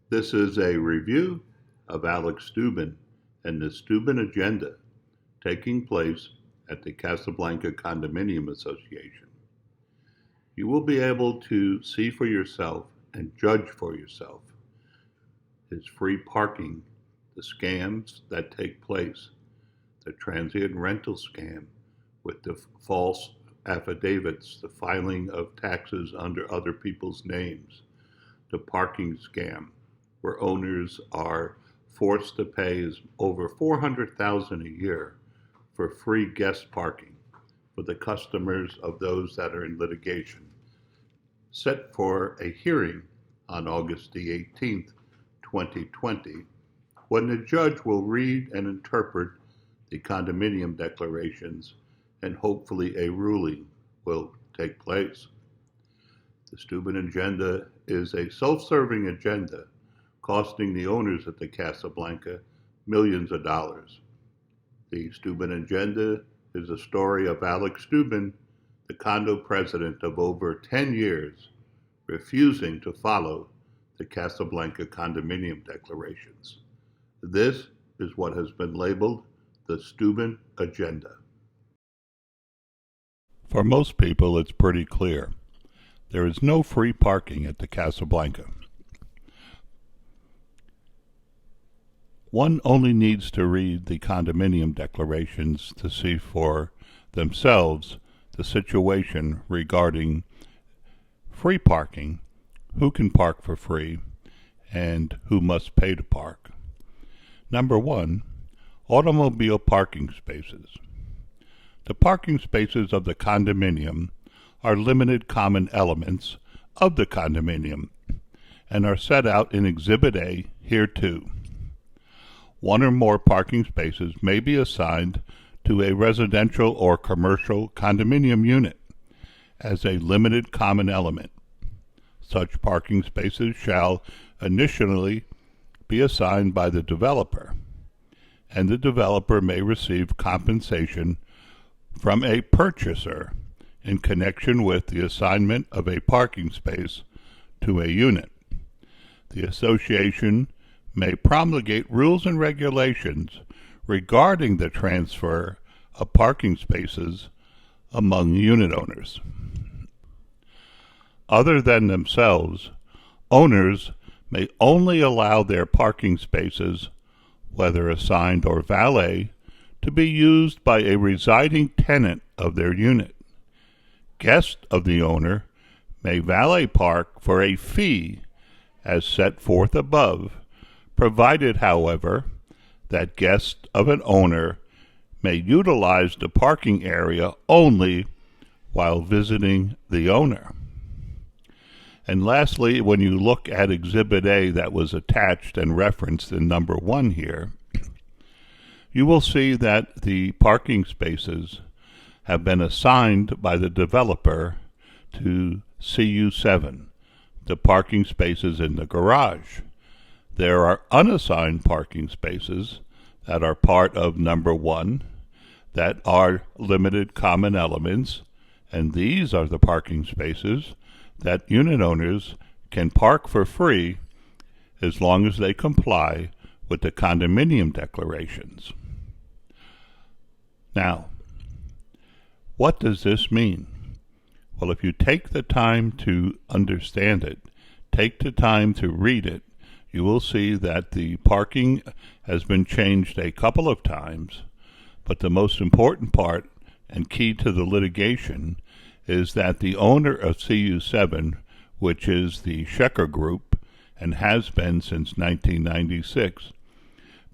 This is a review of Alex Steuben and the Steuben Agenda taking place at the Casablanca Condominium Association. You will be able to see for yourself and judge for yourself his free parking, the scams that take place, the transient rental scam with the false affidavits, the filing of taxes under other people's names, the parking scam where owners are forced to pay over $400,000 a year for free guest parking for the customers of those that are in litigation, set for a hearing on August the 18th, 2020, when the judge will read and interpret the condominium declarations and hopefully a ruling will take place. The Steuben Agenda is a self-serving agenda costing the owners at the Casablanca millions of dollars. The Steuben Agenda is a story of Alex Steuben, the condo president of over 10 years, refusing to follow the Casablanca condominium declarations. This is what has been labeled the Steuben Agenda. For most people, it's pretty clear. There is no free parking at the Casablanca. One only needs to read the condominium declarations to see for themselves the situation regarding free parking, who can park for free, and who must pay to park. Number one, automobile parking spaces. The parking spaces of the condominium are limited common elements of the condominium and are set out in Exhibit A hereto. One or more parking spaces may be assigned to a residential or commercial condominium unit as a limited common element. Such parking spaces shall initially be assigned by the developer, and the developer may receive compensation from a purchaser in connection with the assignment of a parking space to a unit. The association may promulgate rules and regulations regarding the transfer of parking spaces among unit owners. Other than themselves, owners may only allow their parking spaces, whether assigned or valet, to be used by a residing tenant of their unit. Guests of the owner may valet park for a fee as set forth above, provided, however, that guests of an owner may utilize the parking area only while visiting the owner. And lastly, when you look at Exhibit A that was attached and referenced in number 1 here, you will see that the parking spaces have been assigned by the developer to CU7, the parking spaces in the garage. There are unassigned parking spaces that are part of number 1 that are limited common elements, and these are the parking spaces that unit owners can park for free as long as they comply with the condominium declarations. Now, what does this mean? Well, if you take the time to understand it, take the time to read it, you will see that the parking has been changed a couple of times, but the most important part and key to the litigation is that the owner of CU7, which is the Schecher Group and has been since 1996,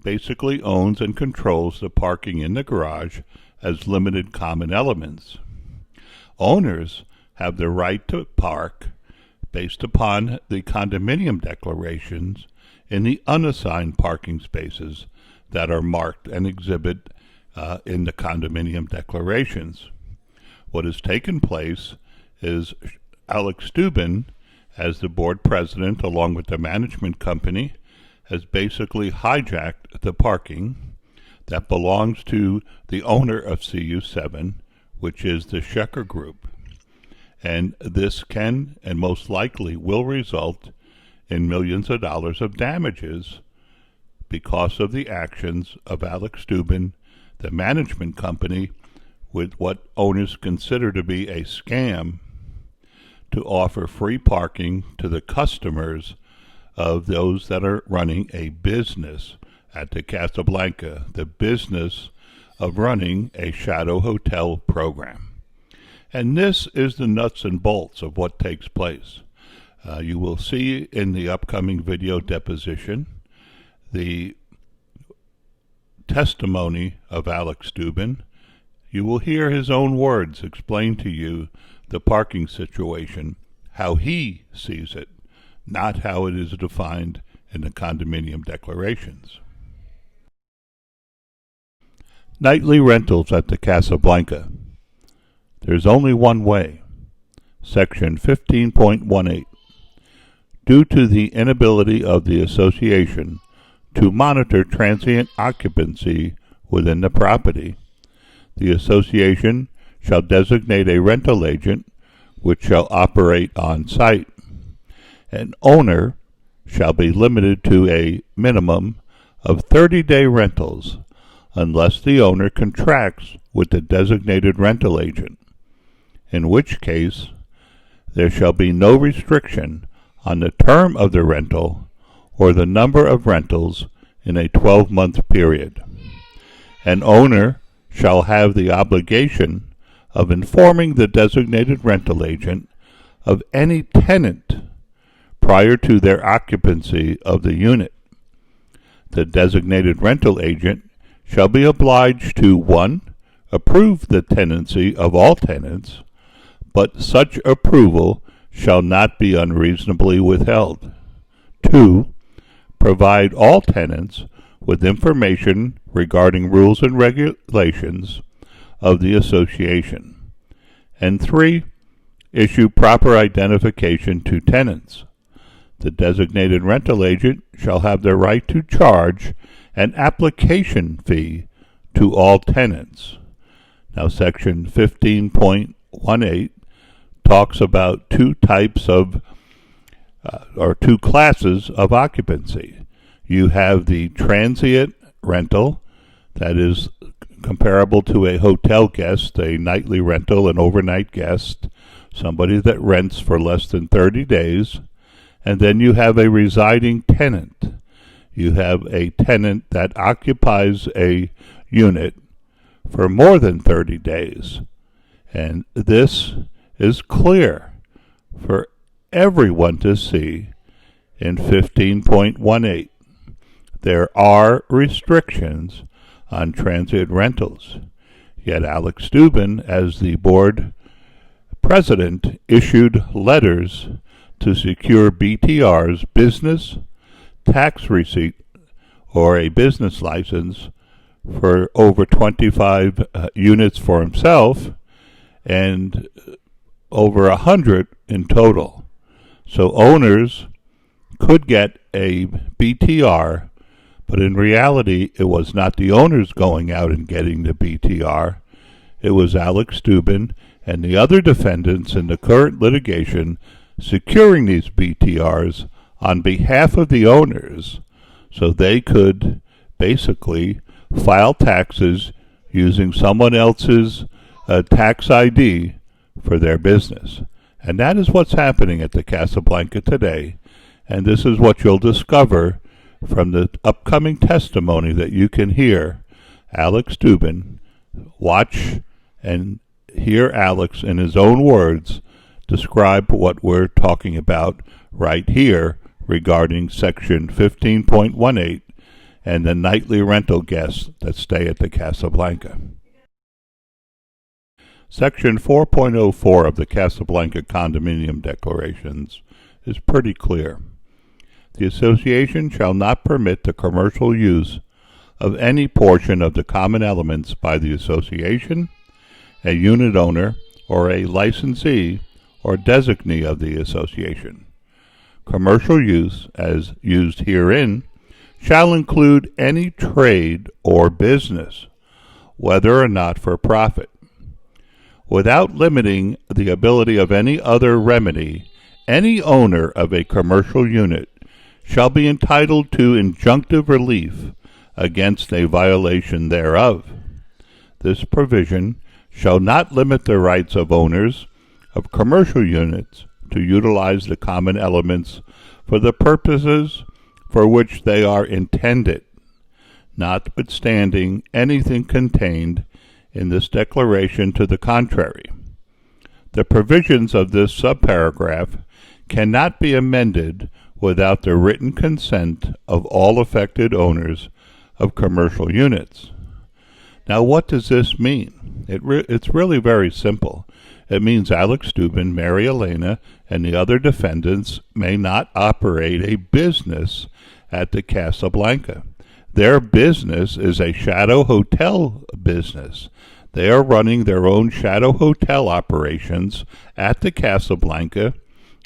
basically owns and controls the parking in the garage as limited common elements. Owners have the right to park based upon the condominium declarations in the unassigned parking spaces that are marked and exhibit in the condominium declarations. What has taken place is Alex Steuben, as the board president along with the management company, has basically hijacked the parking that belongs to the owner of CU7, which is the Schecher Group. And this can and most likely will result in millions of dollars of damages because of the actions of Alex Steuben, the management company, with what owners consider to be a scam to offer free parking to the customers of those that are running a business at the Casablanca, the business of running a shadow hotel program. And this is the nuts and bolts of what takes place. You will see in the upcoming video deposition the testimony of Alex Steuben. You will hear his own words explain to you the parking situation, how he sees it, not how it is defined in the condominium declarations. Nightly rentals at the Casablanca. There's only one way. Section 15.18. Due to the inability of the association to monitor transient occupancy within the property, the association shall designate a rental agent which shall operate on site. An owner shall be limited to a minimum of 30-day rentals unless the owner contracts with the designated rental agent, in which case there shall be no restriction on the term of the rental or the number of rentals in a 12-month period. An owner shall have the obligation of informing the designated rental agent of any tenant prior to their occupancy of the unit. The designated rental agent shall be obliged to 1. Approve the tenancy of all tenants, but such approval shall not be unreasonably withheld. 2. Provide all tenants with information regarding rules and regulations of the association. And 3. Issue proper identification to tenants. The designated rental agent shall have the right to charge an application fee to all tenants. Now, Section 15.18 talks about two types of, or two classes of occupancy. You have the transient rental, that is comparable to a hotel guest, a nightly rental, an overnight guest, somebody that rents for less than 30 days. And then you have a residing tenant. You have a tenant that occupies a unit for more than 30 days. And this is clear for everyone to see in 15.18. There are restrictions on transient rentals. Yet Alex Steuben, as the board president, issued letters to secure BTR's business tax receipt or a business license for over 25 units for himself and over 100 in total. So owners could get a BTR, but in reality it was not the owners going out and getting the BTR. It was Alex Steuben and the other defendants in the current litigation securing these BTRs on behalf of the owners so they could basically file taxes using someone else's tax ID for their business. And that is what's happening at the Casablanca today. And this is what you'll discover from the upcoming testimony that you can hear Alex Steuben. Watch and hear Alex in his own words describe what we're talking about right here regarding Section 15.18 and the nightly rental guests that stay at the Casablanca. Section 4.04 of the Casablanca Condominium Declarations is pretty clear. The association shall not permit the commercial use of any portion of the common elements by the association, a unit owner, or a licensee or designee of the association. Commercial use, as used herein, shall include any trade or business, whether or not for profit, without limiting the ability of any other remedy. Any owner of a commercial unit shall be entitled to injunctive relief against a violation thereof. This provision shall not limit the rights of owners of commercial units to utilize the common elements for the purposes for which they are intended, notwithstanding anything contained in this declaration to the contrary. The provisions of this subparagraph cannot be amended without the written consent of all affected owners of commercial units. Now, what does this mean? It's really very simple. It means Alex Steuben, Maria Elena, and the other defendants may not operate a business at the Casablanca. Their business is a shadow hotel business. They are running their own shadow hotel operations at the Casablanca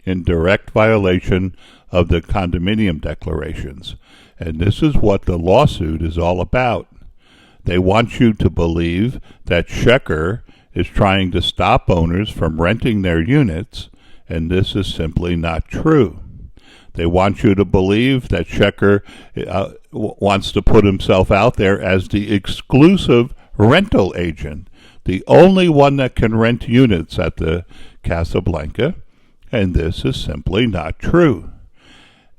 in direct violation of the condominium declarations. And this is what the lawsuit is all about. They want you to believe that Schecher is trying to stop owners from renting their units, and this is simply not true. They want you to believe that Schecher wants to put himself out there as the exclusive rental agent, the only one that can rent units at the Casablanca, and this is simply not true.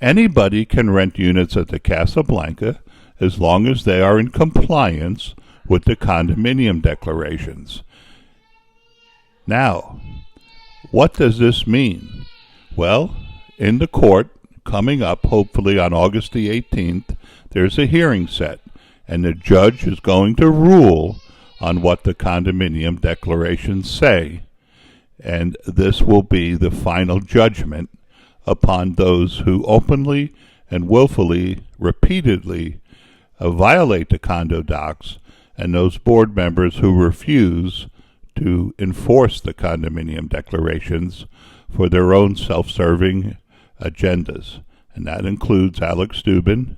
Anybody can rent units at the Casablanca as long as they are in compliance with the condominium declarations. Now, what does this mean? Well, in the court, coming up hopefully on August the 18th, there's a hearing set, and the judge is going to rule on what the condominium declarations say, and this will be the final judgment upon those who openly and willfully, repeatedly violate the condo docs, and those board members who refuse to enforce the condominium declarations for their own self-serving agendas. And that includes Alex Steuben,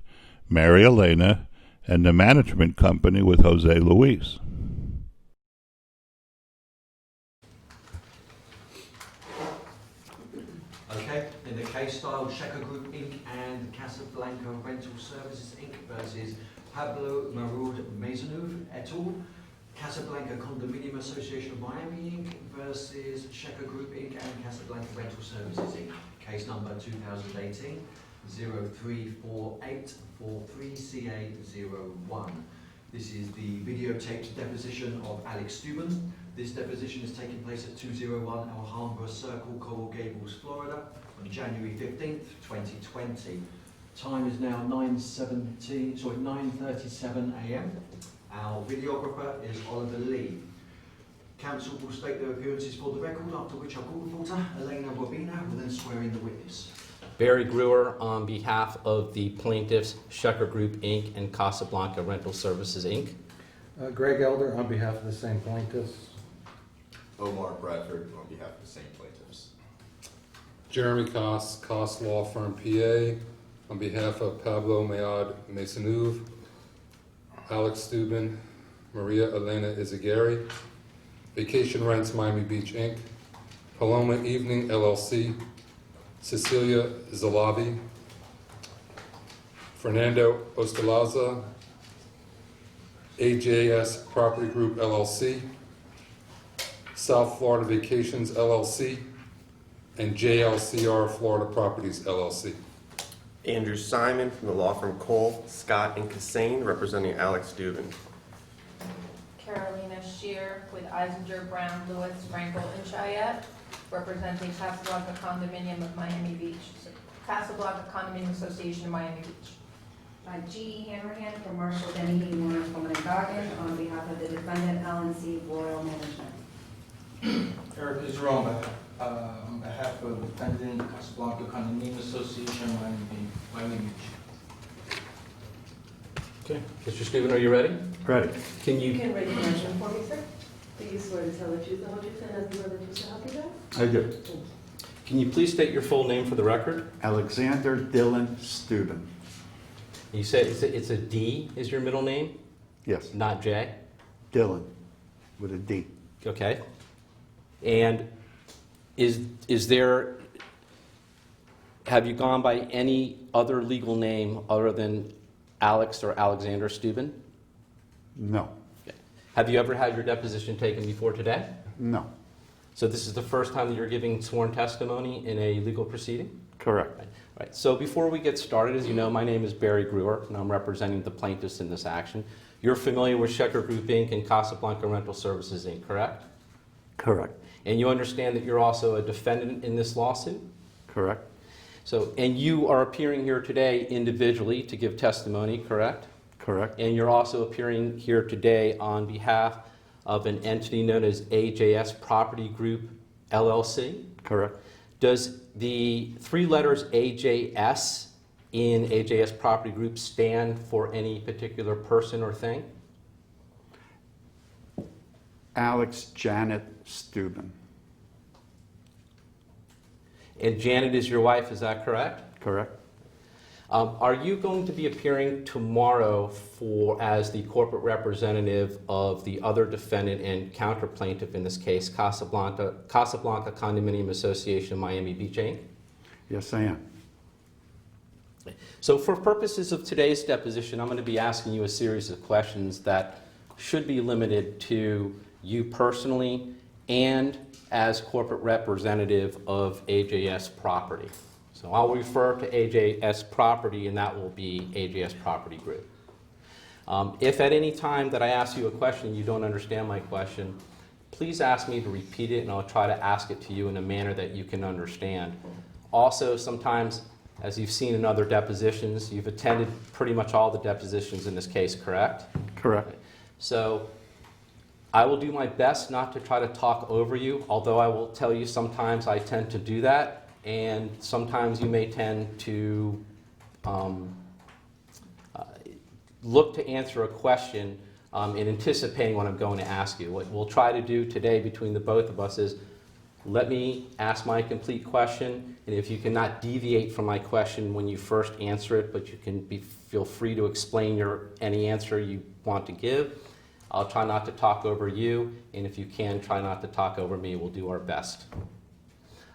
Maria Elena, and the management company with Jose Luis. Okay, in the case styled Schecher Group Inc. and Casablanca Rental Services Inc. versus Pablo Marud Maisonneuve et al. Casablanca Condominium Association of Miami Inc. versus Schecher Group Inc. and Casablanca Rental Services Inc. Case number 2018-034843CA01. This is the videotaped deposition of Alex Steuben. This deposition is taking place at 201 Alhambra Circle, Coral Gables, Florida, on January 15th, 2020. Time is now 9:37 a.m. Our videographer is Oliver Lee. Counsel will state their appearances for the record, after which our court reporter, Elena Robina, will then swear in the witness. Barry Brewer on behalf of the plaintiffs, Schecher Group Inc. and Casablanca Rental Services Inc. Greg Elder on behalf of the same plaintiffs. Omar Bradford on behalf of the same plaintiffs. Jeremy Koss, Koss Law Firm PA, on behalf of Pablo Mayad Maisonneuve, Alex Steuben, Maria Elena Izagari, Vacation Rents Miami Beach Inc., Paloma Evening LLC, Cecilia Zalavi, Fernando Ostalaza, AJS Property Group LLC, South Florida Vacations LLC, and JLCR Florida Properties LLC. Andrew Simon from the law firm Cole, Scott, and Cassane, representing Alex Steuben. Carolina Shear with Eisinger, Brown, Lewis, Frankel, and Chayette, representing Casablanca Condominium of Miami Beach, Casablanca Condominium Association of Miami Beach. Gigi Hammerhand from Marshall Dennehy Warner Coleman and Goggin on behalf of the defendant LNC Royal Management. Eric Israel on behalf of defendant Casablanca Condominium Association Miami Beach. Okay, Mr. Steuben, are you ready? Ready. Can You you, can raise your hand for me, sir. Do you swear to tell the truth, the whole truth, and nothing but the truth to help you God? I do. can you please state your full name for the record? Alexander Dylan Steuben. You said it's a D is your middle name, Yes, not J? Dylan with a D. Okay. And is there, Have you gone by any other legal name other than Alex or Alexander Steuben? No. Okay. Have you ever had your deposition taken before today? No. So this is the first time that you're giving sworn testimony in a legal proceeding? Correct. Right. So before we get started, as you know, my name is Barry Brewer, and I'm representing the plaintiffs in this action. You're familiar with Schecher Group, Inc. and Casablanca Rental Services, Inc., correct? Correct. And you understand that you're also a defendant in this lawsuit? Correct. So, and you are appearing here today individually to give testimony, correct? Correct. And you're also appearing here today on behalf of an entity known as AJS Property Group, LLC? Correct. Does the three letters AJS in AJS Property Group stand for any particular person or thing? Alex Janet Steuben. And Janet is your wife, is that correct? Correct. Are you going to be appearing tomorrow as the corporate representative of the other defendant and counter plaintiff in this case, Casablanca Condominium Association, Miami Beach, Inc.? Yes, I am. So for purposes of today's deposition, I'm going to be asking you a series of questions that should be limited to you personally and as corporate representative of AJS Property. So I'll refer to AJS Property, and that will be AJS Property Group. If at any time that I ask you a question and you don't understand my question, please ask me to repeat it, and I'll try to ask it to you in a manner that you can understand. Also, sometimes, as you've seen in other depositions, you've attended pretty much all the depositions in this case, correct? Correct. So I will do my best not to try to talk over you, although I will tell you sometimes I tend to do that. And sometimes you may tend to look to answer a question in anticipating what I'm going to ask you. What we'll try to do today between the both of us is let me ask my complete question, and if you cannot deviate from my question when you first answer it, but you can feel free to explain any answer you want to give. I'll try not to talk over you, and if you can, try not to talk over me. We'll do our best.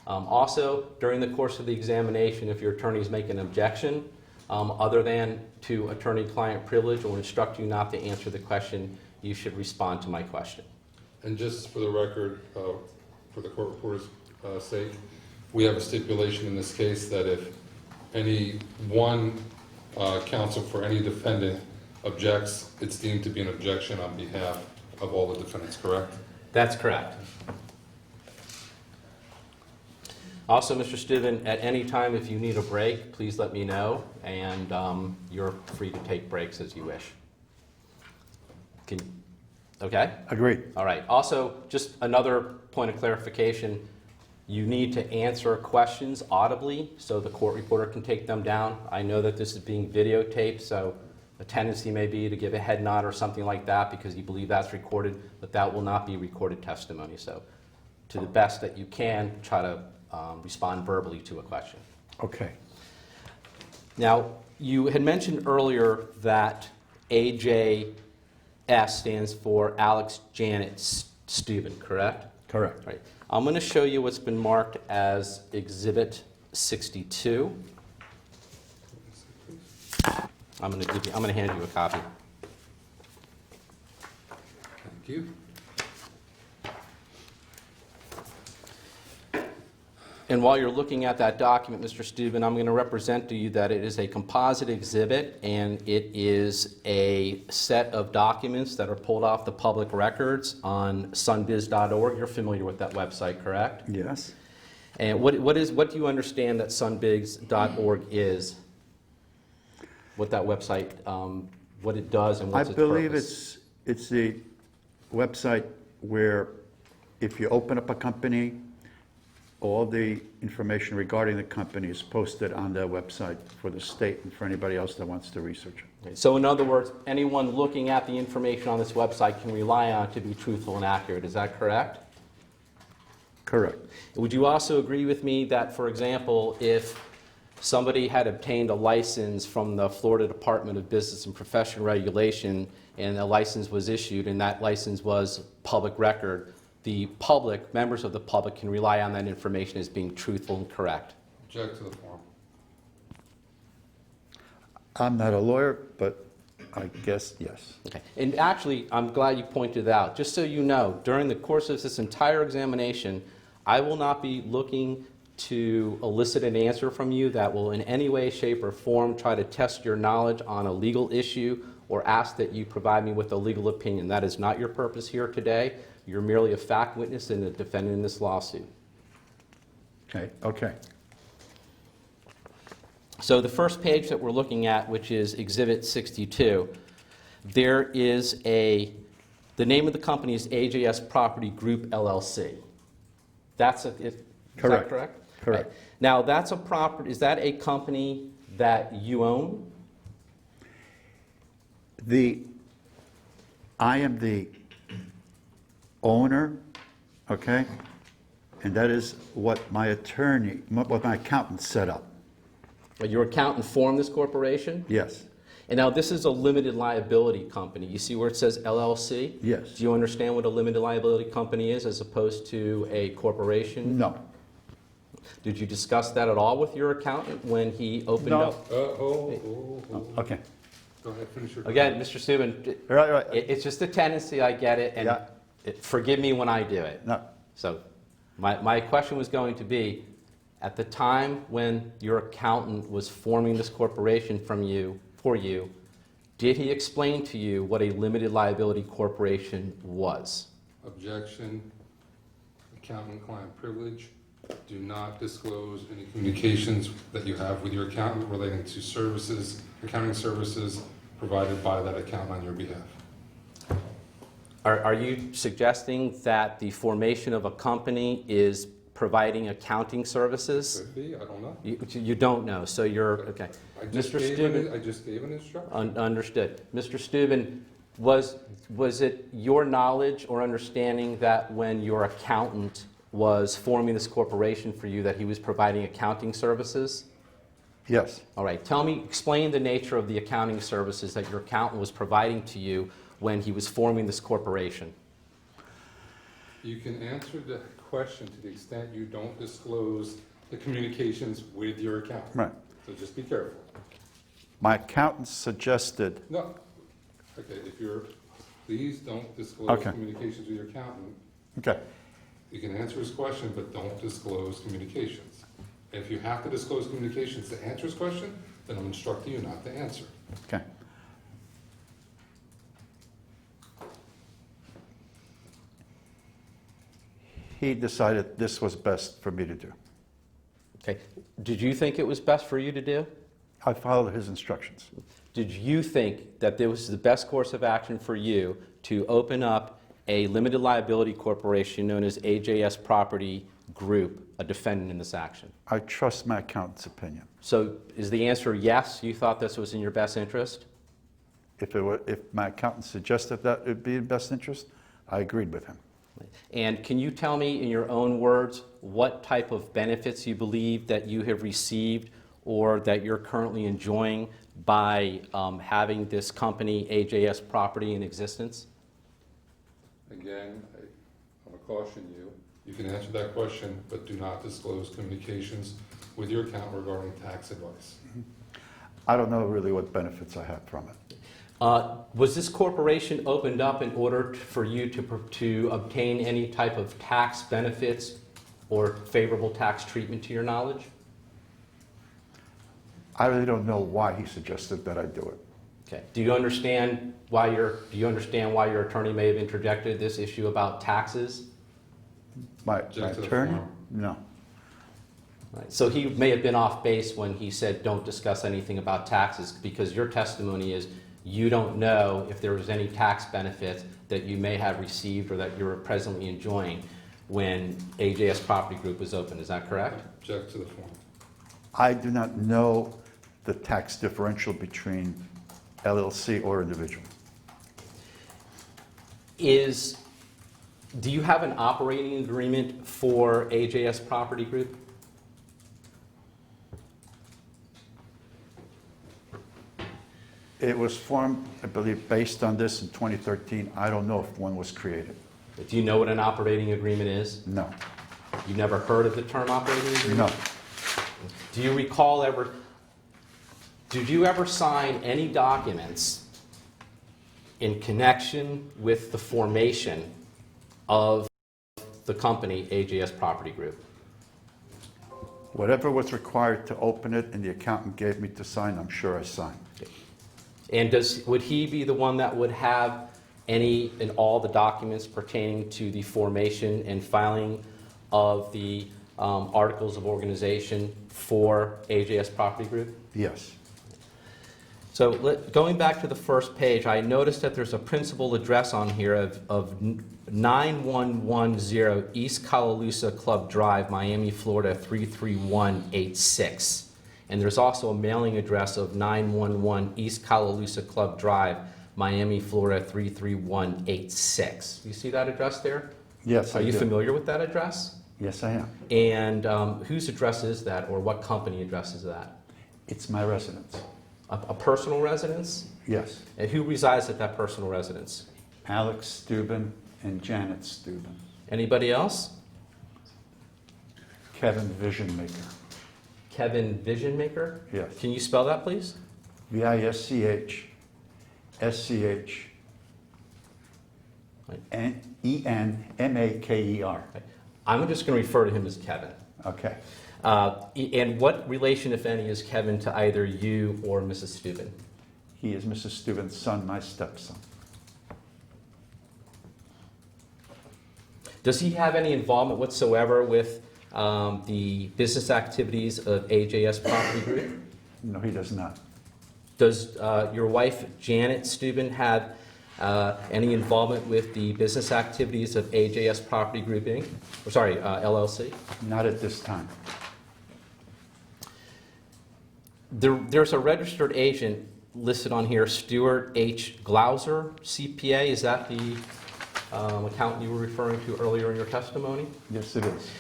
Also, during the course of the examination, if your attorneys make an objection, other than to attorney-client privilege or instruct you not to answer the question, you should respond to my question. And just for the record, for the court reporter's sake, we have a stipulation in this case that if any one counsel for any defendant objects, it's deemed to be an objection on behalf of all the defendants, correct? That's correct. Also, Mr. Steuben, at any time if you need a break, please let me know, and you're free to take breaks as you wish. Okay? Agreed. All right. Also, just another point of clarification, you need to answer questions audibly so the court reporter can take them down. I know that this is being videotaped, so a tendency may be to give a head nod or something like that because you believe that's recorded, but that will not be recorded testimony. So to the best that you can, try to respond verbally to a question. Okay. Now, you had mentioned earlier that AJS stands for Alex Janet Steuben, correct? Correct. Right. I'm going to show you what's been marked as Exhibit 62. I'm going to hand you a copy. Thank you. And while you're looking at that document, Mr. Steuben, I'm going to represent to you that it is a composite exhibit, and it is a set of documents that are pulled off the public records on sunbiz.org. You're familiar with that website, correct? Yes. And what do you understand that sunbiz.org is? What that website, what it does, and what's its purpose? I believe it's a website where if you open up a company, all the information regarding the company is posted on their website for the state and for anybody else that wants to research it. Okay. So in other words, anyone looking at the information on this website can rely on it to be truthful and accurate. Is that correct? Correct. Would you also agree with me that, for example, if somebody had obtained a license from the Florida Department of Business and Professional Regulation and a license was issued and that license was public record, the public, members of the public, can rely on that information as being truthful and correct? Object to the form. I'm not a lawyer, but I guess yes. Okay. And actually, I'm glad you pointed it out. Just so you know, during the course of this entire examination, I will not be looking to elicit an answer from you that will in any way, shape, or form try to test your knowledge on a legal issue or ask that you provide me with a legal opinion. That is not your purpose here today. You're merely a fact witness and a defendant in this lawsuit. Okay, okay. So the first page that we're looking at, which is Exhibit 62, there is the name of the company is AJS Property Group, LLC. Is that correct? Correct. Right. Now, that's a property, is that a company that you own? I am the owner, okay? And that is what my accountant set up. Your accountant formed this corporation? Yes, And now this is a limited liability company. You see where it says LLC? yes. Do you understand what a limited liability company is as opposed to a corporation? No. Did you discuss that at all with your accountant when he opened No. up? Okay. Go ahead, finish your. Again, Mr. Steuben, Right. it's just a tendency, I get it, and Yeah. forgive me when I do it. No. So my question was going to be, at the time when your accountant was forming this corporation for you, did he explain to you what a limited liability corporation was? Objection, accountant-client privilege. Do not disclose any communications that you have with your accountant relating to services, accounting services provided by that accountant on your behalf. Are you suggesting that the formation of a company is providing accounting services? Could be, I don't know. You don't know, so you're, okay. I just gave an instruction. Understood. Mr. Steuben, was it your knowledge or understanding that when your accountant was forming this corporation for you that he was providing accounting services? Yes. All right. Explain the nature of the accounting services that your accountant was providing to you when he was forming this corporation. You can answer the question to the extent you don't disclose the communications with your accountant. Right. So just be careful. My accountant suggested, No. Okay, please don't disclose Okay. communications with your accountant. okay, You can answer his question, but don't disclose communications. If you have to disclose communications to answer his question, then I'm instructing you not to answer. okay. He decided this was best for me to do. Okay. Did you think it was best for you to do? I followed his instructions. Did you think that this was the best course of action for you to open up a limited liability corporation known as AJS Property Group, a defendant in this action? I trust my accountant's opinion. So is the answer yes, you thought this was in your best interest? If my accountant suggested that it would be in best interest, I agreed with him. And can you tell me in your own words what type of benefits you believe that you have received or that you're currently enjoying by having this company, AJS Property, in existence? Again, I'm going to caution you. You can answer that question, but do not disclose communications with your accountant regarding tax advice. I don't know really what benefits I have from it. Was this corporation opened up in order for you to obtain any type of tax benefits or favorable tax treatment to your knowledge? I really don't know why he suggested that I do it. Okay. Do you understand why your attorney may have interjected this issue about taxes? My Object to the attorney? form. No. Right. So he may have been off base when he said don't discuss anything about taxes, because your testimony is you don't know if there was any tax benefit that you may have received or that you're presently enjoying when AJS Property Group was open. Is that correct? Object to the form. I do not know the tax differential between LLC or individual. Do you have an operating agreement for AJS Property Group? It was formed, I believe, based on this in 2013. I don't know if one was created. Do you know what an operating agreement is? No. You never heard of the term operating agreement? No. Do you recall ever, Did you ever sign any documents in connection with the formation of the company AJS Property Group? Whatever was required to open it and the accountant gave me to sign, I'm sure I signed. And would he be the one that would have any and all the documents pertaining to the formation and filing of the articles of organization for AJS Property Group? Yes. So going back to the first page, I noticed that there's a principal address on here of 9110 East Callaloosa Club Drive, Miami, Florida 33186. And there's also a mailing address of 911 East Callaloosa Club Drive, Miami, Florida 33186. You see that address there? Yes, I Are you do. familiar with that address? Yes, I am. And whose address is that, or what company address is that? It's my residence. A personal residence? Yes. And who resides at that personal residence? Alex Steuben and Janet Steuben. Anybody else? Kevin Vision Maker. Kevin Vision Maker? Yes. Can you spell that, please? VISCHSCHENMAKER. I'm just going to refer to him as Kevin. Okay. And what relation, if any, is Kevin to either you or Mrs. Steuben? He is Mrs. Steuben's son, my stepson. Does he have any involvement whatsoever with the business activities of AJS Property Group? No, he does not. Does your wife, Janet Steuben, have any involvement with the business activities of AJS Property Group, Inc.? Or sorry, LLC? Not at this time. There's a registered agent listed on here, Stuart H. Glauser, CPA. Is that the accountant you were referring to earlier in your testimony? Yes, it is.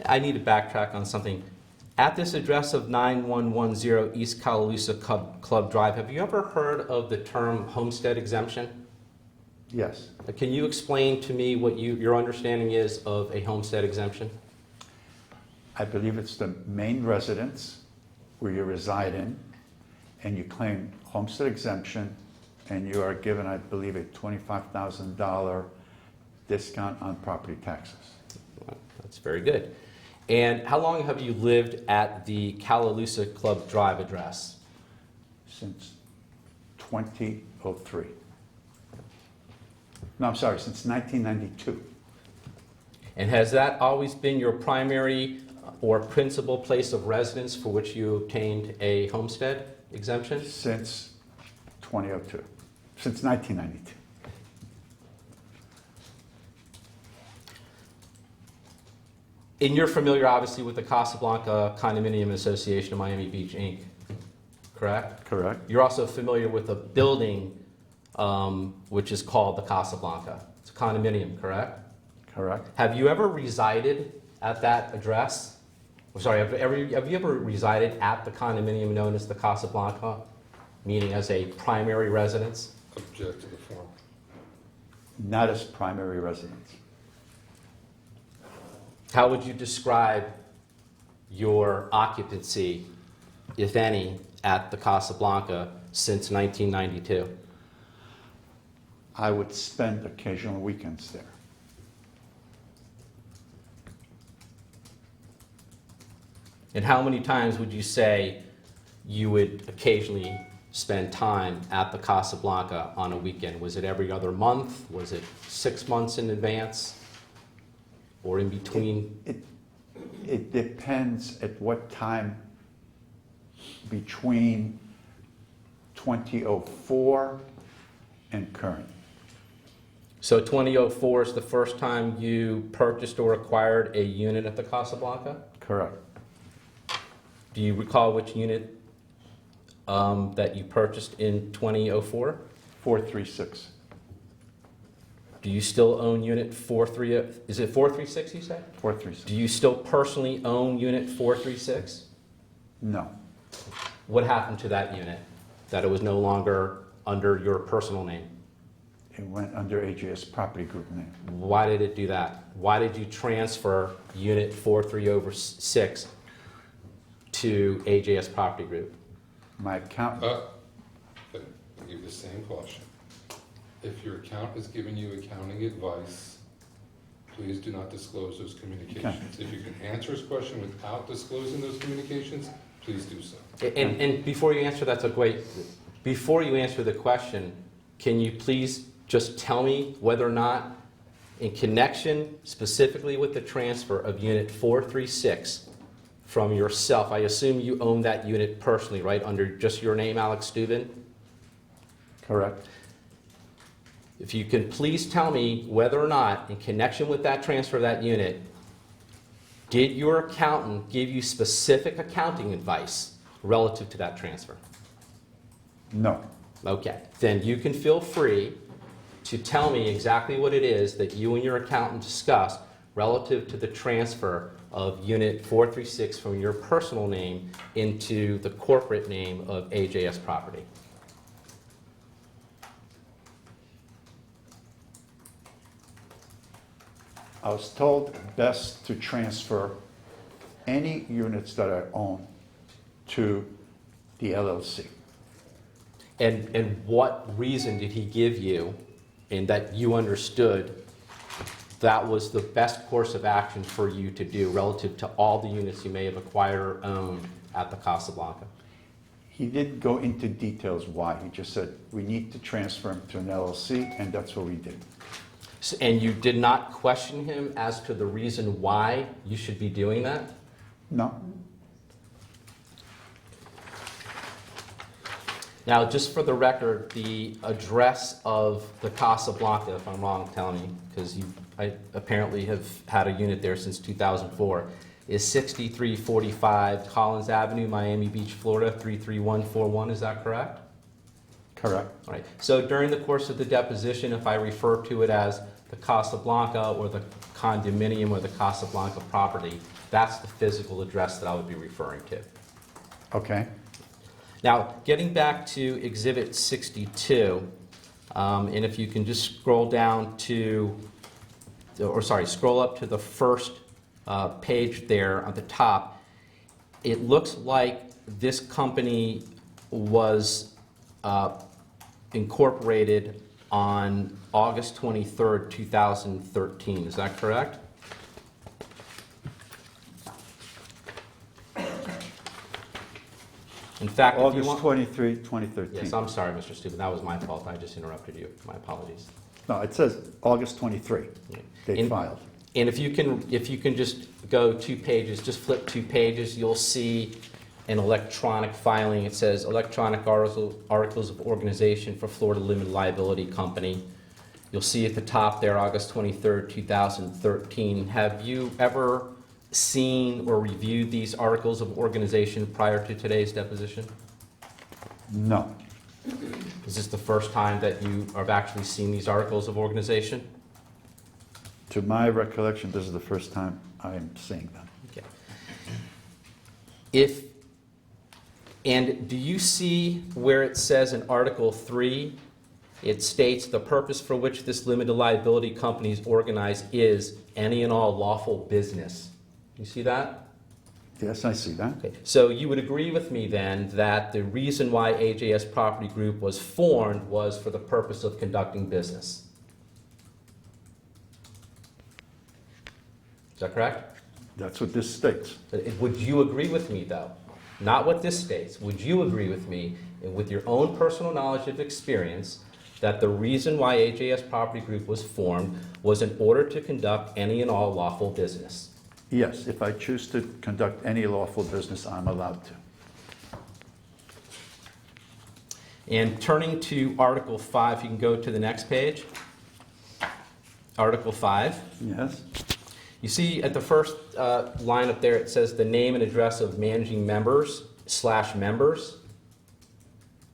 I need to backtrack on something. At this address of 9110 East Callaloosa Club Drive, have you ever heard of the term homestead exemption? Yes. Can you explain to me what your understanding is of a homestead exemption? I believe it's the main residence where you reside in, and you claim homestead exemption, and you are given, I believe, a $25,000 discount on property taxes. Well, that's very good. And how long have you lived at the Callaloosa Club Drive address? Since 2003. No, I'm sorry, since 1992. And has that always been your primary or principal place of residence for which you obtained a homestead exemption? Since 2002. Since 1992. And you're familiar, obviously, with the Casablanca Condominium Association of Miami Beach, Inc., correct? Correct. You're also familiar with a building which is called the Casablanca. It's a condominium, correct? Correct. Have you ever resided at that address? I'm sorry, have you ever resided at the condominium known as the Casablanca, meaning as a primary residence? Object to the form. Not as primary residence. How would you describe your occupancy, if any, at the Casablanca since 1992? I would spend occasional weekends there. And how many times would you say you would occasionally spend time at the Casablanca on a weekend? Was it every other month? Was it 6 months in advance? Or in between? It depends at what time between 2004 and current. So 2004 is the first time you purchased or acquired a unit at the Casablanca? Correct. Do you recall which unit that you purchased in 2004? 436. Do you still own unit 436? Is it 436 you said? 436. Do you still personally own unit 436? No. What happened to that unit that it was no longer under your personal name? It went under AJS Property Group name. Why did it do that? Why did you transfer unit 436 to AJS Property Group? My account, Okay, I'll give you the same question. If your account is giving you accounting advice, please do not disclose those communications. If you can answer his question without disclosing those communications, please do so. And before you answer, before you answer the question, can you please just tell me whether or not, in connection specifically with the transfer of unit 436 from yourself, I assume you own that unit personally, right, under just your name, Alex Steuben? correct? If you can please tell me whether or not, in connection with that transfer of that unit, did your accountant give you specific accounting advice relative to that transfer? No. Okay, then you can feel free to tell me exactly what it is that you and your accountant discussed relative to the transfer of unit 436 from your personal name into the corporate name of AJS Property. I was told best to transfer any units that I own to the LLC. And what reason did he give you, and that you understood that was the best course of action for you to do relative to all the units you may have acquired or owned at the Casablanca? He didn't go into details why. He just said, we need to transfer him to an LLC, and that's what we did. And you did not question him as to the reason why you should be doing that? No. Now, just for the record, the address of the Casablanca, if I'm wrong, tell me, because you apparently have had a unit there since 2004, is 6345 Collins Avenue, Miami Beach, Florida, 33141. Is that correct? Correct. All right. So during the course of the deposition, if I refer to it as the Casablanca or the condominium or the Casablanca property, that's the physical address that I would be referring to. Okay. Now, getting back to Exhibit 62, and if you can just scroll down to, scroll up to the first page there on the top, it looks like this company was incorporated on August 23rd, 2013. Is that correct? In fact, if you August want... 23, 2013. Yes, I'm sorry, Mr. Steuben. That was my fault. I just interrupted you. My apologies. No, it says August 23, they And- filed. And if you can just go 2 pages, just flip 2 pages, you'll see an electronic filing. It says Electronic Articles of Organization for Florida Limited Liability Company. You'll see at the top there, August 23rd, 2013. Have you ever seen or reviewed these articles of organization prior to today's deposition? No. Is this the first time that you have actually seen these articles of organization? To my recollection, this is the first time I am seeing them. Okay. And do you see where it says in Article 3, it states the purpose for which this limited liability company is organized is any and all lawful business? You see that? Yes, I see that. Okay. So you would agree with me then that the reason why AJS Property Group was formed was for the purpose of conducting business. Is that correct? That's what this states. Would you agree with me, though? Not what this states. Would you agree with me, and with your own personal knowledge of experience, that the reason why AJS Property Group was formed was in order to conduct any and all lawful business? Yes, if I choose to conduct any lawful business, I'm allowed to. And turning to Article 5, you can go to the next page. Article 5. Yes. You see at the first line up there, it says the name and address of managing members / members.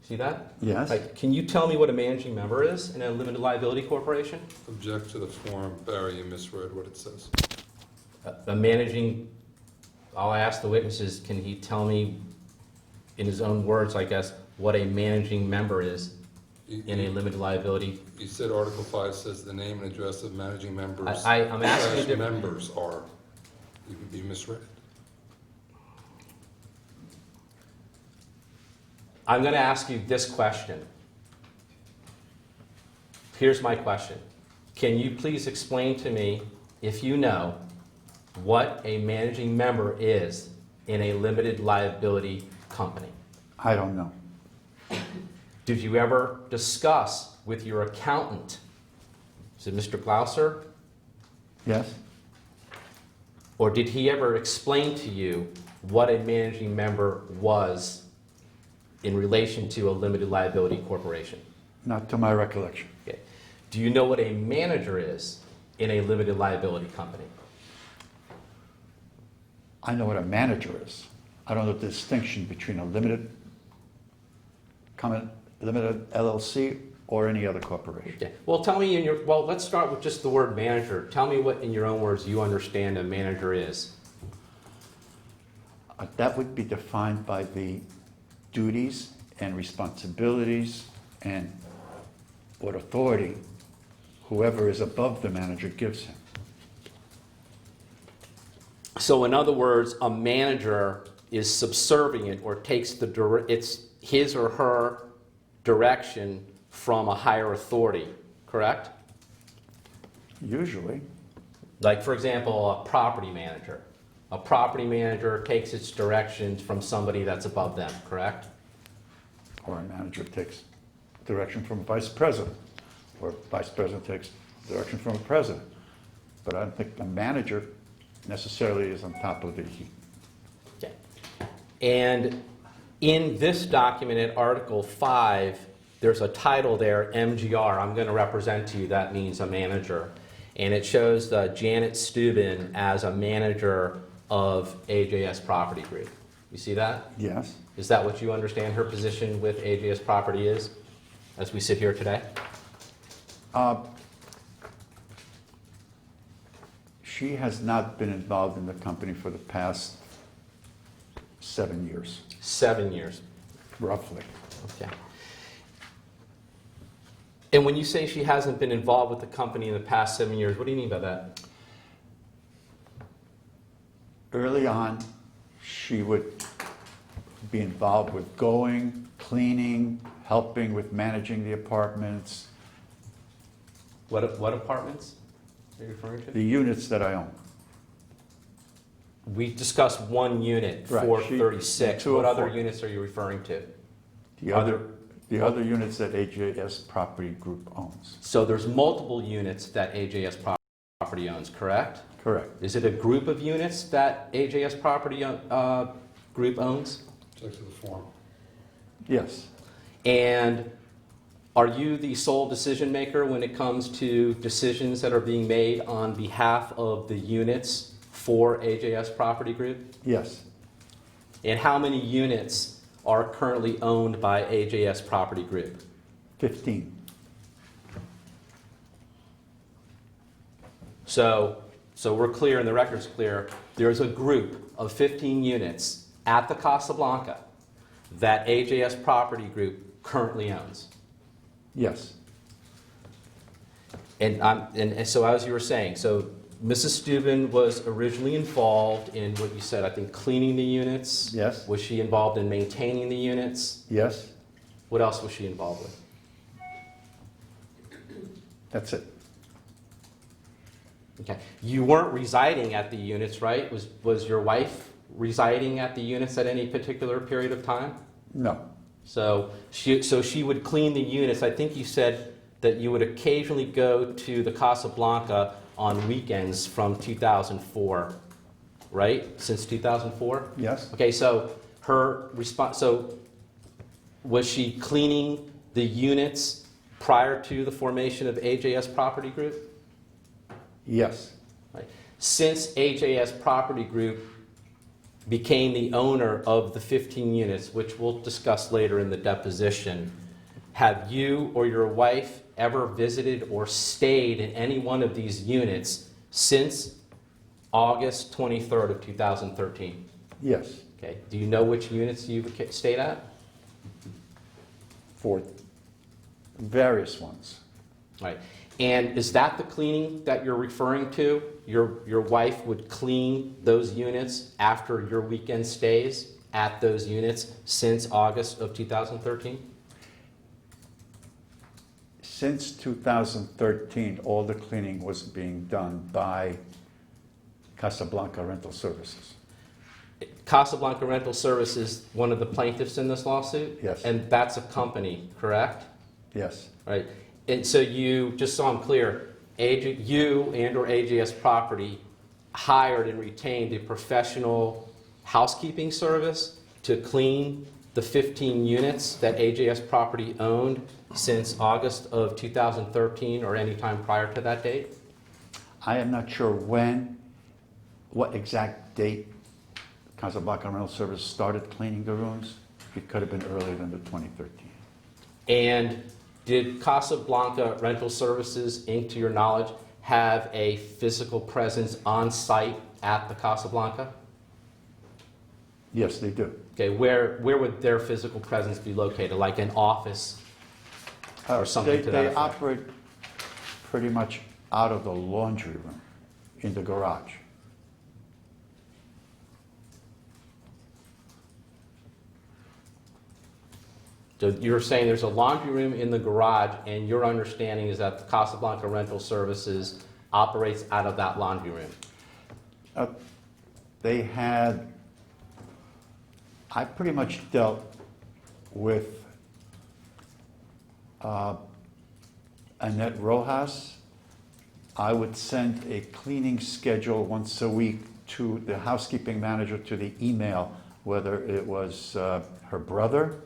See that? Yes. Right. Can you tell me what a managing member is in a limited liability corporation? Object to the form. Barry, you misread what it says. A managing, I'll ask the witnesses, can he tell me in his own words, I guess, what a managing member is in a limited liability? You said Article 5 says the name and address of managing members. I'm asking / you to- members are. You misread it. I'm going to ask you this question. Here's my question. Can you please explain to me, if you know, what a managing member is in a limited liability company? I don't know. Did you ever discuss with your accountant, is it Mr. Glauser, Yes? or did he ever explain to you what a managing member was in relation to a limited liability corporation? Not to my recollection. Okay. Do you know what a manager is in a limited liability company? I know what a manager is. I don't know the distinction between a limited LLC or any other corporation. Okay. Well, tell me let's start with just the word manager. Tell me what, in your own words, you understand a manager is. That would be defined by the duties and responsibilities and what authority whoever is above the manager gives him. So in other words, a manager is subservient or takes it's his or her direction from a higher authority, correct? Usually. Like, for example, a property manager. A property manager takes its directions from somebody that's above them, correct? Or a manager takes direction from a vice president, or a vice president takes direction from a president. But I don't think a manager necessarily is on top of the heap. Okay. And in this document at Article 5, there's a title there, MGR. I'm going to represent to you that means a manager. And it shows Janet Steuben as a manager of AJS Property Group. You see that? Yes. Is that what you understand her position with AJS Property is, as we sit here today? She has not been involved in the company for the past 7 years, 7 years. roughly. Okay. And when you say she hasn't been involved with the company in the past 7 years, what do you mean by that? Early on, she would be involved with going, cleaning, helping with managing the apartments, What apartments are you referring to? the units that I own. We discussed one unit, Right, 436. she- What other 204. units are you referring to? The other units that AJS Property Group owns. So there's multiple units that AJS Property owns, correct? Correct. Is it a group of units that AJS Property Group owns? Check to the form. Yes. And are you the sole decision maker when it comes to decisions that are being made on behalf of the units for AJS Property Group? Yes. And how many units are currently owned by AJS Property Group? 15. So we're clear, and the record's clear, there's a group of 15 units at the Casablanca that AJS Property Group currently owns. Yes. And so as you were saying, so Mrs. Steuben was originally involved in what you said, I think, cleaning the units. Yes. Was she involved in maintaining the units? Yes. What else was she involved with? That's it. Okay. You weren't residing at the units, right? Was your wife residing at the units at any particular period of time? No. So she would clean the units. I think you said that you would occasionally go to the Casablanca on weekends from 2004, right? Since 2004? Yes. Okay, so her response, so was she cleaning the units prior to the formation of AJS Property Group? Yes. Right. Since AJS Property Group became the owner of the 15 units, which we'll discuss later in the deposition, have you or your wife ever visited or stayed in any one of these units since August 23rd of 2013? Yes. Okay. Do you know which units you've stayed at? For various ones. Right. And is that the cleaning that you're referring to? Your wife would clean those units after your weekend stays at those units since August of 2013? Since 2013, all the cleaning was being done by Casablanca Rental Services. Casablanca Rental Services, one of the plaintiffs in this lawsuit? Yes. And that's a company, correct? Yes. Right. And so you, just so I'm clear, you and or AJS Property hired and retained a professional housekeeping service to clean the 15 units that AJS Property owned since August of 2013 or any time prior to that date? I am not sure what exact date Casablanca Rental Service started cleaning the rooms. It could have been earlier than the 2013. And did Casablanca Rental Services, Inc., to your knowledge, have a physical presence on site at the Casablanca? Yes, they do. Okay, where would their physical presence be located? Like an office or something to that They effect? operate pretty much out of the laundry room in the garage. So you're saying there's a laundry room in the garage, and your understanding is that the Casablanca Rental Services operates out of that laundry room? They had, I pretty much dealt with Annette Rojas. I would send a cleaning schedule once a week to the housekeeping manager to the email, whether it was her brother,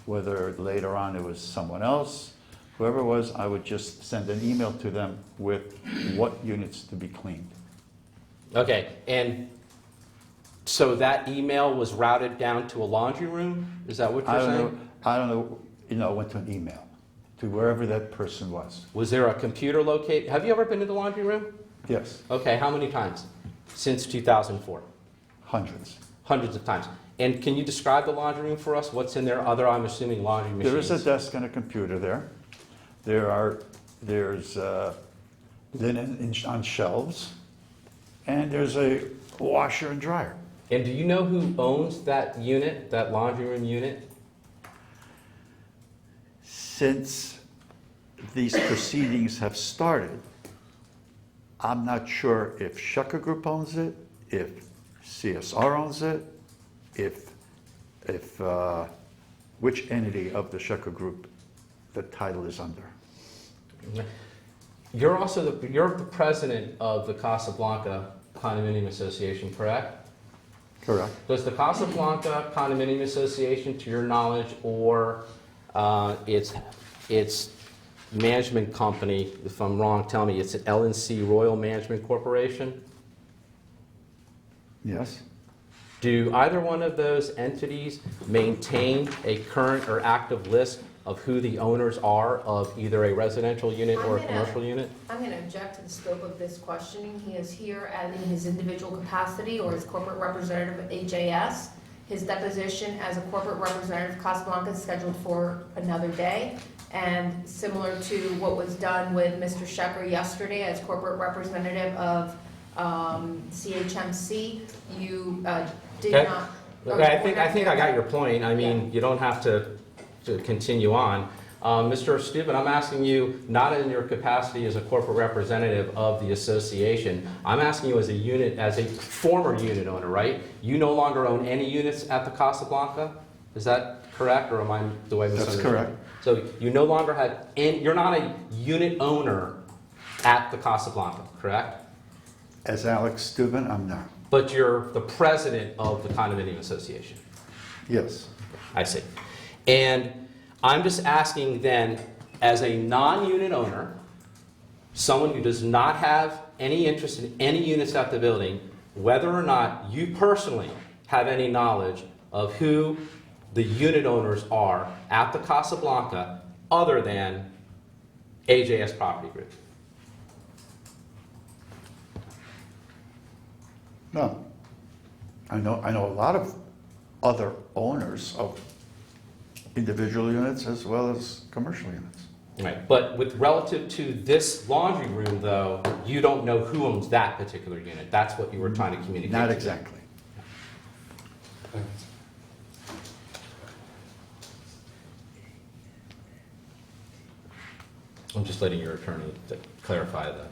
whether later on it was someone else, whoever it was, I would just send an email to them with what units to be cleaned. Okay, and so that email was routed down to a laundry room? Is that what you're saying? I don't know, it went to an email, to wherever that person was. Was there a computer located? Have you ever been to the laundry room? Yes, Okay, how many times? Since 2004? hundreds. Hundreds of times. And can you describe the laundry room for us? What's in there other, I'm assuming, laundry machines? There is a desk and a computer there. There's linen on shelves, and there's a washer and dryer. And do you know who owns that unit, that laundry room unit? Since these proceedings have started, I'm not sure if Schecher Group owns it, if CSR owns it, which entity of the Schecher Group the title is under. You're also you're the president of the Casablanca Condominium Association, correct? Correct. Does the Casablanca Condominium Association, to your knowledge, or its management company, if I'm wrong, tell me, it's an L&C Royal Management Corporation? Yes. Do either one of those entities maintain a current or active list of who the owners are of either a residential unit or a commercial unit? I'm going to object to the scope of this questioning. He is here in his individual capacity or as corporate representative of AJS. His deposition as a corporate representative of Casablanca is scheduled for another day. And similar to what was done with Mr. Schecher yesterday as corporate representative of CHMC, you did Okay. not. Okay, I think I got your point. I mean, you don't have to continue on. Mr. Steuben, I'm asking you, not in your capacity as a corporate representative of the association, I'm asking you as a former unit owner, right? You no longer own any units at the Casablanca? Is that correct, or am I the way That's correct. So you no longer have, you're not a unit owner at the Casablanca, correct? As Alex Steuben, I'm not. But you're the president of the condominium association. Yes. I see. And I'm just asking then, as a non-unit owner, someone who does not have any interest in any units at the building, whether or not you personally have any knowledge of who the unit owners are at the Casablanca other than AJS Property Group. No. I know a lot of other owners of individual units as well as commercial units. Right. But with relative to this laundry room, though, you don't know who owns that particular unit. That's what you were trying to communicate. Not to me. exactly. I'm just letting your attorney to clarify that.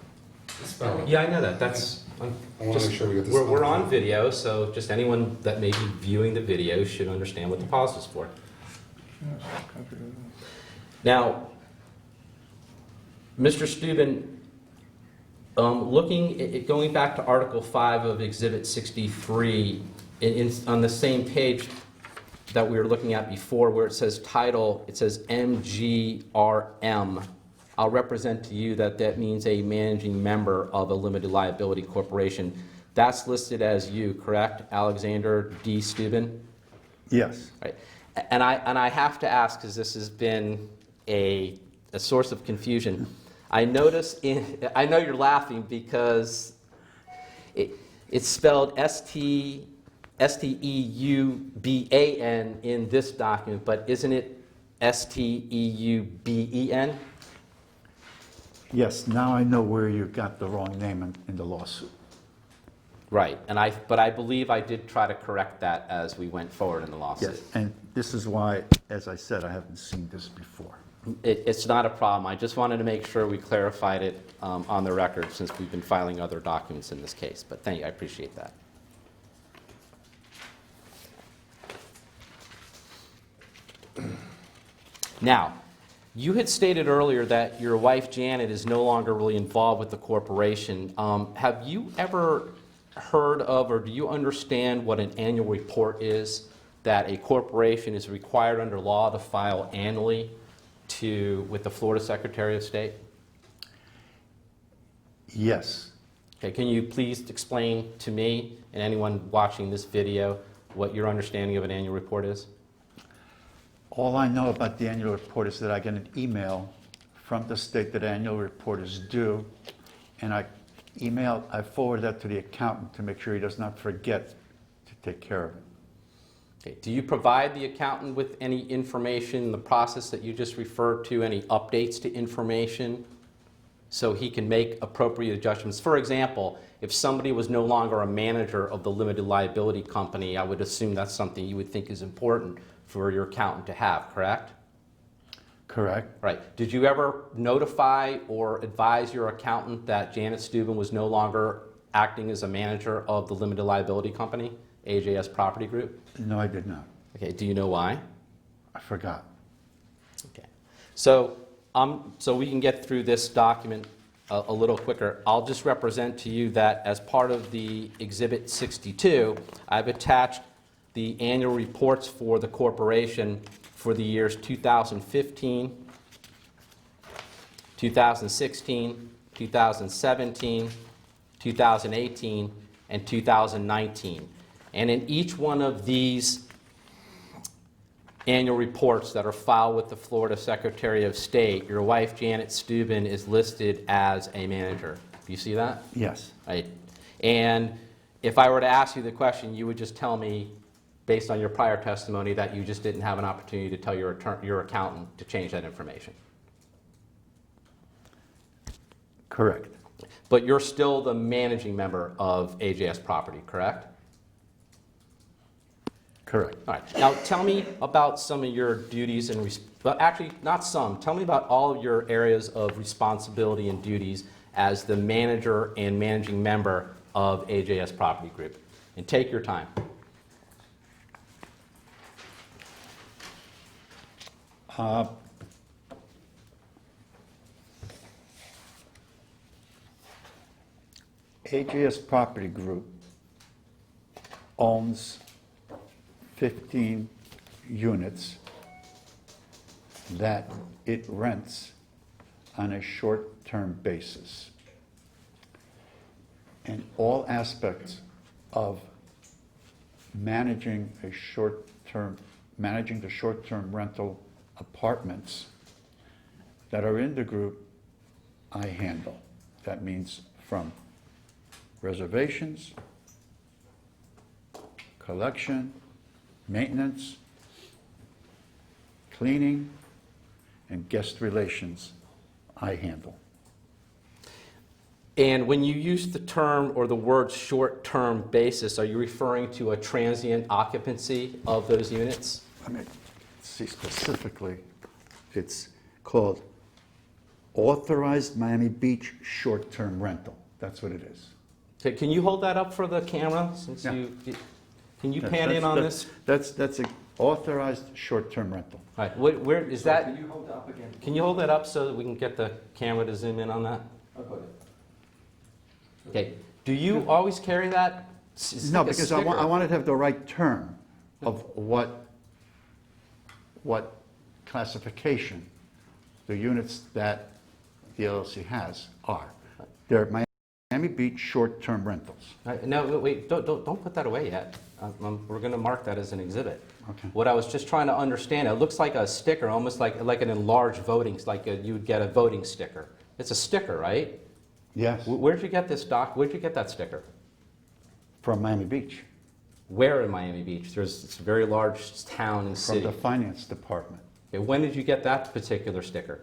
Spelling. Yeah, I know that. That's. I want to make sure we get this. We're on video, so just anyone that may be viewing the video should understand what the pause is for. Now, Mr. Steuben, going back to Article 5 of Exhibit 63, on the same page that we were looking at before, where it says title, it says MGRM. I'll represent to you that that means a managing member of a limited liability corporation. That's listed as you, correct? Alexander D. Steuben? Yes. Right. And I have to ask, because this has been a source of confusion. I notice I know you're laughing because it's spelled S-T-E-U-B-A-N in this document, but isn't it S-T-E-U-B-E-N? Yes, now I know where you got the wrong name in the lawsuit. Right, but I believe I did try to correct that as we went forward in the lawsuit. Yes, and this is why, as I said, I haven't seen this before. It's not a problem. I just wanted to make sure we clarified it on the record since we've been filing other documents in this case. But thank you, I appreciate that. Now, you had stated earlier that your wife Janet is no longer really involved with the corporation. Have you ever heard of, or do you understand what an annual report is that a corporation is required under law to file annually with the Florida Secretary of State? Yes. Okay, can you please explain to me and anyone watching this video what your understanding of an annual report is? All I know about the annual report is that I get an email from the state that annual report is due, and I forward that to the accountant to make sure he does not forget to take care of it. Okay. Do you provide the accountant with any information in the process that you just referred to, any updates to information, so he can make appropriate adjustments? For example, if somebody was no longer a manager of the limited liability company, I would assume that's something you would think is important for your accountant to have, correct? Correct. Right. Did you ever notify or advise your accountant that Janet Steuben was no longer acting as a manager of the limited liability company, AJS Property Group? No, I did not. Okay. Do you know why? I forgot. Okay. So we can get through this document a little quicker. I'll just represent to you that as part of the Exhibit 62, I've attached the annual reports for the corporation for the years 2015, 2016, 2017, 2018, and 2019. And in each one of these annual reports that are filed with the Florida Secretary of State, your wife, Janet Steuben, is listed as a manager. Do you see that? Yes. Right. And if I were to ask you the question, you would just tell me, based on your prior testimony, that you just didn't have an opportunity to tell your accountant to change that information. Correct. But you're still the managing member of AJS Property, correct? Correct. All right. Now tell me about some of your duties and, but actually not some, tell me about all of your areas of responsibility and duties as the manager and managing member of AJS Property Group. And take your time. AJS Property Group owns 15 units that it rents on a short-term basis. And all aspects of managing the short-term rental apartments that are in the group, I handle. That means from reservations, collection, maintenance, cleaning, and guest relations, I handle. And when you use the term or the word short-term basis, are you referring to a transient occupancy of those units? Let me see specifically. It's called Authorized Miami Beach short-term rental. That's what it is. Okay, can you hold that up for the camera? Since Yeah. Can you pan in on this? That's an authorized short-term rental. All right, where is that? Can you hold that up again? Can you hold that up so that we can get the camera to zoom in on that? I'll got it. Okay. Do you always carry that? It's No, like a because I sticker. wanted to have the right term of what classification the units that the LLC has are. They're Miami Beach short-term rentals. No, wait, don't put that away yet. We're going to mark that as an exhibit. Okay. What I was just trying to understand, it looks like a sticker, almost like an enlarged voting, you would get a voting sticker. It's a sticker, right? Yes, Where'd you get this where'd you get that sticker? from Miami Beach, Where in Miami Beach? It's a very large town and from city. the finance department. Okay, when did you get that particular sticker?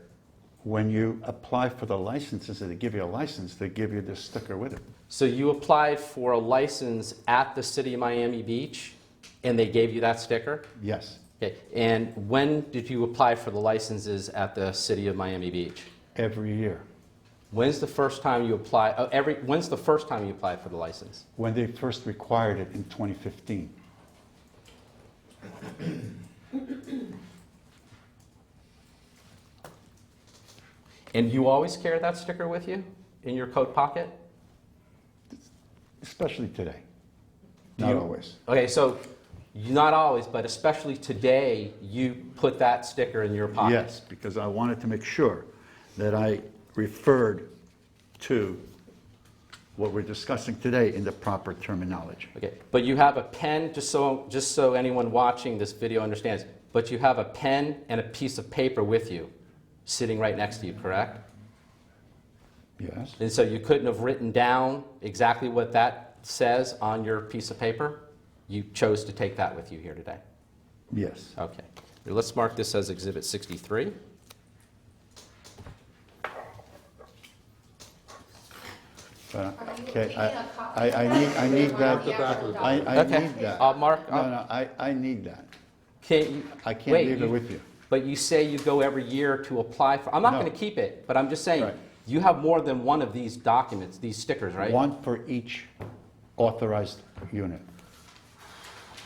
When you apply for the licenses, they give you a license, they give you this sticker with it. So you applied for a license at the city of Miami Beach, and they gave you that sticker? Yes, Okay, and when did you apply for the licenses at the city of Miami Beach? every year. When's the first time you applied? When's the first time you applied for the license? When they first required it in 2015. And you always carry that sticker with you in your coat pocket? Especially today. Do Not you- always. Okay, so not always, but especially today, you put that sticker in your pocket? Yes, because I wanted to make sure that I referred to what we're discussing today in the proper terminology. Okay, but you have a pen, just so anyone watching this video understands, but you have a pen and a piece of paper with you, sitting right next to you, correct? Yes, And so you couldn't have written down exactly what that says on your piece of paper? You chose to take that with you here today? yes. Okay. Let's mark this as Exhibit 63. Okay, I need that. I Okay. need that. Mark, No, I need that. I can't wait, leave it with you. But you say you go every year to apply for, I'm not No. going to keep it, but I'm just saying, Right. you have more than one of these documents, these stickers, right? One for each authorized unit.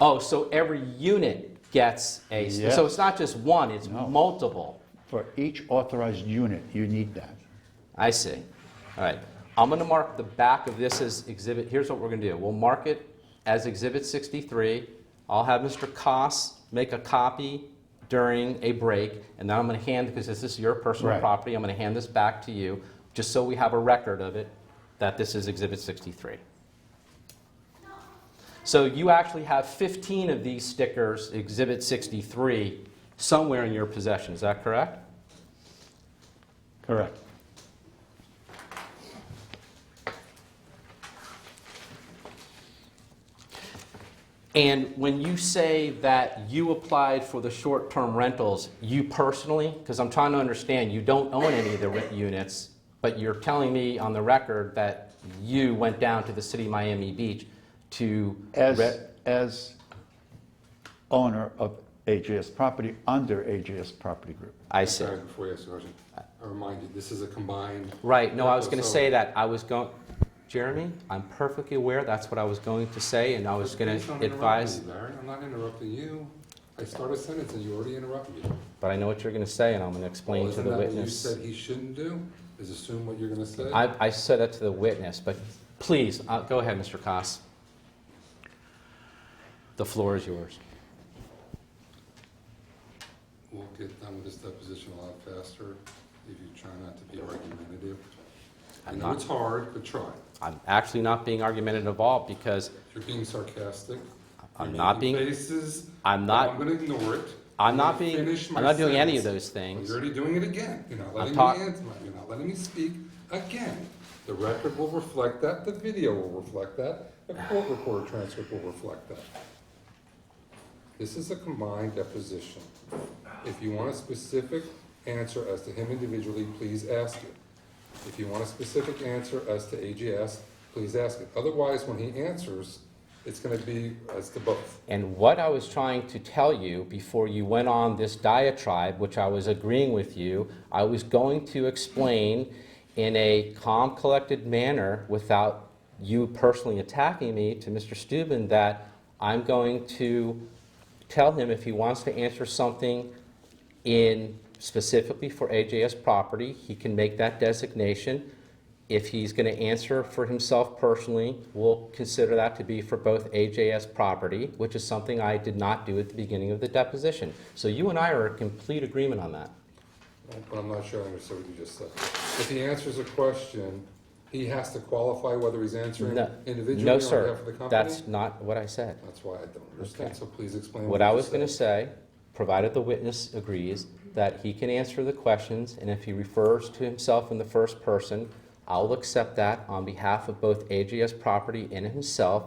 Oh, so every unit gets a, Yes. so it's not just one, it's No. multiple. For each authorized unit, you need that. I see. All right. I'm going to mark the back of this as exhibit. Here's what we're going to do. We'll mark it as Exhibit 63. I'll have Mr. Koss make a copy during a break, and then I'm going to hand, because this is your personal Right. property, I'm going to hand this back to you, just so we have a record of it, that this is Exhibit 63. So you actually have 15 of these stickers, Exhibit 63, somewhere in your possession. Is that correct? Correct. And when you say that you applied for the short-term rentals, you personally, because I'm trying to understand, you don't own any of the units, but you're telling me on the record that you went down to the city of Miami Beach to... As owner of AJS Property, under AJS Property Group. I see. Sorry, before you ask the question, I remind you, this is a combined. Right, no, I was going to So- say that. I was going... Jeremy, I'm perfectly aware that's what I was going to say, and I was going Please don't to interrupt advise... me, Larry. I'm not interrupting you. I start a sentence and you already interrupt me. But I know what you're going to say, and I'm going to explain Well, to isn't the that what you witness. said he shouldn't do? Is assume what you're going to say? I said that to the witness, but please, go ahead, Mr. Koss. The floor is yours. We'll get done with this deposition a lot faster if you try not to be argumentative. I I'm know not. it's hard, but try. I'm actually not being argumentative at all because You're being sarcastic. I'm You're not making being- faces. I'm not- I'm going to ignore it. I'm not gonna being, finish my I'm not doing any of sentence. those things. Well, you're already doing it again. You're not letting me talk- answer. You're not letting me speak again. The record will reflect that. The video will reflect that. The court reporter transcript will reflect that. This is a combined deposition. If you want a specific answer as to him individually, please ask it. If you want a specific answer as to AGS, please ask it. Otherwise, when he answers, It's going to be as to both. And what I was trying to tell you before you went on this diatribe, which I was agreeing with you, I was going to explain in a calm, collected manner without you personally attacking me to Mr. Steuben that I'm going to tell him if he wants to answer something in specifically for AJS property, he can make that designation. If he's going to answer for himself personally, we'll consider that to be for both AJS property, which is something I did not do at the beginning of the deposition. So you and I are in complete agreement on that. But I'm not sure I understood what you just said. If he answers a question, he has to qualify whether he's answering individually No, on sir. behalf of the company? That's not what I said. That's why I don't understand, Okay. so please explain What you I was just going to said. say, provided the witness agrees, that he can answer the questions, and if he refers to himself in the first person, I'll accept that on behalf of both AJS property and himself,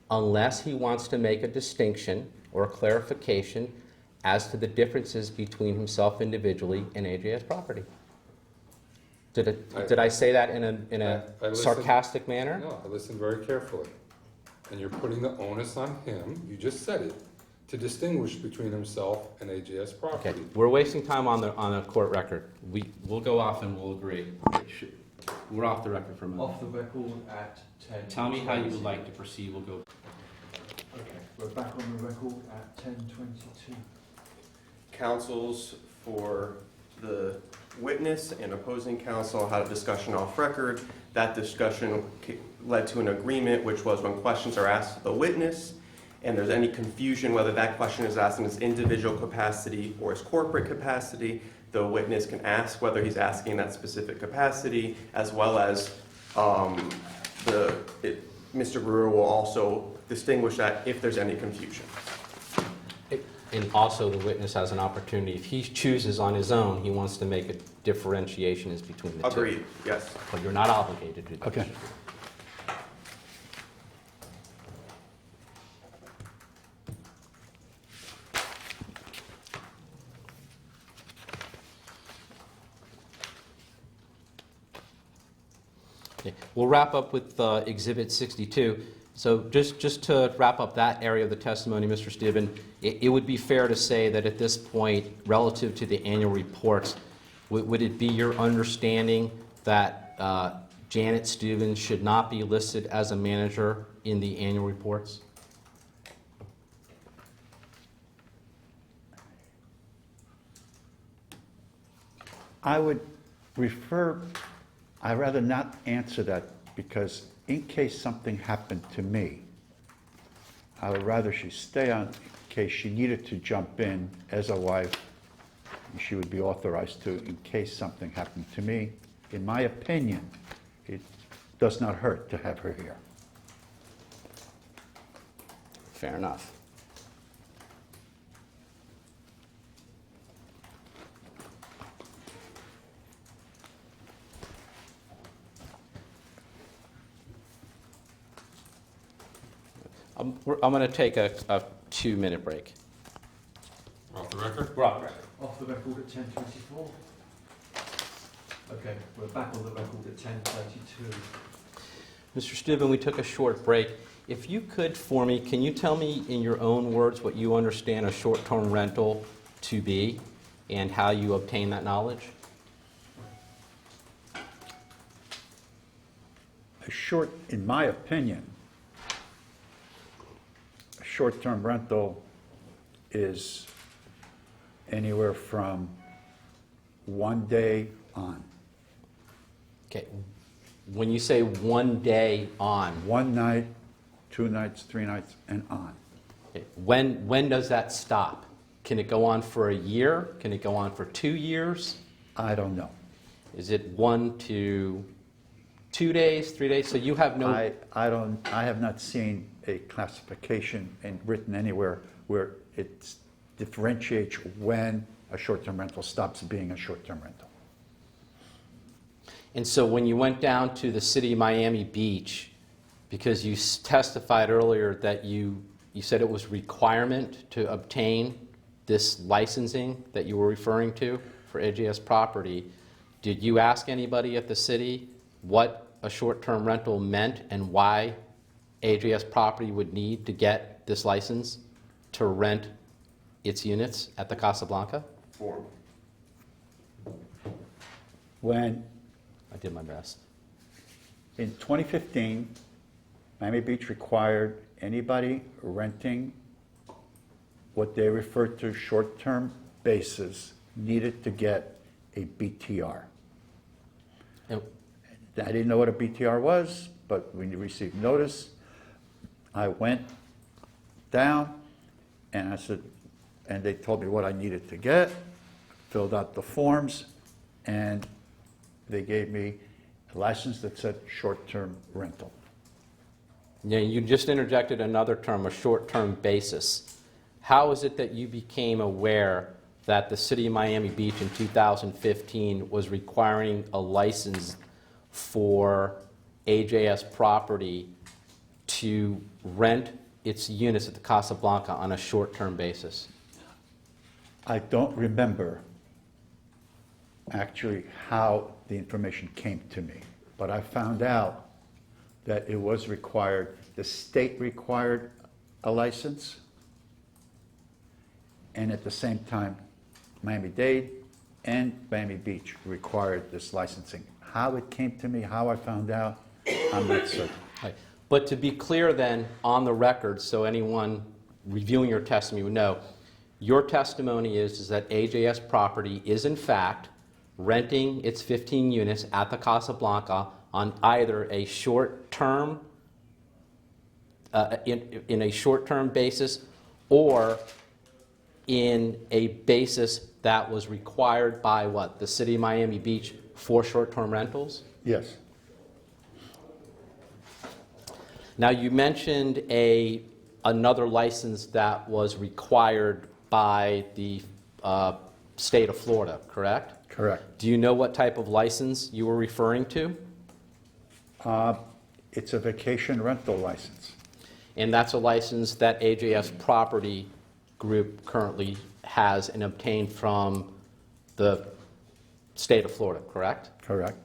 unless he wants to make a distinction or a clarification as to the differences between himself individually and AJS property. Did I say that in a I listened- sarcastic manner? No, I listened very carefully. And you're putting the onus on him, you just said it, to distinguish between himself and AJS Okay, property. we're wasting time on the court record. We'll go off and we'll agree. We're off the record for a minute. Off the record at 10. Tell me how you would like to proceed, we'll go. Okay, we're back on the record at 10:22. Counsels for the witness and opposing counsel had a discussion off record. That discussion led to an agreement, which was when questions are asked of the witness and there's any confusion whether that question is asked in his individual capacity or his corporate capacity, the witness can ask whether he's asking that specific capacity, as well as Mr. Brewer will also distinguish that if there's any confusion. And also, the witness has an opportunity, if he chooses on his own, he wants to make a differentiation as between the two. Agreed, yes. But you're not obligated to do that. Okay. Okay. We'll wrap up with Exhibit 62. So just to wrap up that area of the testimony, Mr. Steuben, it would be fair to say that at this point, relative to the annual reports, would it be your understanding that Janet Steuben should not be listed as a manager in the annual reports? I would I'd rather not answer that because in case something happened to me, I would rather she stay on in case she needed to jump in as a wife. She would be authorized to in case something happened to me. In my opinion, it does not hurt to have her here. Fair enough. I'm going to take a 2-minute break. Off the record? We're off the record. Off the record at 10:24. Okay, we're back on the record at 10:32. Mr. Steuben, we took a short break. If you could, for me, can you tell me in your own words what you understand a short-term rental to be and how you obtain that knowledge? In my opinion, a short-term rental is anywhere from 1 day on. Okay. When you say 1 day on, 1 night, 2 nights, 3 nights, and on. okay, when does that stop? Can it go on for a year? Can it go on for 2 years? I don't know. Is it 1 to 2 days, 3 days? So you have no... I have not seen a classification and written anywhere where it differentiates when a short-term rental stops being a short-term rental. And so when you went down to the city of Miami Beach, because you testified earlier that you said it was requirement to obtain this licensing that you were referring to for AJS property, did you ask anybody at the city what a short-term rental meant and why AJS Property would need to get this license to rent its units at the Casablanca? Form. When, I did my best. in 2015, Miami Beach required anybody renting what they referred to short-term basis needed to get a BTR. And I didn't know what a BTR was, but when you received notice, I went down and I said, and they told me what I needed to get, filled out the forms, and they gave me a license that said short-term rental. Yeah, you just interjected another term, a short-term basis. How is it that you became aware that the city of Miami Beach in 2015 was requiring a license for AJS Property to rent its units at the Casablanca on a short-term basis? I don't remember actually how the information came to me, but I found out that it was required, the state required a license, and at the same time, Miami-Dade and Miami Beach required this licensing. How it came to me, how I found out, I'm not certain. Right. But to be clear then, on the record, so anyone reviewing your testimony would know, your testimony is that AJS Property is in fact renting its 15 units at the Casablanca on either a short-term, in a short-term basis, or in a basis that was required by what? The city of Miami Beach for short-term rentals? Yes. Now, you mentioned another license that was required by the state of Florida, correct? Correct. Do you know what type of license you were referring to? It's a vacation rental license. And that's a license that AJS Property Group currently has and obtained from the state of Florida, correct? Correct.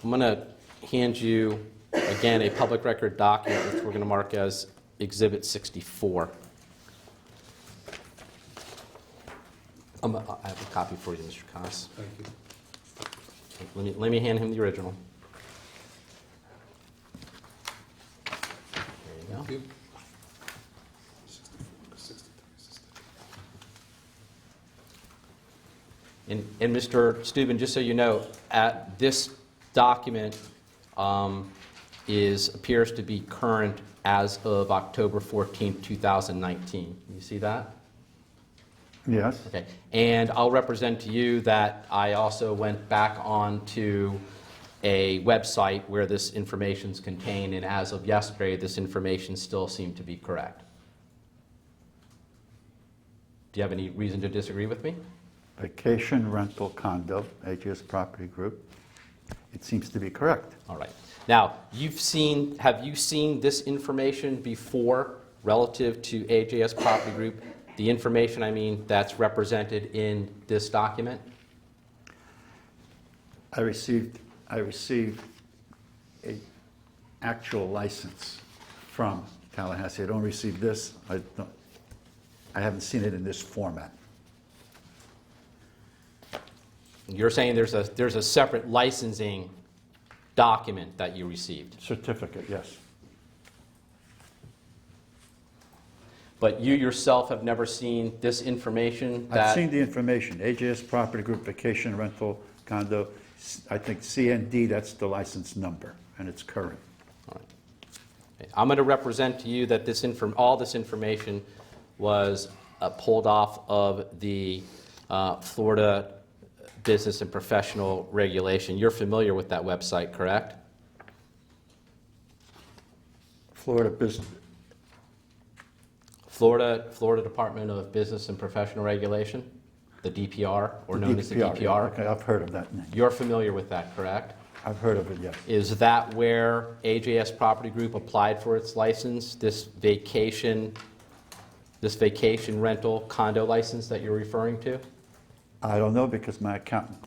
I'm going to hand you, again, a public record document, which we're going to mark as Exhibit 64. I have a copy for you, Mr. Koss. Thank you. Let me hand him the original. There you go. Thank you. And Mr. Steuben, just so you know, this document appears to be current as of October 14, 2019. You see that? Yes. Okay. And I'll represent to you that I also went back onto a website where this information is contained, and as of yesterday, this information still seemed to be correct. Do you have any reason to disagree with me? Vacation rental condo, AJS Property Group. It seems to be correct. All right. Now, have you seen this information before relative to AJS Property Group? The information, I mean, that's represented in this document? I received a actual license from Tallahassee. I don't receive this. I haven't seen it in this format. You're saying there's a separate licensing document that you received, Certificate, yes. but you yourself have never seen this information that... I've seen the information, AJS Property Group, vacation rental condo, I think CND, that's the license number, and it's current. All right. Okay. I'm going to represent to you that all this information was pulled off of the Florida Business and Professional Regulation. You're familiar with that website, correct? Florida Department of Business and Professional Regulation, the DPR, or known as the DPR. Okay, I've heard of that name. You're familiar with that, correct? I've heard of it, yes. Is that where AJS Property Group applied for its license, this vacation rental condo license that you're referring to? I don't know because my accountant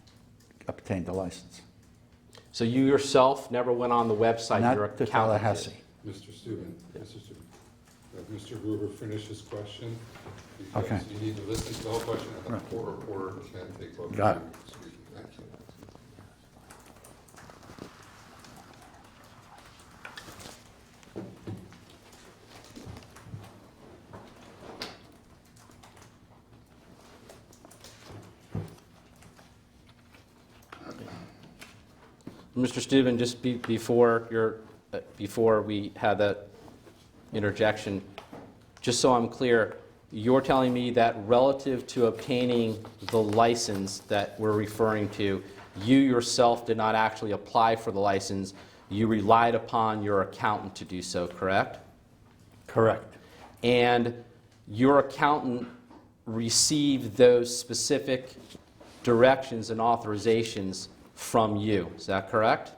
obtained the license. So you yourself never went on the website? Your Not to accountant did. Tallahassee. Mr. Steuben, Mr. Steuben, let Mr. Gruber finish his question, Okay. because you need to listen to the whole question, and the court reporter can't take both. Got it. Thank you. Mr. Steuben, just before we had that interjection, just so I'm clear, you're telling me that relative to obtaining the license that we're referring to, you yourself did not actually apply for the license, you relied upon your accountant to do so, correct? Correct. And your accountant received those specific directions and authorizations from you, is that correct?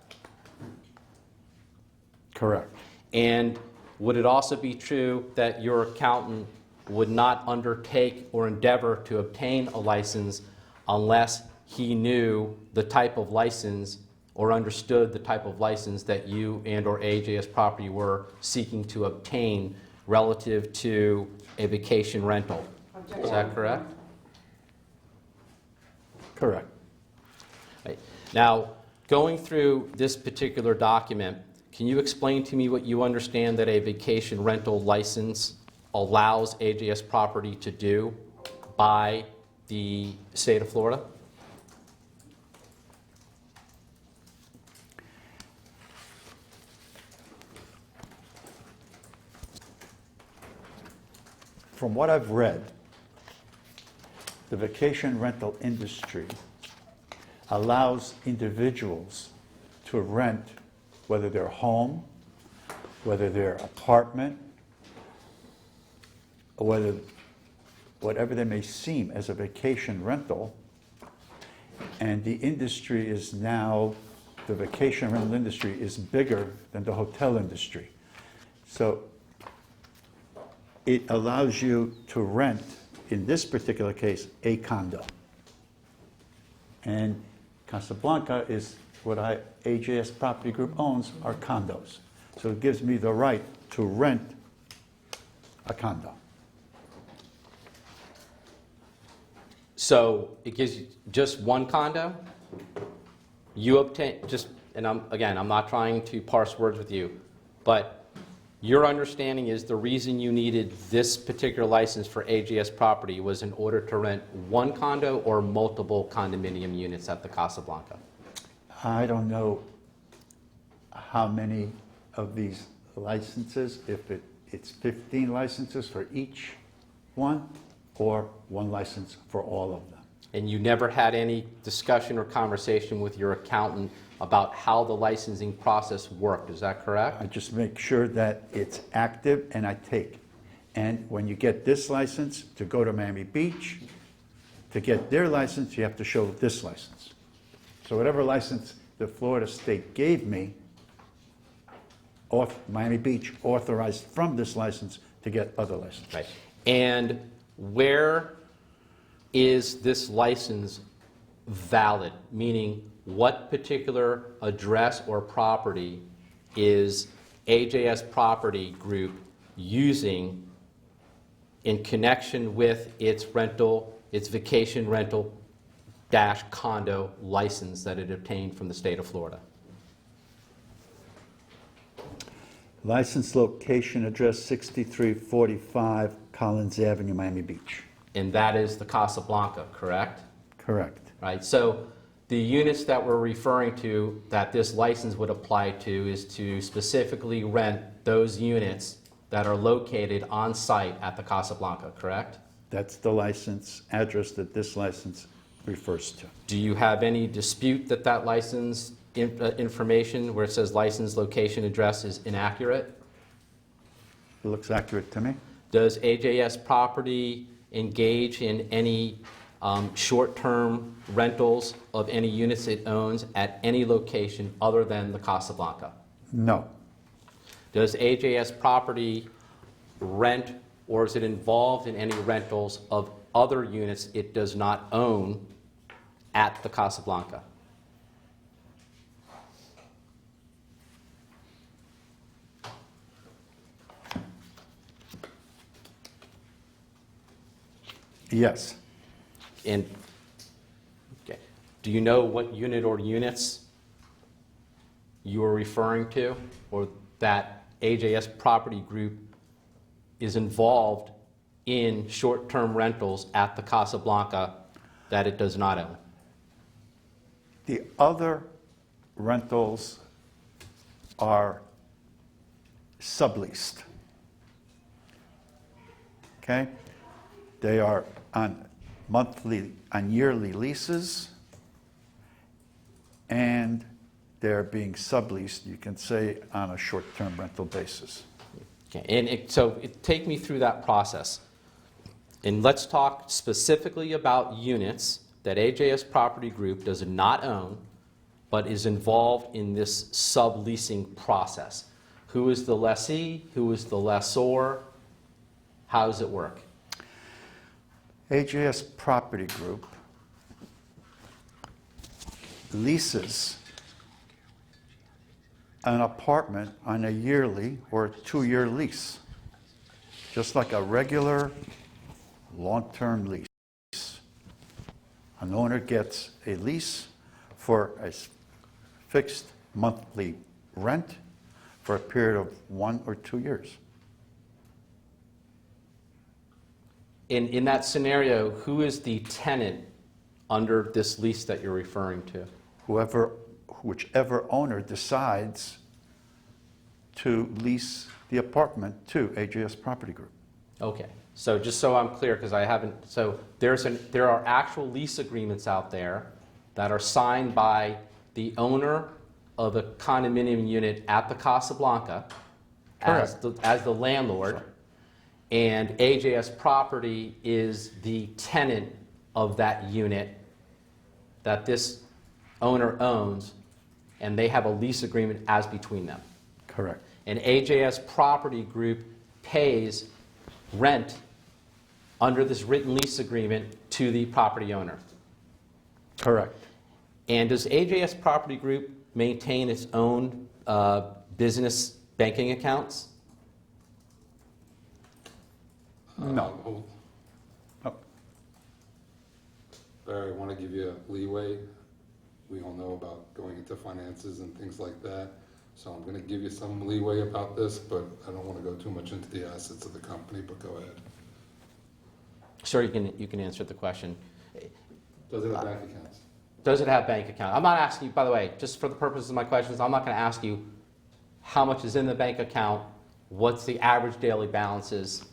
Correct. And would it also be true that your accountant would not undertake or endeavor to obtain a license unless he knew the type of license or understood the type of license that you and or AJS Property were seeking to obtain relative to a vacation rental? Is that correct? Correct. Right. Now, going through this particular document, can you explain to me what you understand that a vacation rental license allows AJS Property to do by the state of Florida? From what I've read, the vacation rental industry allows individuals to rent, whether they're home, whether they're apartment, or whatever they may seem as a vacation rental. And the industry is now, the vacation rental industry is bigger than the hotel industry. So it allows you to rent, in this particular case, a condo. And Casablanca is what AJS Property Group owns, are condos. So it gives me the right to rent a condo. So it gives you just one condo? You obtain, and I'm not trying to parse words with you, but your understanding is the reason you needed this particular license for AJS Property was in order to rent one condo or multiple condominium units at the Casablanca? I don't know how many of these licenses, if it's 15 licenses for each one, or one license for all of them. And you never had any discussion or conversation with your accountant about how the licensing process worked, is that correct? I just make sure that it's active and I take. And when you get this license to go to Miami Beach, to get their license, you have to show this license. So whatever license the Florida state gave me, Miami Beach authorized from this license to get other licenses. Right. And where is this license valid? Meaning, what particular address or property is AJS Property Group using in connection with its vacation rental / condo license that it obtained from the state of Florida? License location address 6345 Collins Avenue, Miami Beach. And that is the Casablanca, correct? Correct. Right. So the units that we're referring to that this license would apply to is to specifically rent those units that are located on site at the Casablanca, correct? That's the license address that this license refers to. Do you have any dispute that that license information where it says license location address is inaccurate? It looks accurate to me. Does AJS Property engage in any short-term rentals of any units it owns at any location other than the Casablanca? No. Does AJS Property rent or is it involved in any rentals of other units it does not own at the Casablanca? Yes. And, okay, do you know what unit or units you are referring to, or that AJS Property Group is involved in short-term rentals at the Casablanca that it does not own? The other rentals are subleased. Okay? They are on yearly leases, and they're being subleased, you can say, on a short-term rental basis. Okay, and take me through that process. And let's talk specifically about units that AJS Property Group does not own, but is involved in this subleasing process. Who is the lessee? Who is the lessor? How does it work? AJS Property Group leases an apartment on a yearly or a 2-year lease, just like a regular long-term lease. An owner gets a lease for a fixed monthly rent for a period of 1 or 2 years. In that scenario, who is the tenant under this lease that you're referring to? Whichever owner decides to lease the apartment to AJS Property Group. Okay, so just so I'm clear, because I haven't, so there are actual lease agreements out there that are signed by the owner of a condominium unit at the Casablanca as the landlord, Sorry. and AJS Property is the tenant of that unit that this owner owns, and they have a lease agreement as between them. Correct. And AJS Property Group pays rent under this written lease agreement to the property owner. Correct. And does AJS Property Group maintain its own business banking accounts? No. No. Barry, I want to give you leeway. We all know about going into finances and things like that. So I'm going to give you some leeway about this, but I don't want to go too much into the assets of the company, but go ahead. Sure, you can answer the question. Does it have bank accounts? Does it have bank account? I'm not asking you, by the way, just for the purposes of my questions, I'm not going to ask you how much is in the bank account, what's the average daily balances.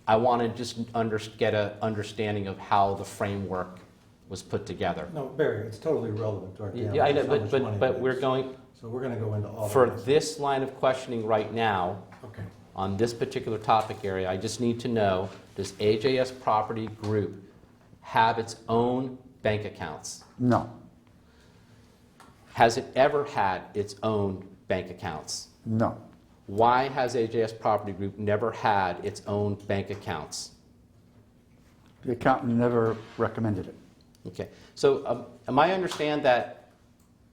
I want to just get an understanding of how the framework was put together. No, Barry, it's totally irrelevant to our gambling. Yeah, I know, It's how much money but it we're is. going, So we're going to go into all for of this. this line of questioning right now, Okay. on this particular topic area, I just need to know, does AJS Property Group have its own bank accounts? No. Has it ever had its own bank accounts? No. Why has AJS Property Group never had its own bank accounts? The accountant never recommended it. Okay, so am I understand that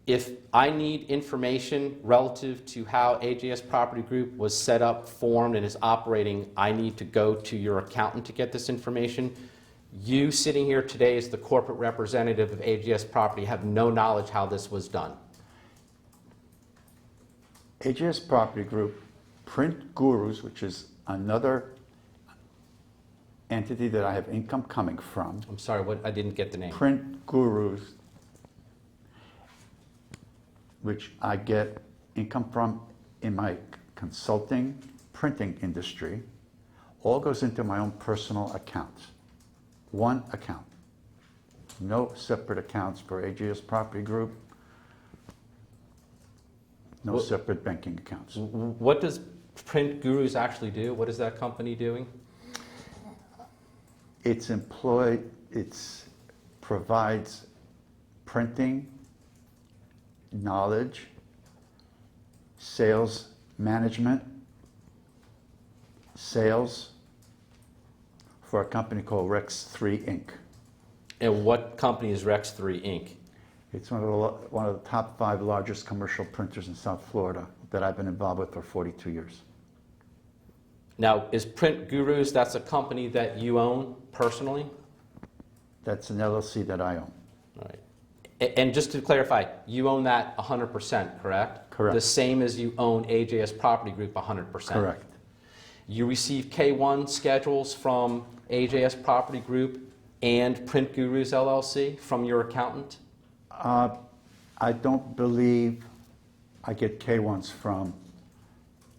if I need information relative to how AJS Property Group was set up, formed, and is operating, I need to go to your accountant to get this information? You sitting here today as the corporate representative of AJS Property have no knowledge how this was done. AJS Property Group, Print Gurus, which is another entity that I have income coming from. I'm sorry, what, I didn't get the name. Print Gurus, which I get income from in my consulting printing industry, all goes into my own personal account. One account. No separate accounts for AJS Property Group. No Well- separate banking accounts. What does Print Gurus actually do? What is that company doing? It provides printing, knowledge, sales management, sales for a company called Rex 3 Inc. And what company is Rex 3 Inc.? It's one of the top 5 largest commercial printers in South Florida that I've been involved with for 42 years. Now, is Print Gurus, that's a company that you own personally? That's an LLC that I own. All right. And just to clarify, you own that 100%, correct? Correct. The same as you own AJS Property Group 100%? Correct. You receive K1 schedules from AJS Property Group and Print Gurus LLC from your accountant? I don't believe I get K1s from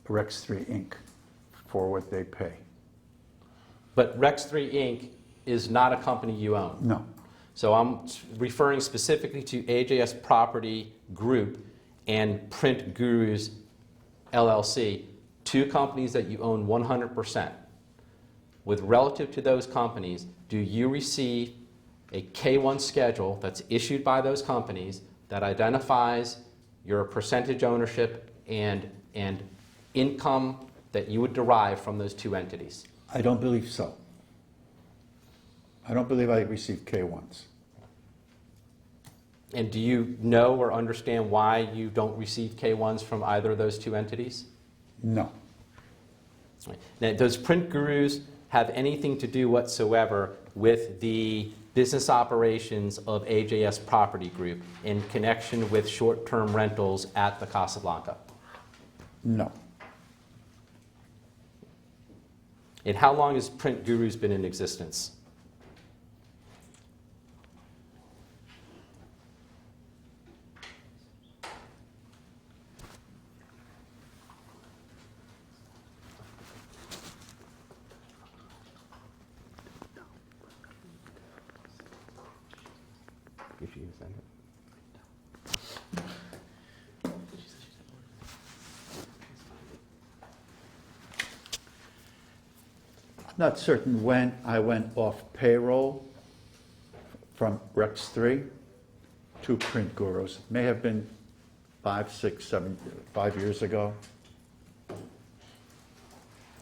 Rex3 Inc. for what they pay. But Rex3 Inc. is not a company you own. No. So I'm referring specifically to AJS Property Group and Print Gurus LLC, two companies that you own 100%. With relative to those companies, do you receive a K1 schedule that's issued by those companies that identifies your percentage ownership and income that you would derive from those two entities? I don't believe so. I don't believe I received K1s. And do you know or understand why you don't receive K1s from either of those two entities? No. Now, does Print Gurus have anything to do whatsoever with the business operations of AJS Property Group in connection with short-term rentals at the Casablanca? No. And how long has Print Gurus been in existence? I'm not certain when I went off payroll from Rex3 to Print Gurus. May have been 5 years ago.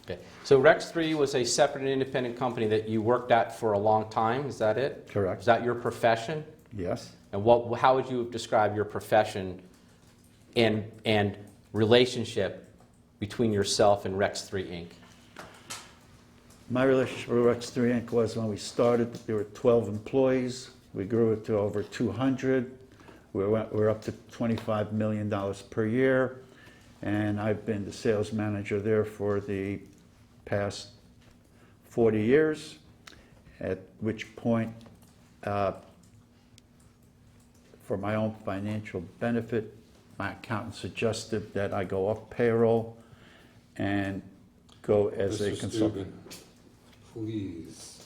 Okay. So Rex3 was a separate and independent company that you worked at for a long time, is that it? Correct. Is that your profession? Yes. And how would you describe your profession and relationship between yourself and Rex3 Inc.? My relationship with Rex3 Inc. was when we started, there were 12 employees. We grew it to over 200. We're up to $25 million per year. And I've been the sales manager there for the past 40 years, at which point, for my own financial benefit, my accountant suggested that I go off payroll and go as a Mr. consultant. Steuben, please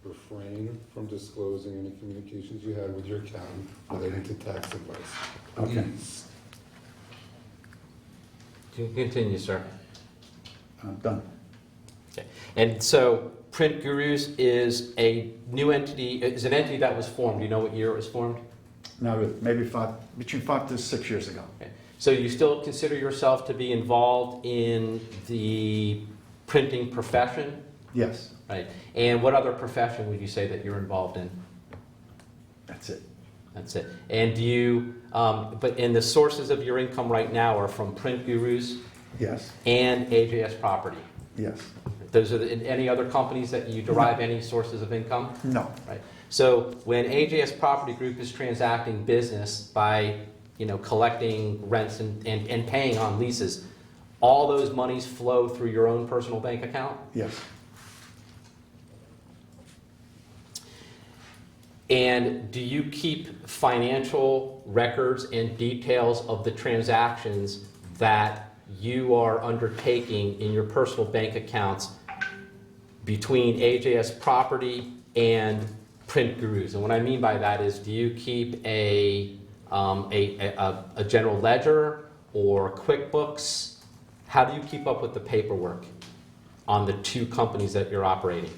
refrain from disclosing any communications you had with your accountant relating to tax advice. Okay. Please. Continue, sir. I'm done. Okay. And so Print Gurus is a new entity, is an entity that was formed. Do you know what year it was formed? Not really, maybe between 5 to 6 years ago. Okay. So you still consider yourself to be involved in the printing profession? Yes, Right. And what other profession would you say that you're involved in? that's it. That's it. And do you, and the sources of your income right now are from Print Gurus Yes, and AJS Property? yes. Those are any other companies that you derive any sources of income? No, Right. So when AJS Property Group is transacting business by, collecting rents and paying on leases, all those monies flow through your own personal bank account? yes. And do you keep financial records and details of the transactions that you are undertaking in your personal bank accounts between AJS Property and Print Gurus? And what I mean by that is, do you keep a general ledger or QuickBooks? How do you keep up with the paperwork on the two companies that you're operating?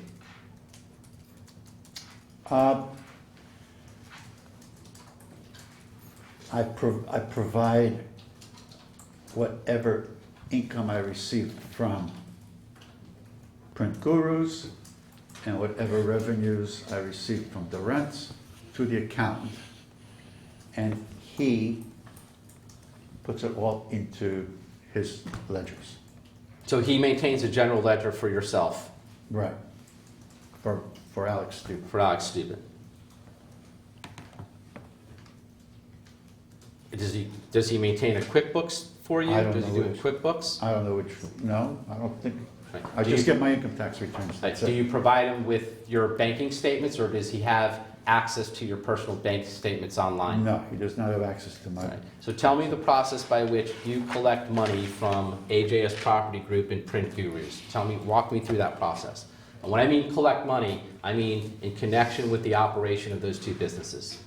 I provide whatever income I receive from Print Gurus and whatever revenues I receive from the rents to the accountant. And he puts it all into his ledgers. So he maintains a general ledger for yourself, Right. For Alex Steuben. for Alex Steuben. does he maintain a QuickBooks for you? I don't Does he know do it in QuickBooks? I don't know which, no, I don't think, Right. I Do just you- get my income tax returns. Right, That's do it. you provide him with your banking statements, or does he have access to your personal bank statements online? No, he does not have access to my, Right. So tell me the process by which you collect money from AJS Property Group and Print Gurus. Walk me through that process. And when I mean collect money, I mean in connection with the operation of those two businesses.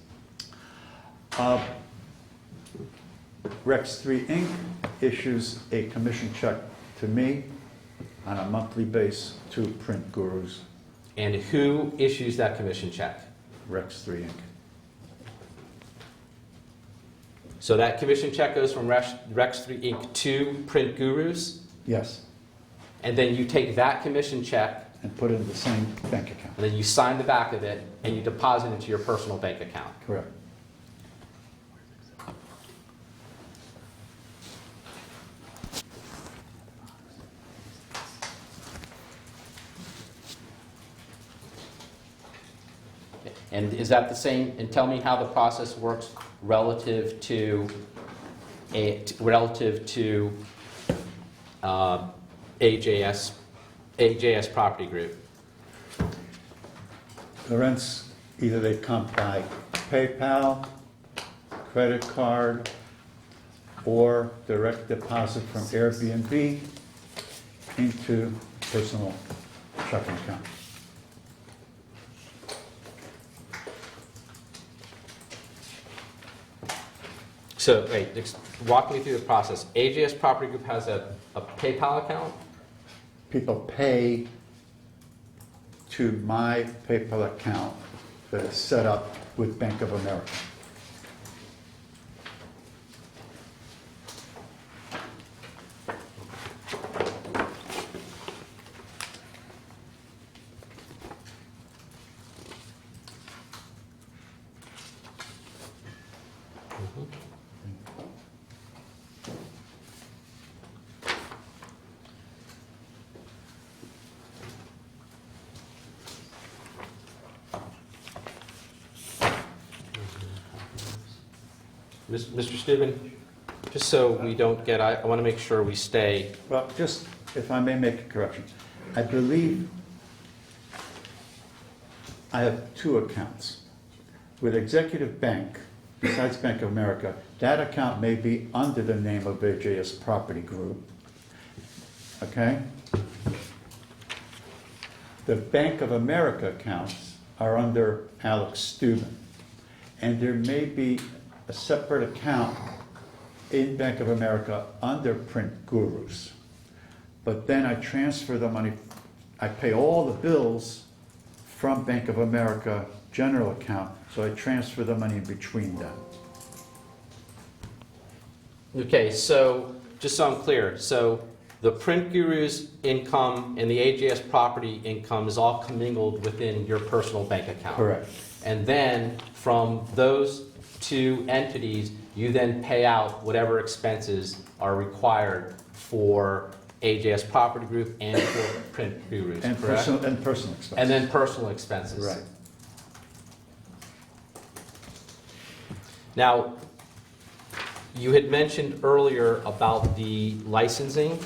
Rex 3 Inc. issues a commission check to me on a monthly basis to Print Gurus, And who issues that commission check? Rex 3 Inc. So that commission check goes from Rex 3 Inc. to Print Gurus, Yes, and then you take that commission check, and put it in the same bank account. and then you sign the back of it, and you deposit it into your personal bank account. Correct. And is that the same, and tell me how the process works relative to AJS Property Group? The rents, either they come by PayPal, credit card, or direct deposit from Airbnb into personal checking account. So, wait, walk me through the process. AJS Property Group has a PayPal account? People pay to my PayPal account that is set up with Bank of America. Mr. Steuben, just so we don't get, I want to make sure we stay. Well, just if I may make a correction, I believe I have two accounts. With Executive Bank, besides Bank of America, that account may be under the name of AJS Property Group. Okay? The Bank of America accounts are under Alex Steuben. And there may be a separate account in Bank of America under Print Gurus. But then I transfer the money, I pay all the bills from Bank of America general account, so I transfer the money in between them. Okay, so just so I'm clear, so the Print Gurus income and the AJS property income is all commingled within your personal bank account. Correct. And then from those two entities, you then pay out whatever expenses are required for AJS Property Group and for Print Gurus, And correct? personal expenses. And then personal expenses. Right. Now, you had mentioned earlier about the licensing,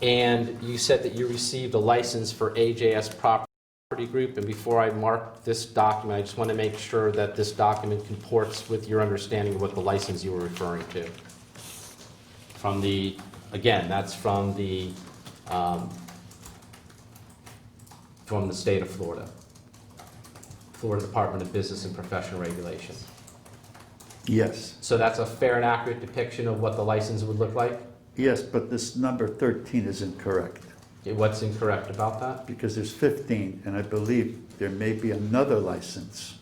and you said that you received a license for AJS Property Group, and before I mark this document, I just want to make sure that this document comports with your understanding of what the license you were referring to. From the, again, that's from the state of Florida, Florida Department of Business and Professional Regulation. Yes. So that's a fair and accurate depiction of what the license would look like? Yes, but this number 13 is incorrect, Okay, what's incorrect about that? because there's 15, and I believe there may be another license.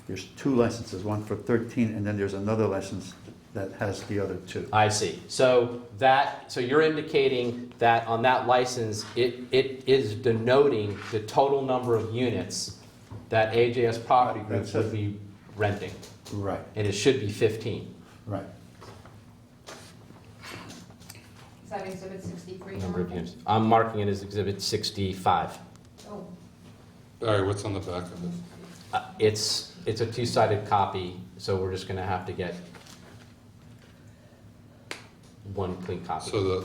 There's two licenses, one for 13, and then there's another license that has the other two. I see. So you're indicating that on that license, it is denoting the total number of units that AJS Property Group That's would it. be renting, Right, and it should be 15. right. Is that exhibit 63? Number of units. I'm marking it as Exhibit 65. Oh, All right, what's on the back of it? It's a two-sided copy, so we're just going to have to get one clean copy. So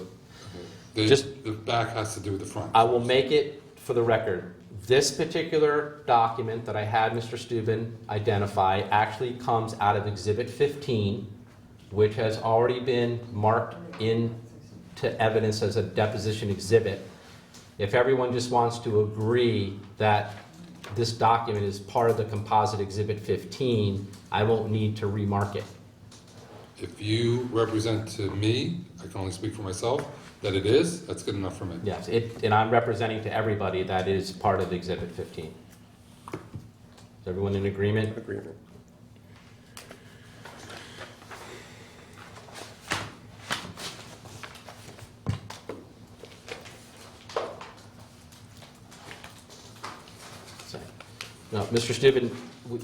the back has to do with the front. I will make it for the record. This particular document that I had Mr. Steuben identify actually comes out of Exhibit 15, which has already been marked into evidence as a deposition exhibit. If everyone just wants to agree that this document is part of the composite Exhibit 15, I won't need to remark it. If you represent to me, I can only speak for myself, that it is, that's good enough for me. Yes, and I'm representing to everybody that is part of Exhibit 15. Is everyone in agreement? Agreement. Now, Mr. Steuben,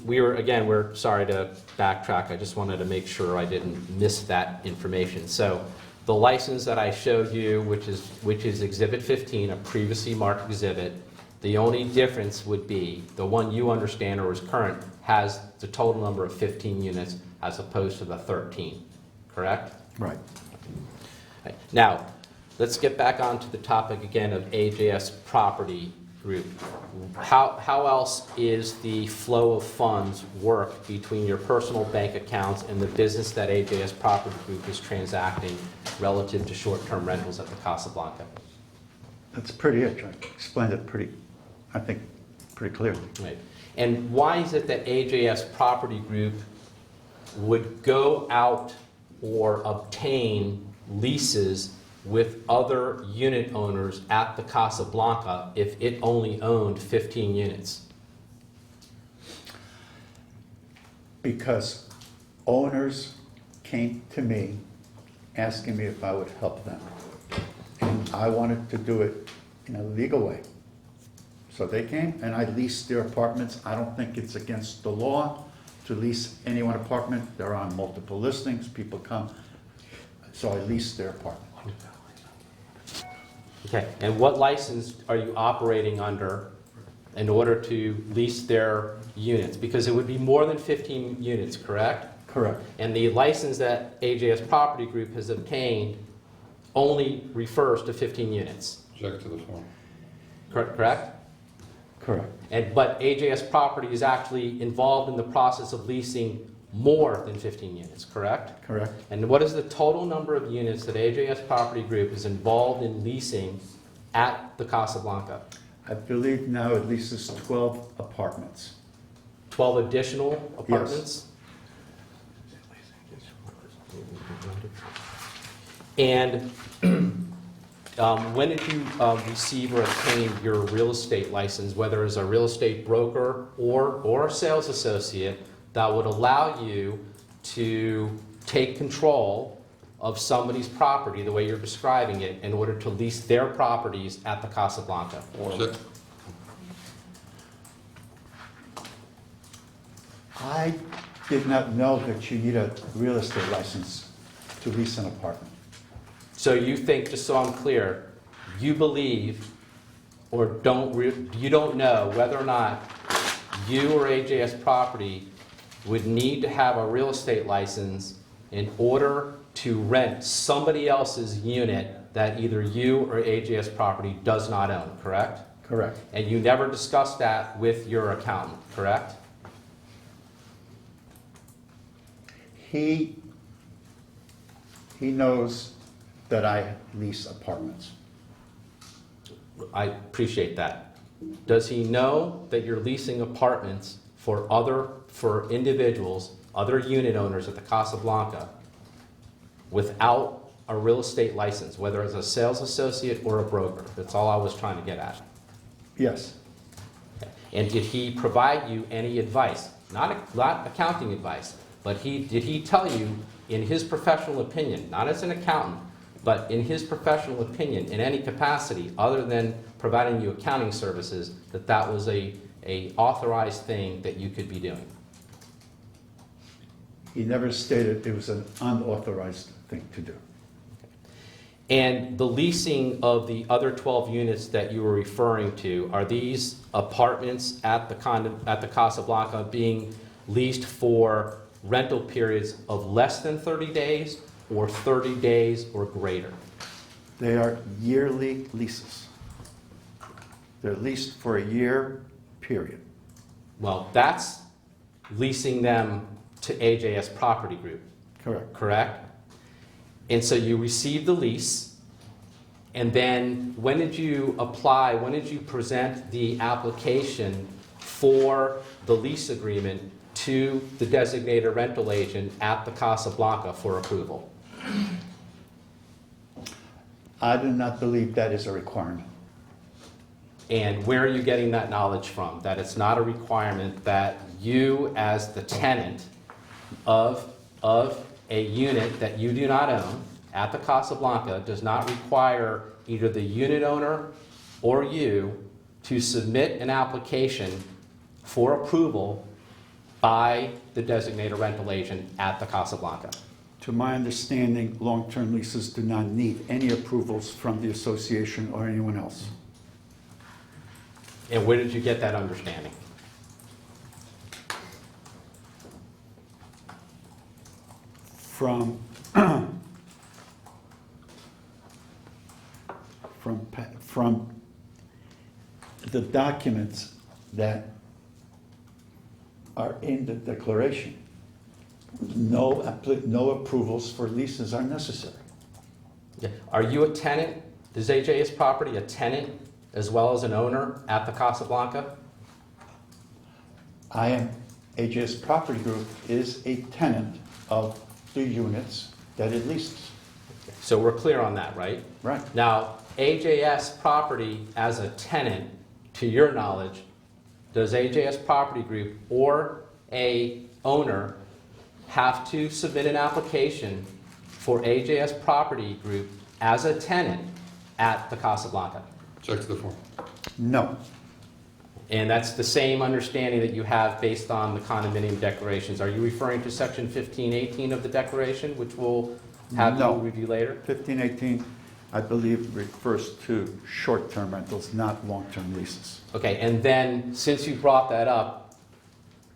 we're sorry to backtrack. I just wanted to make sure I didn't miss that information. So the license that I showed you, which is Exhibit 15, a previously marked exhibit, the only difference would be the one you understand or is current has the total number of 15 units as opposed to the 13, correct? Right. Right. Now, let's get back onto the topic again of AJS Property Group. How else is the flow of funds work between your personal bank accounts and the business that AJS Property Group is transacting relative to short-term rentals at the Casablanca? That's pretty it. I explained it I think, pretty clearly. Right. And why is it that AJS Property Group would go out or obtain leases with other unit owners at the Casablanca if it only owned 15 units? Because owners came to me asking me if I would help them. And I wanted to do it in a legal way. So they came and I leased their apartments. I don't think it's against the law to lease any one apartment. They're on multiple listings, people come. So I leased their apartment. Okay, and what license are you operating under in order to lease their units? Because it would be more than 15 units, correct? Correct. And the license that AJS Property Group has obtained only refers to 15 units, Object to the form. correct? Correct. But AJS Property is actually involved in the process of leasing more than 15 units, correct? Correct. And what is the total number of units that AJS Property Group is involved in leasing at the Casablanca? I believe now it leases 12 apartments. 12 additional apartments? And when did you receive or obtain your real estate license, whether as a real estate broker or a sales associate, that would allow you to take control of somebody's property, the way you're describing it, in order to lease their properties at the Casablanca? I did not know that you need a real estate license to lease an apartment. So you think, just so I'm clear, you believe or you don't know whether or not you or AJS Property would need to have a real estate license in order to rent somebody else's unit that either you or AJS Property does not own, correct? Correct. And you never discussed that with your accountant, correct? He knows that I lease apartments. I appreciate that. Does he know that you're leasing apartments for individuals, other unit owners at the Casablanca, without a real estate license, whether as a sales associate or a broker? That's all I was trying to get at. Yes. And did he provide you any advice? Not accounting advice, but did he tell you, in his professional opinion, not as an accountant, but in his professional opinion, in any capacity other than providing you accounting services, that that was a authorized thing that you could be doing? He never stated it was an unauthorized thing to do. And the leasing of the other 12 units that you were referring to, are these apartments at the Casablanca being leased for rental periods of less than 30 days or 30 days or greater? They are yearly leases. They're leased for a year, period. Well, that's leasing them to AJS Property Group, Correct. correct? And so you received the lease, and then when did you apply, when did you present the application for the lease agreement to the designated rental agent at the Casablanca for approval? I do not believe that is a requirement. And where are you getting that knowledge from? That it's not a requirement that you, as the tenant of a unit that you do not own at the Casablanca, does not require either the unit owner or you to submit an application for approval by the designated rental agent at the Casablanca. To my understanding, long-term leases do not need any approvals from the association or anyone else. And where did you get that understanding? From from the documents that are in the declaration. No approvals for leases are necessary. Yeah. Are you a tenant? Is AJS Property a tenant as well as an owner at the Casablanca? I am, AJS Property Group is a tenant of the units that it leases. So we're clear on that, right? Right. Now, AJS Property as a tenant, to your knowledge, does AJS Property Group or a owner have to submit an application for AJS Property Group as a tenant at the Casablanca? Check to the form. No. And that's the same understanding that you have based on the condominium declarations. Are you referring to section 1518 of the declaration, which we'll have No. you review later? 1518, I believe, refers to short-term rentals, not long-term leases. Okay, and then since you brought that up,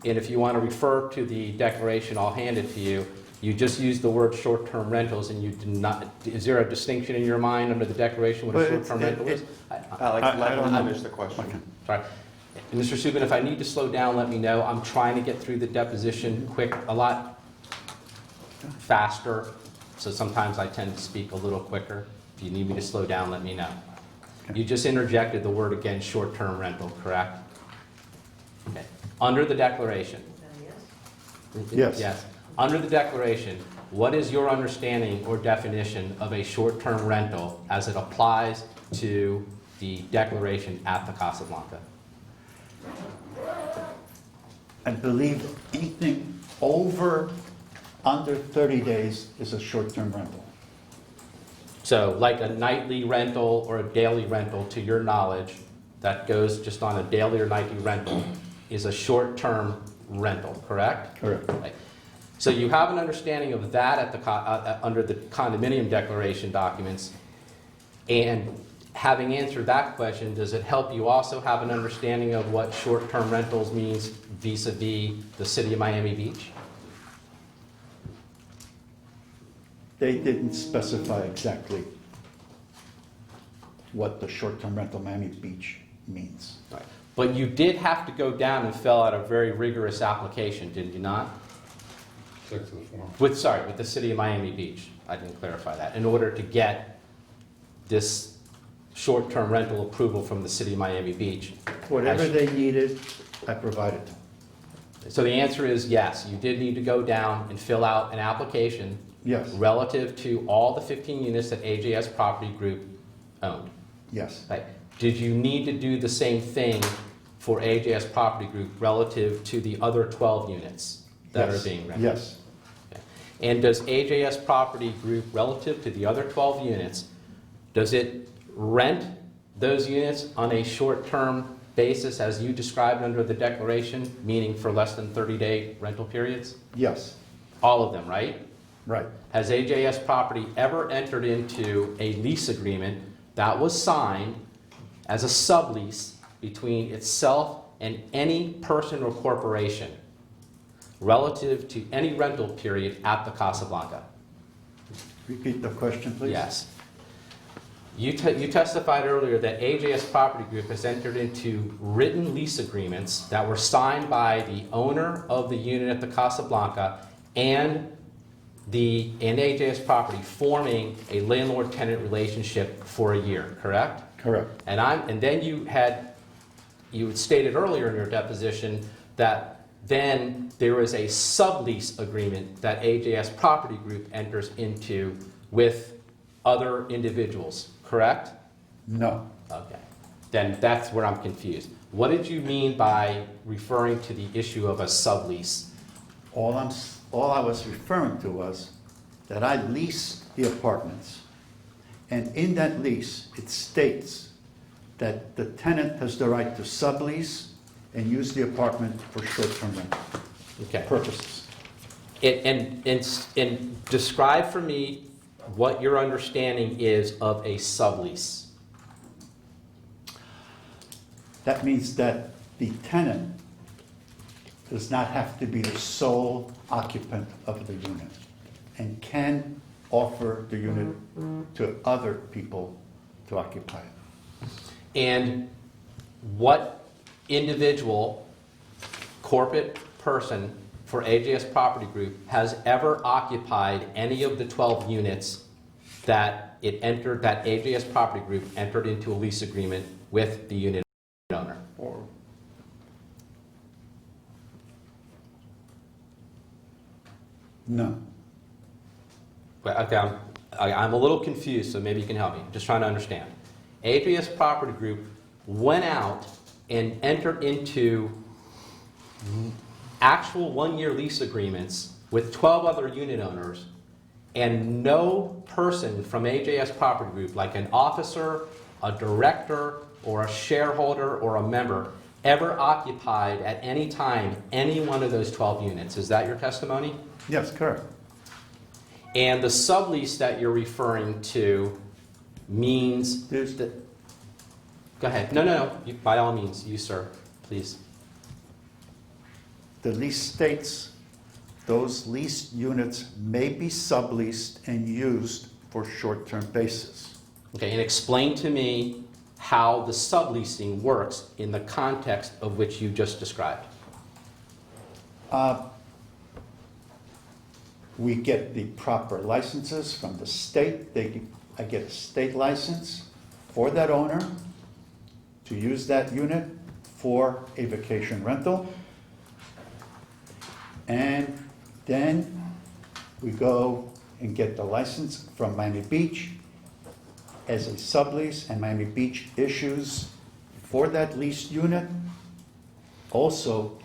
and if you want to refer to the declaration, I'll hand it to you. You just used the word short-term rentals, and you did not. Is there a distinction in your mind under the declaration what a Well, short-term rental is? Alex, let don't him know. finish the question. Okay. Sorry. And Mr. Steuben, if I need to slow down, let me know. I'm trying to get through the deposition a lot faster, so sometimes I tend to speak a little quicker. If you need me to slow down, let me know. Okay. You just interjected the word again, short-term rental, correct? Okay. Under the declaration. Yes. Yes. Under the declaration, what is your understanding or definition of a short-term rental as it applies to the declaration at the Casablanca? I believe anything under 30 days is a short-term rental. So like a nightly rental or a daily rental, to your knowledge, that goes just on a daily or nightly rental, is a short-term rental, correct? Correct. Right. So you have an understanding of that at the under the condominium declaration documents. And having answered that question, does it help you also have an understanding of what short-term rentals means vis-a-vis the city of Miami Beach? They didn't specify exactly what the short-term rental Miami Beach means. Right. But you did have to go down and fill out a very rigorous application, did you not? Check to the form. With the city of Miami Beach. I didn't clarify that. In order to get this short-term rental approval from the city of Miami Beach. Whatever they needed, I provided. So the answer is yes, you did need to go down and fill out an application Yes, relative to all the 15 units that AJS Property Group owned. yes, Right. Did you need to do the same thing for AJS Property Group relative to the other 12 units that yes, are being rented? yes. Okay. And does AJS Property Group, relative to the other 12 units, does it rent those units on a short-term basis as you described under the declaration, meaning for less than 30-day rental periods? Yes, All of them, right? right. Has AJS Property ever entered into a lease agreement that was signed as a sublease between itself and any person or corporation relative to any rental period at the Casablanca? Repeat the question, please. Yes. You testified earlier that AJS Property Group has entered into written lease agreements that were signed by the owner of the unit at the Casablanca and AJS Property, forming a landlord-tenant relationship for a year, correct? Correct. And then you had stated earlier in your deposition that then there is a sublease agreement that AJS Property Group enters into with other individuals, correct? No. Okay. Then that's where I'm confused. What did you mean by referring to the issue of a sublease? All I was referring to was that I lease the apartments, and in that lease, it states that the tenant has the right to sublease and use the apartment for short-term rental Okay. purposes. And describe for me what your understanding is of a sublease. That means that the tenant does not have to be the sole occupant of the unit and can offer the unit to other people to occupy it. And what individual, corporate person for AJS Property Group has ever occupied any of the 12 units that AJS Property Group entered into a lease agreement with the unit owner? No. But, okay, I'm a little confused, so maybe you can help me. I'm just trying to understand. AJS Property Group went out and entered into actual one-year lease agreements with 12 other unit owners, and no person from AJS Property Group, like an officer, a director, or a shareholder, or a member, ever occupied at any time any one of those 12 units. Is that your testimony? Yes, correct. And the sublease that you're referring to means There's- that... Go ahead. No. By all means, you, sir, please. The lease states those leased units may be subleased and used for short-term basis. Okay, and explain to me how the subleasing works in the context of which you just described. We get the proper licenses from the state. I get a state license for that owner to use that unit for a vacation rental. And then we go and get the license from Miami Beach as a sublease, and Miami Beach issues for that leased unit also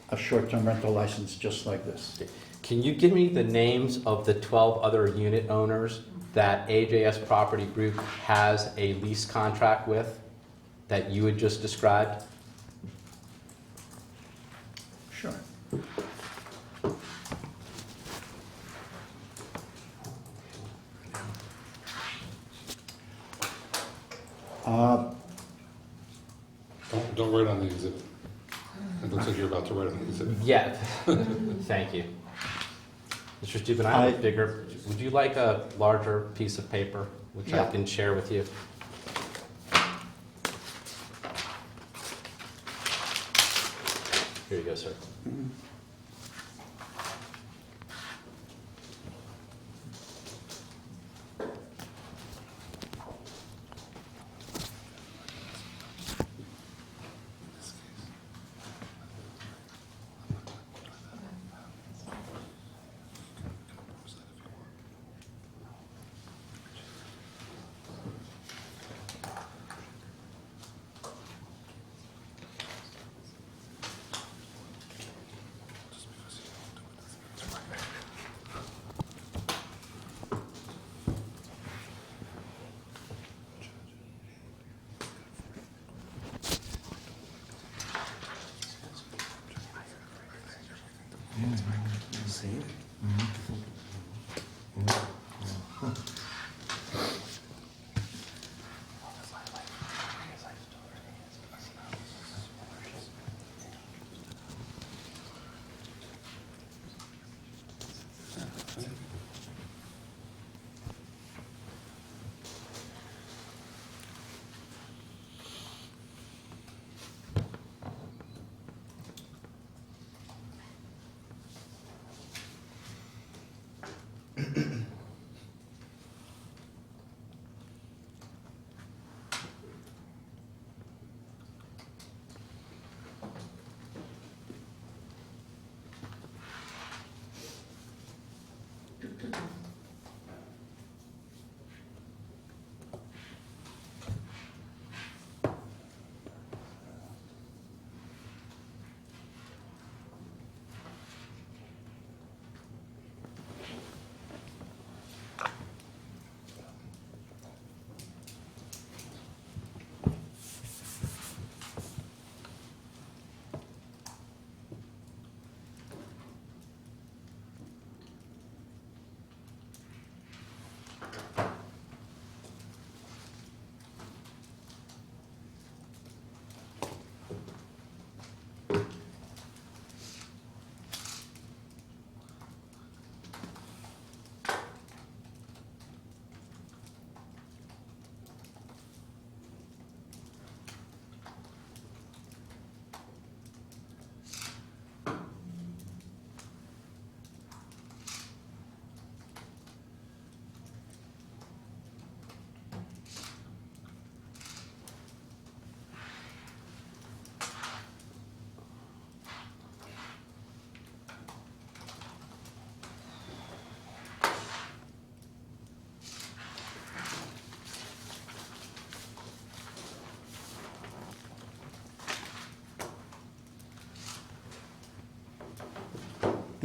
a short-term rental license just like this. Can you give me the names of the 12 other unit owners that AJS Property Group has a lease contract with that you had just described? Sure. Don't write on the exhibit. It looks like you're about to write on the exhibit. Yeah. Thank you. Mr. Steuben, I have a bigger, would you like a larger piece of paper which I Yeah. can share with you? Here you go, sir.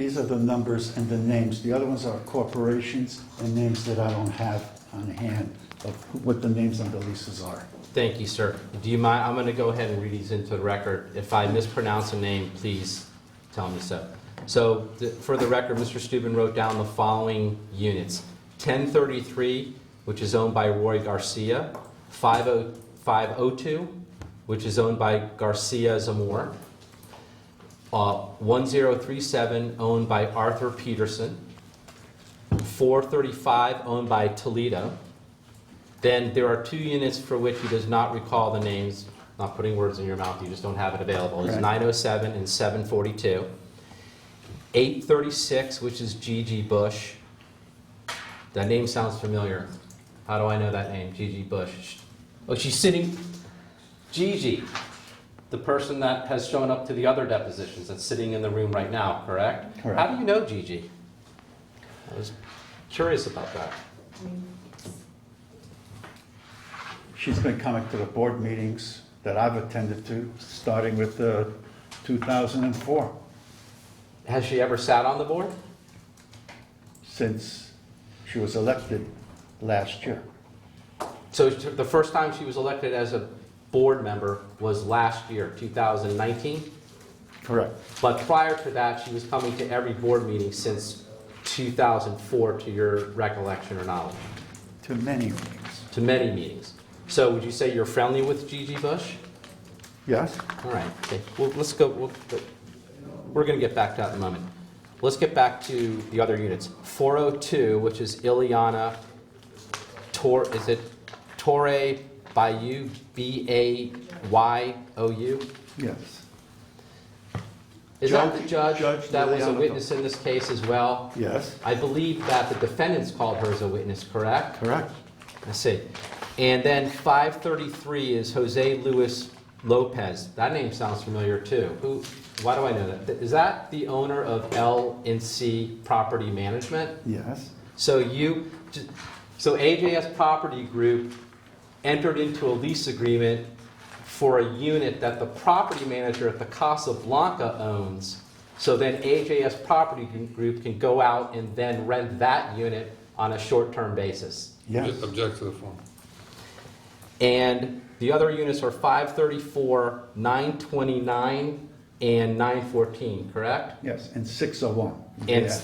These are the numbers and the names. The other ones are corporations and names that I don't have on hand of what the names on the leases are. Thank you, sir. Do you mind, I'm going to go ahead and read these into the record. If I mispronounce a name, please tell me so. So, for the record, Mr. Steuben wrote down the following units. 1033, which is owned by Roy Garcia. 502, which is owned by Garcia Zamor. 1037, owned by Arthur Peterson. 435, owned by Toledo. Then there are 2 units for which he does not recall the names. Not putting words in your mouth, you just don't have it available. It's Right. 907 and 742. 836, which is Gigi Bush. That name sounds familiar. How do I know that name? Gigi Bush. Oh, she's sitting. Gigi, the person that has shown up to the other depositions, that's sitting in the room right now, correct? Correct. How do you know Gigi? I was curious about that. She's been coming to the board meetings that I've attended to, starting with 2004, Has she ever sat on the board? since she was elected last year. So the first time she was elected as a board member was last year, 2019? Correct. But prior to that, she was coming to every board meeting since 2004, to your recollection or knowledge? To many meetings. To many meetings. So would you say you're friendly with Gigi Bush? Yes? All right, okay. Well, let's go. We're going to get back to that in a moment. Let's get back to the other units. 402, which is Ileana is it Torre Bayou, Bayou? Yes. Is that the Judge that was a Liliana witness in this case as well? Yes. I believe that the defendants called her as a witness, correct? Correct. I see. And then 533 is Jose Luis Lopez. That name sounds familiar too. Why do I know that? Is that the owner of L&C Property Management? Yes. So AJS Property Group entered into a lease agreement for a unit that the property manager at the Casablanca owns. So then AJS Property Group can go out and then rent that unit on a short-term basis. Yes. Object to the form. And the other units are 534, 929, and 914, correct? Yes, and 601. And Yeah.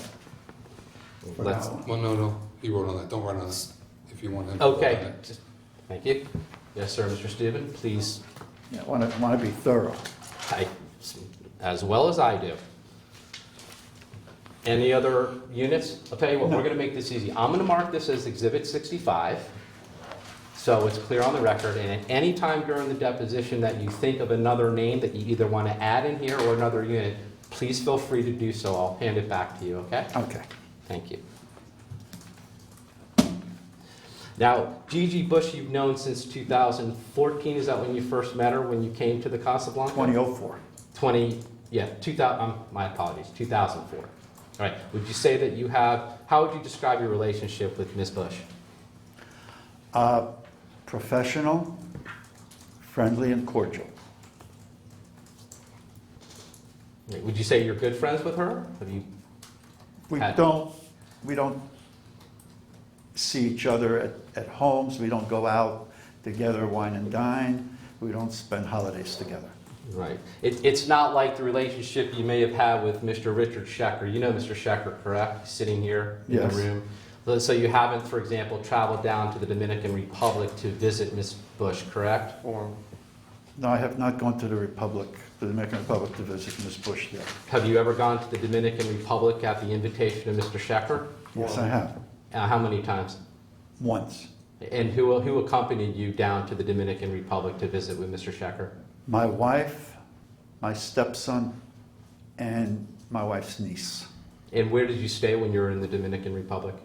For let's, that one. Well, no, he wrote on that. Don't write on that if you want him to write on okay, it. thank you. Yes, sir, Mr. Steuben, please, Yeah, want to be thorough. as well as I do. Any other units? I'll tell you what, No. we're going to make this easy. I'm going to mark this as Exhibit 65, so it's clear on the record, and at any time during the deposition that you think of another name that you either want to add in here or another unit, please feel free to do so. I'll hand it back to you, okay? Okay. Thank you. Now, Gigi Bush, you've known since 2014. Is that when you first met her, when you came to the Casablanca? 2004. 2000, my apologies, 2004. All right. Would you say that you have, how would you describe your relationship with Ms. Bush? Professional, friendly, and cordial. Would you say you're good friends with her? Have you? We Had- don't see each other at homes. We don't go out together, wine and dine. We don't spend holidays together. Right. It's not like the relationship you may have had with Mr. Richard Schecher. You know Mr. Schecher, correct? Sitting here in Yes. the room. So you haven't, for example, traveled down to the Dominican Republic to visit Ms. Bush, correct? Form. No, I have not gone to the Dominican Republic to visit Ms. Bush yet. Have you ever gone to the Dominican Republic at the invitation of Mr. Schecher? Yes, I have. How many times? Once. And who accompanied you down to the Dominican Republic to visit with Mr. Schecher? My wife, my stepson, and my wife's niece. And where did you stay when you were in the Dominican Republic?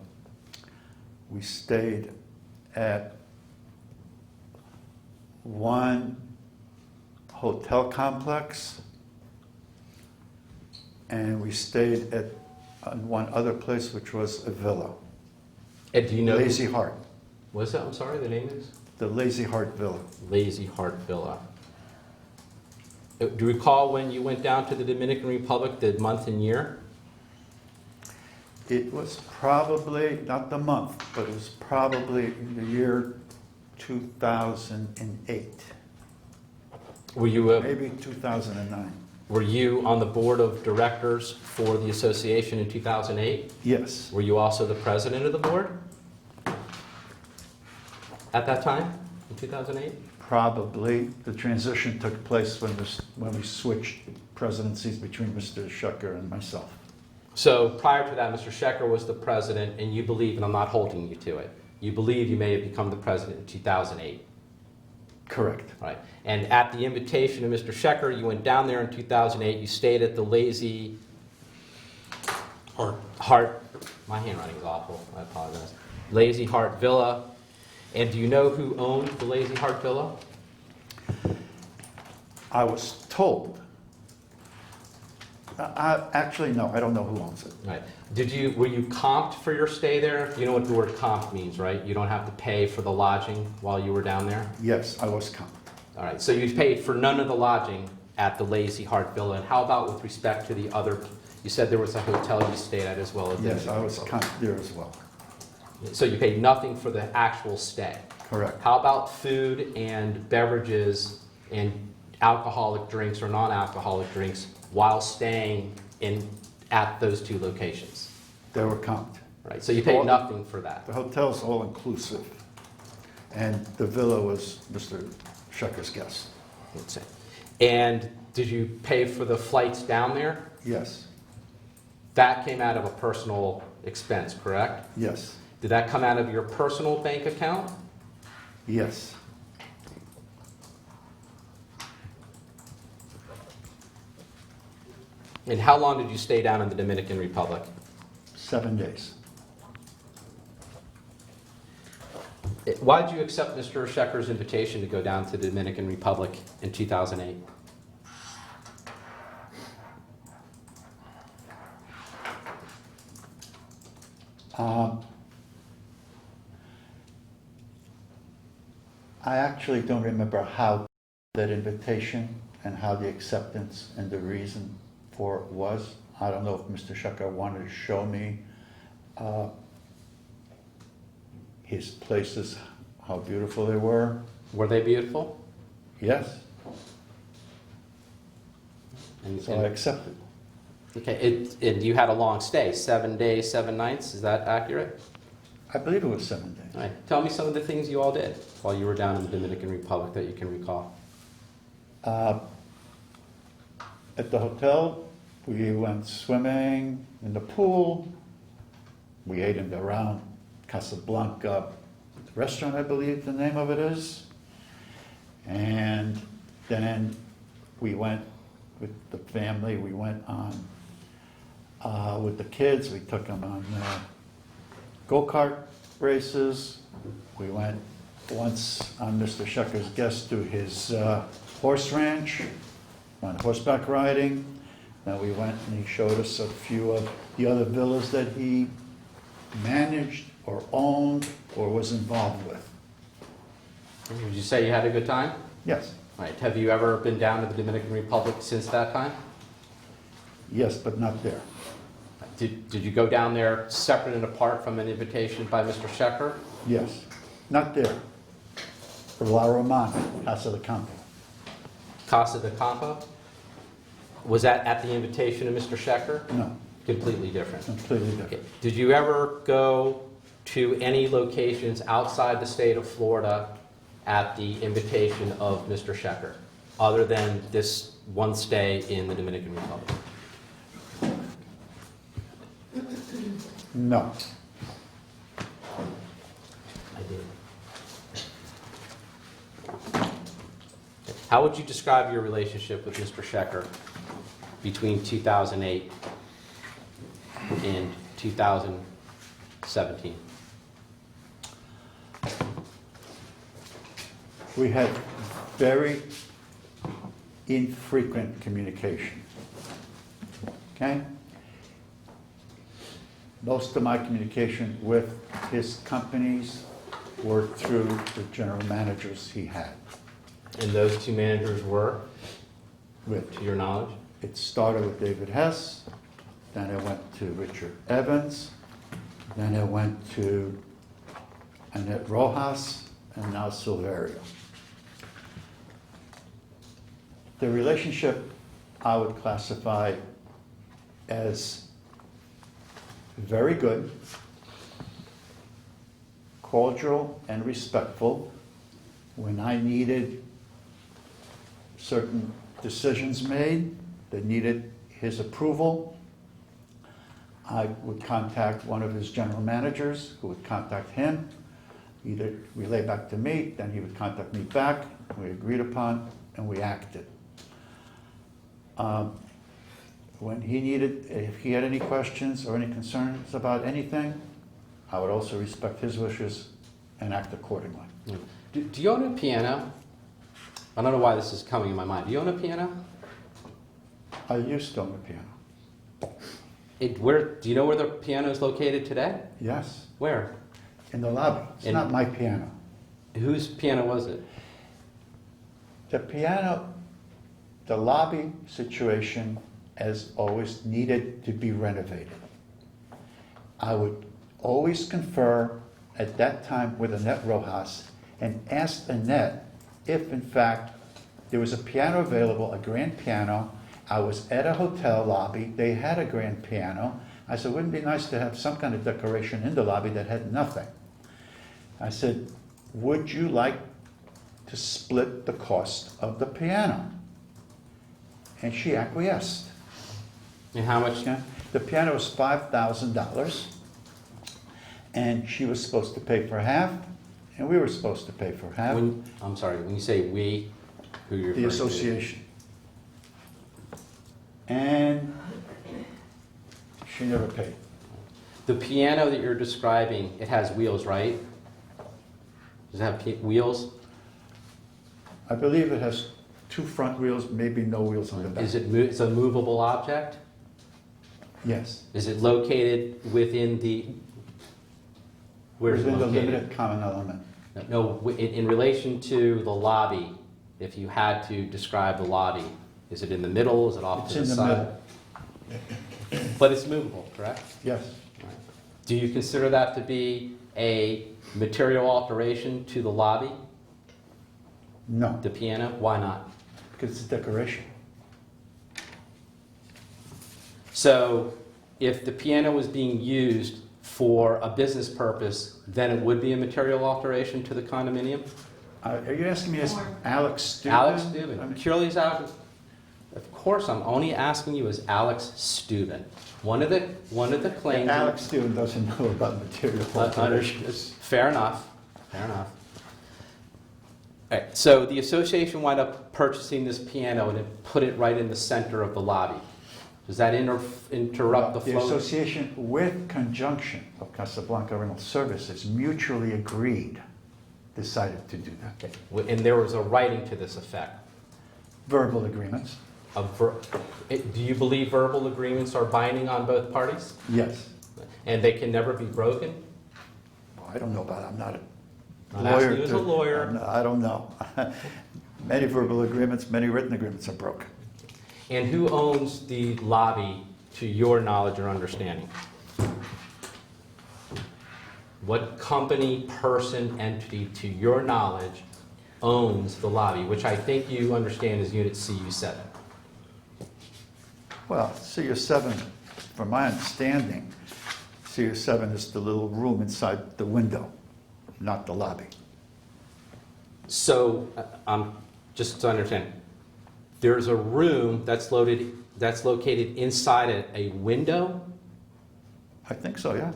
We stayed at one hotel complex, and we stayed at one other place, which was a villa. And do you know? Lazy Heart. What's that? I'm sorry, the name is? The Lazy Heart Villa. Lazy Heart Villa. Do you recall when you went down to the Dominican Republic, the month and year? It was probably, not the month, but it was probably in the year 2008, Were you, maybe 2009. were you on the board of directors for the association in 2008? Yes, Were you also the president of the board at that time, in 2008? probably. The transition took place when we switched presidencies between Mr. Schecher and myself. So prior to that, Mr. Schecher was the president, and you believe, and I'm not holding you to it, you believe you may have become the president in 2008. Correct. Right. And at the invitation of Mr. Schecher, you went down there in 2008, you stayed at the Lazy Heart, my handwriting is awful, I apologize. Lazy Heart Villa. And do you know who owned the Lazy Heart Villa? I was told. Actually, no, I don't know who owns it. Right. Were you comped for your stay there? You know what the word comped means, right? You don't have to pay for the lodging while you were down there? Yes, I was comped. All right, so you paid for none of the lodging at the Lazy Heart Villa. And how about with respect to the other, you said there was a hotel you stayed at as well? Yes, I was comped there as well. So you paid nothing for the actual stay? Correct. How about food and beverages and alcoholic drinks or non-alcoholic drinks while staying at those two locations? They were comped. Right, so you paid nothing for that? The hotel's all inclusive, and the villa was Mr. Schecher's guest. Let's see. And did you pay for the flights down there? Yes, That came out of a personal expense, correct? yes, Did that come out of your personal bank account? yes. And how long did you stay down in the Dominican Republic? 7 days. Why did you accept Mr. Schecher's invitation to go down to the Dominican Republic in 2008? I actually don't remember how that invitation and how the acceptance and the reason for it was. I don't know if Mr. Schecher wanted to show me his places, how beautiful they were. Were they beautiful? Yes, And, so I accepted. okay, and you had a long stay, 7 days, 7 nights, is that accurate? I believe it was 7 days. All right. Tell me some of the things you all did while you were down in the Dominican Republic that you can recall. At the hotel, we went swimming in the pool. We ate in around Casablanca restaurant, I believe the name of it is. And then we went with the family, we went on, with the kids, we took them on go-kart races. We went once on Mr. Schecher's guest to his horse ranch, went horseback riding. Then we went and he showed us a few of the other villas that he managed or owned or was involved with. Would you say you had a good time? Yes, All right. Have you ever been down to the Dominican Republic since that time? yes, but not there. Did you go down there separate and apart from an invitation by Mr. Schecher? Yes, not there. For La Romana, Casa de Campo. Casa de Campo? Was that at the invitation of Mr. Schecher? No, Completely different. completely Okay. different. Did you ever go to any locations outside the state of Florida at the invitation of Mr. Schecher, other than this one stay in the Dominican Republic? No. I did. How would you describe your relationship with Mr. Schecher between 2008 and 2017? We had very infrequent communication. Okay? Most of my communication with his companies were through the general managers he had. And those two managers were, With to your knowledge? It started with David Hess, then it went to Richard Evans, then it went to Annette Rojas, and now Silverio. The relationship I would classify as very good, cordial and respectful. When I needed certain decisions made that needed his approval, I would contact one of his general managers who would contact him, either relay back to me, then he would contact me back, we agreed upon, and we acted. When he needed, if he had any questions or any concerns about anything, I would also respect his wishes and act accordingly. Do you own a piano? I don't know why this is coming in my mind. Do you own a piano? I used to own a piano. Do you know where the piano is located today? Yes, Where? in the lobby. It's not my piano. Whose piano was it? The piano, the lobby situation has always needed to be renovated. I would always confer at that time with Annette Rojas and ask Annette if in fact there was a piano available, a grand piano. I was at a hotel lobby, they had a grand piano. I said, wouldn't it be nice to have some kind of decoration in the lobby that had nothing? I said, would you like to split the cost of the piano? And she acquiesced. And how much? Okay? The piano was $5,000, and she was supposed to pay for half, and we were supposed to pay for half. I'm sorry, when you say we, who you're The referring to? association. And she never paid. The piano that you're describing, it has wheels, right? Does it have wheels? I believe it has 2 front wheels, maybe no wheels on the back. It's a movable object? Yes. Is it located within the, where's it Within the located? limited common element. No, in relation to the lobby, if you had to describe the lobby, is it in the middle, is it off It's to the in the side? middle. But it's movable, correct? Yes. Right. Do you consider that to be a material alteration to the lobby, No, the piano? Why not? because it's decoration. So if the piano was being used for a business purpose, then it would be a material alteration to the condominium? Are you asking me as Alex Steuben? Alex I Steuben. mean, Purely as Alex. Of course, I'm only asking you as Alex Steuben. One of the claims. Alex Steuben doesn't know about material alterations. Fair enough. Fair enough. All right, so the association wound up purchasing this piano and it put it right in the center of the lobby. Does that interrupt the The flow? association, with conjunction of Casablanca Rental Services, mutually agreed, decided to do that. Okay. And there was a writing to this effect. Verbal agreements? Do you believe verbal agreements are binding on both parties? Yes. And they can never be broken? Well, I don't know about it. I'm not a I'm lawyer. asking you as a lawyer. I don't know. Many verbal agreements, many written agreements are broken. And who owns the lobby to your knowledge or understanding? What company, person, entity to your knowledge owns the lobby, which I think you understand is Unit CU7? Well, CU7, from my understanding, CU7 is the little room inside the window, not the lobby. So, just to understand, there's a room that's located inside a window? I think so, yeah.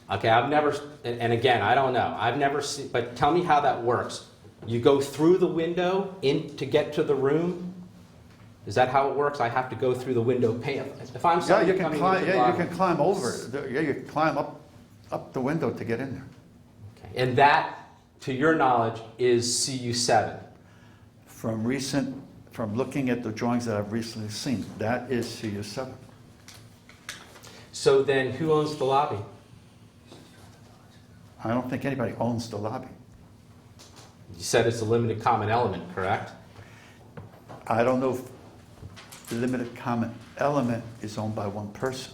Okay, I've never, and again, I don't know. I've never seen, but tell me how that works. You go through the window to get to the room? Is that how it works? I have to go through the window pane? If I'm Yeah, somebody you can coming climb, into the yeah, you lobby- can climb over. Yeah, you can climb up the window to get in there. Okay. And that, to your knowledge, is CU7? From looking at the drawings that I've recently seen, that is CU7. So then, who owns the lobby? I don't think anybody owns the lobby. You said it's a limited common element, correct? I don't know if the limited common element is owned by one person.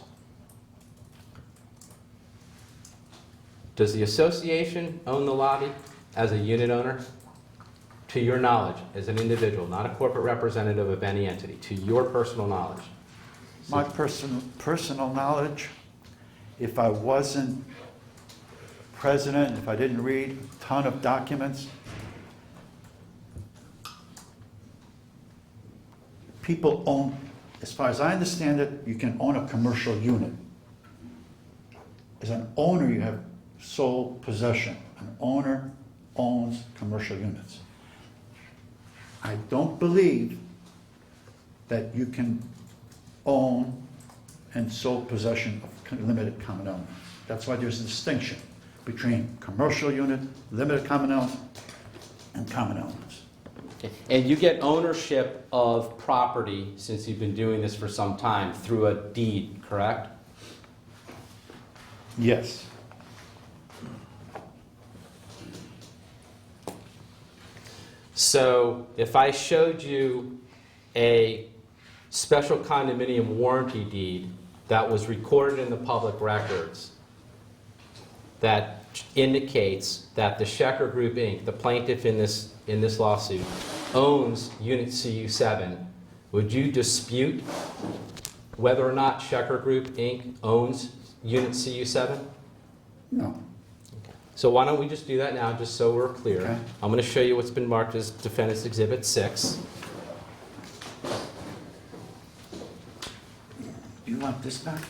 Does the association own the lobby as a unit owner? To your knowledge, as an individual, not a corporate representative of any entity, to your personal knowledge? My personal knowledge, if I wasn't president, if I didn't read a ton of documents, people own, as far as I understand it, you can own a commercial unit. As an owner, you have sole possession. An owner owns commercial units. I don't believe that you can own and sole possession of limited common element. That's why there's a distinction between commercial unit, limited common element, and common elements. And you get ownership of property, since you've been doing this for some time, through a deed, correct? Yes. So if I showed you a special condominium warranty deed that was recorded in the public records that indicates that the Schecher Group, Inc., the plaintiff in this lawsuit, owns Unit CU7, would you dispute whether or not Schecher Group, Inc. owns Unit CU7? No. So why don't we just do that now, just so we're clear. Okay. I'm going to show you what's been marked as Defendants Exhibit 6. Do you want this back?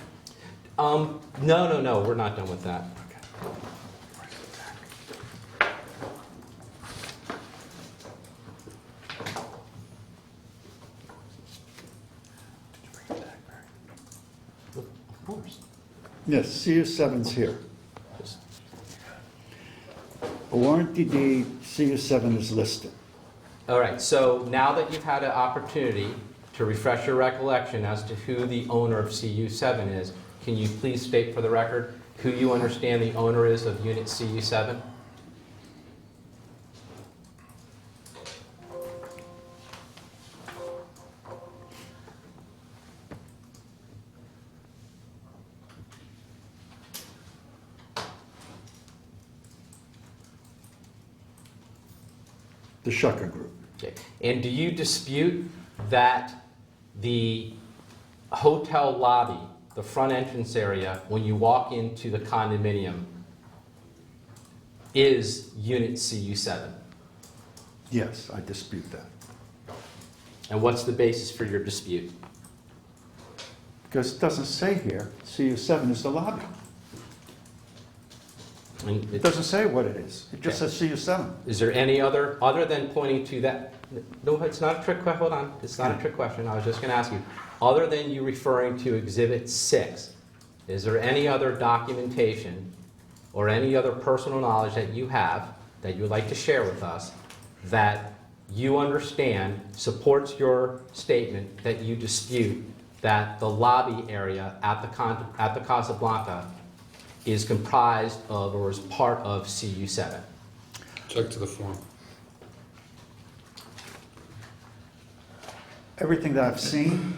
No, we're not done with that. Of course. Yes, CU7's here. A warranty deed, CU7 is listed. All right, so now that you've had an opportunity to refresh your recollection as to who the owner of CU7 is, can you please state for the record who you understand the owner is of Unit CU7? The Schecher Group. Okay. And do you dispute that the hotel lobby, the front entrance area, when you walk into the condominium, is Unit CU7? Yes, I dispute that. And what's the basis for your dispute? Because it doesn't say here, CU7 is the lobby. And It doesn't say what it is. It just says CU7. is there any other than pointing to that? No, it's not a trick question. Hold on. It's not a trick question. I was just going to ask you. Other than you referring to Exhibit 6, is there any other documentation or any other personal knowledge that you have that you would like to share with us that you understand supports your statement that you dispute that the lobby area at the Casablanca is comprised of or is part of CU7? Check to the form. Everything that I've seen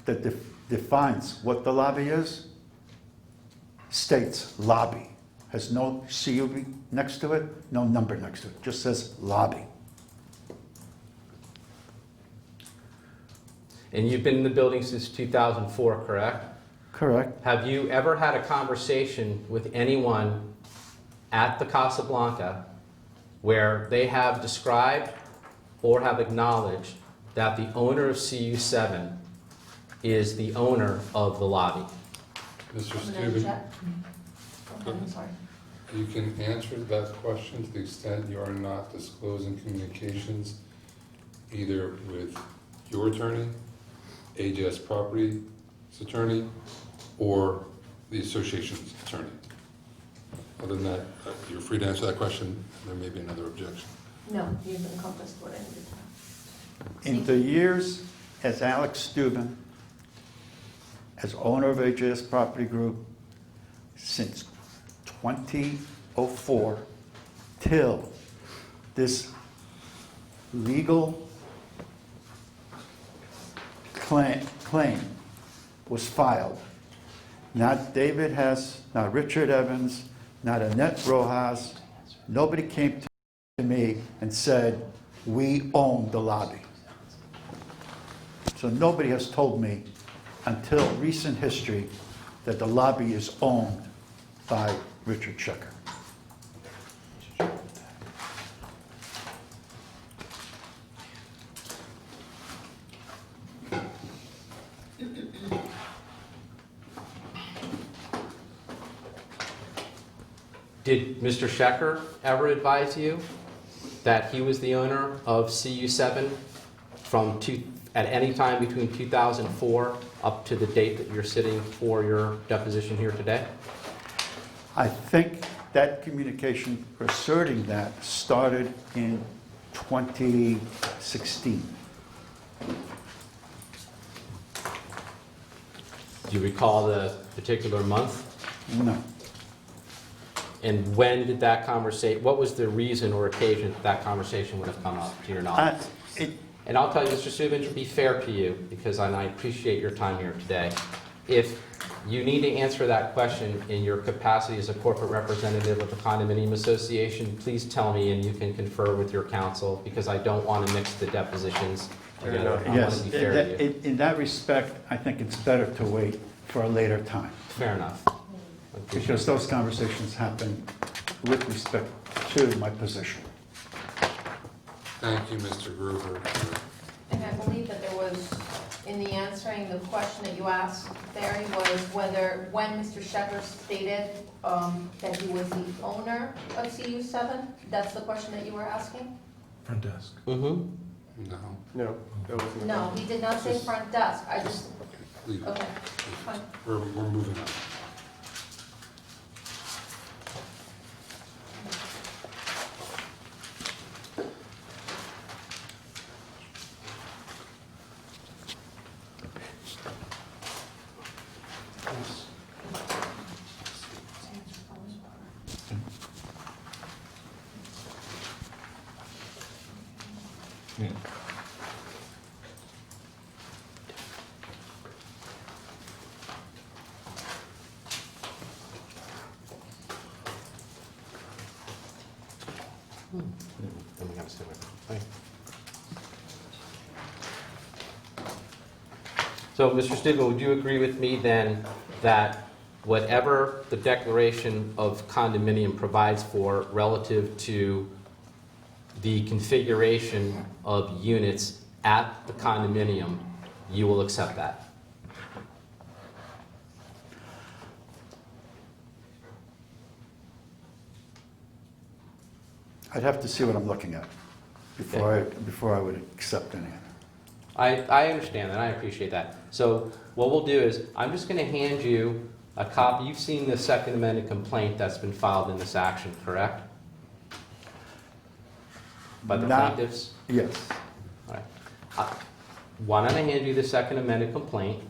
that defines what the lobby is states lobby. Has no CU next to it, no number next to it. Just says lobby. And you've been in the building since 2004, correct? Correct. Have you ever had a conversation with anyone at the Casablanca where they have described or have acknowledged that the owner of CU7 is the owner of the lobby? Mr. I'm gonna Steuben, check. Okay, I'm sorry. you can answer that question to the extent you are not disclosing communications either with your attorney, AJS Property's attorney, or the association's attorney. Other than that, you're free to answer that question. There may be another objection. No, you've encompassed what I needed to know. In the years as Alex Steuben, as owner of AJS Property Group, since 2004 till this legal claim was filed. Not David Hess, not Richard Evans, not Annette Rojas. Nobody came to me and said, we own the lobby. So nobody has told me until recent history that the lobby is owned by Richard Schecher. Did Mr. Schecher ever advise you that he was the owner of CU7 at any time between 2004 up to the date that you're sitting for your deposition here today? I think that communication asserting that started in 2016. Do you recall the particular month? No. And when did that conversation, what was the reason or occasion that conversation would have come up, to your knowledge? And I'll tell you, Mr. Steuben, to be fair to you, because I appreciate your time here today, if you need to answer that question in your capacity as a corporate representative of the Condominium Association, please tell me and you can confer with your counsel, because I don't want to mix the depositions together. I want Yes, to be fair to you. in that respect, I think it's better to wait for a later time, Fair enough. because those conversations happen with respect to my position. Thank you, Mr. Gruber. And I believe that there was, in the answering the question that you asked, Barry, was when Mr. Schecher stated that he was the owner of CU7, that's the question that you were asking? Front desk. Mm-hmm. No, No, that wasn't. No, he did not say front desk, I just, leave it. okay, fine. We're moving on. Then we got to stay with it. So, Mr. Steuben, would you agree with me then that whatever the declaration of condominium provides for relative to the configuration of units at the condominium, you will accept that? I'd have to see what I'm looking at before I would accept anything. I understand that. I appreciate that. So what we'll do is I'm just going to hand you a copy. You've seen the Second Amendment complaint that's been filed in this action, correct? By the plaintiffs? Yes. All right. Why don't I hand you the Second Amendment complaint,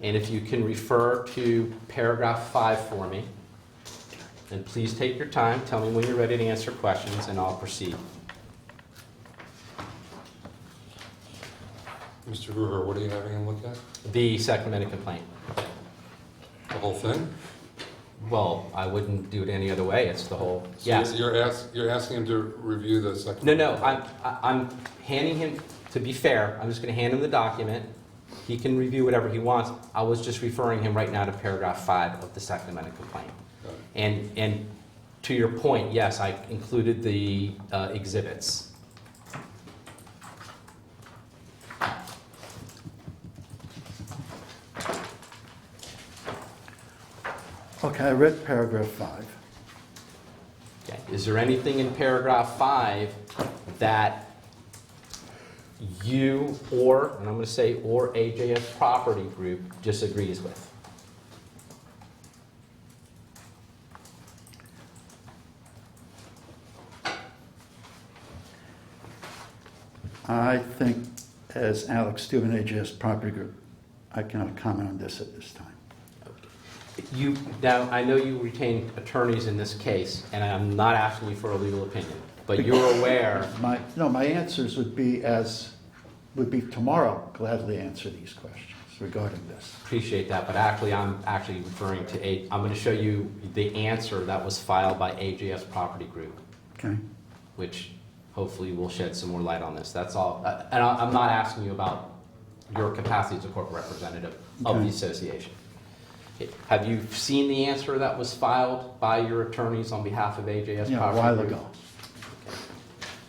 and if you can refer to paragraph 5 for me, and please take your time, tell me when you're ready to answer questions, and I'll proceed. Mr. Gruber, what are you having him look at? The Second Amendment complaint. The whole thing? Well, I wouldn't do it any other way. It's the whole, So yes. you're asking him to review the second? No, I'm handing him, to be fair, I'm just going to hand him the document. He can review whatever he wants. I was just referring him right now to paragraph 5 of the Second Amendment complaint. Got it. And to your point, yes, I included the exhibits. Okay, I read paragraph 5. Okay. Is there anything in paragraph 5 that you or, and I'm going to say, or AJS Property Group disagrees with? I think, as Alex Steuben, AJS Property Group, I cannot comment on this at this time. Now, I know you retain attorneys in this case, and I'm not asking you for a legal opinion, but you're aware. My answers would be as would be tomorrow gladly answer these questions regarding this. Appreciate that, but actually, I'm actually referring to I'm going to show you the answer that was filed by AJS Property Group, Okay? which hopefully will shed some more light on this. That's all. And I'm not asking you about your capacity as a corporate representative of the Okay. association. Have you seen the answer that was filed by your attorneys on behalf of AJS Yeah, a Property while Group? ago.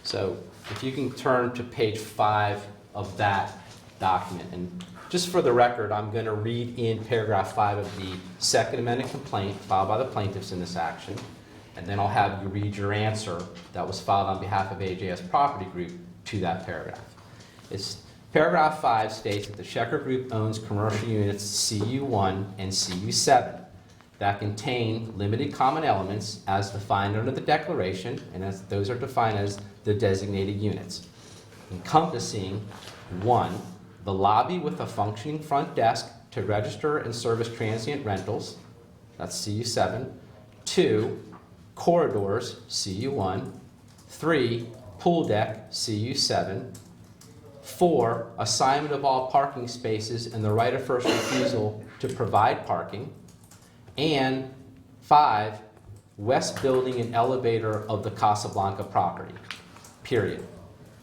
So if you can turn to page 5 of that document, and just for the record, I'm going to read in paragraph 5 of the second amended complaint filed by the plaintiffs in this action, and then I'll have you read your answer that was filed on behalf of AJS Property Group to that paragraph. Paragraph 5 states that the Schecher Group owns commercial units CU1 and CU7 that contain limited common elements as defined under the declaration, and as those are defined as the designated units, encompassing 1, the lobby with a functioning front desk to register and service transient rentals, that's CU7, 2, corridors, CU1, 3, pool deck, CU7, 4, assignment of all parking spaces and the right of first refusal to provide parking, and 5, west building and elevator of the Casablanca property, period.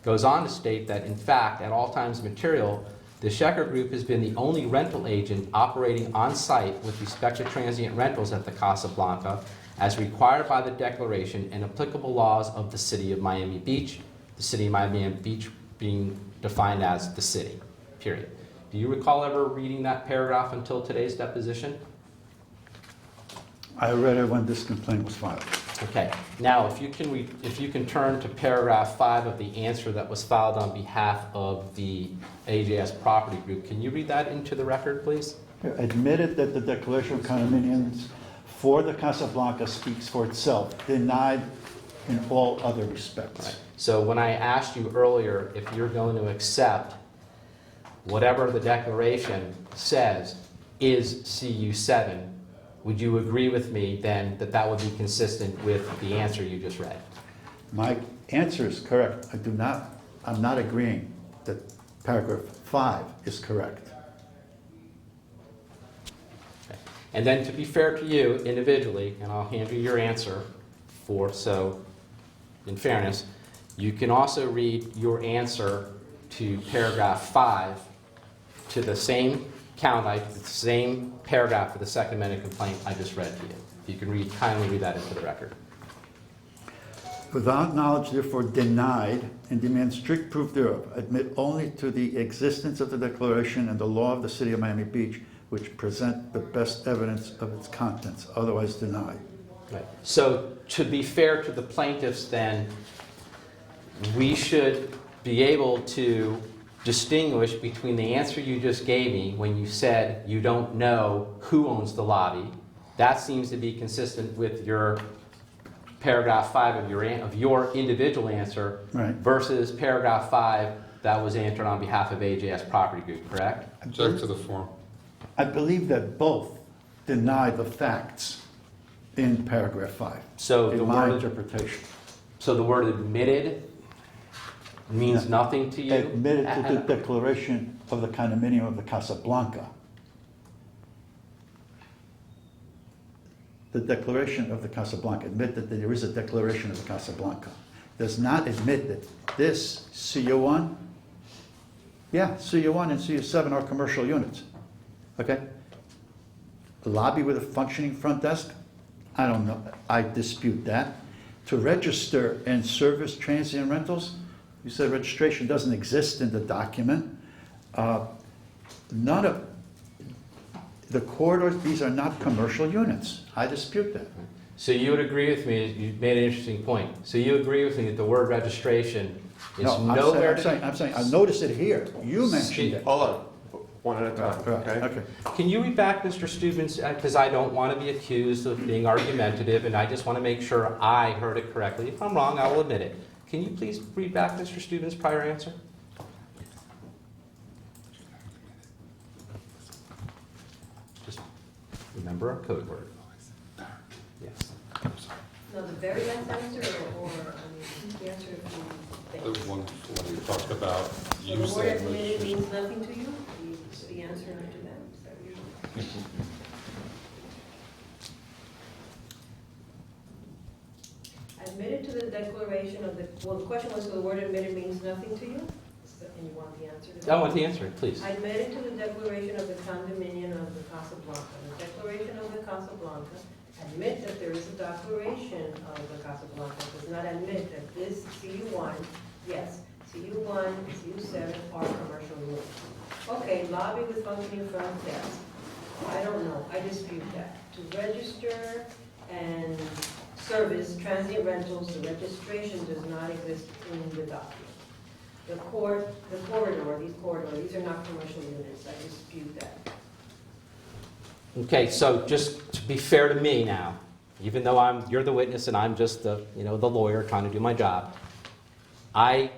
Goes on to state that, in fact, at all times material, the Schecher Group has been the only rental agent operating on site with respect to transient rentals at the Casablanca as required by the declaration and applicable laws of the City of Miami Beach, the City of Miami Beach being defined as the city, period. Do you recall ever reading that paragraph until today's deposition? I read it when this complaint was filed. Okay. Now, if you can turn to paragraph 5 of the answer that was filed on behalf of the AJS Property Group, can you read that into the record, please? Admitted that the declaration of condominiums for the Casablanca speaks for itself, denied in all other respects. Right. So when I asked you earlier if you're going to accept whatever the declaration says is CU7, would you agree with me then that that would be consistent with the answer you just read? My answer is correct. I'm not agreeing that paragraph 5 is correct. Okay. And then to be fair to you individually, and I'll hand you your answer so in fairness, you can also read your answer to paragraph 5 to the same the same paragraph of the second amended complaint I just read to you. You can kindly read that into the record. Without knowledge, therefore denied, and demand strict proof thereof, admit only to the existence of the declaration and the law of the City of Miami Beach, which present the best evidence of its contents, otherwise denied. Right. So to be fair to the plaintiffs then, we should be able to distinguish between the answer you just gave me when you said you don't know who owns the lobby. That seems to be consistent with your paragraph 5 of your individual answer, Right. versus paragraph 5 that was answered on behalf of AJS Property Group, correct? Object to the form. I believe that both deny the facts in paragraph 5, So in the my word, interpretation. so the word admitted means nothing to you? Admitted to the declaration of the condominium of the Casablanca. The declaration of the Casablanca, admit that there is a declaration of the Casablanca. Does not admit that this CU1, CU1 and CU7 are commercial units. Okay? A lobby with a functioning front desk? I don't know. I dispute that. To register and service transient rentals? You said registration doesn't exist in the document. None of the corridors, these are not commercial units. I dispute that. So you would agree with me, you made an interesting point. So you agree with me that the word registration is No, nowhere I'm saying, I noticed it here. You mentioned it. Hold on, one at a time, okay? Okay. Can you read back Mr. Steuben's, because I don't want to be accused of being argumentative, and I just want to make sure I heard it correctly. If I'm wrong, I will admit it. Can you please read back Mr. Steuben's prior answer? Just remember our code word. Yes. No, the very last answer, or, I mean, the answer to The one when you talked about, So you the word said admitted registration. means nothing to you? The answer to that? Is that what you're- Admitted to the declaration of the, well, the question was, so the word admitted means nothing to you? And you want the answer to that? I want the answer, please. I admitted to the declaration of the condominium of the Casablanca. The declaration of the Casablanca admit that there is a declaration of the Casablanca, does not admit that this CU1, yes, CU1, CU7 are commercial units. Okay, lobby with functioning front desk. I don't know, I dispute that. To register and service transient rentals, the registration does not exist in the document. The corridor, these are not commercial units, I dispute that. Okay, so just to be fair to me now, even though you're the witness and I'm just the lawyer trying to do my job, I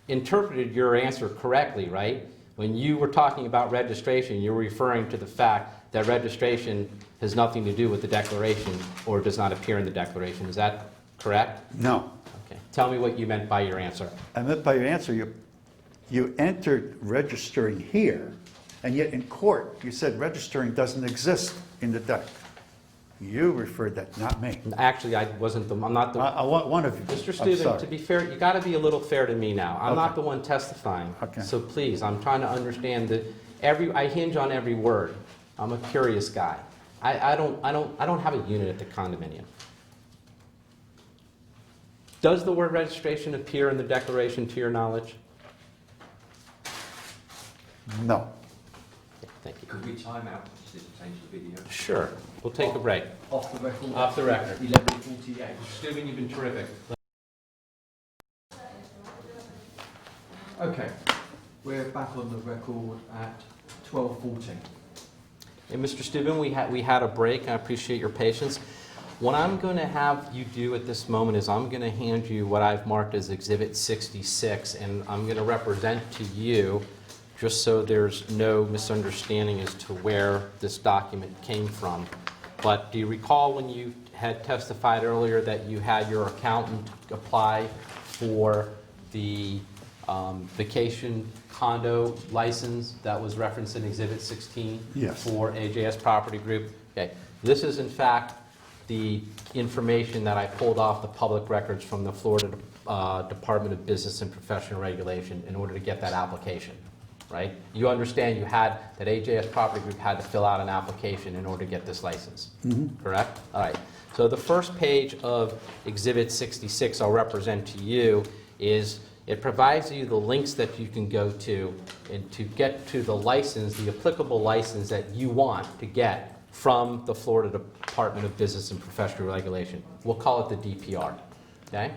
interpreted your answer correctly, right? When you were talking about registration, you were referring to the fact that registration has nothing to do with the declaration or does not appear in the declaration. Is that correct? No. Okay. Tell me what you meant by your answer. I meant by your answer, you entered registering here, and yet in court, you said registering doesn't exist in the deck. You referred that, not me. Actually, I'm not the... I want one of you. Mr. I'm Steuben, sorry. to be fair, you got to be a little fair to me now. I'm not Okay. the one testifying. Okay. So please, I'm trying to understand that I hinge on every word. I'm a curious guy. I don't have a unit at the condominium. Does the word registration appear in the declaration to your knowledge? No. Okay, thank you. Could we time out to change the video? Sure. We'll take a break. Off the record. Off the record. 11:48. Mr. Steuben, you've been terrific. Okay, we're back on the record at 12:14. Hey, Mr. Steuben, we had a break. I appreciate your patience. What I'm going to have you do at this moment is I'm going to hand you what I've marked as Exhibit 66, and I'm going to represent to you, just so there's no misunderstanding as to where this document came from. But do you recall when you had testified earlier that you had your accountant apply for the vacation condo license that was referenced in Exhibit 16 Yes. for AJS Property Group? Okay. This is, in fact, the information that I pulled off the public records from the Florida Department of Business and Professional Regulation in order to get that application, right? You understand that AJS Property Group had to fill out an application in order to get this license, correct? All right. So the first page of Exhibit 66 I'll represent to you is it provides you the links that you can go to and to get to the license, the applicable license that you want to get from the Florida Department of Business and Professional Regulation. We'll call it the DPR, okay?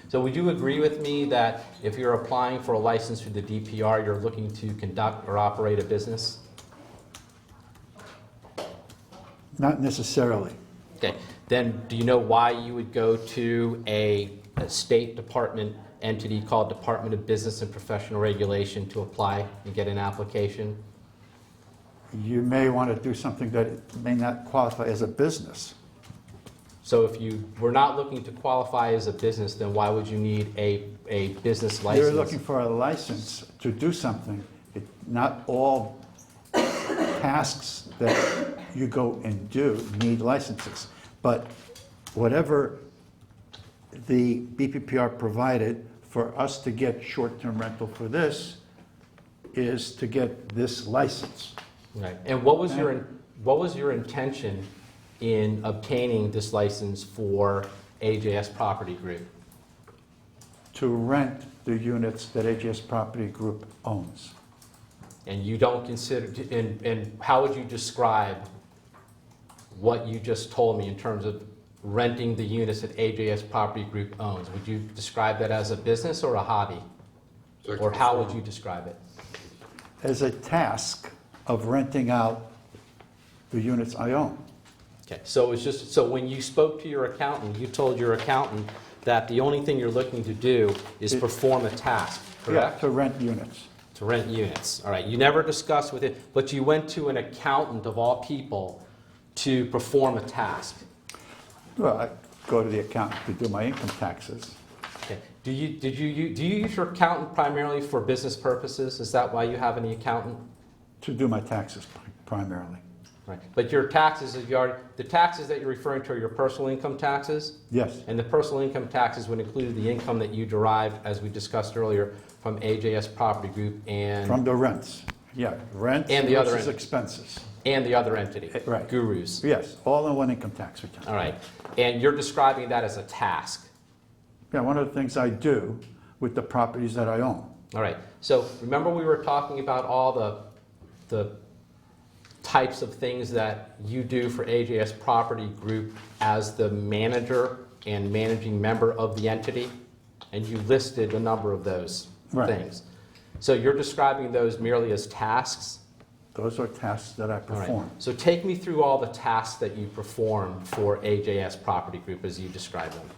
So would you agree with me that if you're applying for a license through the DPR, you're looking to conduct or operate a business? Not necessarily. Okay, then do you know why you would go to a State Department entity called Department of Business and Professional Regulation to apply and get an application? You may want to do something that may not qualify as a business. So if you were not looking to qualify as a business, then why would you need a business license? You're looking for a license to do something. Not all tasks that you go and do need licenses. But whatever the BPPR provided for us to get short-term rental for this is to get this license. Right. And what was your intention in obtaining this license for AJS Property Group? To rent the units that AJS Property Group owns. And you don't consider, and how would you describe what you just told me in terms of renting the units that AJS Property Group owns? Would you describe that as a business or a hobby? Or how would you describe it? As a task of renting out the units I own. Okay, so it's just, so when you spoke to your accountant, you told your accountant that the only thing you're looking to do is perform a task, correct? Yeah, to rent units. To rent units. All right, you never discussed with it, but you went to an accountant of all people to perform a task. Well, I go to the accountant to do my income taxes. Okay. Do you use your accountant primarily for business purposes? Is that why you have an accountant? To do my taxes primarily. Right. But your taxes, the taxes that you're referring to are your personal income taxes? Yes, And the personal income taxes would include the income that you derived, as we discussed earlier, from AJS Property Group and... from the rents. Yeah, rent And the other versus end. expenses. And the other entity. Right. Gurus. Yes, all in one income tax return. All right. And you're describing that as a task. Yeah, one of the things I do with the properties that I own. All right. So remember we were talking about all the types of things that you do for AJS Property Group as the manager and managing member of the entity? And you listed a number of those Right. things. So you're describing those merely as tasks? Those are tasks that I All right. perform. So take me through all the tasks that you perform for AJS Property Group as you describe them.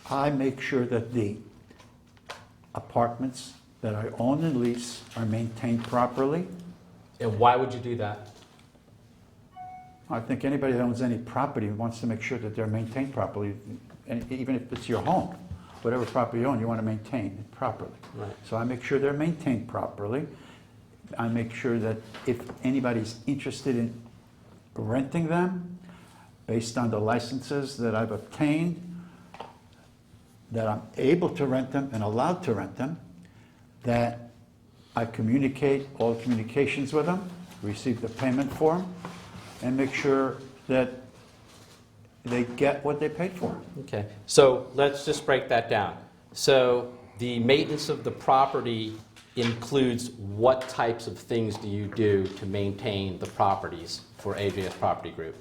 I make sure that the apartments that I own and lease are maintained properly. And why would you do that? I think anybody that owns any property wants to make sure that they're maintained properly, and even if it's your home. Whatever property you own, you want to maintain it properly. Right. So I make sure they're maintained properly. I make sure that if anybody's interested in renting them, based on the licenses that I've obtained, that I'm able to rent them and allowed to rent them, that I communicate all communications with them, receive the payment for them, and make sure that they get what they paid for. Okay, so let's just break that down. So the maintenance of the property includes what types of things do you do to maintain the properties for AJS Property Group?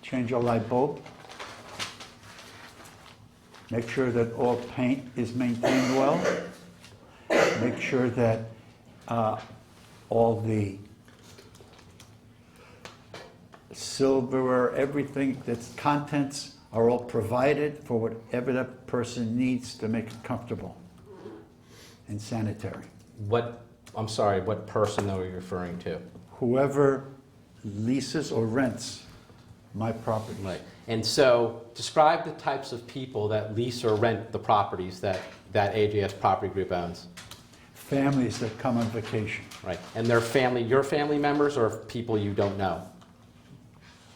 Change a light bulb. Make sure that all paint is maintained well. Make sure that all the silverware, everything that's contents are all provided for whatever that person needs to make it comfortable and sanitary. I'm sorry, what person are you referring to? Whoever leases or rents my property. Right. And so describe the types of people that lease or rent the properties that AJS Property Group owns. Families that come on vacation. Right. And they're your family members or people you don't know?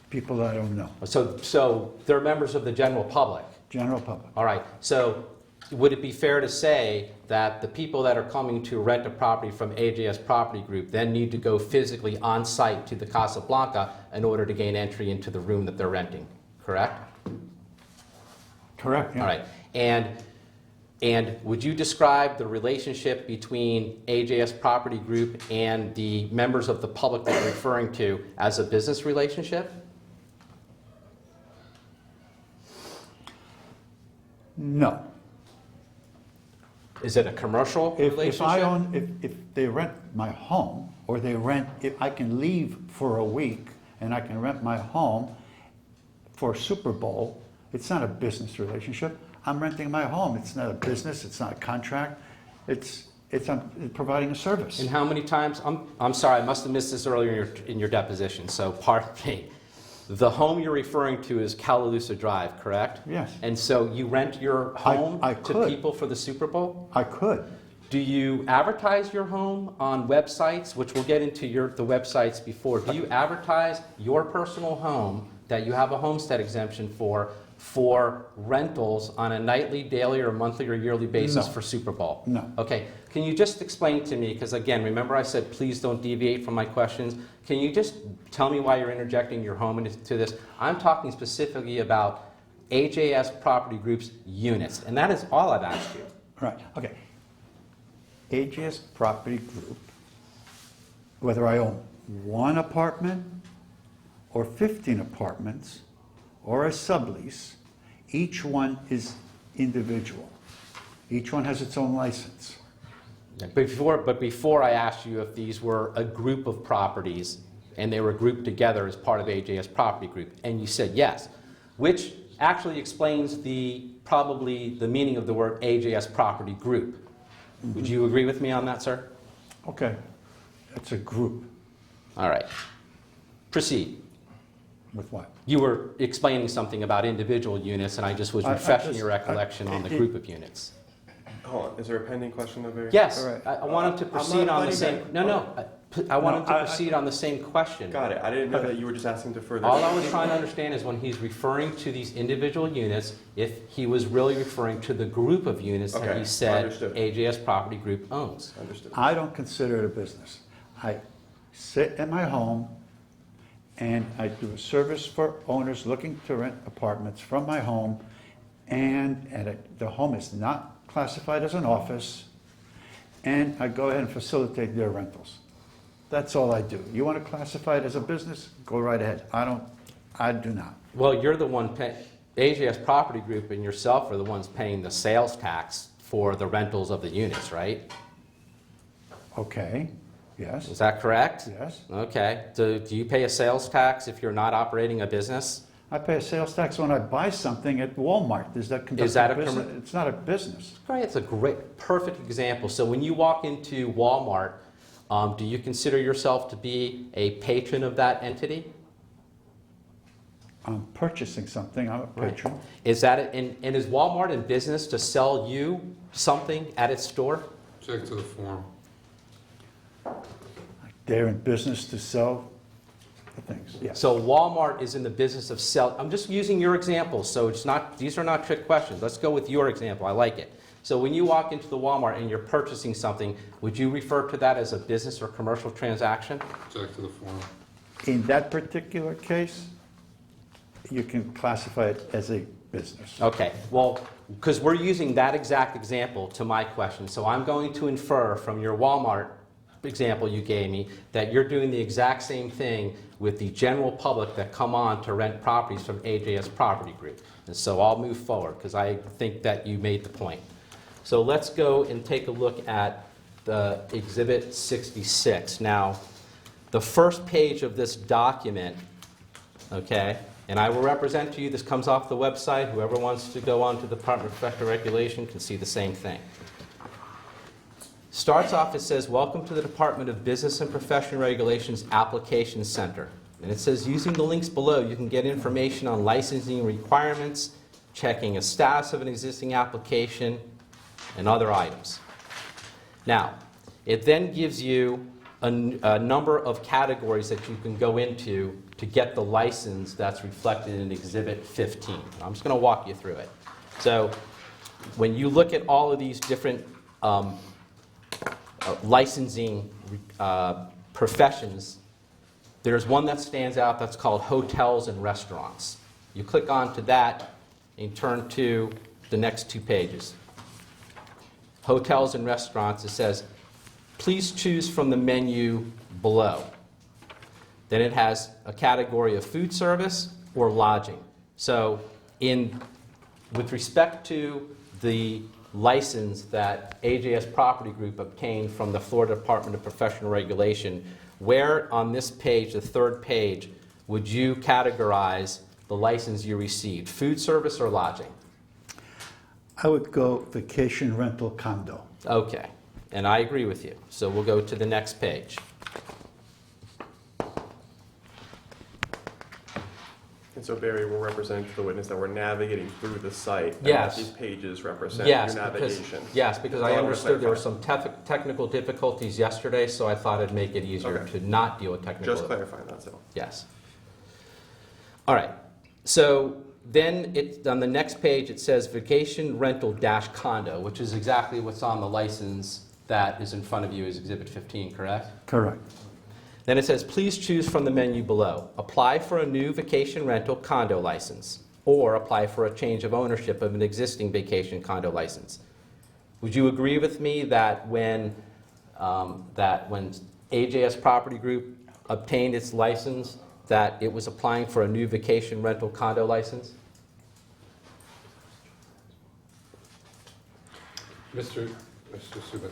People that I don't know. So they're members of the general public? General public. All right. So would it be fair to say that the people that are coming to rent a property from AJS Property Group then need to go physically on site to the Casablanca in order to gain entry into the room that they're renting, correct? Correct, yeah. All right. And would you describe the relationship between AJS Property Group and the members of the public that you're referring to as a business relationship? No. Is it a commercial relationship? If they rent my home, or if I can leave for a week and I can rent my home for Super Bowl, it's not a business relationship. I'm renting my home. It's not a business. It's not a contract. I'm providing a service. And how many times? I'm sorry, I must have missed this earlier in your deposition, so pardon me. The home you're referring to is Callaloosa Drive, correct? Yes. And so you rent your home I to could. people for the Super Bowl? I could. Do you advertise your home on websites, which we'll get into the websites before? Do you advertise your personal home that you have a homestead exemption for rentals on a nightly, daily, or monthly or yearly basis No. for Super Bowl? No. Okay. Can you just explain to me, because again, remember I said please don't deviate from my questions. Can you just tell me why you're interjecting your home into this? I'm talking specifically about AJS Property Group's units, and that is all I've asked you. Right, okay. AJS Property Group, whether I own one apartment or 15 apartments or a sublease, each one is individual. Each one has its own license. But before I asked you if these were a group of properties and they were grouped together as part of AJS Property Group, and you said yes, which actually explains probably the meaning of the word AJS Property Group. Mm-hmm. Would you agree with me on that, sir? Okay, it's a group. All right. Proceed. With what? You were explaining something about individual units, and I just was refreshing your recollection on the group of units. Hold on, is there a pending question over here? Yes, All right. I want him to proceed on the same, I want him to proceed on the same question. Got it, I didn't know that you were just asking to further. All I was trying to understand is when he's referring to these individual units, if he was really referring to the group of units that Okay, he said understood. AJS Property Group owns. Understood. I don't consider it a business. I sit in my home and I do a service for owners looking to rent apartments from my home, and the home is not classified as an office, and I go ahead and facilitate their rentals. That's all I do. You want to classify it as a business? Go right ahead. I do not. Well, you're the one paying, AJS Property Group and yourself are the ones paying the sales tax for the rentals of the units, right? Okay, Is yes, that correct? yes. Okay. Do you pay a sales tax if you're not operating a business? I pay a sales tax when I buy something at Walmart. Is that conducted that a business? It's not a business. Right, it's a great, perfect example. So when you walk into Walmart, do you consider yourself to be a patron of that entity? I'm purchasing something, I'm a patron. Is that, and is Walmart in business to sell you something at its store? Check to the form. They're in business to sell the things, yes. So Walmart is in the business of sell. I'm just using your example, so it's not, these are not trick questions. Let's go with your example, I like it. So when you walk into the Walmart and you're purchasing something, would you refer to that as a business or commercial transaction? Check to the form. In that particular case, you can classify it as a business. Okay, well, because we're using that exact example to my question, so I'm going to infer from your Walmart example you gave me that you're doing the exact same thing with the general public that come on to rent properties from AJS Property Group. And so I'll move forward because I think that you made the point. So let's go and take a look at the Exhibit 66. Now, the first page of this document, okay, and I will represent to you, this comes off the website. Whoever wants to go on to the Department of Professional Regulation can see the same thing. Starts off, it says, welcome to the Department of Business and Professional Regulations Application Center. And it says, using the links below, you can get information on licensing requirements, checking a status of an existing application, and other items. Now, it then gives you a number of categories that you can go into to get the license that's reflected in Exhibit 15. I'm just going to walk you through it. So when you look at all of these different licensing professions, there's one that stands out that's called hotels and restaurants. You click onto that and turn to the next two pages. Hotels and restaurants, it says, please choose from the menu below. Then it has a category of food service or lodging. So with respect to the license that AJS Property Group obtained from the Florida Department of Professional Regulation, where on this page, the third page, would you categorize the license you received, food service or lodging? I would go vacation rental condo. Okay, and I agree with you. So we'll go to the next page. And so Barry will represent the witness that we're navigating through the site. And Yes. what these pages represent Yes, your because, navigation. yes, because That's I all I wanna understood there were clarify. some technical difficulties yesterday, so I thought it'd make it easier Okay. to not deal with technical. Just clarifying, that's all. Yes. All right. So then on the next page it says vacation rental dash condo, which is exactly what's on the license that is in front of you as Exhibit 15, correct? Correct. Then it says, please choose from the menu below. Apply for a new vacation rental condo license, or apply for a change of ownership of an existing vacation condo license. Would you agree with me that when AJS Property Group obtained its license, that it was applying for a new vacation rental condo license? Mr. Steuben,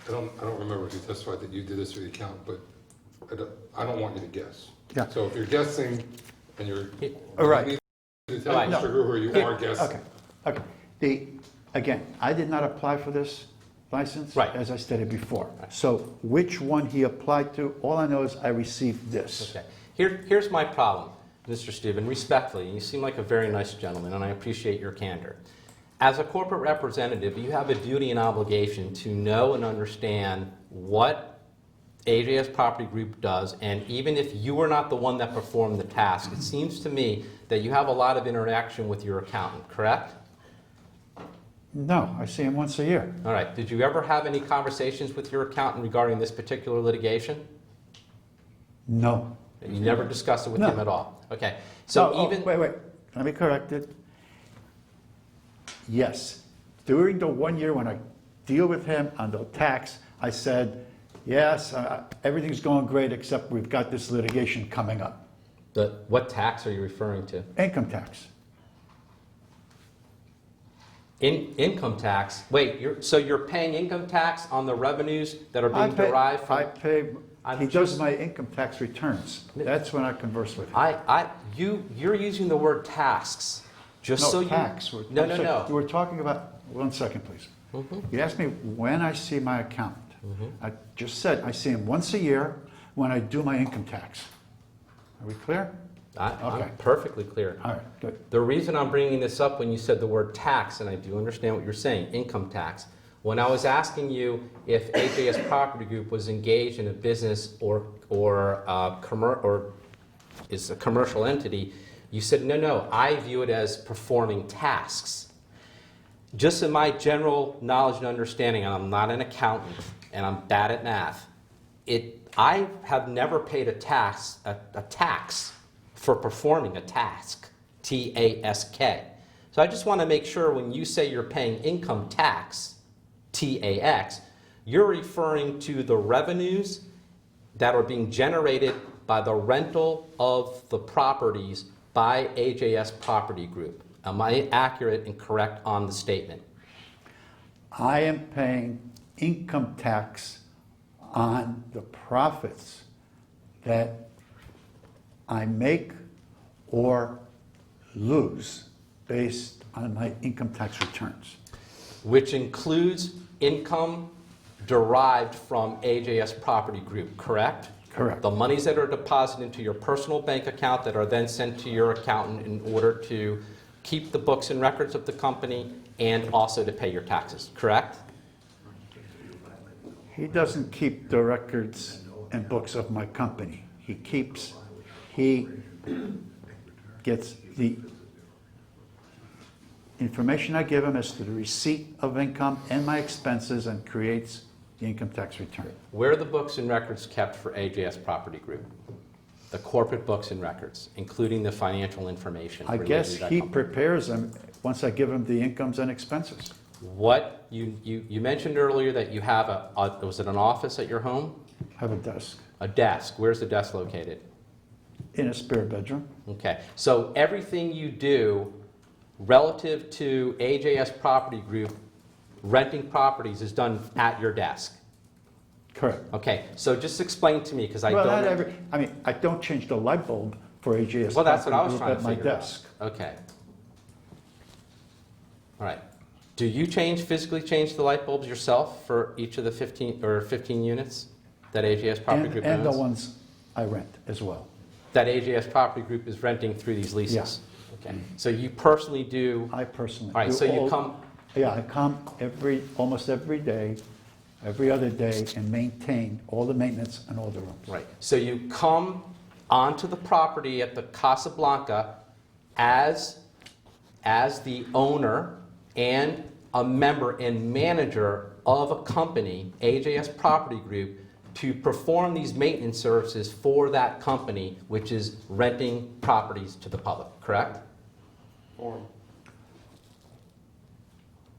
I don't remember if you testified that you did this for the account, but I don't want you to guess. Yeah. So if you're guessing and you're. All right. You need to tell Right. Mr. Gruber you are guessing. Okay. Again, I did not apply for this license, Right. as I stated before. So which one he applied to, all I know is I received this. Okay. Here's my problem. Mr. Steuben, respectfully, you seem like a very nice gentleman, and I appreciate your candor. As a corporate representative, you have a duty and obligation to know and understand what AJS Property Group does, and even if you are not the one that performed the task, it seems to me that you have a lot of interaction with your accountant, correct? No, I see him once a year. All right. Did you ever have any conversations with your accountant regarding this particular litigation? No. You never discussed it with No. him at all? Okay. So even... Wait, let me correct it. Yes. During the 1 year when I deal with him on the tax, I said, yes, everything's going great except we've got this litigation coming up. What tax are you referring to? Income tax. Income tax? Wait, so you're paying income tax on the revenues that are being derived from... He does my income tax returns. That's when I converse with him. You're using the word tasks. Just so No, tax. No. We're talking about, 1 second, please. You asked me when I see my accountant. I just said I see him once a year when I do my income tax. Are we clear? I'm perfectly clear. All right, good. The reason I'm bringing this up when you said the word tax, and I do understand what you're saying, income tax, when I was asking you if AJS Property Group was engaged in a business or is a commercial entity, you said, no, I view it as performing tasks. Just in my general knowledge and understanding, and I'm not an accountant, and I'm bad at math, I have never paid a tax for performing a task, T-A-S-K. So I just want to make sure when you say you're paying income tax, T-A-X, you're referring to the revenues that are being generated by the rental of the properties by AJS Property Group. Am I accurate and correct on the statement? I am paying income tax on the profits that I make or lose based on my income tax returns. Which includes income derived from AJS Property Group, correct? Correct. The monies that are deposited into your personal bank account that are then sent to your accountant in order to keep the books and records of the company and also to pay your taxes, correct? He doesn't keep the records and books of my company. He gets the information I give him as to the receipt of income and my expenses and creates the income tax return. Where are the books and records kept for AJS Property Group? The corporate books and records, including the financial information. I guess he prepares them once I give him the incomes and expenses. What you mentioned earlier that you have was it an office at your home? I have a desk. A desk. Where's the desk located? In a spare bedroom. Okay. So everything you do relative to AJS Property Group renting properties is done at your desk. Correct. Okay. So just explain to me, because I Well, don't. I don't change the light bulb for AJS. Well, that's what I was Property trying Group to at figure my desk. out. Okay. All right. Do you physically change the light bulbs yourself for each of the 15 units that AJS Property Group And the owns? ones I rent as well. That AJS Property Group is renting through these leases? Yes. Okay. So you personally do... I personally. All right, do so you all- come... Yeah, I come almost every day, every other day, and maintain all the maintenance and all the rooms. Right. So you come onto the property at the Casablanca as the owner and a member and manager of a company, AJS Property Group, to perform these maintenance services for that company, which is renting properties to the public, correct?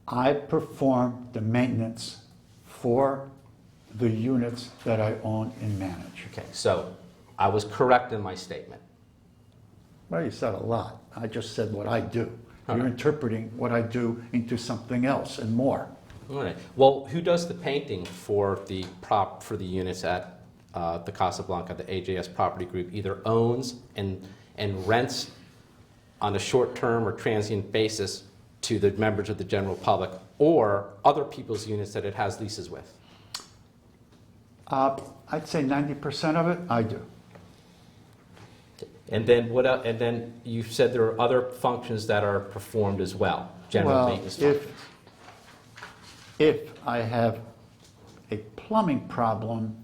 I perform the maintenance for the units that I own and manage. Okay, so I was correct in my statement. Well, you said a lot. I just said what I do. All You're right. interpreting what I do into something else and more. All right. Well, who does the painting for the units at the Casablanca? The AJS Property Group either owns and rents on a short-term or transient basis to the members of the general public, or other people's units that it has leases with. I'd say 90% of it, I do. And then what? And then you said there are other functions that are performed as well, general maintenance functions. If I have a plumbing problem,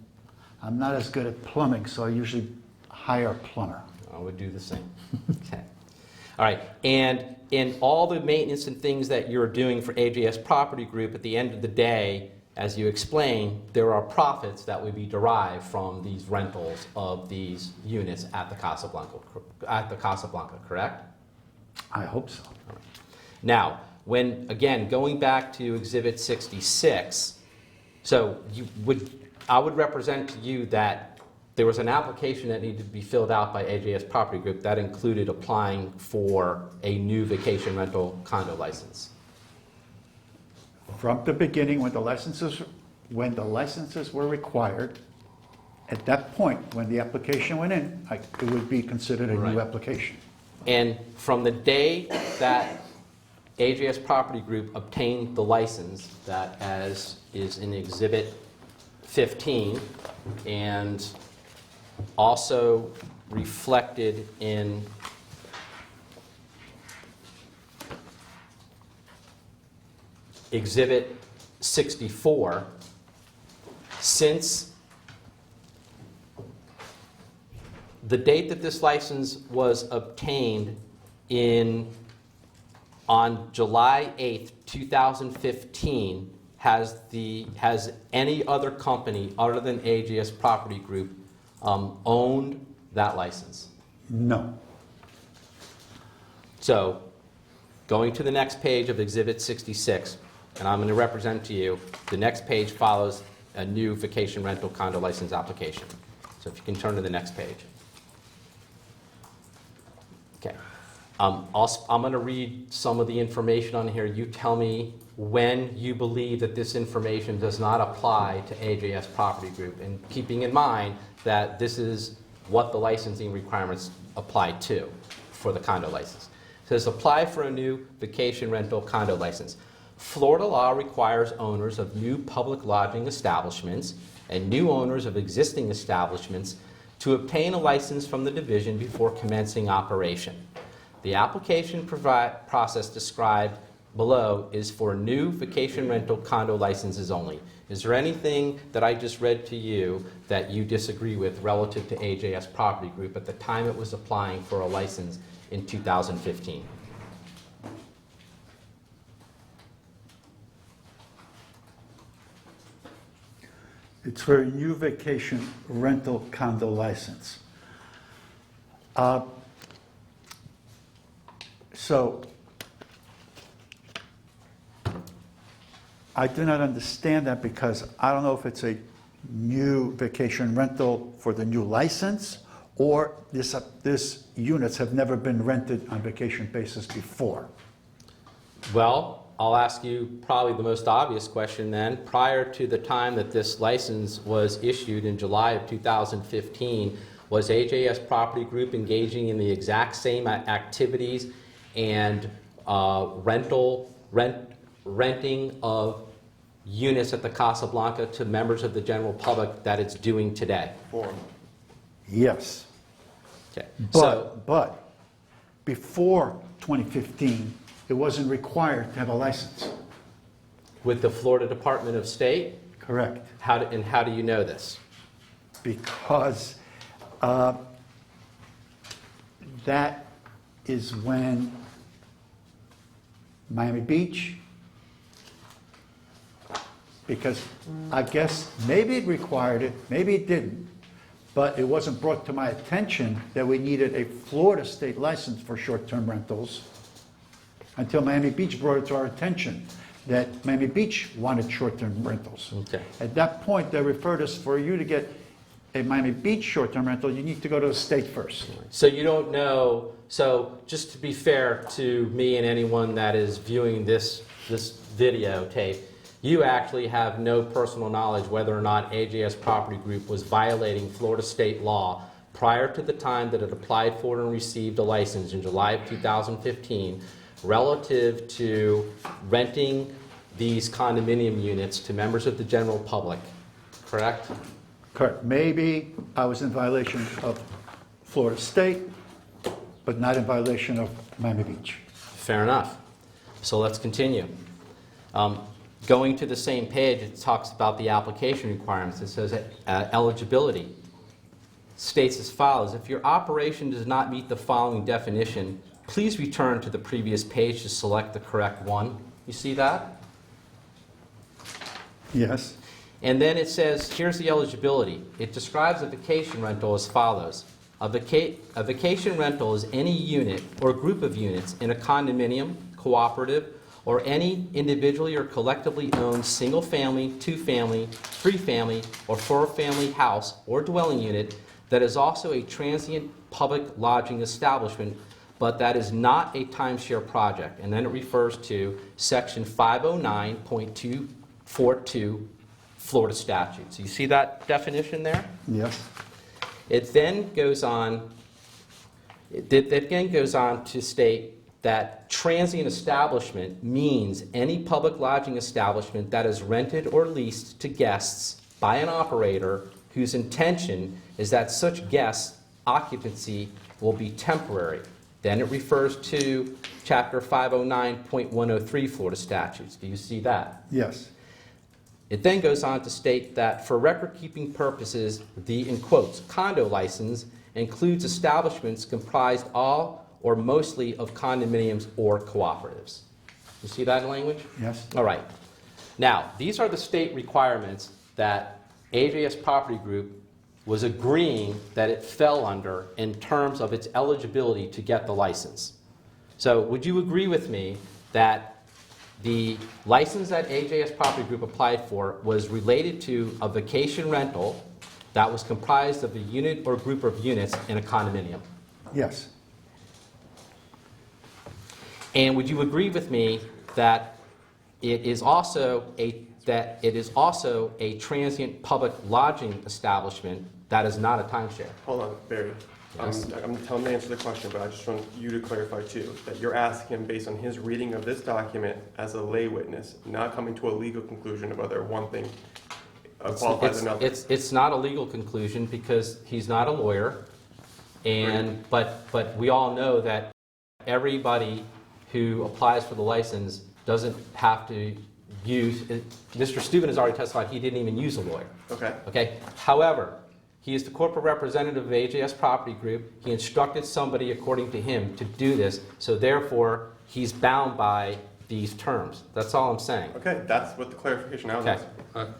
I'm not as good at plumbing, so I usually hire a plumber. I would do the same. Okay. All right. And in all the maintenance and things that you're doing for AJS Property Group, at the end of the day, as you explained, there are profits that would be derived from these rentals of these units at the Casablanca, correct? I hope so. All right. Now, when, again, going back to Exhibit 66, so I would represent to you that there was an application that needed to be filled out by AJS Property Group that included applying for a new vacation rental condo license. From the beginning, when the licenses were required, at that point, when the application went in, it would be considered a Right. new application. And from the day that AJS Property Group obtained the license, that as is in Exhibit 15, and also reflected in Exhibit 64, since the date that this license was obtained on July 8th, 2015, has any other company other than AJS Property Group owned that license? No. So, going to the next page of Exhibit 66, and I'm going to represent to you, the next page follows a new vacation rental condo license application. So if you can turn to the next page. Okay. I'm going to read some of the information on here. You tell me when you believe that this information does not apply to AJS Property Group, and keeping in mind that this is what the licensing requirements apply to for the condo license. It says, apply for a new vacation rental condo license. Florida law requires owners of new public lodging establishments and new owners of existing establishments to obtain a license from the division before commencing operation. The application process described below is for new vacation rental condo licenses only. Is there anything that I just read to you that you disagree with relative to AJS Property Group at the time it was applying for a license in 2015? It's for a new vacation rental condo license. So I do not understand that, because I don't know if it's a new vacation rental for the new license, or this units have never been rented on vacation basis before. Well, I'll ask you probably the most obvious question then. Prior to the time that this license was issued in July of 2015, was AJS Property Group engaging in the exact same activities and renting of units at the Casablanca to members of the general public that it's doing today? Yes. Okay. But before 2015, it wasn't required to have a license. With the Florida Department of State? Correct. How do you know this? Because that is when Miami Beach, because I guess maybe it required it, maybe it didn't, but it wasn't brought to my attention that we needed a Florida state license for short-term rentals until Miami Beach brought it to our attention that Miami Beach wanted short-term rentals. Okay. At that point, they referred us, for you to get a Miami Beach short-term rental, you need to go to the state first. So you don't know, so just to be fair to me and anyone that is viewing this videotape, you actually have no personal knowledge whether or not AJS Property Group was violating Florida state law prior to the time that it applied for and received a license in July of 2015 relative to renting these condominium units to members of the general public, correct? Correct. Maybe I was in violation of Florida state, but not in violation of Miami Beach. Fair enough. So let's continue. Going to the same page, it talks about the application requirements. It says eligibility. States as follows: if your operation does not meet the following definition, please return to the previous page to select the correct one. You see that? Yes. And then it says, here's the eligibility. It describes a vacation rental as follows. A vacation rental is any unit or group of units in a condominium, cooperative, or any individually or collectively owned single-family, two-family, three-family, or four-family house or dwelling unit that is also a transient public lodging establishment, but that is not a timeshare project. And then it refers to Section 509.242 Florida statute. So you see that definition there? Yes. It then goes on to state that transient establishment means any public lodging establishment that is rented or leased to guests by an operator whose intention is that such guests' occupancy will be temporary. Then it refers to Chapter 509.103 Florida statutes. Do you see that? Yes. It then goes on to state that for record-keeping purposes, the, in quotes, condo license includes establishments comprised all or mostly of condominiums or cooperatives. You see that language? Yes. All right. Now, these are the state requirements that AJS Property Group was agreeing that it fell under in terms of its eligibility to get the license. So would you agree with me that the license that AJS Property Group applied for was related to a vacation rental that was comprised of a unit or group of units in a condominium? Yes. And would you agree with me that it is also a transient public lodging establishment that is not a timeshare? Hold on, Barry. Yes. I'm telling him to answer the question, but I just want you to clarify too, that you're asking him based on his reading of this document as a lay witness, not coming to a legal conclusion of whether one thing qualifies as another. It's not a legal conclusion because he's not a lawyer, and but we all know that everybody who applies for the license doesn't have to use. Mr. Steuben has already testified he didn't even use a lawyer. Okay. Okay. However, he is the corporate representative of AJS Property Group. He instructed somebody, according to him, to do this, so therefore he's bound by these terms. That's all I'm saying. Okay, that's what the clarification I was Okay. asking.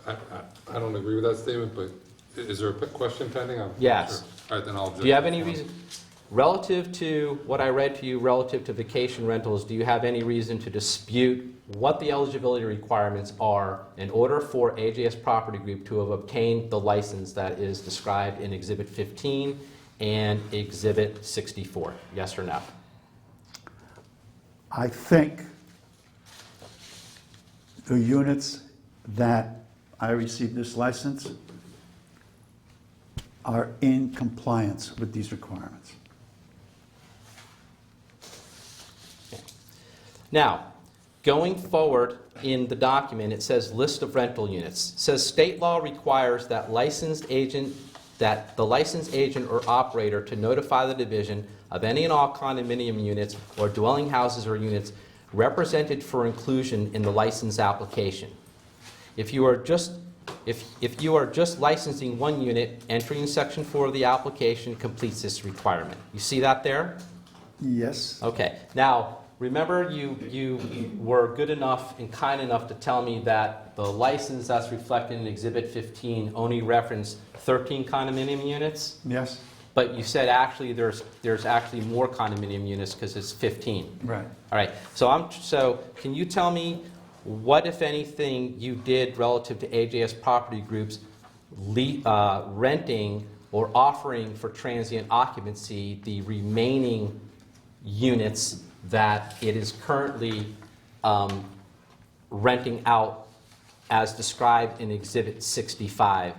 I don't agree with that statement, but is there a question pending? I'm Yes. sure. All right, then I'll Do you have any reason, relative to what I read to you, relative to vacation rentals, do you have any reason to dispute what the eligibility requirements are in order for AJS Property Group to have obtained the license that is described in Exhibit 15 and Exhibit 64? Yes or no? I think the units that I received this license are in compliance with these requirements. Now, going forward in the document, it says list of rental units. It says state law requires that the licensed agent or operator to notify the division of any and all condominium units or dwelling houses or units represented for inclusion in the license application. If you are just licensing one unit, entering Section 4 of the application completes this requirement. You see that there? Yes. Okay. Now, remember you were good enough and kind enough to tell me that the license that's reflected in Exhibit 15 only referenced 13 condominium units? Yes. But you said actually there's actually more condominium units because it's 15. Right. All right. So can you tell me what, if anything, you did relative to AJS Property Group's renting or offering for transient occupancy the remaining units that it is currently renting out as described in Exhibit 65?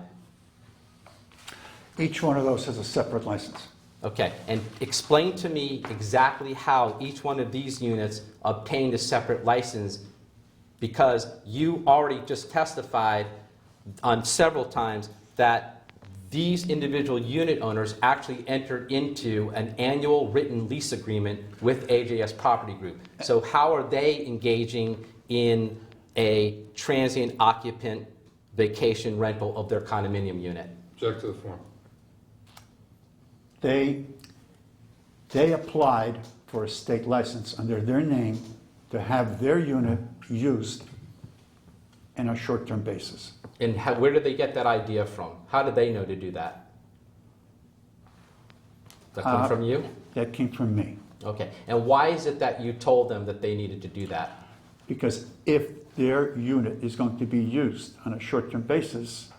Each one of those has a separate license. Okay, and explain to me exactly how each one of these units obtained a separate license, because you already just testified on several times that these individual unit owners actually entered into an annual written lease agreement with AJS Property Group. So how are they engaging in a transient occupant vacation rental of their condominium unit? Object to the form. They applied for a state license under their name to have their unit used on a short-term basis. And where did they get that idea from? How did they know to do that? That come from you? That came from me. Okay. And why is it that you told them that they needed to do that? Because if their unit is going to be used on a short-term basis,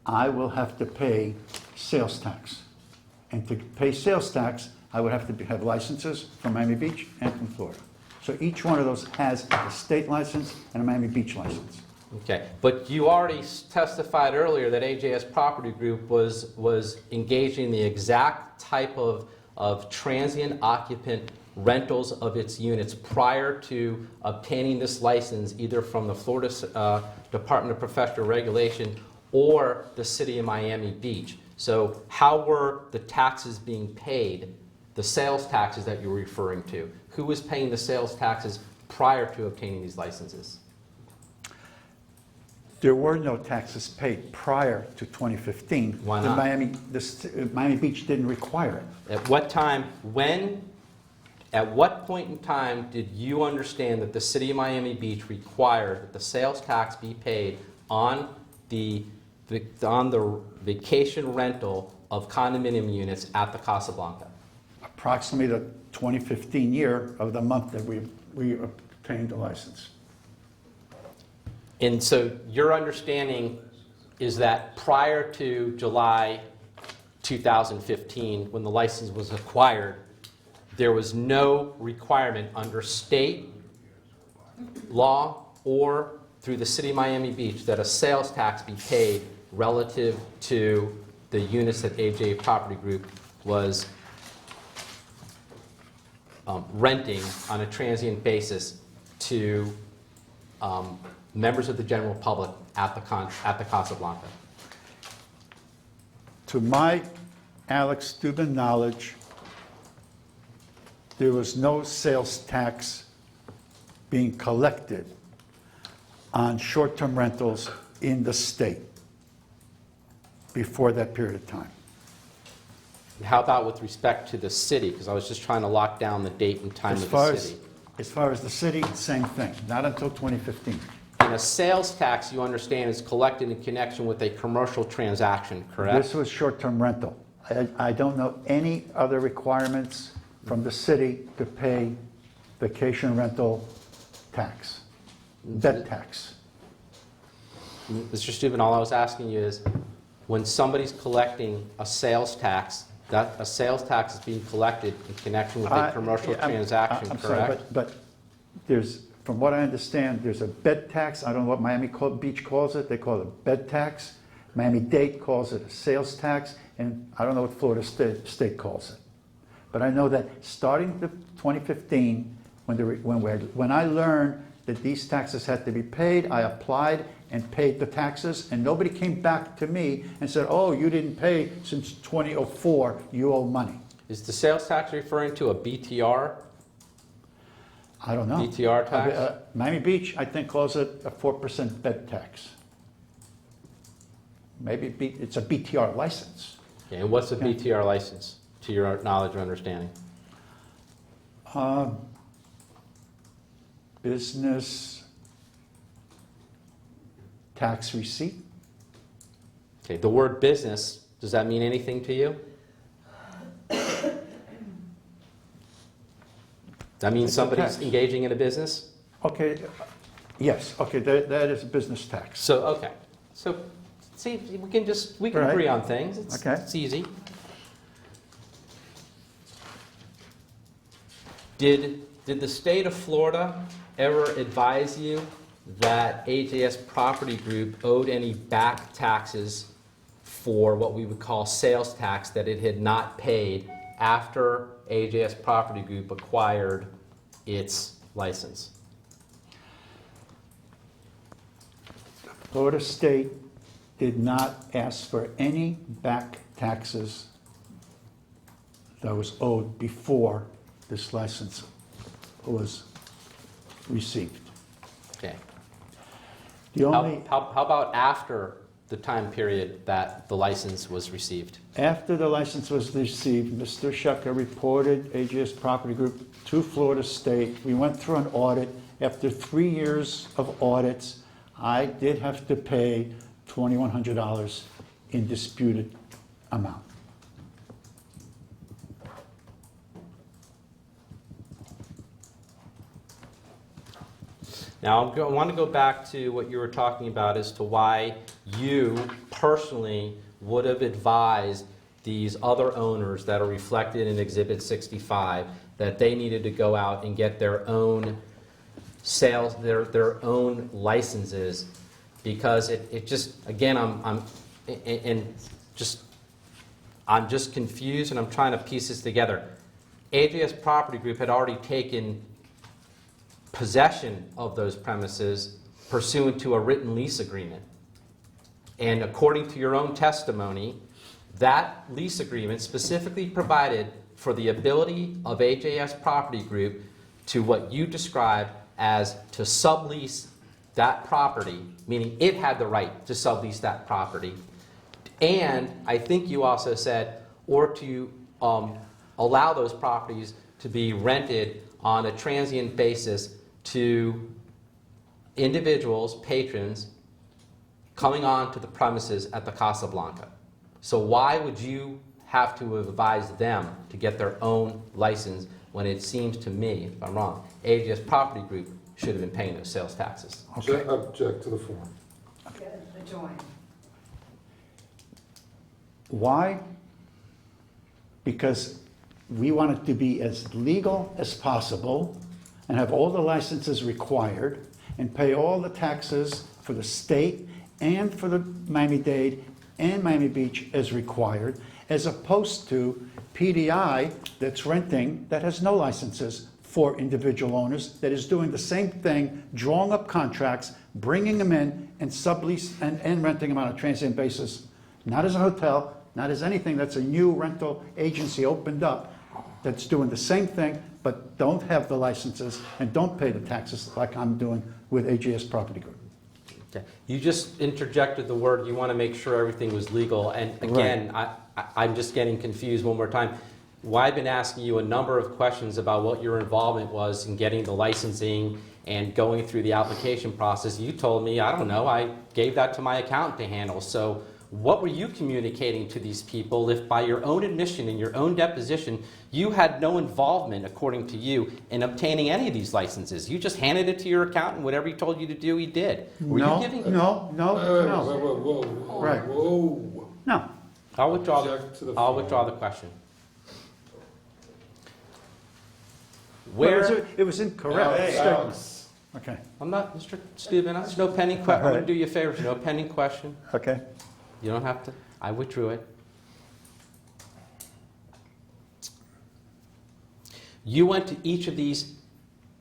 I will have to pay sales tax. And to pay sales tax, I would have to have licenses from Miami Beach and from Florida. So each one of those has a state license and a Miami Beach license. Okay, but you already testified earlier that AJS Property Group was engaging in the exact type of transient occupant rentals of its units prior to obtaining this license, either from the Florida Department of Professional Regulation or the City of Miami Beach. So how were the taxes being paid, the sales taxes that you're referring to? Who was paying the sales taxes prior to obtaining these licenses? There were no taxes paid prior to 2015. Why not? Miami Beach didn't require it. At what time, at what point in time did you understand that the City of Miami Beach required that the sales tax be paid on the vacation rental of condominium units at the Casablanca? Approximately the 2015 year of the month that we obtained the license. And so your understanding is that prior to July 2015, when the license was acquired, there was no requirement under state law or through the City of Miami Beach that a sales tax be paid relative to the units that AJ Property Group was renting on a transient basis to members of the general public at the Casablanca. To my Alex Steuben knowledge, there was no sales tax being collected on short-term rentals in the state before that period of time. How about with respect to the city? Because I was just trying to lock down the date and time of the city. As far as the city, same thing, not until 2015. And a sales tax, you understand, is collected in connection with a commercial transaction, correct? This was short-term rental. I don't know any other requirements from the city to pay vacation rental tax, bed tax. Mr. Steuben, all I was asking you is, when somebody's collecting a sales tax, that a sales tax is being collected in connection with a commercial transaction, I'm correct? sorry, but there's, from what I understand, there's a bed tax. I don't know what Miami Beach calls it. They call it a bed tax. Miami-Dade calls it a sales tax, and I don't know what Florida State calls it. But I know that starting the 2015, when I learned that these taxes had to be paid, I applied and paid the taxes, and nobody came back to me and said, oh, you didn't pay since 2004, you owe money. Is the sales tax referring to a BTR? I don't know. BTR tax? Miami Beach, I think, calls it a 4% bed tax. Maybe it's a BTR license. Okay, and what's a BTR license, to your knowledge or understanding? Business tax receipt. Okay, the word business, does that mean anything to you? That means somebody's engaging in a business? Okay, yes, okay, that is a business tax. So, okay. So, see, we can Right. agree on things. Okay. It's easy. Did the state of Florida ever advise you that AJS Property Group owed any back taxes for what we would call sales tax that it had not paid after AJS Property Group acquired its license? Florida State did not ask for any back taxes that was owed before this license was received. Okay. The only, How about after the time period that the license was received? after the license was received, Mr. Schecher reported AGS Property Group to Florida State. We went through an audit. After 3 years of audits, I did have to pay $2,100 in disputed amount. Now, I want to go back to what you were talking about as to why you personally would have advised these other owners that are reflected in Exhibit 65 that they needed to go out and get their own sales, their own licenses, because it just, again, I'm just confused, and I'm trying to piece this together. AJS Property Group had already taken possession of those premises pursuant to a written lease agreement. And according to your own testimony, that lease agreement specifically provided for the ability of AJS Property Group to what you describe as to sublease that property, meaning it had the right to sublease that property. And I think you also said, or to allow those properties to be rented on a transient basis to individuals, patrons, coming on to the premises at the Casablanca. So why would you have to advise them to get their own license when it seems to me, if I'm wrong, AGS Property Group should have been paying those sales taxes? Okay. Object to the form. Adjourn. Why? Because we want it to be as legal as possible and have all the licenses required and pay all the taxes for the state and for the Miami-Dade and Miami Beach as required, as opposed to PDI that's renting, that has no licenses for individual owners, that is doing the same thing, drawing up contracts, bringing them in and sublease and renting them on a transient basis, not as a hotel, not as anything. That's a new rental agency opened up that's doing the same thing, but don't have the licenses and don't pay the taxes like I'm doing with AGS Property Group. Okay. You just interjected the word, you want to make sure everything was legal. And again, I'm just getting confused one more time. Why I've been asking you a number of questions about what your involvement was in getting the licensing and going through the application process. You told me, I don't know, I gave that to my accountant to handle. So what were you communicating to these people if by your own admission in your own deposition, you had no involvement, according to you, in obtaining any of these licenses? You just handed it to your accountant, whatever he told you to do, he did. Were you giving? No. Whoa. Right. Whoa. No. I'll withdraw Object to the I'll form. withdraw the question. Well, Where? it was incorrect. Alex. Okay. I'm not, Mr. Steuben, that's no pending question. I'm going to do you a favor, no pending question. Okay. You don't have to, I withdrew it. You went to each of these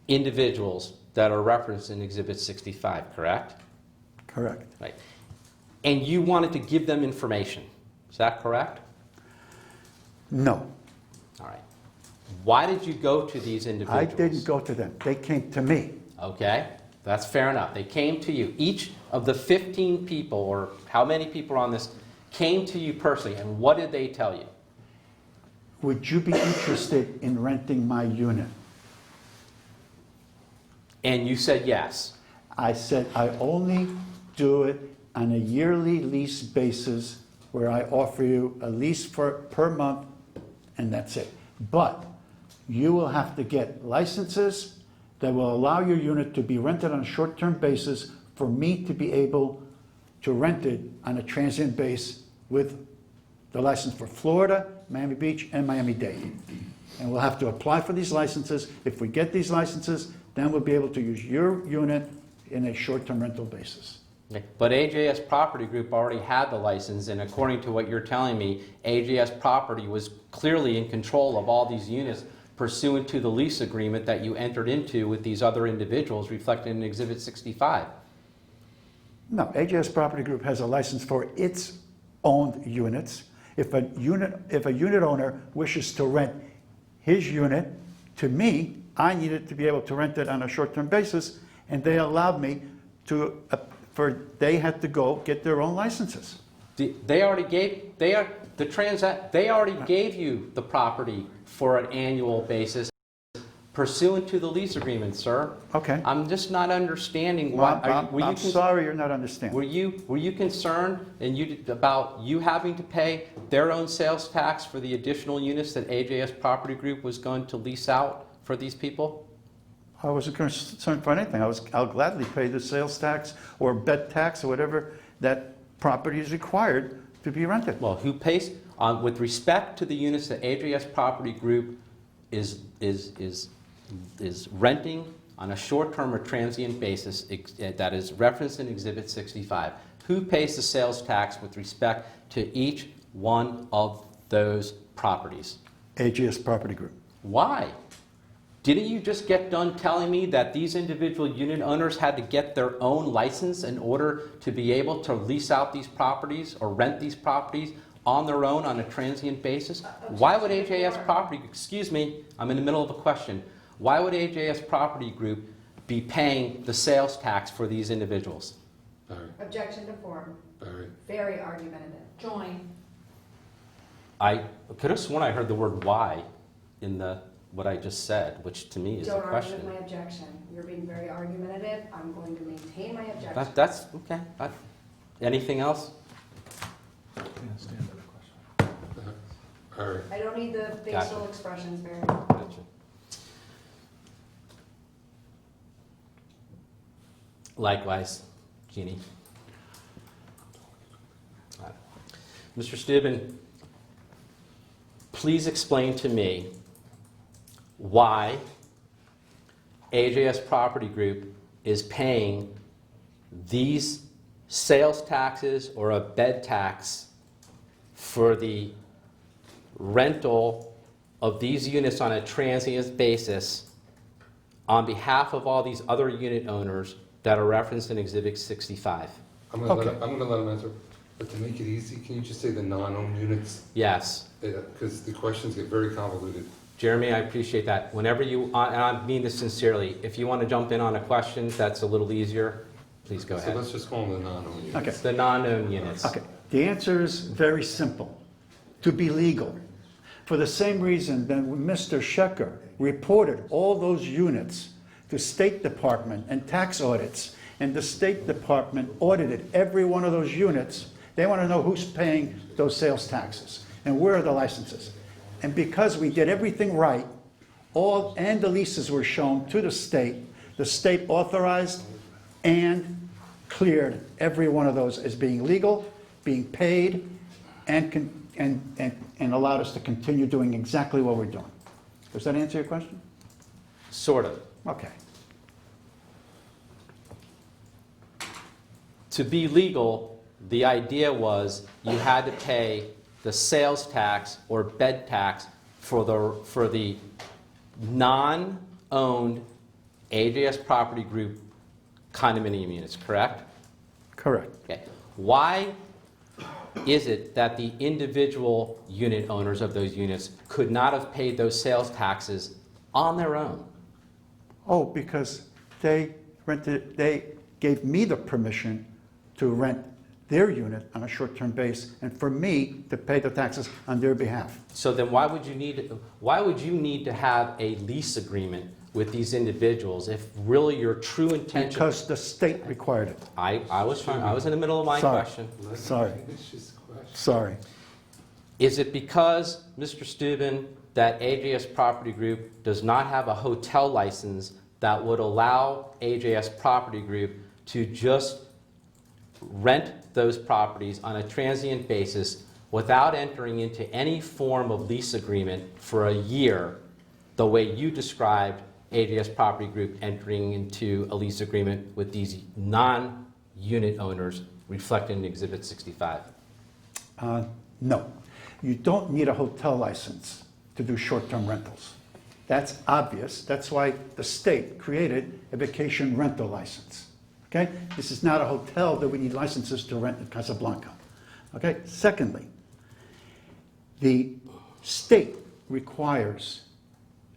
individuals that are referenced in Exhibit 65, correct? Correct. Right. And you wanted to give them information, is that correct? No. All right. Why did you go to these I individuals? didn't go to them. They came to me. Okay, that's fair enough. They came to you. Each of the 15 people, or how many people are on this, came to you personally, and what did they tell you? Would you be interested in renting my unit? And you said yes. I said I only do it on a yearly lease basis where I offer you a lease per month, and that's it. But you will have to get licenses that will allow your unit to be rented on a short-term basis for me to be able to rent it on a transient base with the license for Florida, Miami Beach, and Miami-Dade. And we'll have to apply for these licenses. If we get these licenses, then we'll be able to use your unit in a short-term rental basis. Okay. But AJS Property Group already had the license, and according to what you're telling me, AJS Property was clearly in control of all these units pursuant to the lease agreement that you entered into with these other individuals reflected in Exhibit 65. No, AJS Property Group has a license for its owned units. If a unit owner wishes to rent his unit to me, I needed to be able to rent it on a short-term basis, and they allowed me to, they had to go get their own licenses. They already gave you the property for an annual basis pursuant to the lease agreement, sir. Okay. I'm just not understanding Well, why. I'm sorry you're not understanding. Were you concerned about you having to pay their own sales tax for the additional units that AJS Property Group was going to lease out for these people? I wasn't concerned for anything. I'll gladly pay the sales tax or bed tax or whatever that property is required to be rented. Well, who pays with respect to the units that AJS Property Group is renting on a short-term or transient basis that is referenced in Exhibit 65? Who pays the sales tax with respect to each one of those properties? AJS Property Group. Why? Didn't you just get done telling me that these individual unit owners had to get their own license in order to be able to lease out these properties or rent these properties on their own on a transient basis? Why would AJS Property, excuse me, I'm in the middle of a question. Why would AJS Property Group be paying the sales tax for these individuals? Barry, Objection to form. Barry. Very argumentative. Join. I could have sworn I heard the word why in what I just said, which to me is a Don't argue question. with my objection. You're being very argumentative. I'm going to maintain my objection. That's okay. Anything else? Barry. I don't need the facial Gotcha. expressions, Barry. Gotcha. Likewise, Jeannie. All right. Mr. Steuben, please explain to me why AJS Property Group is paying these sales taxes or a bed tax for the rental of these units on a transient basis on behalf of all these other unit owners that are referenced in Exhibit 65. I'm going to let him answer, but to make it easy, can you just say the non-owned units? Yes. Because the questions get very convoluted. Jeremy, I appreciate that. Whenever you, and I mean this sincerely, if you want to jump in on a question that's a little easier, please go ahead. So let's just call them the non-owned units. Okay. The non-owned units. Okay. The answer is very simple. To be legal. For the same reason that when Mr. Schecher reported all those units to State Department and tax audits, and the State Department audited every one of those units, they want to know who's paying those sales taxes and where are the licenses. And because we did everything right, and the leases were shown to the state authorized and cleared every one of those as being legal, being paid, and allowed us to continue doing exactly what we're doing. Does that answer your question? Sort of. Okay. To be legal, the idea was you had to pay the sales tax or bed tax for the non-owned AJS Property Group condominium units, correct? Correct. Okay. Why is it that the individual unit owners of those units could not have paid those sales taxes on their own? Oh, because they gave me the permission to rent their unit on a short-term basis, and for me to pay the taxes on their behalf. So then why would you need to have a lease agreement with these individuals if really your true intention? Because the state required it. I was in the middle of my question. Sorry. Is it because, Mr. Steuben, that AJS Property Group does not have a hotel license that would allow AJS Property Group to just rent those properties on a transient basis without entering into any form of lease agreement for a year, the way you described AJS Property Group entering into a lease agreement with these non-unit owners reflected in Exhibit 65? No. You don't need a hotel license to do short-term rentals. That's obvious. That's why the state created a vacation rental license. Okay? This is not a hotel that we need licenses to rent in Casablanca. Okay? Secondly, the state requires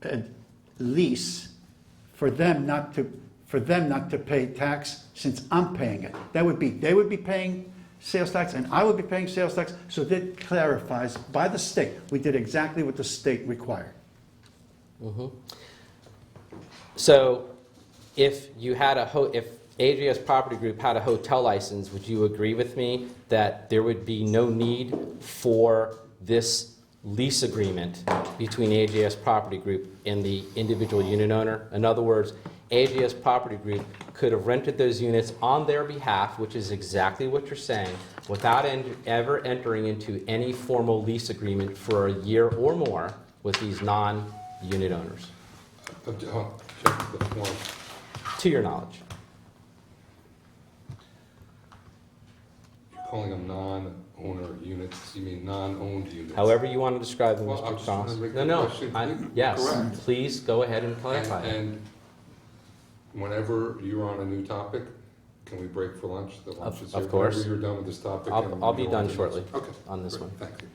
a lease for them not to pay tax since I'm paying it. They would be paying sales tax and I would be paying sales tax, so that clarifies by the state. We did exactly what the state required. So if you had if AJS Property Group had a hotel license, would you agree with me that there would be no need for this lease agreement between AJS Property Group and the individual unit owner? In other words, AJS Property Group could have rented those units on their behalf, which is exactly what you're saying, without ever entering into any formal lease agreement for a year or more with these non-unit owners, Check the form. to your knowledge. You're calling them non-owner units, you mean non-owned units? However you want to describe them, Well, I'm Mr. just trying Cross. to make No, the no, question yes, correct. please go ahead and clarify. And whenever you're on a new topic, can we break for lunch? The lunch is Of here. course. Whenever you're done with this topic. and I'll we be go done on to the shortly next- Okay. on this great, one. Thank you.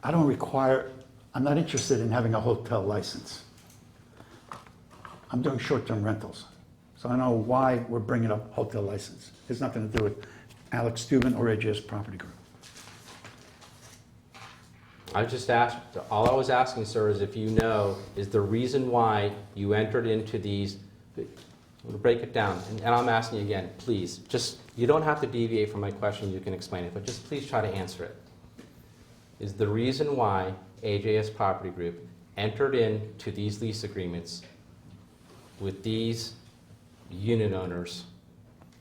I don't require, I'm not interested in having a hotel license. I'm doing short-term rentals. So I don't know why we're bringing up hotel license. It's nothing to do with Alex Steuben or AJS Property Group. I just asked, all I was asking, sir, is if you know, is the reason why you entered into these, we'll break it down, and I'm asking you again, please, just, you don't have to deviate from my question, you can explain it, but just please try to answer it. Is the reason why AJS Property Group entered into these lease agreements with these unit owners,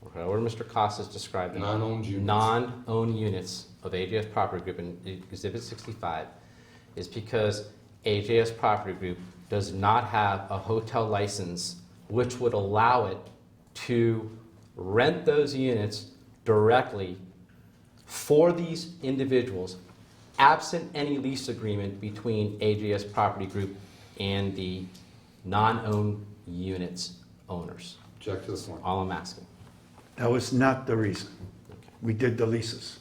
or however Mr. Costas described them, Non-owned units. non-owned units of AJS Property Group in Exhibit 65, is because AJS Property Group does not have a hotel license which would allow it to rent those units directly for these individuals, absent any lease agreement between AJS Property Group and the non-owned units owners. Check to the form. All I'm asking. That was not the reason. We did the leases.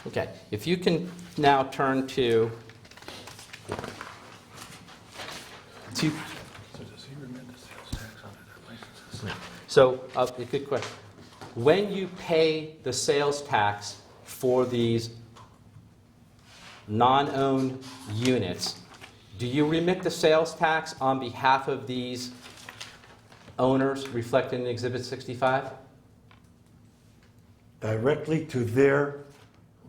Okay, if you can now turn to So, a good question. When you pay the sales tax for these non-owned units, do you remit the sales tax on behalf of these owners reflected in Exhibit 65? Directly to their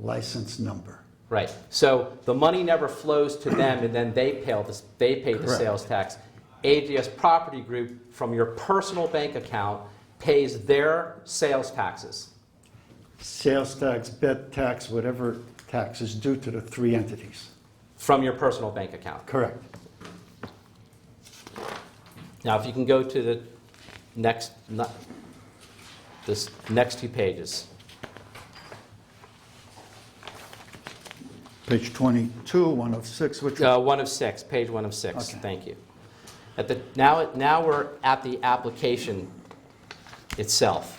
license number. Right. So the money never flows to them and then they pay the Correct. sales tax. AGS Property Group, from your personal bank account, pays their sales taxes. Sales tax, bed tax, whatever tax is due to the three entities. From your personal bank account. Correct. Now, if you can go to the next two pages. Page 22, 106, which One of six, page 1 of 6. Okay. Thank you. Now we're at the application itself.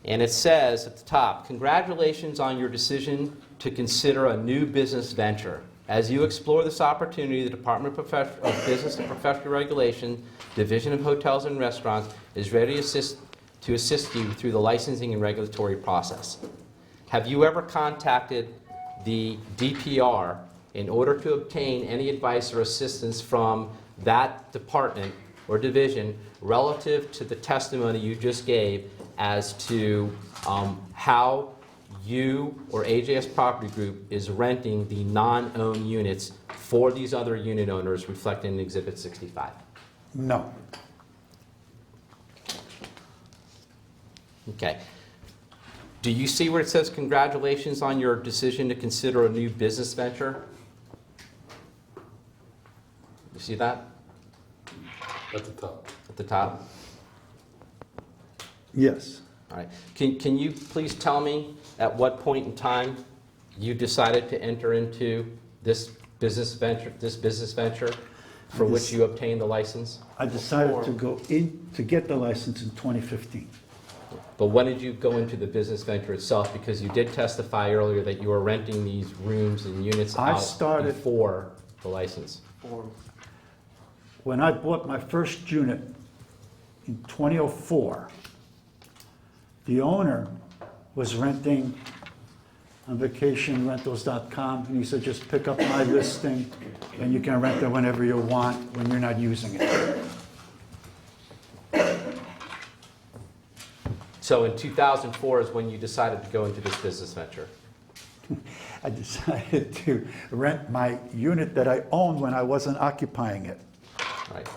And it says at the top, congratulations on your decision to consider a new business venture. As you explore this opportunity, the Department of Business and Professional Regulation, Division of Hotels and Restaurants, is ready to assist you through the licensing and regulatory process. Have you ever contacted the DPR in order to obtain any advice or assistance from that department or division relative to the testimony you just gave as to how you or AJS Property Group is renting the non-owned units for these other unit owners reflected in Exhibit 65? No. Okay. Do you see where it says congratulations on your decision to consider a new business venture? You see that At the top. at the top? Yes. All right. Can you please tell me at what point in time you decided to enter into this business venture for which you obtained the license? I decided to go in, to get the license in 2015. But when did you go into the business venture itself? Because you did testify earlier that you were renting these rooms and units out before the license. When I bought my first unit in 2004, the owner was renting on vacationrentals.com, and he said, just pick up my listing, and you can rent it whenever you want when you're not using it. So in 2004 is when you decided to go into this business venture? I decided to rent my unit that I owned when I wasn't occupying it. Right.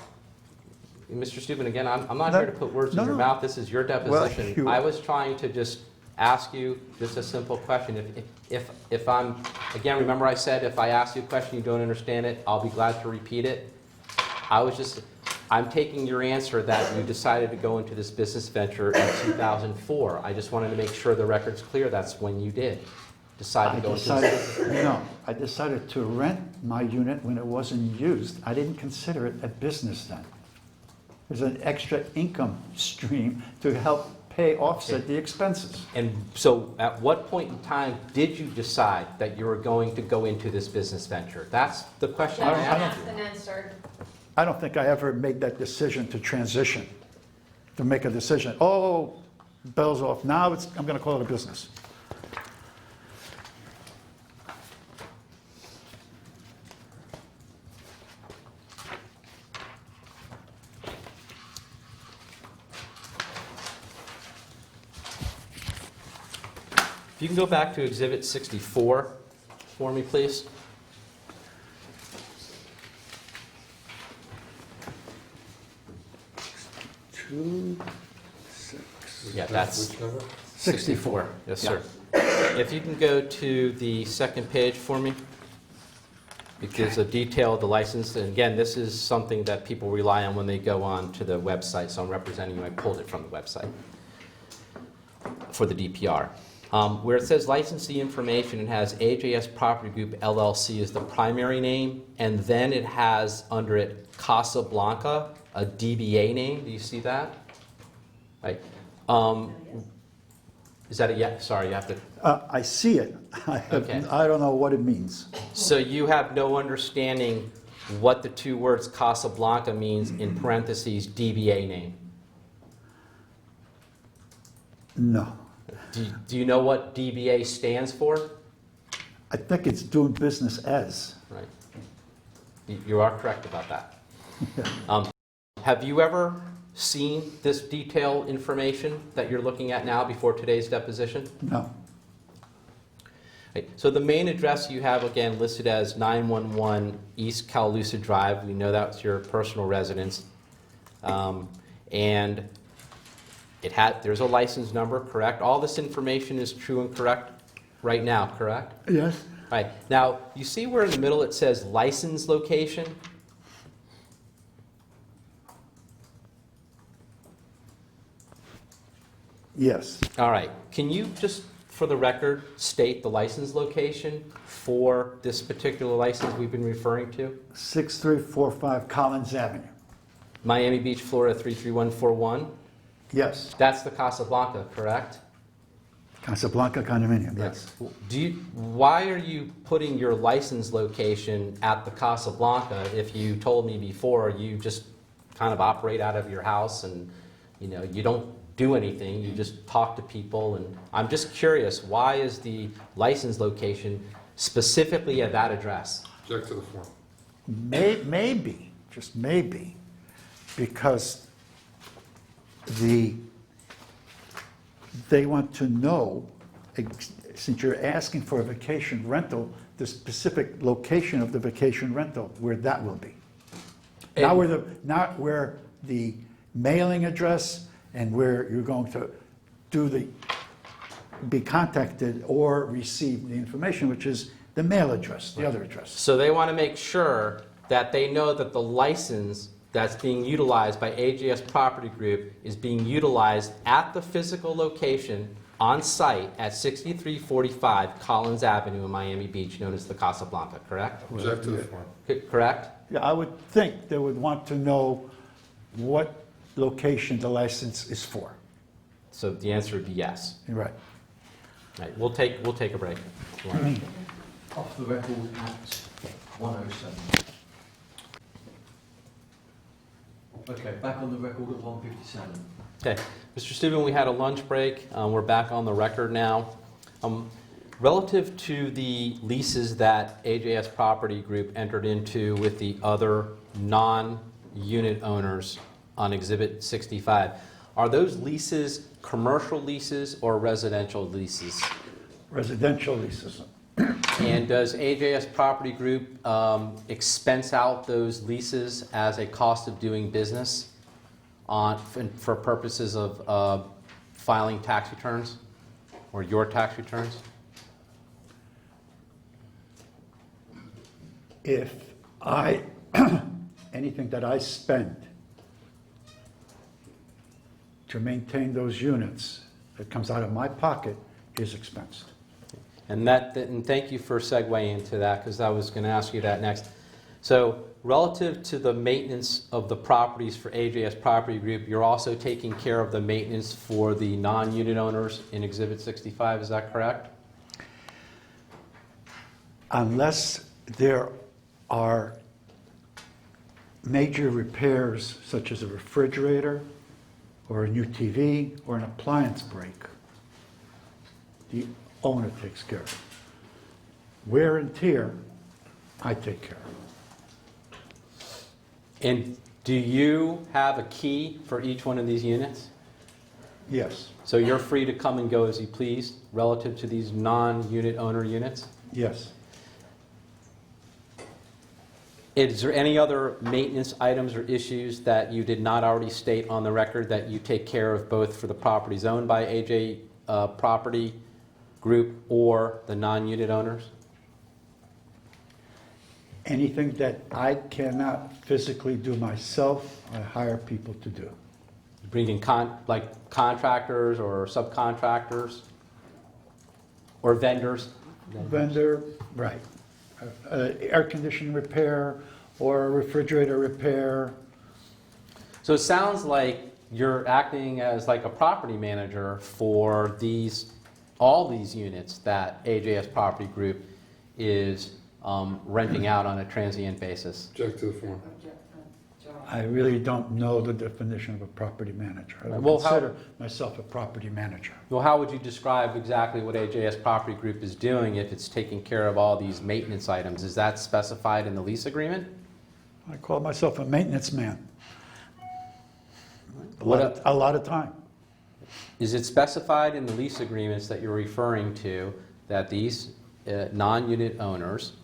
Mr. Steuben, again, I'm not here to put words in your mouth. This is your deposition. Well, I was trying to just ask you just a simple question. If I'm, again, remember I said if I ask you a question you don't understand it, I'll be glad to repeat it. I'm taking your answer that you decided to go into this business venture in 2004. I just wanted to make sure the record's clear. That's when you did decide to go into this. No, I decided to rent my unit when it wasn't used. I didn't consider it a business then. It was an extra income stream to help offset the expenses. And so at what point in time did you decide that you were going to go into this business venture? That's the question I asked you. Asked and answered. I don't think I ever made that decision to transition, to make a decision. Oh, bells off. Now I'm going to call it a business. If you can go back to Exhibit 64 for me, please. Yeah, that's Which number? 64. Yes, sir. If you can go to the second page for me. It gives a detail of the license. And again, this is something that people rely on when they go on to the website. So I'm representing you. I pulled it from the website for the DPR. Where it says licensee information, it has AJS Property Group LLC is the primary name, and then it has under it Casablanca, a DBA name. Do you see that? Right. Is that a yes? Sorry, you have to. I see it. Okay. I don't know what it means. So you have no understanding what the two words Casablanca means in parentheses DBA name? No. Do you know what DBA stands for? I think it's doing business as. Right. You are correct about that. Have you ever seen this detailed information that you're looking at now before today's deposition? No. Right. So the main address you have, again, listed as 911 East Calusa Drive. We know that's your personal residence. And there's a license number, correct? All this information is true and correct right now, correct? Yes. Right. Now, you see where in the middle it says license location? Yes. All right. Can you just, for the record, state the license location for this particular license we've been referring to? 6345 Collins Avenue. Miami Beach, Florida 33141? Yes. That's the Casablanca, correct? Casablanca Condominium, yes. Why are you putting your license location at the Casablanca if you told me before you just kind of operate out of your house and you don't do anything, you just talk to people? And I'm just curious, why is the license location specifically at that address? Object to the form. Maybe, just maybe, because they want to know, since you're asking for a vacation rental, the specific location of the vacation rental, where that will be. Not where the mailing address and where you're going to be contacted or receive the information, which is the mail address, the other address. So they want to make sure that they know that the license that's being utilized by AJS Property Group is being utilized at the physical location on site at 6345 Collins Avenue in Miami Beach, known as the Casablanca, correct? Object to the form. Correct? Yeah, I would think they would want to know what location the license is for. So the answer would be yes. Right. Right, we'll take a break. if you want. Off the record at 1:07. Okay, back on the record at 1:57. Okay, Mr. Steuben, we had a lunch break. We're back on the record now. Relative to the leases that AJS Property Group entered into with the other non-unit owners on Exhibit 65, are those leases commercial leases or residential leases? Residential leases. And does AJS Property Group expense out those leases as a cost of doing business for purposes of filing tax returns or your tax returns? If anything that I spend to maintain those units that comes out of my pocket is expensed. And thank you for segueing into that, because I was going to ask you that next. So relative to the maintenance of the properties for AJS Property Group, you're also taking care of the maintenance for the non-unit owners in Exhibit 65, is that correct? Unless there are major repairs such as a refrigerator or a new TV or an appliance break, the owner takes care of it. Wear and tear, I take care of. And do you have a key for each one of these units? Yes, So you're free to come and go as you please relative to these non-unit owner units? yes. Is there any other maintenance items or issues that you did not already state on the record that you take care of both for the properties owned by AJ Property Group or the non-unit owners? Anything that I cannot physically do myself, I hire people to do. Bring in like contractors or subcontractors or vendors? Vendor, right. Air conditioning repair or a refrigerator repair. So it sounds like you're acting as like a property manager for all these units that AJS Property Group is renting out on a transient basis. Object to the form. I really don't know the definition of a property manager. I would Well, consider myself a property manager. Well, how would you describe exactly what AJS Property Group is doing if it's taking care of all these maintenance items? Is that specified in the lease agreement? I call myself a maintenance man. A What lot of time. Is it specified in the lease agreements that you're referring to that these non-unit owners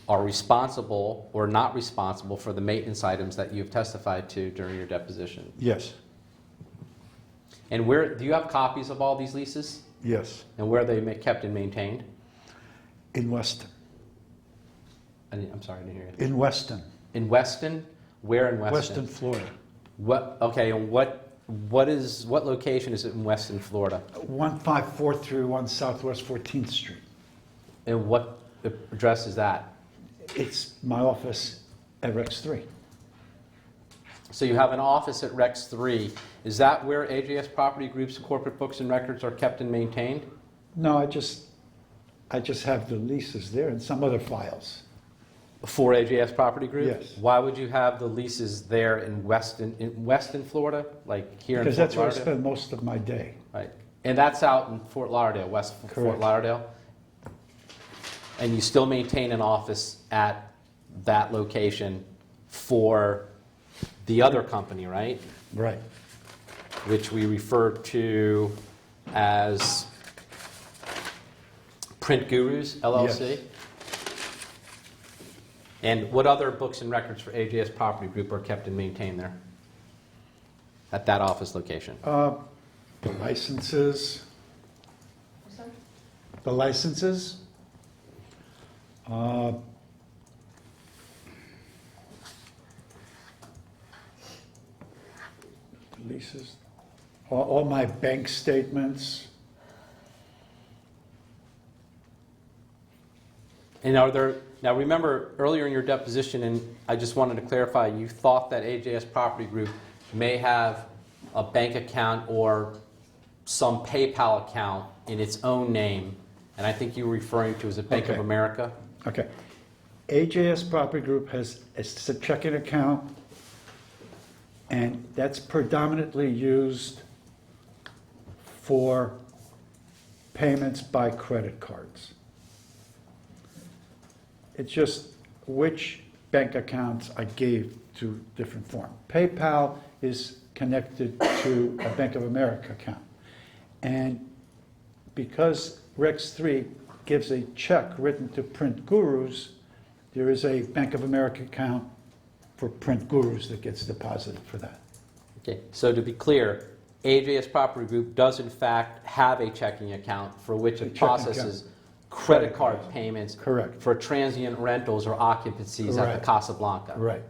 are responsible or not responsible for the maintenance items that you've testified to during your deposition? Yes, And do you have copies of all these leases? yes. And where are they kept and maintained? In Weston. I'm sorry, I didn't hear you. In Weston. In Weston? Where in Weston? Weston, Florida. Okay, and what location is it in Weston, Florida? 15431 Southwest 14th Street. And what address is that? It's my office at Rex 3. So you have an office at Rex 3. Is that where AJS Property Group's corporate books and records are kept and maintained? No, I just have the leases there and some other files. For AJS Property Group? Yes. Why would you have the leases there in Weston, Florida? Like here Because in Fort that's where I Lauderdale? spend most of my day. Right. And that's out in Fort Lauderdale, Fort Correct. Lauderdale? And you still maintain an office at that location for the other company, right? Right. Which we refer to as Print Gurus, LLC? Yes. And what other books and records for AJS Property Group are kept and maintained there? At that office location? The licenses. The licenses. leases, all my bank statements. And are there, now remember earlier in your deposition, and I just wanted to clarify, you thought that AJS Property Group may have a bank account or some PayPal account in its own name, and I think you were referring to as a Bank of Okay. America? Okay. AJS Property Group has a checking account, and that's predominantly used for payments by credit cards. It's just which bank accounts I gave to different form. PayPal is connected to a Bank of America account. And because Rex 3 gives a check written to Print Gurus, there is a Bank of America account for Print Gurus that gets deposited for that. Okay, so to be clear, AJS Property Group does in fact have a checking account for which A it checking processes credit card payments Correct. for transient rentals or occupancies at Right. the Casablanca. Right.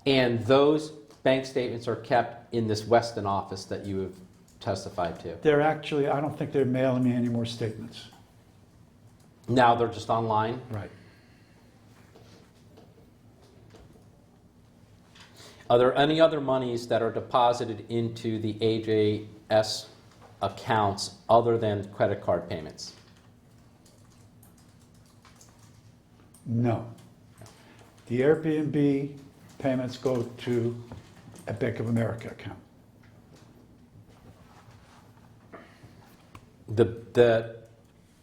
And those bank statements are kept in this Weston office that you have testified to. They're actually, I don't think they're mailing me any more statements. Now they're just online? Right. Are there any other monies that are deposited into the AJS accounts other than credit card payments? No. The Airbnb payments go to a Bank of America account. The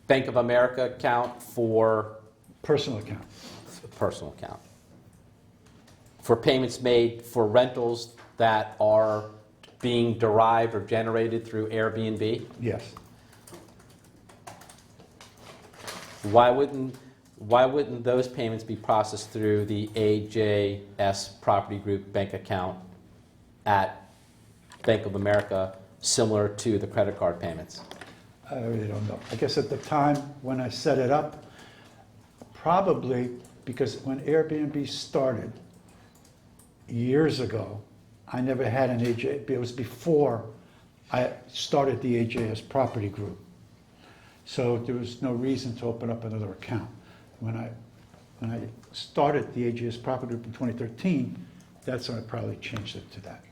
Bank of America account for Personal account. personal account. For payments made for rentals that are being derived or generated through Airbnb? Yes. Why wouldn't those payments be processed through the AJS Property Group bank account at Bank of America, similar to the credit card payments? I really don't know. I guess at the time when I set it up, probably because when Airbnb started years ago, I never had an AJ, it was before I started the AJS Property Group. So there was no reason to open up another account. When I started the AJS Property Group in 2013, that's when I probably changed it to that.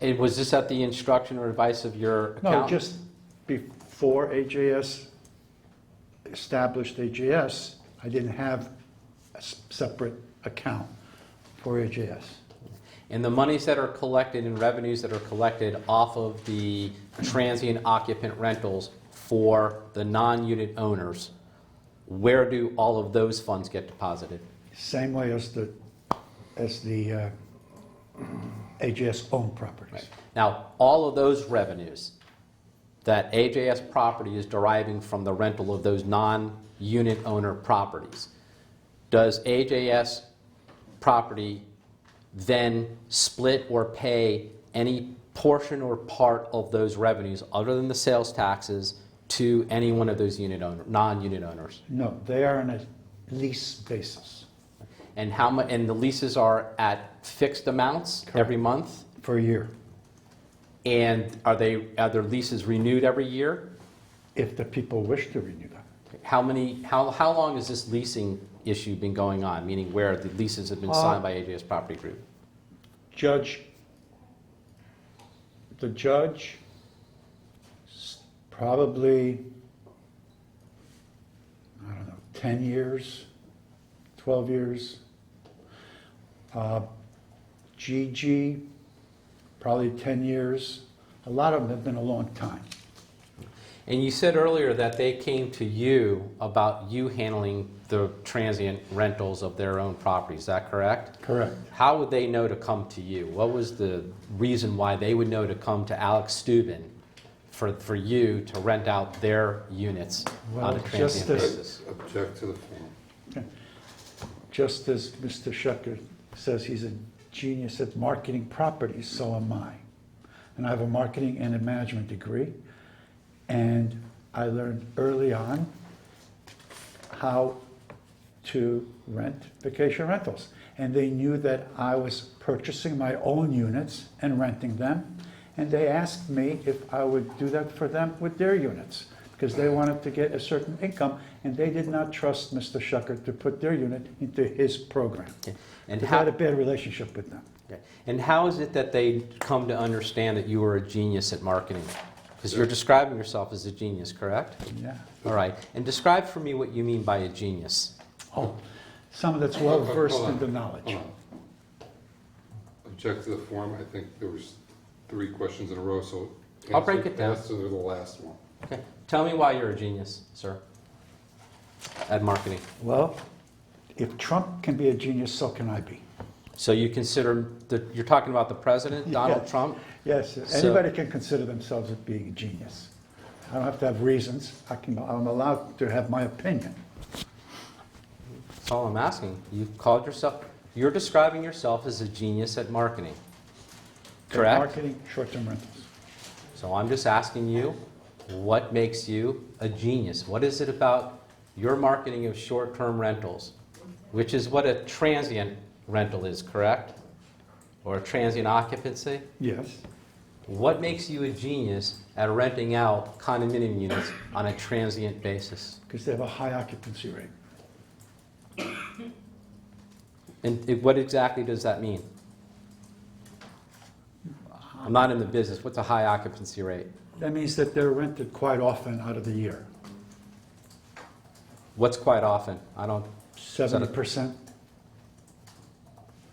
And was this at the instruction or advice of your No, accountant? just before AJS established AJS, I didn't have a separate account for AJS. And the monies that are collected and revenues that are collected off of the transient occupant rentals for the non-unit owners, where do all of those funds get deposited? Same way as the AJS owned properties. Right. Now, all of those revenues that AJS Property is deriving from the rental of those non-unit owner properties, does AJS Property then split or pay any portion or part of those revenues other than the sales taxes to any one of those non-unit owners? No, they are on a lease basis And how much? And the leases are at fixed amounts every month? for a year. And are their leases renewed every year? If the people wish to renew them. How long has this leasing issue been going on? Meaning where the leases have been signed by AJS Property Group? The judge, probably, I don't know, 10 years, 12 years. Gigi, probably 10 years. A lot of them have been a long time. And you said earlier that they came to you about you handling the transient rentals of their own property. Is that correct? Correct. How would they know to come to you? What was the reason why they would know to come to Alex Steuben for you to rent out their units Well, on a transient basis? Object to the form. Just as Mr. Schecher says he's a genius at marketing properties, so am I. And I have a marketing and a management degree. And I learned early on how to rent vacation rentals. and they knew that I was purchasing my own units and renting them, and they asked me if I would do that for them with their units, because they wanted to get a certain income, and they did not trust Mr. Schecher to put their unit into his program. Okay. And I had a bad relationship with them. okay. And how is it that they come to understand that you were a genius at marketing? Because you're describing yourself as a genius, correct? Yeah. All right. And describe for me what you mean by a genius. Oh, someone that's well versed Hold on. in the knowledge. Hold on. Object to the form, I think there was 3 questions in a row, so. I'll break it down. Answer the last one. Okay. Tell me why you're a genius, sir, at marketing. Well, if Trump can be a genius, so can I be. So you consider you're talking about the president, Donald Yes. Trump? Yes, anybody can consider themselves as being a genius. I don't have to have reasons. I'm allowed to have my opinion. That's all I'm asking. You're describing yourself as a genius at marketing, correct? Marketing, short-term rentals. So I'm just asking you, what makes you a genius? What is it about your marketing of short-term rentals, which is what a transient rental is, correct? Or a transient occupancy? Yes. What makes you a genius at renting out condominium units on a transient basis? Because they have a high occupancy rate. And what exactly does that mean? I'm not in the business. What's a high occupancy rate? That means that they're rented quite often out of the year. What's quite often? I don't. 70%.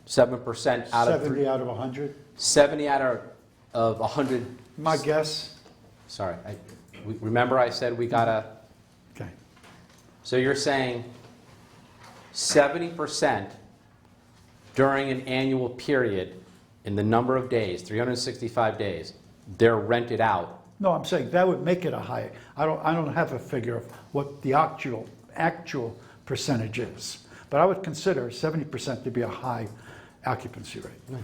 7% out of 70 out of 100. 70 out of 100. My guess. Sorry. Remember I said we gotta. Okay. So you're saying 70% during an annual period in the number of days, 365 days, they're rented out. No, I'm saying that would make it a high. I don't have a figure of what the actual percentage is, but I would consider 70% to be a high occupancy rate.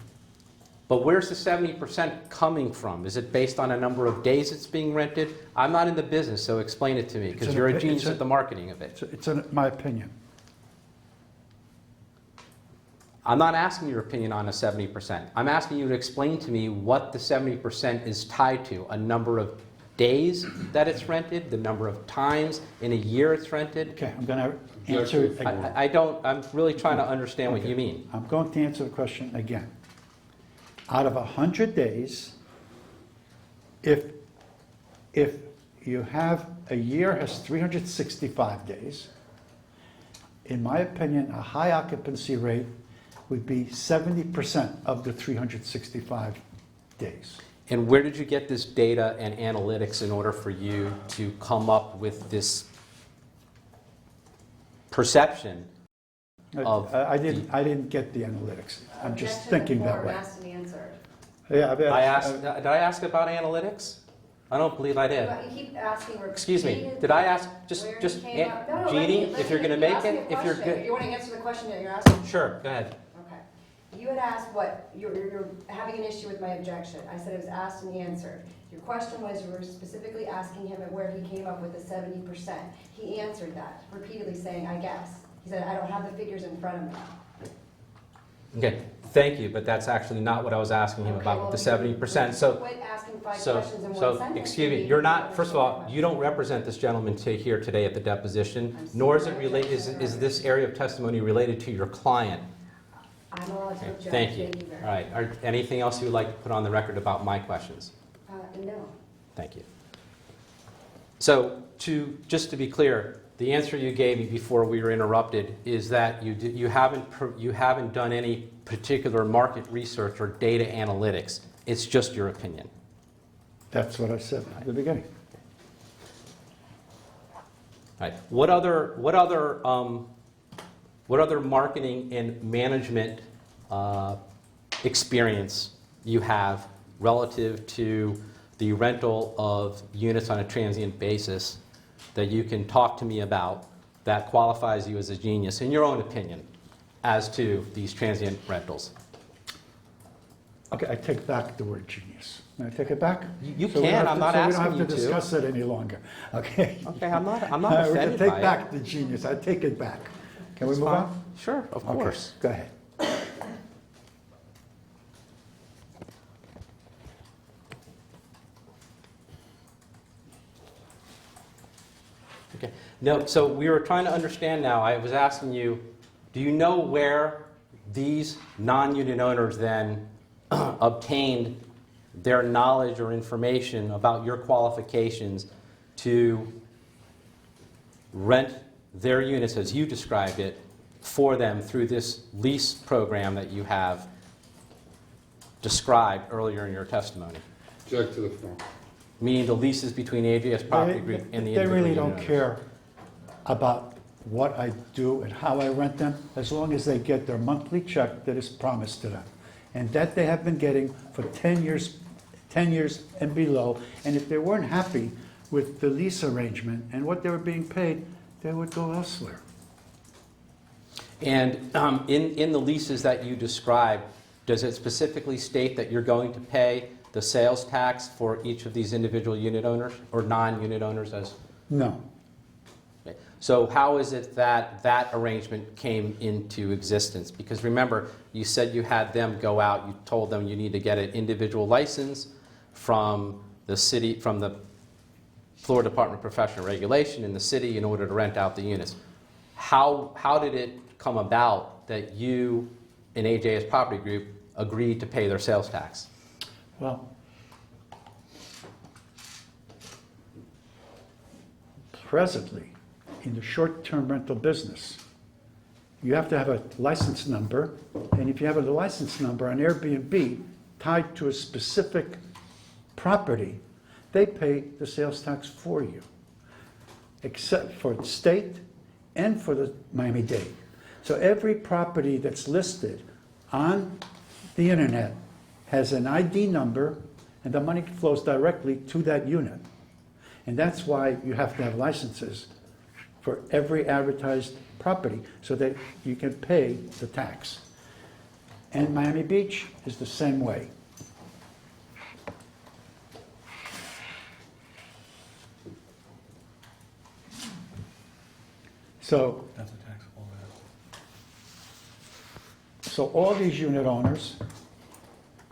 But where's the 70% coming from? Is it based on a number of days it's being rented? I'm not in the business, so explain it to me, because you're a genius at the marketing of it. It's my opinion. I'm not asking your opinion on a 70%. I'm asking you to explain to me what the 70% is tied to. A number of days that it's rented, the number of times in a year it's rented. Okay, I'm going to answer it again. I'm really trying to understand what you mean. I'm going to answer the question again. Out of 100 days, if you have a year has 365 days, in my opinion, a high occupancy rate would be 70% of the 365 days. And where did you get this data and analytics in order for you to come up with this perception of I didn't get the analytics. I'm just thinking that way. Asked and answered. Yeah, did I ask about analytics? I don't believe I did. You keep asking. Excuse me. Did I ask just Gigi, if you're going to make it, if you're good. If you want to answer the question that you're asking. Sure. Go ahead. Okay. You had asked what you're having an issue with my objection. I said it was asked and answered. Your question was you were specifically asking him where he came up with the 70%. He answered that repeatedly, saying, "I guess." He said, "I don't have the figures in front of me." Okay, thank you, but that's actually not what I was asking him about with the 70%. Quit asking 5 questions in one sentence. Excuse me, you're not, first of all, you don't represent this gentleman here today at the deposition, nor is it related, is this area of testimony related to your client? I'm allowed to object. Thank you. All right, anything else you would like to put on the record about my questions? No. Thank you. So, just to be clear, the answer you gave me before we were interrupted is that you haven't done any particular market research or data analytics. It's just your opinion. That's what I said at the beginning. All right. What other marketing and management experience you have relative to the rental of units on a transient basis that you can talk to me about that qualifies you as a genius, in your own opinion, as to these transient rentals? Okay, I take back the word genius. May I take it back? You can. I'm not asking you to. We don't have to discuss it any longer. Okay. Okay, I'm not offended We're going to take by back it. the genius. I take it back. Can we That's move fine. on? Sure, of Okay, course. go ahead. Okay. No, so we were trying to understand now, I was asking you, do you know where these non-unit owners then obtained their knowledge or information about your qualifications to rent their units, as you described it, for them through this lease program that you have described earlier in your testimony? Object to the form. Meaning the leases between AJS Property Group and the They individual really unit don't owners. care about what I do and how I rent them, as long as they get their monthly check that is promised to them. And that they have been getting for 10 years and below. And if they weren't happy with the lease arrangement and what they were being paid, they would go elsewhere. And in the leases that you described, does it specifically state that you're going to pay the sales tax for each of these individual unit owners or non-unit owners as? No. Okay. So how is it that that arrangement came into existence? Because remember, you said you had them go out, you told them you need to get an individual license from the city, from the Florida Department of Professional Regulation in the city in order to rent out the units. How did it come about that you and AJS Property Group agreed to pay their sales tax? Well, presently, in the short-term rental business, you have to have a license number, and if you have a license number on Airbnb tied to a specific property, they pay the sales tax for you, except for the state and for the Miami-Dade. So every property that's listed on the internet has an ID number, and the money flows directly to that unit. And that's why you have to have licenses for every advertised property so that you can pay the tax. And Miami Beach is the same way. So, That's a taxable matter. so all these unit owners,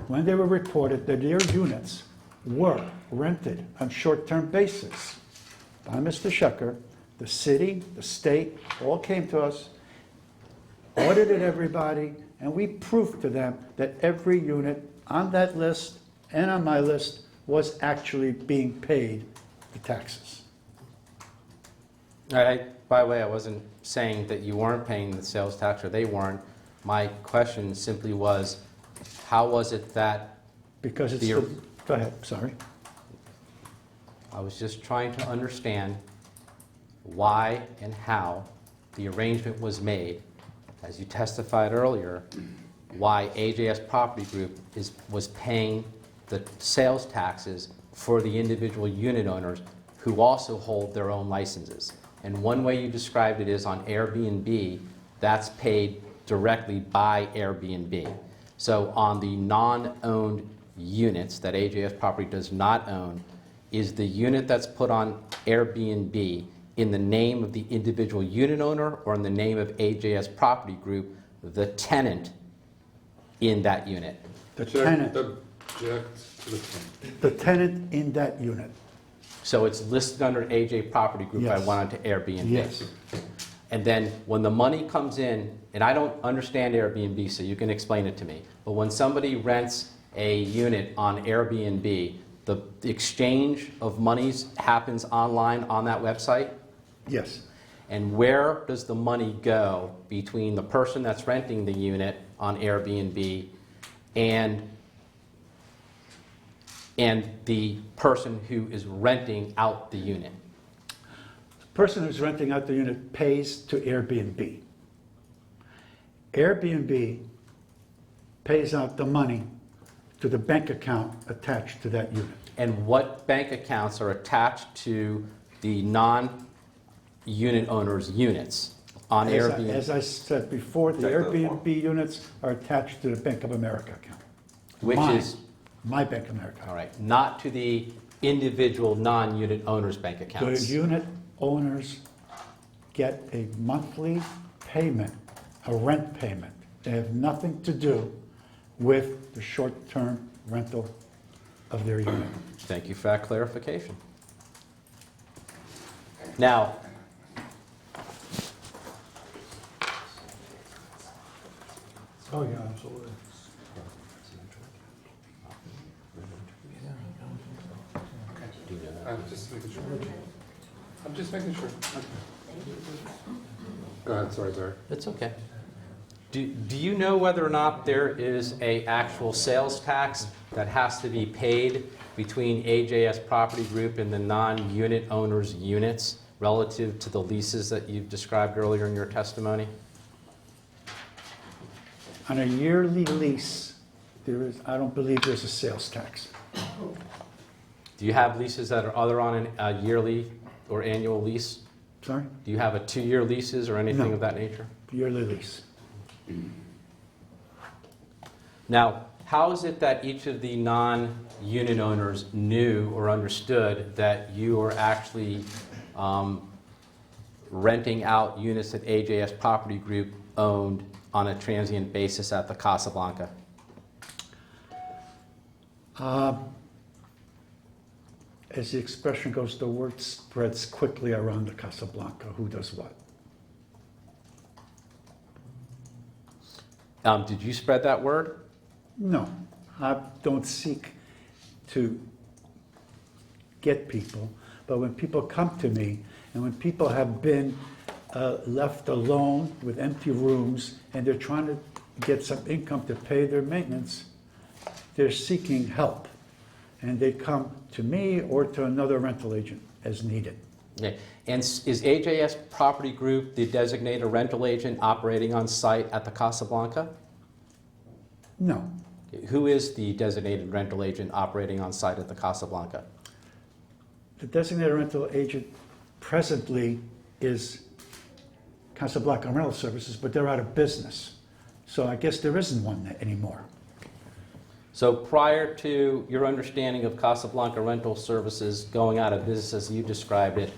when they were reported that their units were rented on short-term basis by Mr. Schecher, the city, the state, all came to us, audited everybody, and we proved to them that every unit on that list and on my list was actually being paid the taxes. All right. By the way, I wasn't saying that you weren't paying the sales tax or they weren't. My question simply was, how was it that Because it's The- go ahead, sorry. I was just trying to understand why and how the arrangement was made, as you testified earlier, why AJS Property Group was paying the sales taxes for the individual unit owners who also hold their own licenses. And one way you described it is on Airbnb, that's paid directly by Airbnb. So on the non-owned units that AJS Property does not own, is the unit that's put on Airbnb in the name of the individual unit owner or in the name of AJS Property Group, the tenant in that unit? The Object tenant, to the form. the tenant in that unit. So it's listed under AJ Property Group. I Yes. went onto Airbnb. Yes. And then when the money comes in, and I don't understand Airbnb, so you can explain it to me, but when somebody rents a unit on Airbnb, the exchange of monies happens online on that website? Yes. And where does the money go between the person that's renting the unit on Airbnb and the person who is renting out the unit? The person who's renting out the unit pays to Airbnb. Airbnb pays out the money to the bank account attached to that unit. And what bank accounts are attached to the non-unit owners' units on Airbnb? As I said before, the Airbnb units are attached to the Bank of America account. Which Mine. is, My Bank of America. all right, not to the individual non-unit owners' bank The accounts. unit owners get a monthly payment, a rent payment. They have nothing to do with the short-term rental of their unit. Thank you for that clarification. Now, Oh, yeah, absolutely. I'm just making sure. I'm just making sure. Go ahead, sorry, Barry. It's okay. Do you know whether or not there is a actual sales tax that has to be paid between AJS Property Group and the non-unit owners' units relative to the leases that you've described earlier in your testimony? On a yearly lease, I don't believe there's a sales tax. Do you have leases that are other on a yearly or annual lease? Sorry? Do you have a 2-year leases or anything No. of that nature? Yearly lease. Now, how is it that each of the non-unit owners knew or understood that you were actually renting out units that AJS Property Group owned on a transient basis at the Casablanca? As the expression goes, the word spreads quickly around the Casablanca. Who does what? Did you spread that word? No, I don't seek to get people, but when people come to me, and when people have been left alone with empty rooms, and they're trying to get some income to pay their maintenance, they're seeking help. And they come to me or to another rental agent as needed. Okay. And is AJS Property Group the designated rental agent operating on site at the Casablanca? No. Who is the designated rental agent operating on site at the Casablanca? The designated rental agent presently is Casablanca Rental Services, but they're out of business. So I guess there isn't one anymore. So prior to your understanding of Casablanca Rental Services going out of business as you described it,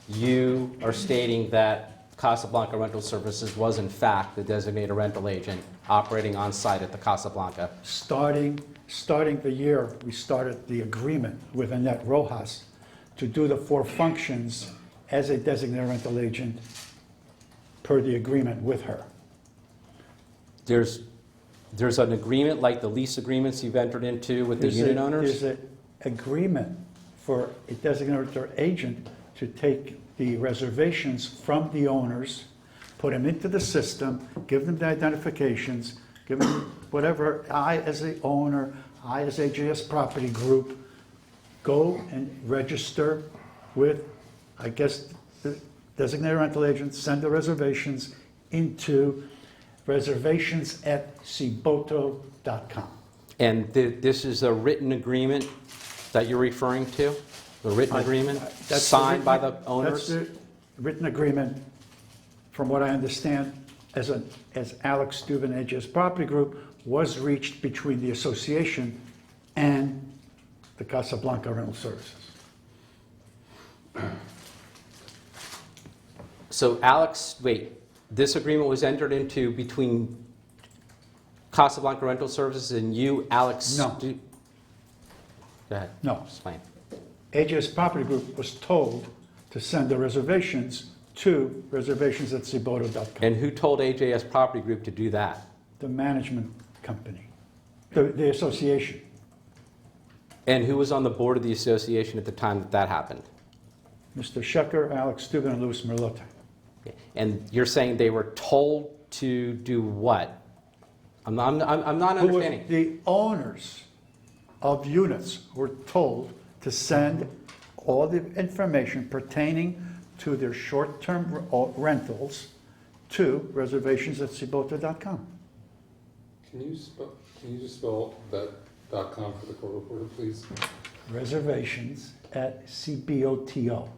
you are stating that Casablanca Rental Services was in fact the designated rental agent operating on site at the Casablanca. Starting the year, we started the agreement with Annette Rojas to do the 4 functions as a designated rental agent per the agreement with her. There's an agreement like the lease agreements you've entered into with the unit owners? There's an agreement for a designated rental agent to take the reservations from the owners, put them into the system, give them the identifications, give them whatever. I, as the owner, I, as AJS Property Group, go and register with, I guess, the designated rental agent, send the reservations into reservations@ciboto.com. And this is a written agreement that you're referring to? The written agreement signed by the owners? That's the written agreement, from what I understand, as Alex Steuben, AJS Property Group, was reached between the association and the Casablanca Rental Services. So Alex, wait, this agreement was entered into between Casablanca Rental Services and you, Alex? No. Go ahead. No. Explain. AJS Property Group was told to send the reservations to reservations@ciboto.com. And who told AJS Property Group to do that? The management company, the association. And who was on the board of the association at the time that that happened? Mr. Schecher, Alex Steuben, and Luis Merlote. Okay. And you're saying they were told to do what? I'm not understanding. The owners of units were told to send all the information pertaining to their short-term rentals to reservations@ciboto.com. Can you just spell that .com for the court reporter, please? Reservations@ciboto.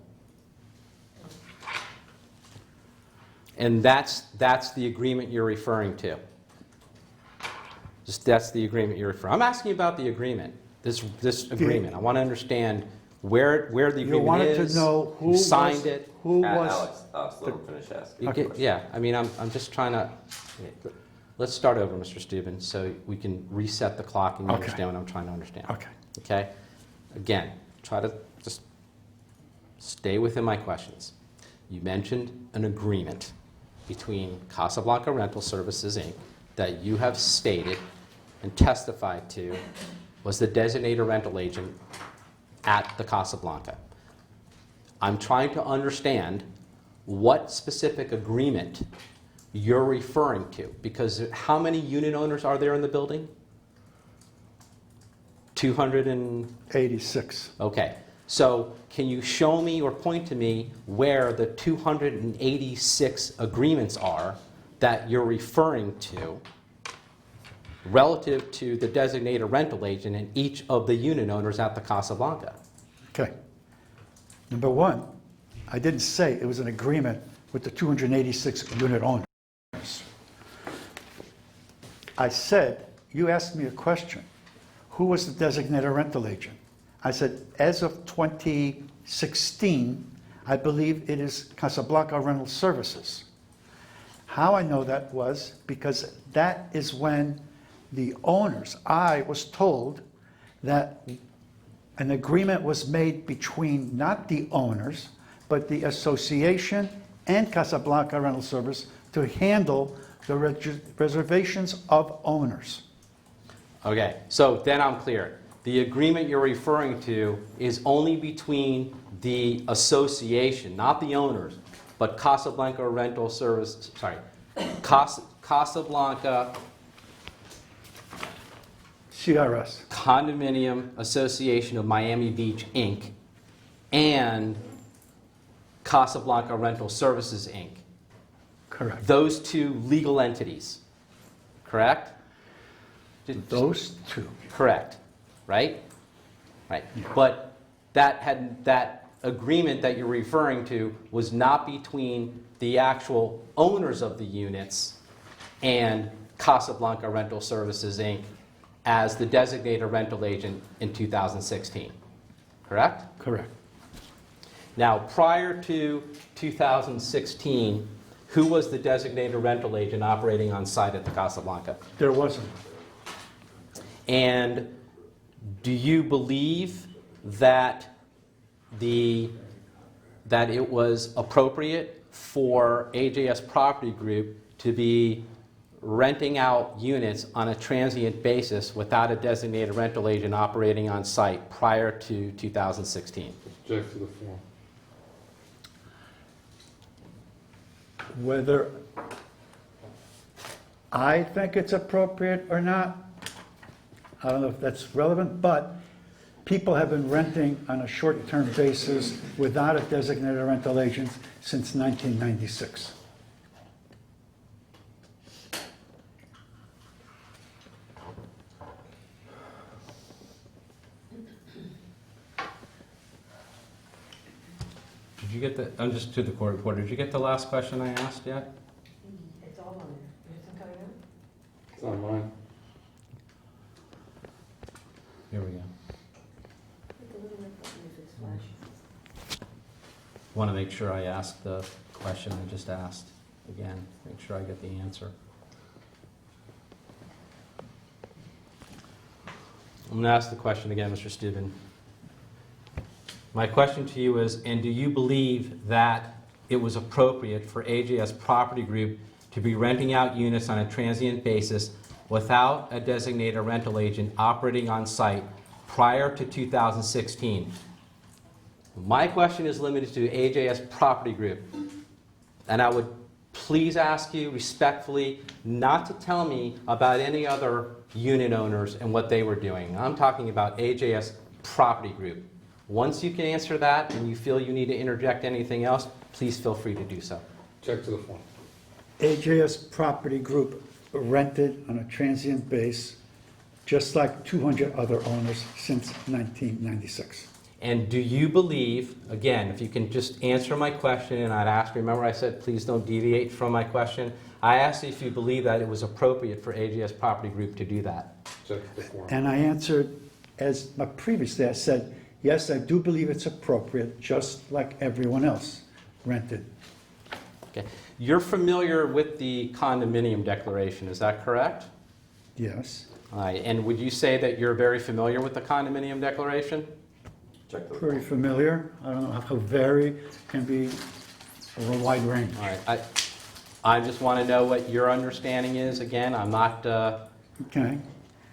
And that's the agreement you're referring to? That's the agreement you're referring. I'm asking you about the agreement, this agreement. I want to understand where the agreement is. You wanted to know who signed it. Who was? Alex, let him finish asking. Yeah, I mean, I'm just trying to. Let's start over, Mr. Steuben, so we can reset the clock and you understand what I'm trying to understand. Okay. Okay? Again, try to just stay within my questions. You mentioned an agreement between Casablanca Rental Services, Inc. that you have stated and testified to was the designated rental agent at the Casablanca. I'm trying to understand what specific agreement you're referring to, because how many unit owners are there in the building? 86. Okay, so can you show me or point to me where the 286 agreements are that you're referring to relative to the designated rental agent and each of the unit owners at the Casablanca? Okay. Number one, I didn't say it was an agreement with the 286 unit owners. I said, you asked me a question. Who was the designated rental agent? I said, as of 2016, I believe it is Casablanca Rental Services. How I know that was because that is when the owners, I was told that an agreement was made between not the owners, but the association and Casablanca Rental Service to handle the reservations of owners. Okay, so then I'm clear. The agreement you're referring to is only between the association, not the owners, but Casablanca Rental Service, sorry, Casablanca CRS. Condominium Association of Miami Beach, Inc., and Casablanca Rental Services, Inc. Correct. Those two legal entities, correct? Those two. Correct, right? Right. But that agreement that you're referring to was not between the actual owners of the units and Casablanca Rental Services, Inc. as the designated rental agent in 2016, correct? Correct. Now, prior to 2016, who was the designated rental agent operating on site at the Casablanca? There wasn't. And do you believe that that it was appropriate for AJS Property Group to be renting out units on a transient basis without a designated rental agent operating on site prior to 2016? Object to the form. Whether I think it's appropriate or not, I don't know if that's relevant, but people have been renting on a short-term basis without a designated rental agent since 1996. Did you get the, I'm just to the court reporter, did you get the last question I asked yet? It's all on there. Anything coming out? It's not mine. Here we go. Hit the little red button if it's flashing. Want to make sure I ask the question I just asked again, make sure I get the answer. I'm going to ask the question again, Mr. Steuben. My question to you is, and do you believe that it was appropriate for AJS Property Group to be renting out units on a transient basis without a designated rental agent operating on site prior to 2016? My question is limited to AJS Property Group, and I would please ask you respectfully not to tell me about any other unit owners and what they were doing. I'm talking about AJS Property Group. Once you can answer that and you feel you need to interject anything else, please feel free to do so. Check to the form. AJS Property Group rented on a transient base, just like 200 other owners since 1996. And do you believe, again, if you can just answer my question, and I'd ask, remember I said please don't deviate from my question. I asked if you believe that it was appropriate for AJS Property Group to do that. Check the form. And I answered, as previously I said, yes, I do believe it's appropriate, just like everyone else rented. Okay. You're familiar with the condominium declaration, is that correct? Yes. All right. And would you say that you're very familiar with the condominium declaration? Check the Pretty familiar. I don't know how varied can be a wide range. All right. I just want to know what your understanding is. Again, I'm not Okay.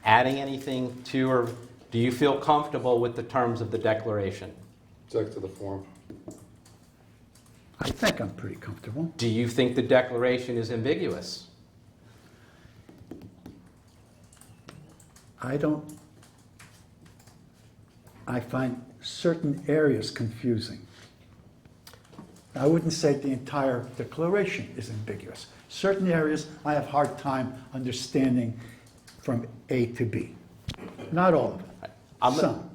adding anything to, or do you feel comfortable with the terms of the declaration? Check to the form. I think I'm pretty comfortable. Do you think the declaration is ambiguous? I find certain areas confusing. I wouldn't say the entire declaration is ambiguous. Certain areas I have hard time understanding from A to B. Not all of it. Some.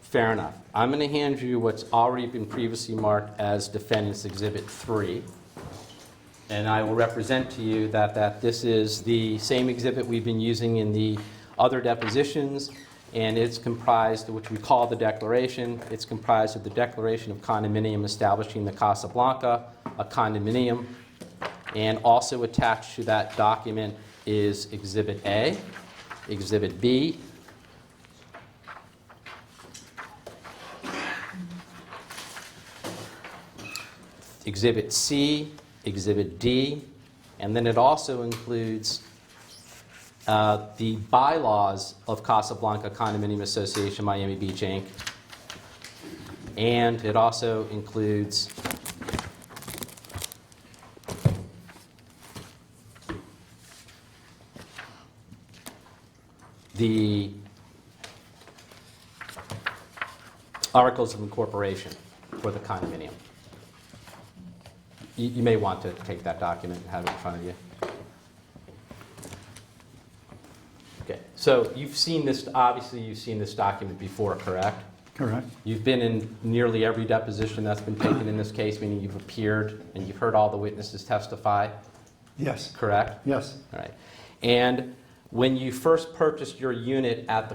Fair enough. I'm going to hand you what's already been previously marked as Defendants Exhibit 3. And I will represent to you that this is the same exhibit we've been using in the other depositions, and it's comprised, which we call the declaration, it's comprised of the declaration of condominium establishing the Casablanca, a condominium, and also attached to that document is Exhibit A, Exhibit B, Exhibit C, Exhibit D, and then it also includes the bylaws of Casablanca Condominium Association, Miami Beach, Inc. And it also includes the articles of incorporation for the condominium. You may want to take that document and have it in front of you. Okay, so you've seen this, obviously you've seen this document before, correct? Correct. You've been in nearly every deposition that's been taken in this case, meaning you've appeared and you've heard all the witnesses testify, Yes. correct? Yes. All right. And when you first purchased your unit at the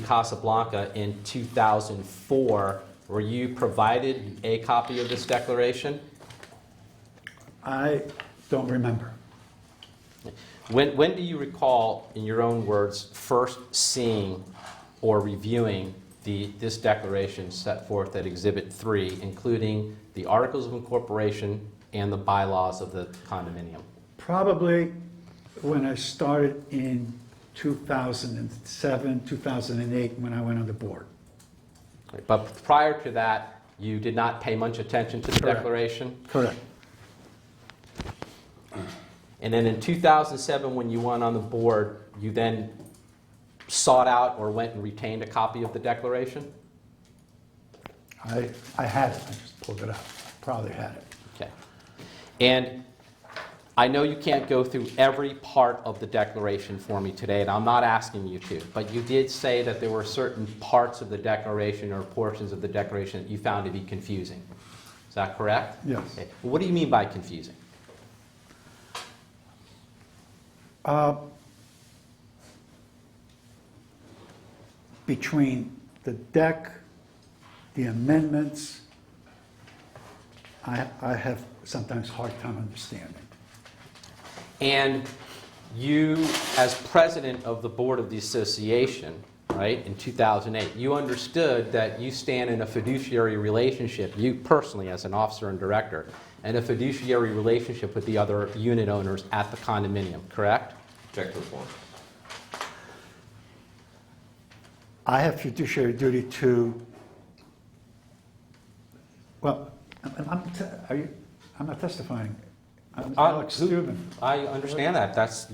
Casablanca in 2004, were you provided a copy of this declaration? I don't remember. When do you recall, in your own words, first seeing or reviewing this declaration set forth at Exhibit 3, including the Articles of Incorporation and the bylaws of the condominium? Probably when I started in 2007, 2008, when I went on the board. But prior to that, you did not pay much attention to the Correct. declaration? Correct. And then in 2007, when you went on the board, you then sought out or went and retained a copy of the declaration? I had it. I just pulled it out. Probably had it. Okay. And I know you can't go through every part of the declaration for me today, and I'm not asking you to, but you did say that there were certain parts of the declaration or portions of the declaration that you found to be confusing. Is that correct? Yes. Okay. What do you mean by confusing? Between the deck, the amendments, I have sometimes hard time understanding. And you, as president of the board of the association, right, in 2008, you understood that you stand in a fiduciary relationship, you personally as an officer and director, and a fiduciary relationship with the other unit owners at the condominium, correct? Check the form. I have fiduciary duty to, well, I'm not testifying. I'm Alex Steuben. I understand that.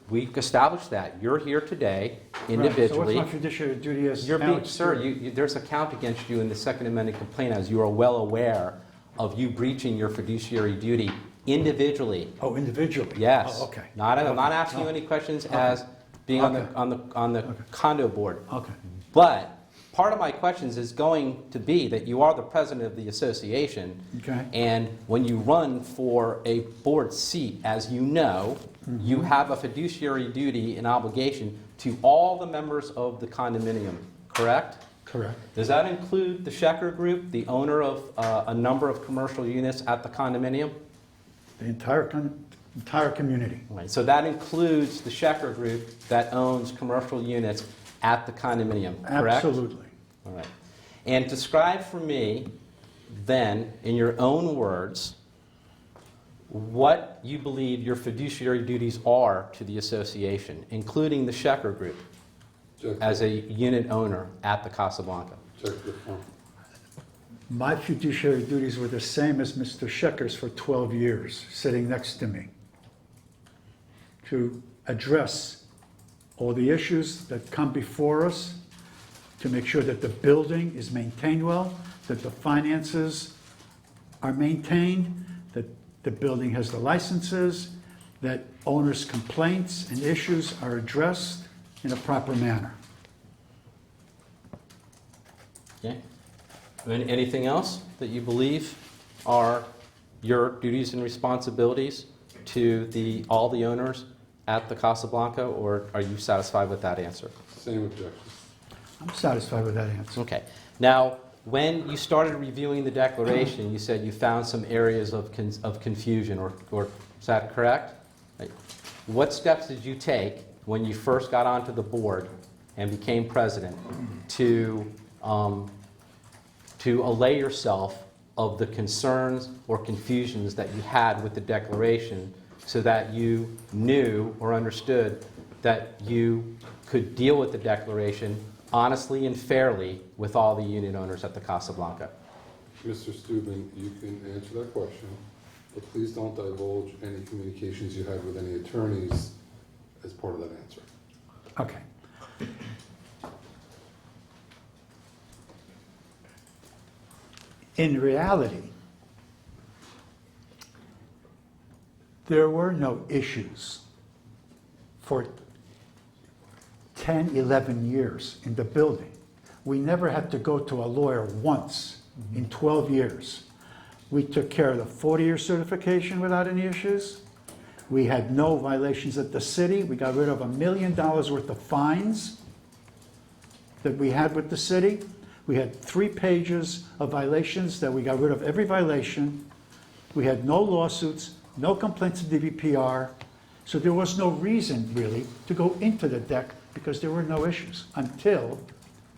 We've established that. You're here today individually. Right, so what's my fiduciary duty as You're being, Alex sir, Steuben? there's a count against you in the Second Amendment complaint, as you are well aware of you breaching your fiduciary duty individually. Oh, individually? Yes. Oh, okay. I'm not asking you any questions as being Okay. on the condo board. Okay. But part of my questions is going to be that you are the president of the association. Okay. And when you run for a board seat, as you know, you have a fiduciary duty and obligation to all the members of the condominium, correct? Correct. Does that include the Schecher Group, the owner of a number of commercial units at the condominium? The entire community. Right. So that includes the Schecher Group that owns commercial units at the condominium, correct? Absolutely. All right. And describe for me, then, in your own words, what you believe your fiduciary duties are to the association, including the Schecher Group, Check. as a unit owner at the Casablanca. Check the form. My fiduciary duties were the same as Mr. Schecher's for 12 years, sitting next to me, to address all the issues that come before us, to make sure that the building is maintained well, that the finances are maintained, that the building has the licenses, that owners' complaints and issues are addressed in a proper manner. Okay. Anything else that you believe are your duties and responsibilities to all the owners at the Casablanca, or are you satisfied with that answer? Same objection. I'm satisfied with that answer. Okay. Now, when you started reviewing the declaration, you said you found some areas of confusion, or is that correct? Right. What steps did you take when you first got onto the board and became president to allay yourself of the concerns or confusions that you had with the declaration, so that you knew or understood that you could deal with the declaration honestly and fairly with all the unit owners at the Casablanca? Mr. Steuben, you can answer that question, but please don't divulge any communications you had with any attorneys as part of that answer. Okay. In reality, there were no issues for 10, 11 years in the building. We never had to go to a lawyer once in 12 years. We took care of the 40-year certification without any issues. We had no violations at the city. We got rid of $1 million worth of fines that we had with the city. We had 3 pages of violations that we got rid of every violation. We had no lawsuits, no complaints to DVPR. So there was no reason, really, to go into the deck, because there were no issues until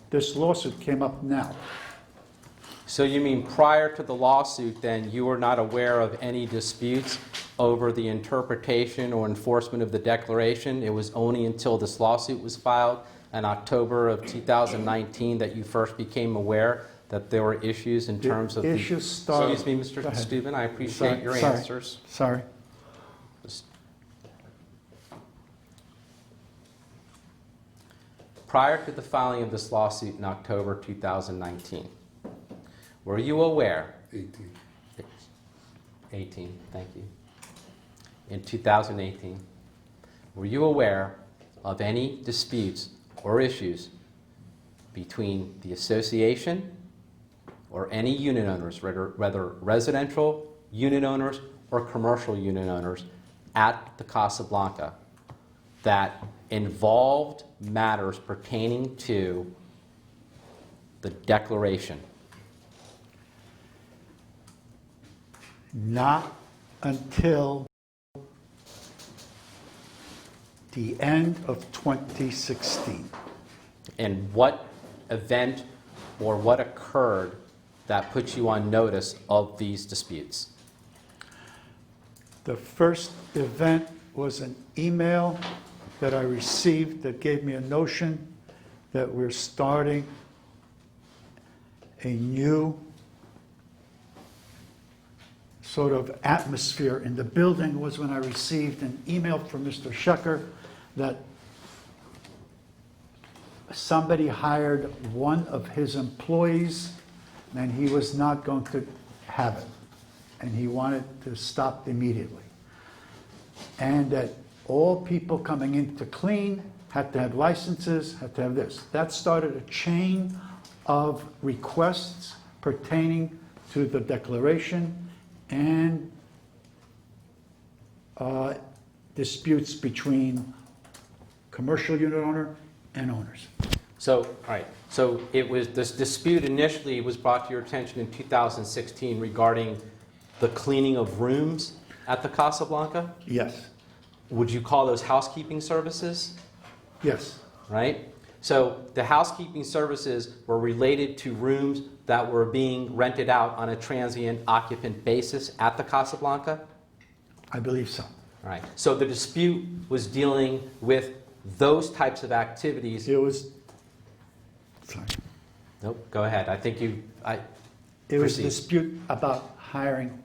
this lawsuit came up now. So you mean prior to the lawsuit, then, you were not aware of any disputes over the interpretation or enforcement of the declaration? It was only until this lawsuit was filed in October of 2019 that you first became aware that there were issues in terms of issues started. Excuse me, Mr. Steuben, I appreciate your Sorry. answers. Sorry. Prior to the filing of this lawsuit in October 2019, were you aware? 18, thank you. In 2018, were you aware of any disputes or issues between the association or any unit owners, whether residential unit owners or commercial unit owners at the Casablanca, that involved matters pertaining to the declaration? Not until the end of 2016. And what event or what occurred that put you on notice of these disputes? The first event was an email that I received that gave me a notion that we're starting a new sort of atmosphere in the building. Was when I received an email from Mr. Schecher that somebody hired one of his employees and he was not going to have it, and he wanted to stop immediately. And that all people coming in to clean had to have licenses, had to have this. That started a chain of requests pertaining to the declaration and disputes between commercial unit owner and owners. So, all right. So it was, this dispute initially was brought to your attention in 2016 regarding the cleaning of rooms at the Casablanca? Yes. Would you call those housekeeping services? Yes. Right? So the housekeeping services were related to rooms that were being rented out on a transient occupant basis at the Casablanca? I believe so. All right. So the dispute was dealing with those types of activities. It was, sorry. Nope, go ahead. I think It was a Proceed. dispute about hiring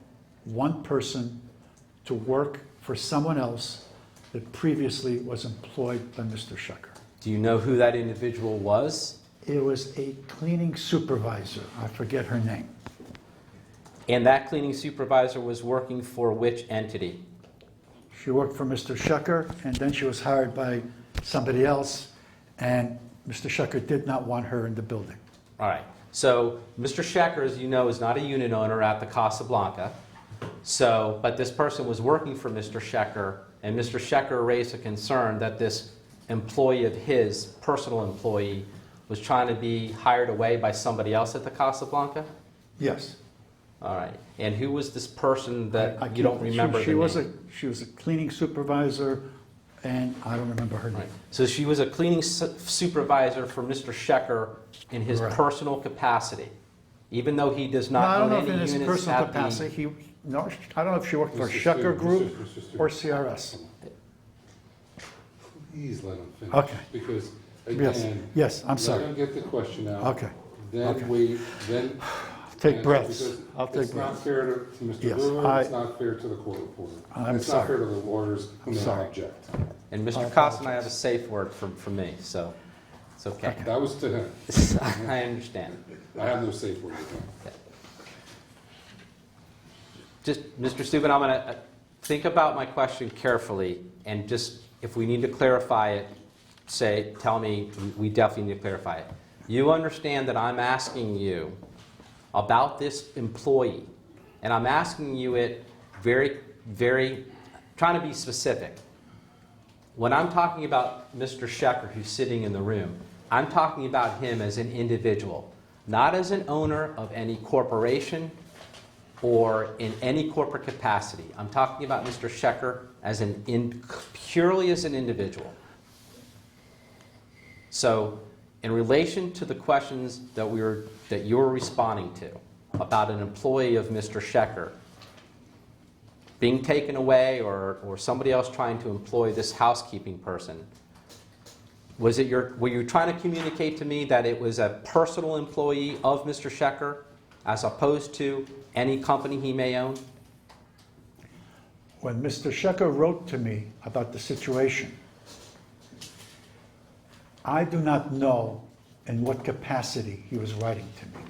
one person to work for someone else that previously was employed by Mr. Schecher. Do you know who that individual was? It was a cleaning supervisor. I forget her name. And that cleaning supervisor was working for which entity? She worked for Mr. Schecher, and then she was hired by somebody else, and Mr. Schecher did not want her in the building. All right. So Mr. Schecher, as you know, is not a unit owner at the Casablanca. So, but this person was working for Mr. Schecher, and Mr. Schecher raised a concern that this employee of his, personal employee, was trying to be hired away by somebody else at the Casablanca? Yes. All right. And who was this person that I you don't can't- remember she the was name? She was a cleaning supervisor, and I don't remember her name. Right. So she was a cleaning supervisor for Mr. Schecher in his Right. personal capacity, even though he does No, not I don't own know any if in his units personal at the... capacity, no, I don't know if she worked for Mr. Schecher Steuben, Group Mr. Steuben. or CRS. Please let him finish. Okay. Because, Yes, again, yes, I'm let sorry. him get the question out. Okay. Then Okay. wait, then. Take answer, breaths. because I'll take It's not breaths. fair to Mr. Yes, Brewer, it's not fair to the court reporter. I'm It's not sorry. fair to the lawyers who I'm may sorry. object. And I Mr. Costa and I have a apologize. safe word for me, so it's okay. That was to him. I understand. I have no safe word with him. Just, Mr. Steuben, I'm going to think about my question carefully, and just, if we need to clarify it, tell me, we definitely need to clarify it. You understand that I'm asking you about this employee, and I'm asking you it very, trying to be specific. When I'm talking about Mr. Schecher, who's sitting in the room, I'm talking about him as an individual, not as an owner of any corporation or in any corporate capacity. I'm talking about Mr. Schecher as purely as an individual. So, in relation to the questions that you're responding to about an employee of Mr. Schecher being taken away or somebody else trying to employ this housekeeping person, were you trying to communicate to me that it was a personal employee of Mr. Schecher as opposed to any company he may own? When Mr. Schecher wrote to me about the situation, I do not know in what capacity he was writing to me.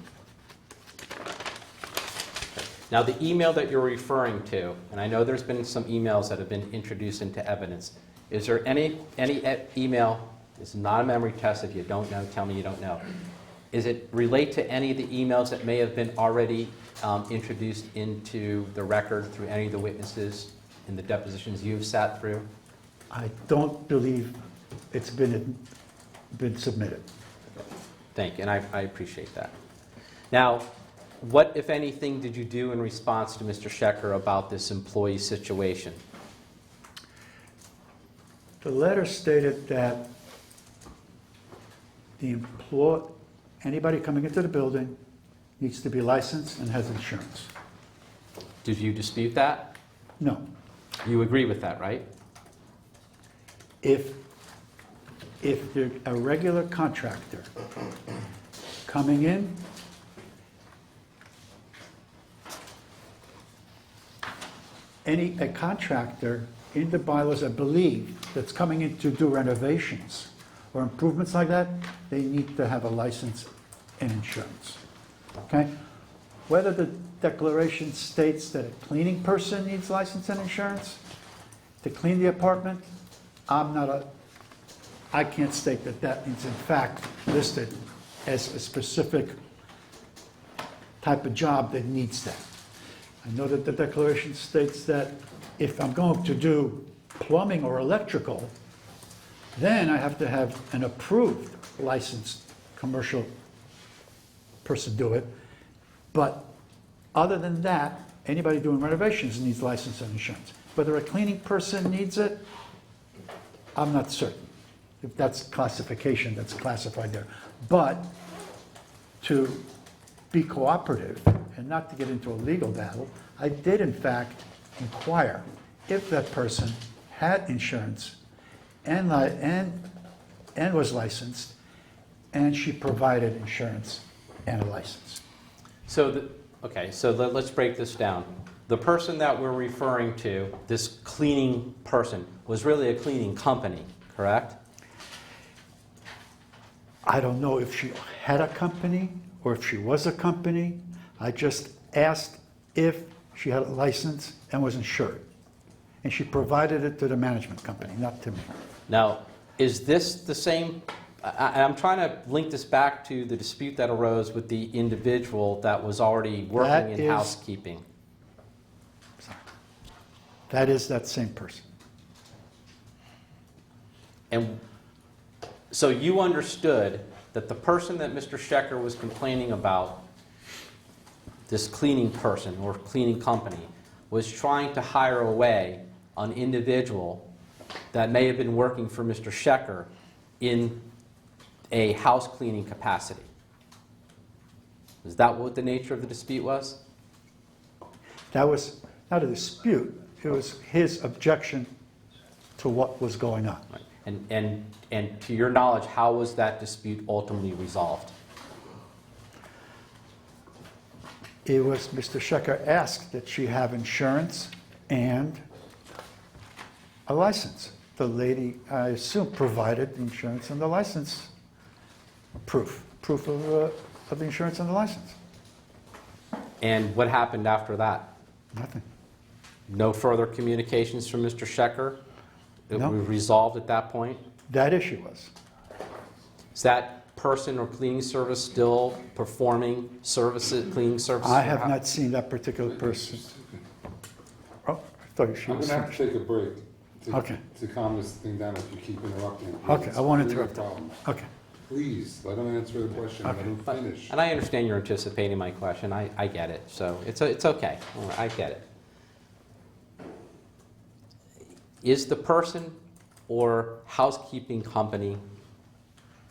Now, the email that you're referring to, and I know there's been some emails that have been introduced into evidence, is there any email, it's not a memory test, if you don't know, tell me you don't know. Is it relate to any of the emails that may have been already introduced into the record through any of the witnesses in the depositions you've sat through? I don't believe it's been submitted. Thank you, and I appreciate that. Now, what, if anything, did you do in response to Mr. Schecher about this employee situation? The letter stated that anybody coming into the building needs to be licensed and has insurance. Did you dispute that? No. You agree with that, right? If they're a regular contractor coming in, a contractor in the bylaws, I believe, that's coming in to do renovations or improvements like that, they need to have a license and insurance. Okay? Whether the declaration states that a cleaning person needs license and insurance to clean the apartment, I can't state that that is in fact listed as a specific type of job that needs that. I know that the declaration states that if I'm going to do plumbing or electrical, then I have to have an approved licensed commercial person do it. But other than that, anybody doing renovations needs license and insurance. Whether a cleaning person needs it, I'm not certain. If that's classification, that's classified there. But to be cooperative and not to get into a legal battle, I did in fact inquire if that person had insurance and was licensed, and she provided insurance and a license. So, let's break this down. The person that we're referring to, this cleaning person, was really a cleaning company, correct? I don't know if she had a company or if she was a company. I just asked if she had a license and was insured. And she provided it to the management company, not to me. Now, is this the same? I'm trying to link this back to the dispute that arose with the individual that was already working in housekeeping. Sorry. That is that same person. And so you understood that the person that Mr. Schecher was complaining about, this cleaning person or cleaning company, was trying to hire away an individual that may have been working for Mr. Schecher in a house cleaning capacity. Is that what the nature of the dispute was? That was not a dispute. It was his objection to what was going on. Right. And to your knowledge, how was that dispute ultimately resolved? It was Mr. Schecher asked that she have insurance and a license. The lady, I assume, provided the insurance and the license proof of the insurance and the license. And what happened after that? Nothing. No further communications from Mr. Schecher? It No. was resolved at that point? That issue was. Is that person or cleaning service still performing services, cleaning services? I have not seen that particular person. Oh, I thought she I'm was going to have finished. to take a break Okay. to calm this thing down if you keep interrupting. Okay, I won't It's really a interrupt. problem. Okay. Please, let him answer the question, let him But- finish. And I understand you're anticipating my question. I get it. So it's okay. All right, I get it. Is the person or housekeeping company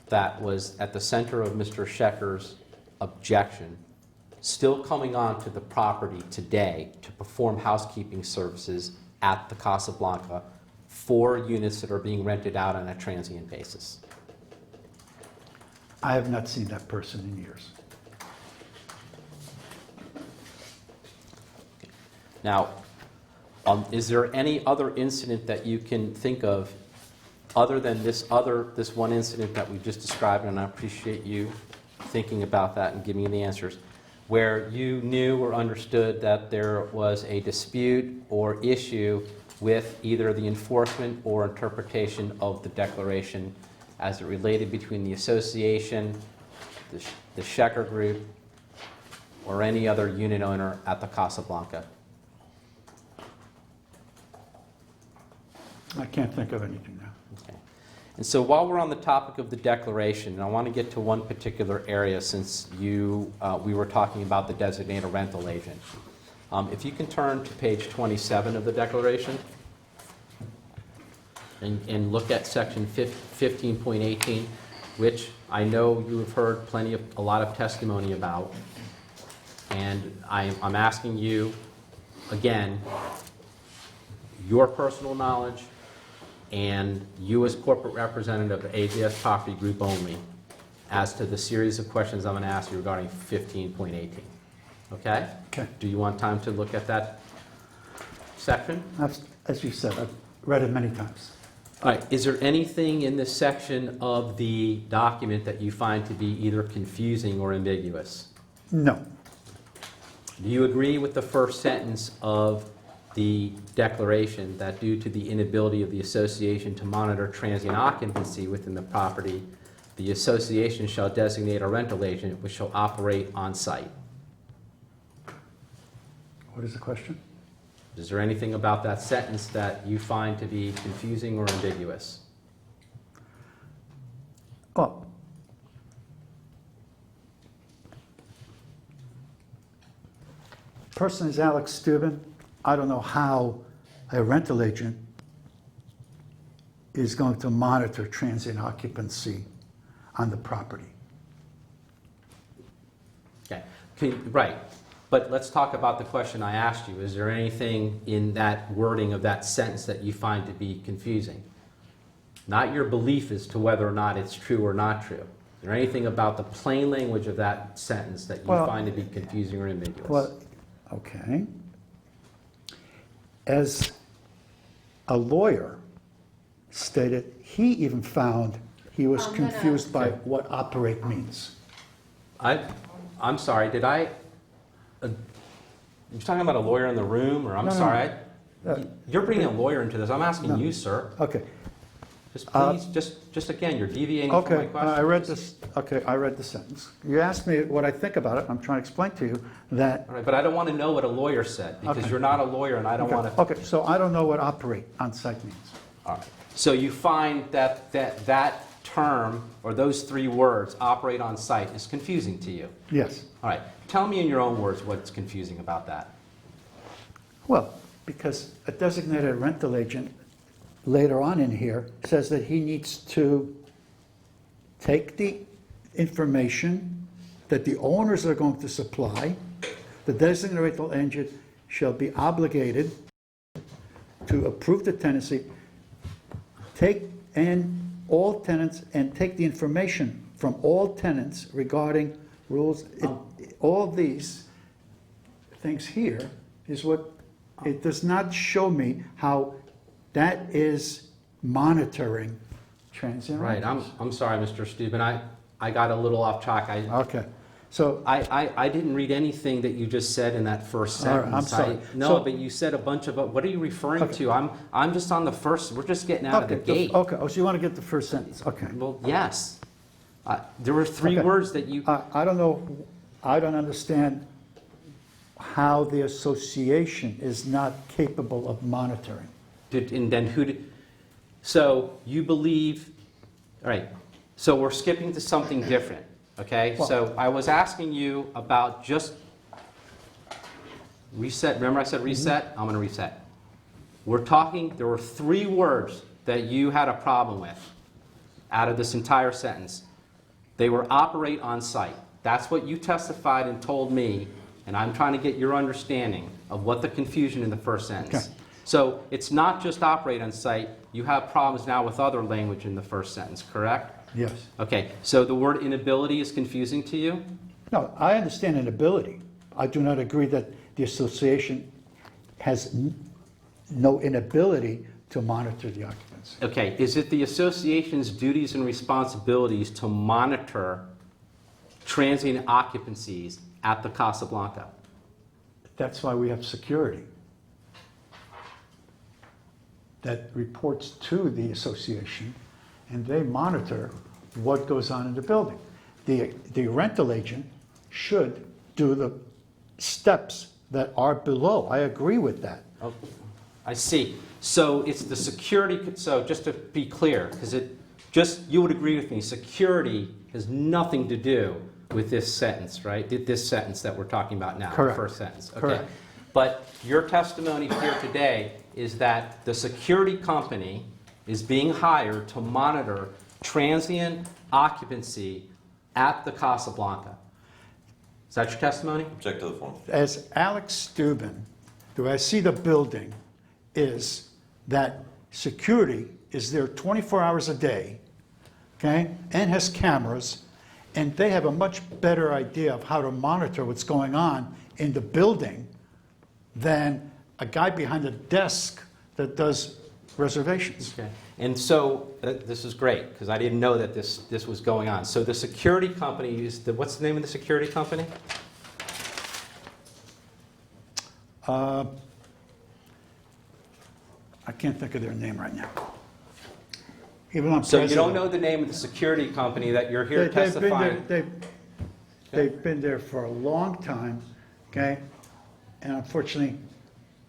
that was at the center of Mr. Schecher's objection still coming onto the property today to perform housekeeping services at the Casablanca for units that are being rented out on a transient basis? I have not seen that person in years. Now, is there any other incident that you can think of other than this one incident that we've just described, and I appreciate you thinking about that and giving me the answers, where you knew or understood that there was a dispute or issue with either the enforcement or interpretation of the declaration as it related between the association, the Schecher group, or any other unit owner at the Casablanca? I can't think of anything now. Okay. And so while we're on the topic of the declaration, and I want to get to one particular area since we were talking about the designated rental agent. If you can turn to page 27 of the declaration and look at section 15.18, which I know you have heard a lot of testimony about. And I'm asking you, again, your personal knowledge and you as corporate representative of AJS Property Group only as to the series of questions I'm going to ask you regarding 15.18. Okay? Okay. Do you want time to look at that section? As you said, I've read it many times. All right. Is there anything in this section of the document that you find to be either confusing or ambiguous? No. Do you agree with the first sentence of the declaration that due to the inability of the association to monitor transient occupancy within the property, the association shall designate a rental agent which shall operate on site? What is the question? Is there anything about that sentence that you find to be confusing or ambiguous? Well, person is Alex Steuben. I don't know how a rental agent is going to monitor transient occupancy on the property. Okay. Right. But let's talk about the question I asked you. Is there anything in that wording of that sentence that you find to be confusing? Not your belief as to whether or not it's true or not true. Is there anything about the plain language of that sentence that you find to be confusing or ambiguous? Well, okay. As a lawyer stated, he even found he was I'm gonna- confused by what operate means. I'm sorry, did I... you're talking about a lawyer in the room, or I'm No, no. sorry? Uh, You're bringing a lawyer into this. I'm asking No. you, sir. Okay, Just please, just again, you're deviating from my okay, question. I read this, okay, I read the sentence. You asked me what I think about it, I'm trying to explain to you that. All right, but I don't want to know what a lawyer said, because Okay. you're not a lawyer, and I don't Okay, want to... okay, so I don't know what operate on site means. All right. So you find that term, or those three words, operate on site, is confusing to you? Yes, All right. Tell me in your own words what's confusing about that. well, because a designated rental agent later on in here says that he needs to take the information that the owners are going to supply. The designated rental agent shall be obligated to approve the tenancy, take all tenants and take the information from all tenants regarding rules. All these things here is what, it does not show me how that is monitoring transient Right. rentals. I'm sorry, Mr. Steuben. I got a little off track. Okay, so, I didn't read anything that you just said in that first All right, sentence. I'm sorry. No, So- but you said a bunch of, what are you referring Okay. to? I'm just on the first, we're just getting out of the gate. okay, oh, so you want to get the first sentence, okay. Well, yes. There were three Okay. words that you, I don't know, I don't understand how the association is not capable of monitoring. and then who did, so you believe, all right, so we're skipping to something different, okay? Well- So I was asking you about just reset, remember I said reset? I'm going to reset. We're talking, there were three words that you had a problem with out of this entire sentence. They were operate on site. That's what you testified and told me, and I'm trying to get your understanding of what the confusion in the first sentence. Okay. So it's not just operate on site, you have problems now with other language in the first sentence, correct? Yes. Okay, so the word inability is confusing to you? No, I understand inability. I do not agree that the association has no inability to monitor the occupants. Okay, is it the association's duties and responsibilities to monitor transient occupancies at the Casablanca? That's why we have security that reports to the association, and they monitor what goes on in the building. The rental agent should do the steps that are below. I agree with that. Oh, I see. So it's the security, so just to be clear, because you would agree with me, security has nothing to do with this sentence, right? This sentence that we're talking about now, Correct. the first sentence. Okay. Correct. But your testimony here today is that the security company is being hired to monitor transient occupancy at the Casablanca. Is that your testimony? Object to the form. As Alex Steuben, the way I see the building is that security is there 24 hours a day, okay, and has cameras, and they have a much better idea of how to monitor what's going on in the building than a guy behind a desk that does reservations. Okay. And so this is great, because I didn't know that this was going on. So the security company is what's the name of the security company? I can't think of their name right now. Even I'm So you don't president. know the name of the security company that you're here They've been testifying? there- They've been there for a long time, okay? And unfortunately,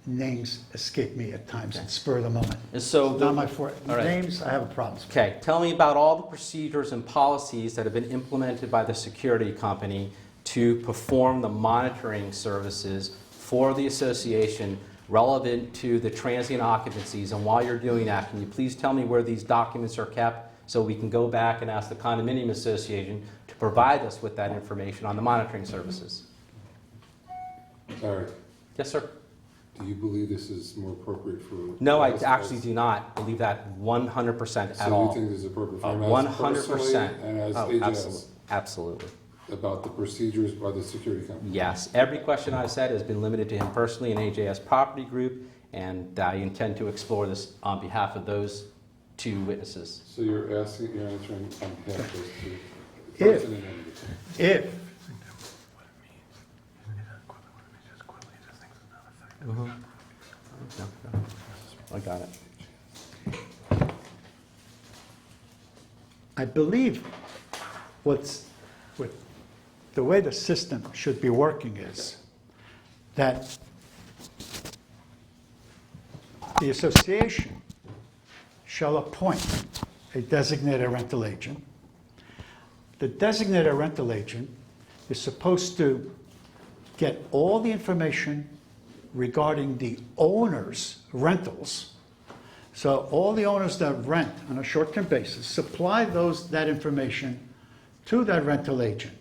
names escape me at times and spur of the moment. And so Not my forte. all right. Names, I have a problem. Okay, tell me about all the procedures and policies that have been implemented by the security company to perform the monitoring services for the association relevant to the transient occupancies. And while you're doing that, can you please tell me where these documents are kept so we can go back and ask the condominium association to provide us with that information on the monitoring services? Eric, Yes, sir. do you believe this is more appropriate for? No, I us actually as- do not believe that 100% at So you all. think this is appropriate for him as 100%. personally and as Oh, AJS absolutely. about the procedures by the security company? Yes, every question I've said has been limited to him personally and AJS Property Group, and I intend to explore this on behalf of those two witnesses. So you're answering on behalf of those two? If- person and entity. If I got it. I believe what the way the system should be working is that the association shall appoint a designated rental agent. The designated rental agent is supposed to get all the information regarding the owner's rentals. So all the owners that rent on a short-term basis supply that information to that rental agent.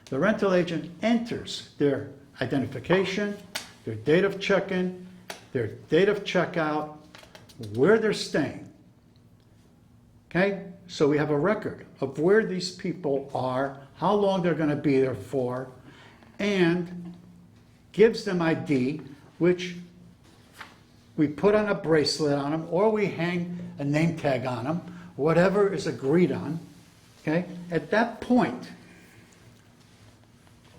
The rental agent enters their identification, their date of check-in, their date of checkout, where they're staying. Okay? So we have a record of where these people are, how long they're going to be there for, and gives them ID, which we put on a bracelet on them, or we hang a name tag on them, whatever is agreed on. Okay? At that point,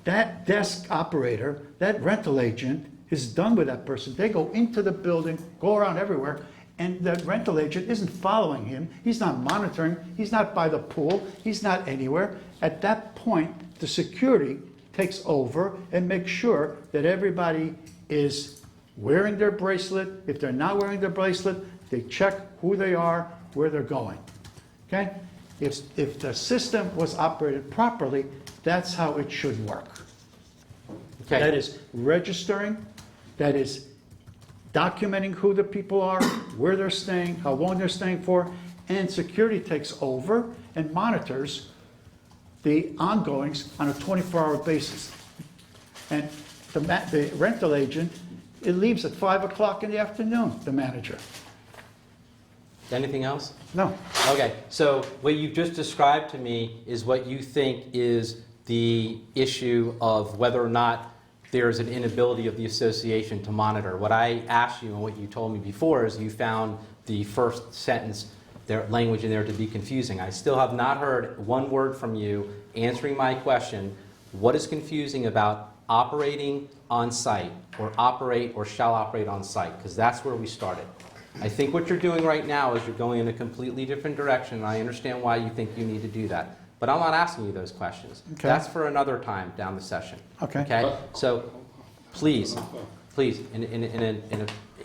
that desk operator, that rental agent is done with that person. They go into the building, go around everywhere, and the rental agent isn't following him. He's not monitoring. He's not by the pool. He's not anywhere. At that point, the security takes over and makes sure that everybody is wearing their bracelet. If they're not wearing their bracelet, they check who they are, where they're going. Okay? If the system was operated properly, that's how it should work. Okay. That is registering, that is documenting who the people are, where they're staying, how long they're staying for, and security takes over and monitors the ongoings on a 24-hour basis. And the rental agent, it leaves at 5 o'clock in the afternoon, the manager. Anything else? No. Okay, so what you've just described to me is what you think is the issue of whether or not there's an inability of the association to monitor. What I asked you and what you told me before is you found the first sentence, their language in there, to be confusing. I still have not heard one word from you answering my question. What is confusing about operating on site, or operate or shall operate on site? Because that's where we started. I think what you're doing right now is you're going in a completely different direction, and I understand why you think you need to do that. But I'm not asking you those questions. Okay. That's for another time down the session. Okay. Okay? So please, and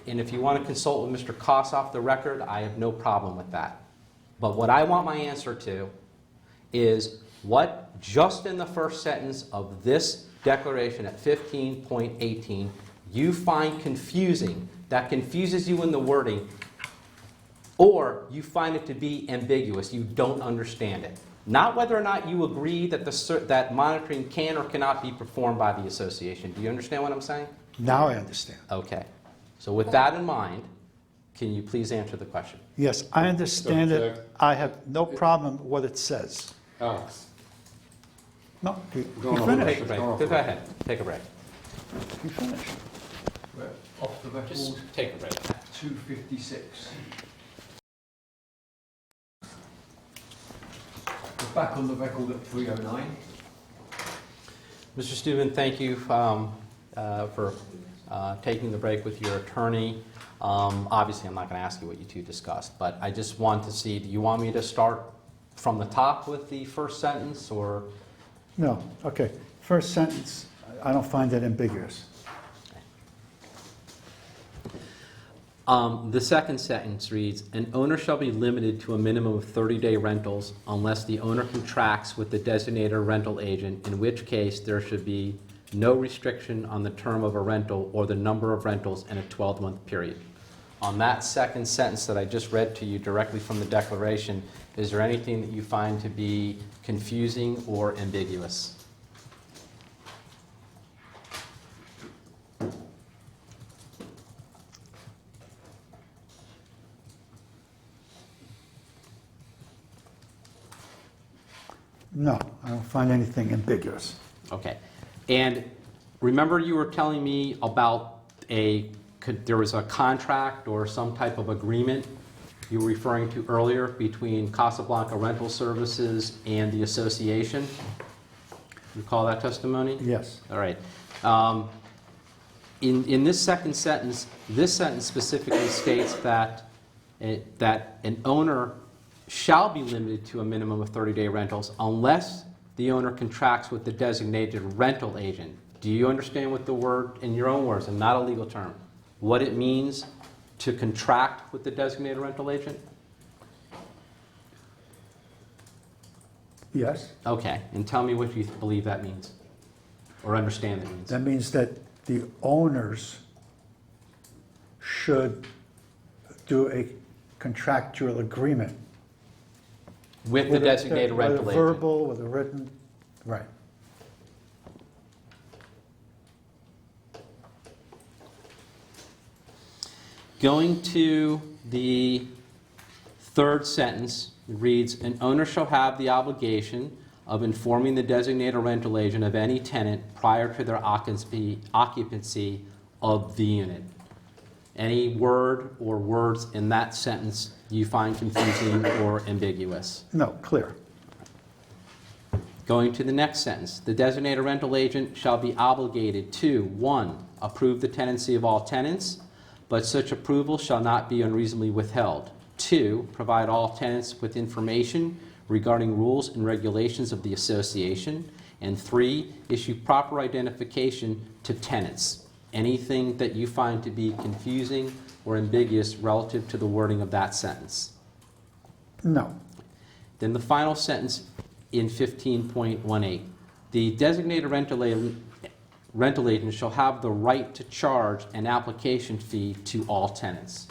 if you want to consult with Mr. Koss off the record, I have no problem with that. But what I want my answer to is what just in the first sentence of this declaration at 15.18 you find confusing, that confuses you in the wording, or you find it to be ambiguous, you don't understand it. Not whether or not you agree that that monitoring can or cannot be performed by the association. Do you understand what I'm saying? Now I understand. Okay. So with that in mind, can you please answer the question? Yes, I understand it. Object. I have no problem with what it says. Alex, No, he Go on. finished. Take a break. Go ahead. Take a break. He finished. We're off the record, Just take a break. 2:56. We're back on the record at 3:09. Mr. Steuben, thank you for taking the break with your attorney. Obviously, I'm not going to ask you what you two discussed, but I just want to see, do you want me to start from the top with the first sentence, or? No, okay. First sentence, I don't find that ambiguous. The second sentence reads, an owner shall be limited to a minimum of 30-day rentals unless the owner contracts with the designated rental agent, in which case there should be no restriction on the term of a rental or the number of rentals in a 12-month period. On that second sentence that I just read to you directly from the declaration, is there anything that you find to be confusing or ambiguous? No, I don't find anything ambiguous. Okay. And remember you were telling me about there was a contract or some type of agreement you were referring to earlier between Casablanca Rental Services and the association? Recall that testimony? Yes. All right. In this second sentence, this sentence specifically states that an owner shall be limited to a minimum of 30-day rentals unless the owner contracts with the designated rental agent. Do you understand what the word, in your own words, and not a legal term, what it means to contract with the designated rental agent? Yes. Okay, and tell me what you believe that means, or understand that means. That means that the owners should do a contractual agreement. With the designated rental With a agent. verbal, with a written, right. Going to the third sentence, it reads, an owner shall have the obligation of informing the designated rental agent of any tenant prior to their occupancy of the unit. Any word or words in that sentence you find confusing or ambiguous? No, clear. Going to the next sentence, the designated rental agent shall be obligated to, 1, approve the tenancy of all tenants, but such approval shall not be unreasonably withheld. 2, provide all tenants with information regarding rules and regulations of the association. And 3, issue proper identification to tenants. Anything that you find to be confusing or ambiguous relative to the wording of that sentence? No. Then the final sentence in 15.18, the designated rental agent shall have the right to charge an application fee to all tenants.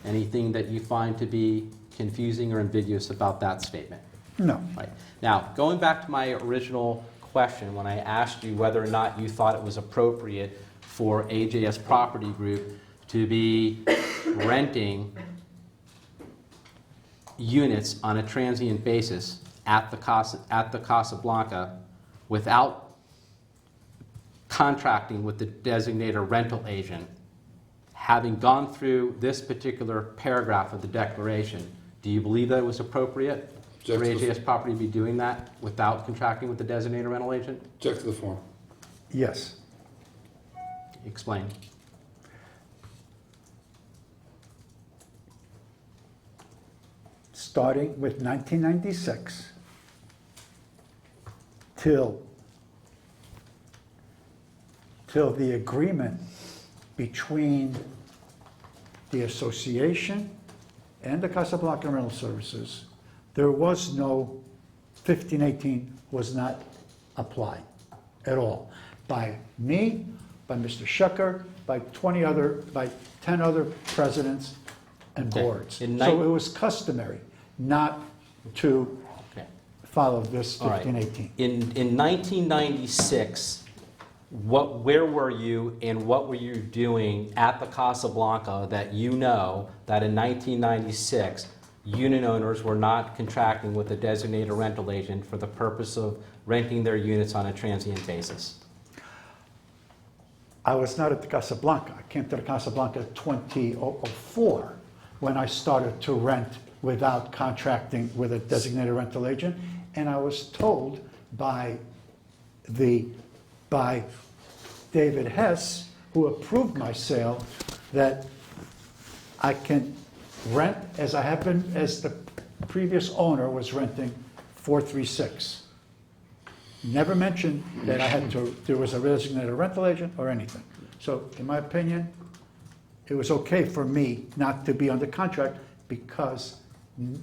Anything that you find to be confusing or ambiguous about that statement? No. Right. Now, going back to my original question when I asked you whether or not you thought it was appropriate for AJS Property Group to be renting units on a transient basis at the Casablanca without contracting with the designated rental agent, having gone through this particular paragraph of the declaration, do you believe that it was appropriate for AJS Property to be doing that without contracting with the designated rental agent? Object to the form. Yes. Explain. Starting with 1996 till the agreement between the association and the Casablanca Rental Services, there was no 1518 was not applied at all by me, by Mr. Schecher, by 10 other presidents and Okay. boards. In So it was customary not to Okay. follow this All right. 1518. In 1996, where were you and what were you doing at the Casablanca that you know that in 1996 unit owners were not contracting with a designated rental agent for the purpose of renting their units on a transient basis? I was not at the Casablanca. I came to the Casablanca in 2004 when I started to rent without contracting with a designated rental agent. And I was told by David Hess, who approved my sale, that I can rent as I have been, as the previous owner was renting 436. Never mentioned that there was a designated rental agent or anything. So in my opinion, it was okay for me not to be under contract because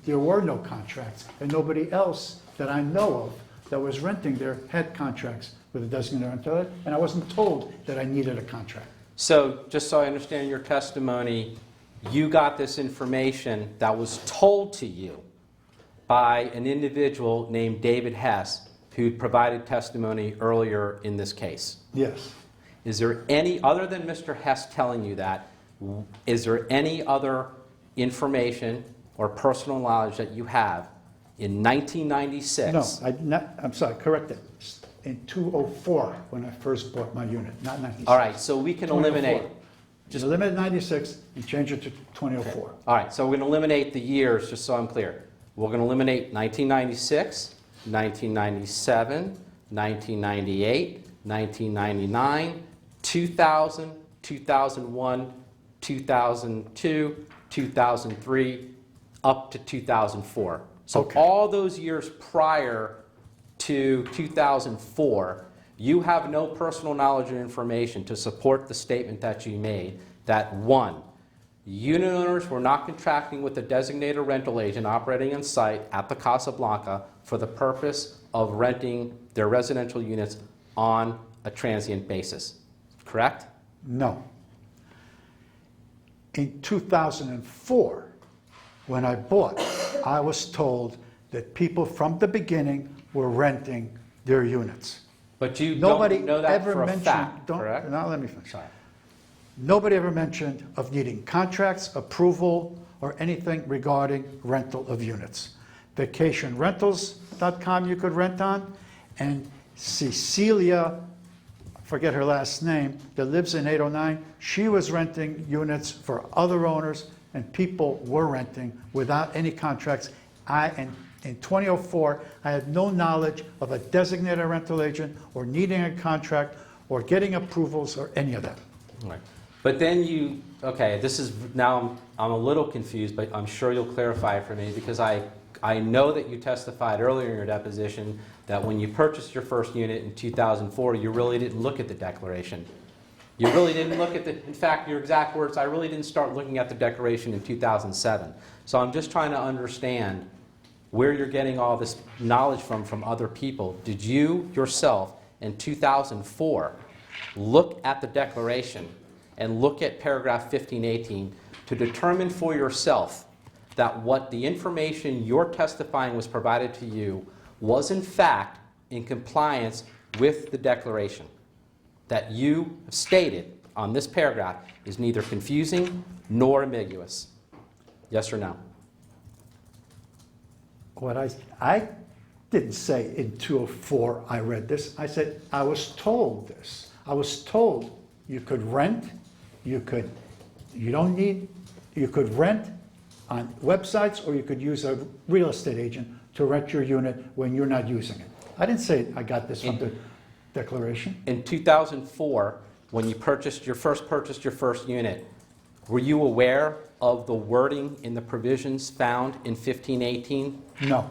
there were no contracts and nobody else that I know of that was renting there had contracts with a designated rental agent, and I wasn't told that I needed a contract. So just so I understand your testimony, you got this information that was told to you by an individual named David Hess, who provided testimony earlier in this case. Yes. Is there any, other than Mr. Hess telling you that, is there any other information or personal knowledge that you have In 1996. No, I'm sorry, correct it. In 2004, when I first bought my unit, not 96. All right, so we can 2004. eliminate. Just eliminate 96 and change it to 2004. All right, so we're going to eliminate the years, just so I'm clear. We're going to eliminate 1996, 1997, 1998, 1999, 2000, 2001, 2002, 2003, up to 2004. So Okay. all those years prior to 2004, you have no personal knowledge or information to support the statement that you made that, one, unit owners were not contracting with a designated rental agent operating on site at the Casablanca for the purpose of renting their residential units on a transient basis. Correct? No. In 2004, when I bought, I was told that people from the beginning were renting their units. But you Nobody don't know that ever for a mentioned, fact, don't, correct? now let me finish. Sorry. Nobody ever mentioned of needing contracts, approval, or anything regarding rental of units. VacationRentals.com you could rent on, and Cecilia, forget her last name, that lives in 809, she was renting units for other owners, and people were renting without any contracts. In 2004, I had no knowledge of a designated rental agent or needing a contract or getting approvals or any of that. Right. But then you, okay, this is, now I'm a little confused, but I'm sure you'll clarify for me, because I know that you testified earlier in your deposition that when you purchased your first unit in 2004, you really didn't look at the declaration. You really didn't look at the, in fact, your exact words, I really didn't start looking at the declaration in 2007. So I'm just trying to understand where you're getting all this knowledge from other people. Did you yourself in 2004 look at the declaration and look at paragraph 1518 to determine for yourself that what the information you're testifying was provided to you was in fact in compliance with the declaration that you stated on this paragraph is neither confusing nor ambiguous? Yes or no? What I didn't say in 2004 I read this. I said I was told this. I was told you could rent, you could rent on websites, or you could use a real estate agent to rent your unit when you're not using it. I didn't say I got this from the declaration. In 2004, when you first purchased your first unit, were you aware of the wording in the provisions found in 1518? No.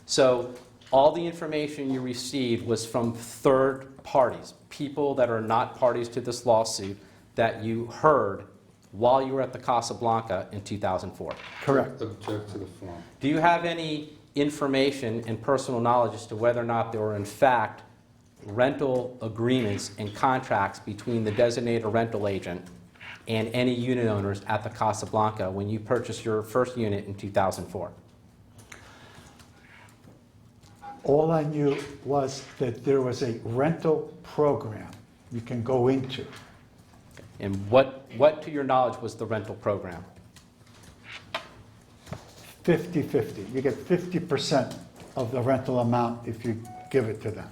So all the information you received was from third parties, people that are not parties to this lawsuit, that you heard while you were at the Casablanca in 2004. Correct. Object to the form. Do you have any information and personal knowledge as to whether or not there were in fact rental agreements and contracts between the designated rental agent and any unit owners at the Casablanca when you purchased your first unit in 2004? All I knew was that there was a rental program you can go into. And what to your knowledge was the rental program? 50-50. You get 50% of the rental amount if you give it to them.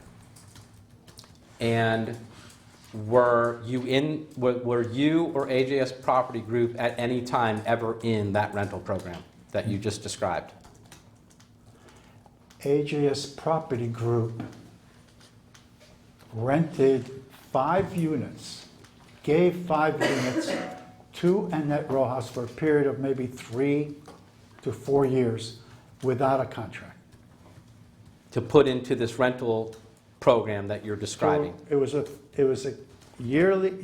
And were you or AJS Property Group at any time ever in that rental program that you just described? AJS Property Group rented 5 units, gave 5 units to Annette Rojas for a period of maybe 3 to 4 years without a contract. To put into this rental program that you're describing? So it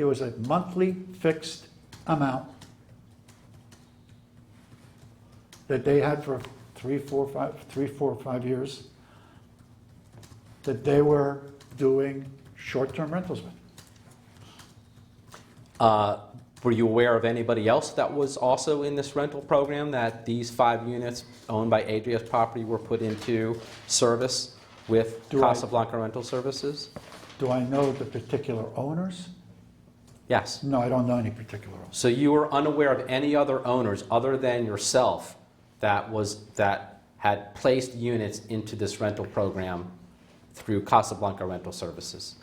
was a monthly fixed amount that they had for 3, 4, 5 years that they were doing short-term rentals with. Were you aware of anybody else that was also in this rental program that these 5 units owned by AJS Property were put into service with Casablanca Rental Services? Do I know the particular owners? Yes. No, I don't know any particular owners. So you were unaware of any other owners other than yourself that had placed units into this rental program through Casablanca Rental Services?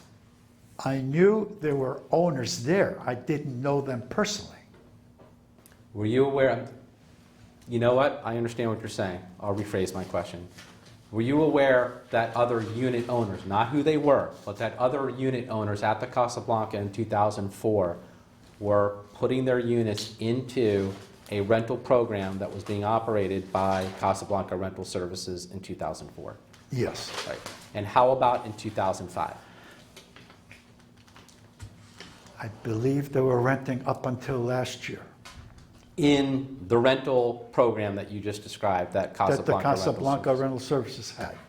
I knew there were owners there. I didn't know them personally. Were you aware? You know what? I understand what you're saying. I'll rephrase my question. Were you aware that other unit owners, not who they were, but that other unit owners at the Casablanca in 2004 were putting their units into a rental program that was being operated by Casablanca Rental Services in 2004? Yes. Right. And how about in 2005? I believe they were renting up until last year. In the rental program that you just described, that Casablanca, That the Casablanca Rental Rental Services had. Services.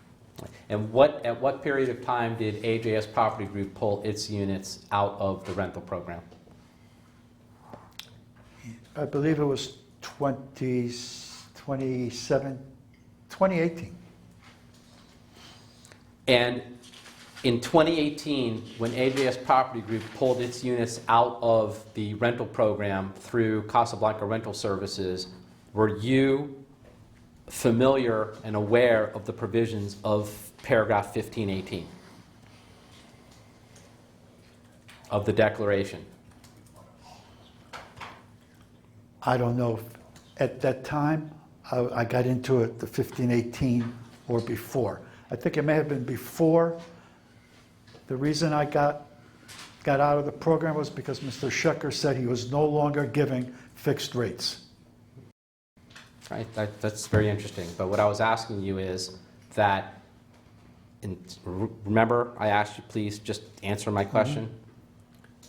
And at what period of time did AJS Property Group pull its units out of the rental program? I believe it was 2018. And in 2018, when AJS Property Group pulled its units out of the rental program through Casablanca Rental Services, were you familiar and aware of the provisions of paragraph 1518 of the declaration? I don't know if at that time I got into it, the 1518 or before. I think it may have been before. The reason I got out of the program was because Mr. Schecher said he was no longer giving fixed rates. Right, that's very interesting. But what I was asking you is that, remember I asked you please just answer my question?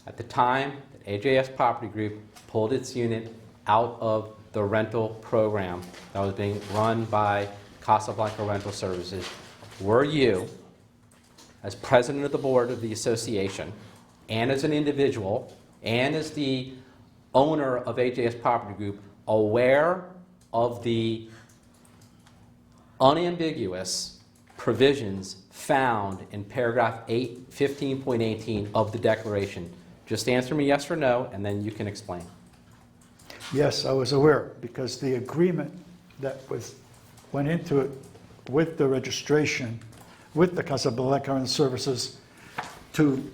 At the time that AJS Property Group pulled its unit out of the rental program that was being run by Casablanca Rental Services, were you, as president of the board of the association, and as an individual, and as the owner of AJS Property Group, aware of the unambiguous provisions found in paragraph 15.18 of the declaration? Just answer me yes or no, and then you can explain. Yes, I was aware, because the agreement that went into it with the registration, with the Casablanca Rental Services to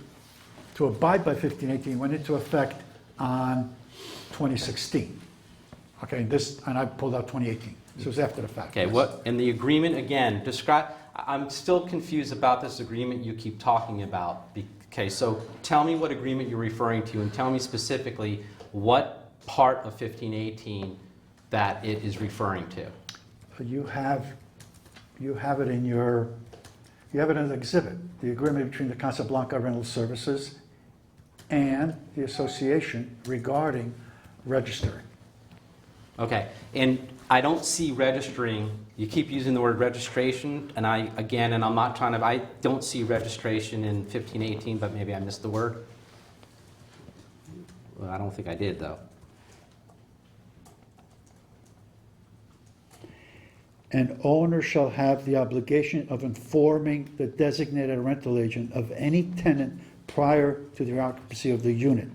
abide by 1518 went into effect on 2016. Okay, and I pulled out 2018. So it was after the fact. Okay, yes. and the agreement, again, I'm still confused about this agreement you keep talking about. Okay, so tell me what agreement you're referring to, and tell me specifically what part of 1518 that it is referring to. You have it in your, you have it in an exhibit, the agreement between the Casablanca Rental Services and the association regarding registering. Okay, and I don't see registering. You keep using the word registration, and I'm not trying to, I don't see registration in 1518, but maybe I missed the word. Well, I don't think I did, though. An owner shall have the obligation of informing the designated rental agent of any tenant prior to the occupancy of the unit.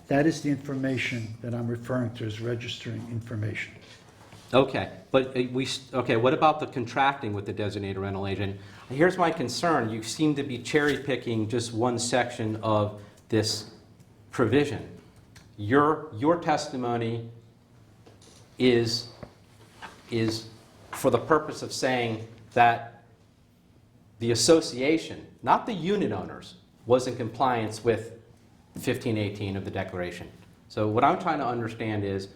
That is the information that I'm referring to as registering information. Okay, but what about the contracting with the designated rental agent? Here's my concern. You seem to be cherry picking just one section of this provision. Your testimony is for the purpose of saying that the association, not the unit owners, was in compliance with 1518 of the declaration. So what I'm trying to understand is,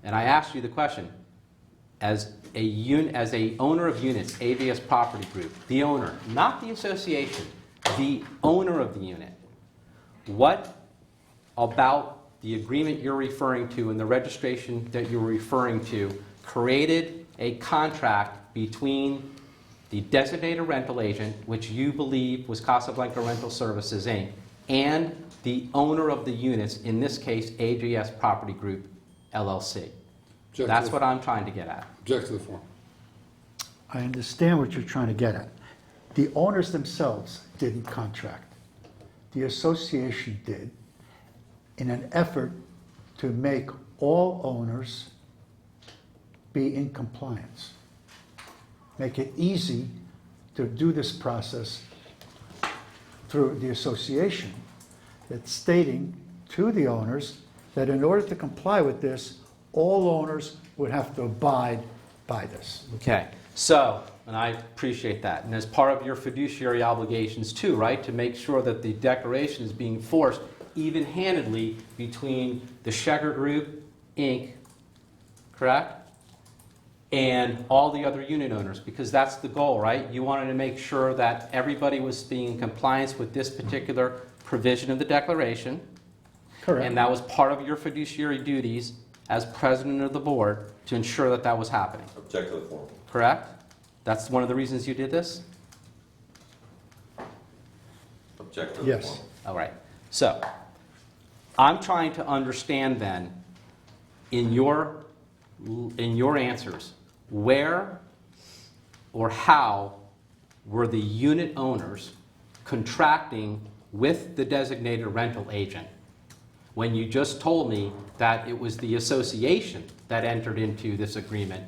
and I asked you the question, as a owner of units, AVS Property Group, the owner, not the association, the owner of the unit, what about the agreement you're referring to and the registration that you're referring to created a contract between the designated rental agent, which you believe was Casablanca Rental Services, Inc., and the owner of the units, in this case, AGS Property Group, LLC? That's what I'm trying to get at. Object to the form. I understand what you're trying to get at. The owners themselves didn't contract. The association did in an effort to make all owners be in compliance. Make it easy to do this process through the association that's stating to the owners that in order to comply with this, all owners would have to abide by this. Okay, so, and I appreciate that, and as part of your fiduciary obligations too, right, to make sure that the declaration is being enforced even-handedly between the Schecher Group, Inc., correct? And all the other unit owners, because that's the goal, right? You wanted to make sure that everybody was being in compliance with this particular provision of the declaration. Correct. And that was part of your fiduciary duties as president of the board to ensure that that was happening, Object to the form. correct? That's one of the reasons you did this? Object to the Yes. form. All right. So, I'm trying to understand then, in your answers, where or how were the unit owners contracting with the designated rental agent when you just told me that it was the association that entered into this agreement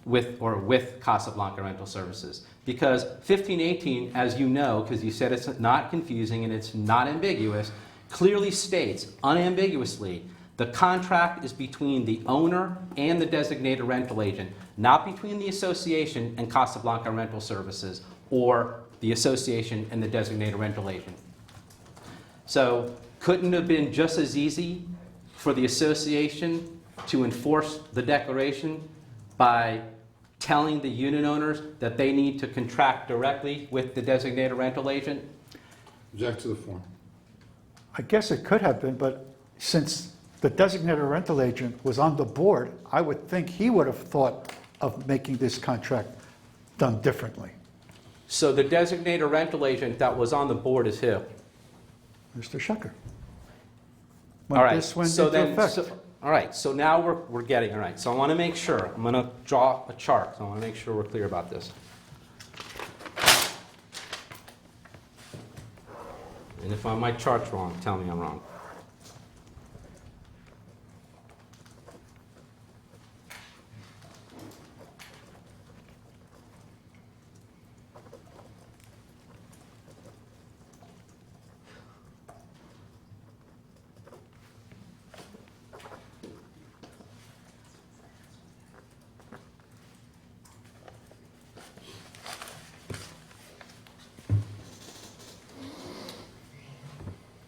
with Casablanca Rental Services? Because 1518, as you know, because you said it's not confusing and it's not ambiguous, clearly states unambiguously the contract is between the owner and the designated rental agent, not between the association and Casablanca Rental Services or the association and the designated rental agent. So couldn't it have been just as easy for the association to enforce the declaration by telling the unit owners that they need to contract directly with the designated rental agent? Object to the form. I guess it could have been, but since the designated rental agent was on the board, I would think he would have thought of making this contract done differently. So the designated rental agent that was on the board is who? Mr. Schecher. All When right. this went So into then, effect. all right. So now we're getting all right. So I want to make sure. I'm going to draw a chart. So I want to make sure we're clear about this. And if my chart's wrong, tell me I'm wrong.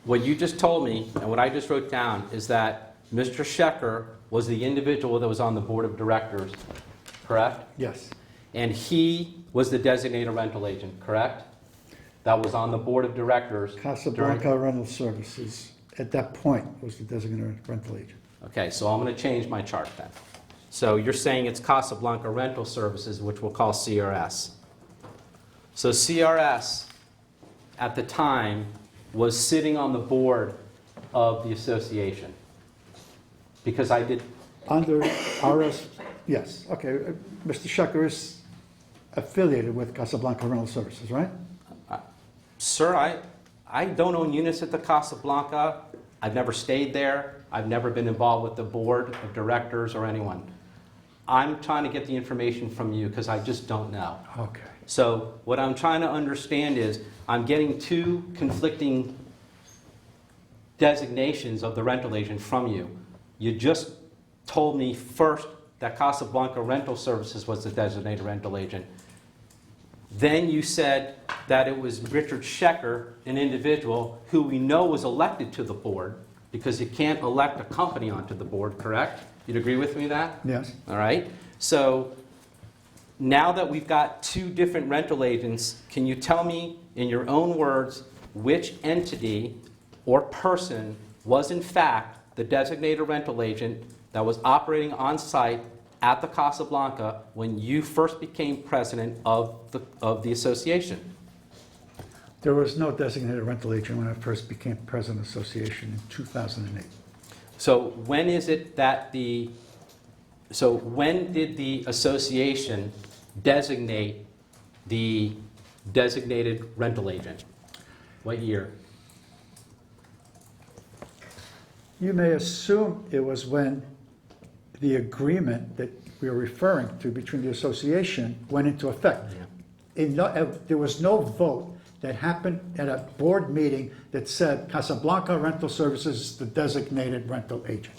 What you just told me, and what I just wrote down, is that Mr. Schecher was the individual that was on the board of directors, correct? Yes. And he was the designated rental agent, correct? That was on the board of directors. Casablanca Rental Services, at that point, was the designated rental agent. Okay, so I'm going to change my chart then. So you're saying it's Casablanca Rental Services, which we'll call CRS. So CRS, at the time, was sitting on the board of the association. Because I did, Under RS, yes, okay, Mr. Schecher is affiliated with Casablanca Rental Services, right? sir, I don't own units at the Casablanca. I've never stayed there. I've never been involved with the board of directors or anyone. I'm trying to get the information from you because I just don't know. Okay. So what I'm trying to understand is I'm getting two conflicting designations of the rental agent from you. You just told me first that Casablanca Rental Services was the designated rental agent. Then you said that it was Richard Schecher, an individual who we know was elected to the board, because you can't elect a company onto the board, correct? You'd agree with me that? Yes. All right. So now that we've got two different rental agents, can you tell me in your own words which entity or person was in fact the designated rental agent that was operating on site at the Casablanca when you first became president of the association? There was no designated rental agent when I first became president of the association in 2008. So when is it that when did the association designate the designated rental agent? What year? You may assume it was when the agreement that we are referring to between the association went into effect. There was no vote that happened at a board meeting that said Casablanca Rental Services is the designated rental agent.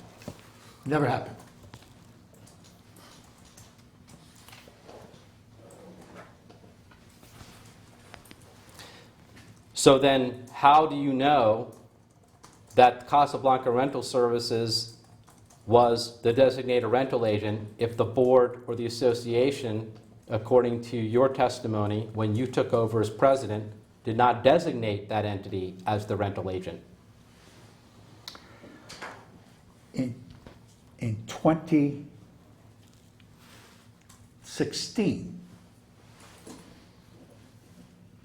Never happened. So then, how do you know that Casablanca Rental Services was the designated rental agent if the board or the association, according to your testimony, when you took over as president, did not designate that entity as the rental agent? In 2016,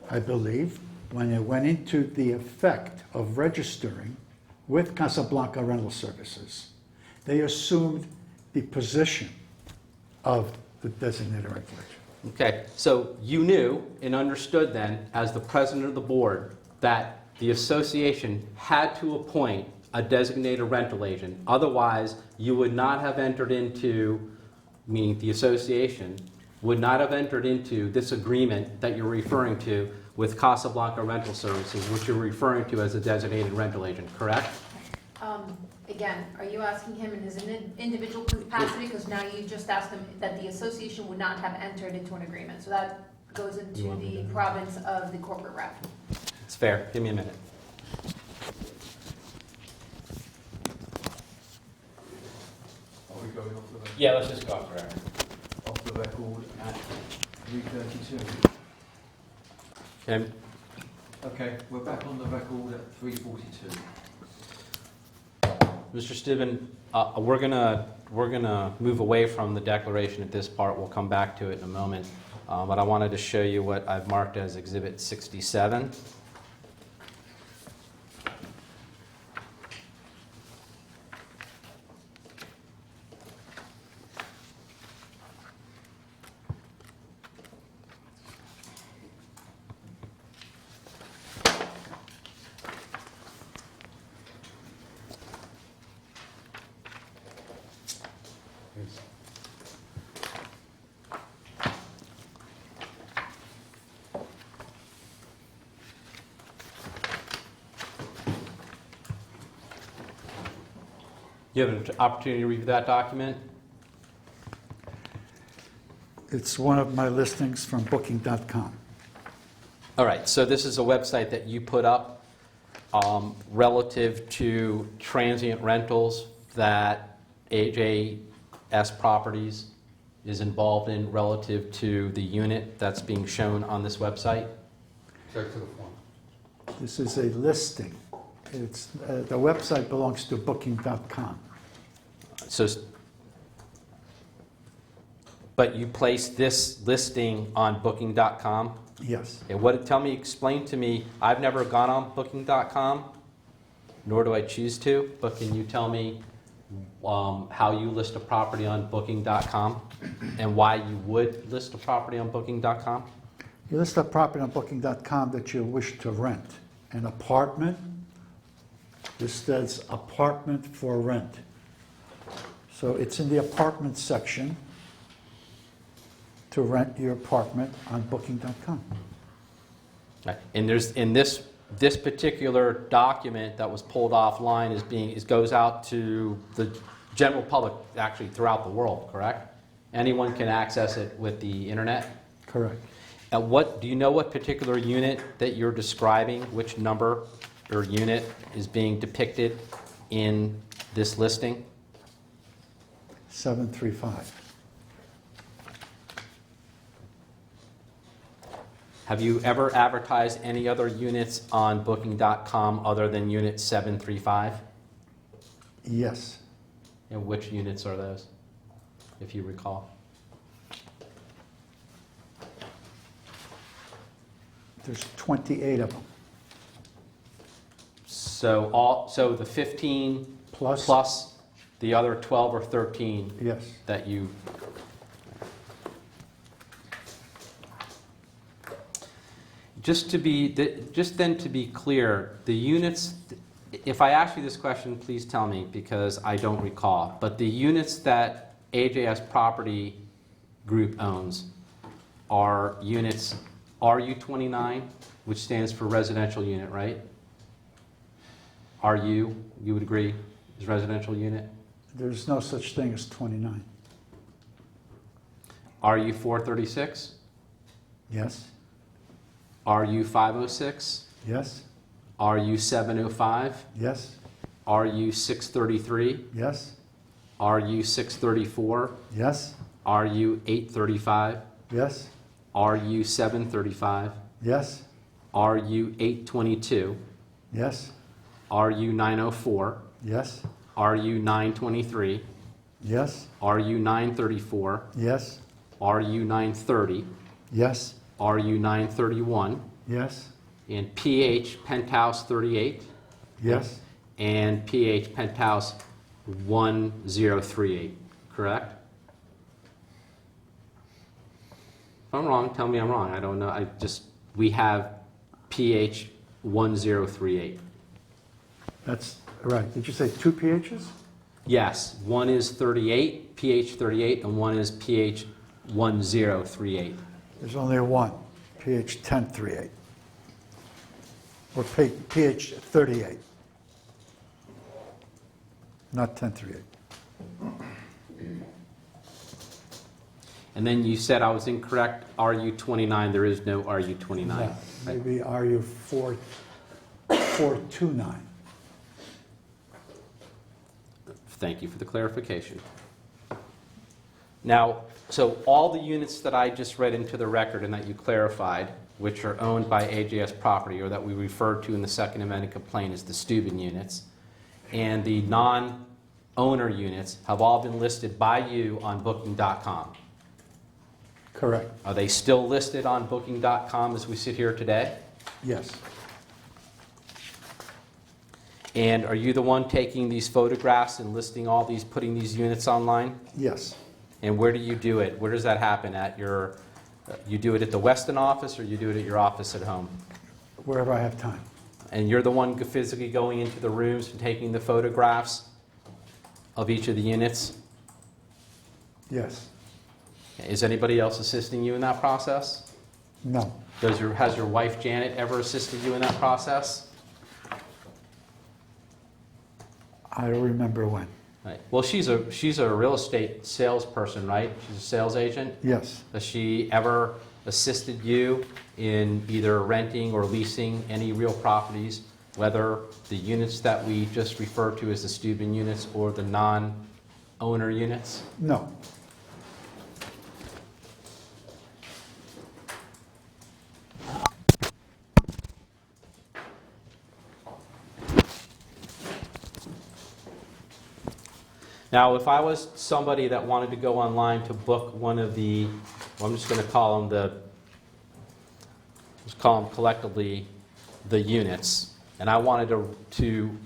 I believe, when it went into the effect of registering with Casablanca Rental Services, they assumed the position of the designated rental agent. Okay, so you knew and understood then, as the president of the board, that the association had to appoint a designated rental agent. Otherwise, you would not have entered into, meaning the association, would not have entered into this agreement that you're referring to with Casablanca Rental Services, which you're referring to as a designated rental agent, correct? Again, are you asking him in his individual capacity? Because now you just asked him that the association would not have entered into an agreement. So that goes into the province of the corporate rep. It's fair. Give me a minute. Are we going off the record? Yeah, let's just go off the record. Off the record at 3:32. Okay. Okay, we're back on the record at 3:42. Mr. Steuben, we're gonna move away from the declaration at this part. We'll come back to it in a moment. But I wanted to show you what I've marked as Exhibit 67. You have an opportunity to review that document? It's one of my listings from Booking.com. All right, so this is a website that you put up relative to transient rentals that AJS Properties is involved in relative to the unit that's being shown on this website? Check to the form. This is a listing. It's, the website belongs to Booking.com. So, but you placed this listing on Booking.com? Yes. Okay, explain to me, I've never gone on Booking.com, nor do I choose to, but can you tell me how you list a property on Booking.com and why you would list a property on Booking.com? You list a property on Booking.com that you wish to rent. An apartment. This says apartment for rent. So it's in the apartment section to rent your apartment on Booking.com. Right. And there's in this particular document that was pulled offline goes out to the general public actually throughout the world, correct? Anyone can access it with the internet? Correct. And do you know what particular unit that you're describing, which number or unit is being depicted in this listing? 735. Have you ever advertised any other units on Booking.com other than unit 735? Yes. And which units are those, if you recall? There's 28 of them. So the 15 plus the other 12 or 13 Yes. that you... Just then to be clear, the units, If I ask you this question, please tell me, because I don't recall. But the units that AJS Property Group owns are units RU29, which stands for residential unit, right? RU, you would agree, is residential unit? There's no such thing as 29. RU436? Yes? RU506? Yes? RU705? Yes? RU633? Yes? RU634? Yes? RU835? Yes? RU735? Yes? RU822? Yes? RU904? Yes? RU923? Yes? RU934? Yes? RU930? Yes? RU931? Yes? And PH Penthouse 38? Yes? And PH Penthouse 1038, correct? If I'm wrong, tell me I'm wrong. I don't know. We have PH 1038. That's right. Did you say 2 PHs? Yes, one is 38, PH 38, and one is PH 1038. There's only one, PH 1038. Or PH 38. Not 1038. And then you said I was incorrect, RU29, there is no RU29. No, right? maybe RU 429. Thank you for the clarification. Now, so all the units that I just read into the record and that you clarified, which are owned by AJS Property, or that we referred to in the Second Amendment complaint as the Steuben units, and the non-owner units have all been listed by you on Booking.com. Correct. Are they still listed on Booking.com as we sit here today? Yes. And are you the one taking these photographs and listing all these, putting these units online? Yes. And where do you do it? Where does that happen? At your, you do it at the Weston office, or you do it at your office at home? Wherever I have time. And you're the one physically going into the rooms and taking the photographs of each of the units? Yes. Is anybody else assisting you in that process? No. Has your wife Janet ever assisted you in that process? I don't remember when. Right. Well, she's a real estate salesperson, right? She's a sales agent. Yes. Has she ever assisted you in either renting or leasing any real properties, whether the units that we just referred to as the Steuben units or the non-owner units? No. Now, if I was somebody that wanted to go online to book one of the, well, I'm just going to call them collectively the units, and I wanted to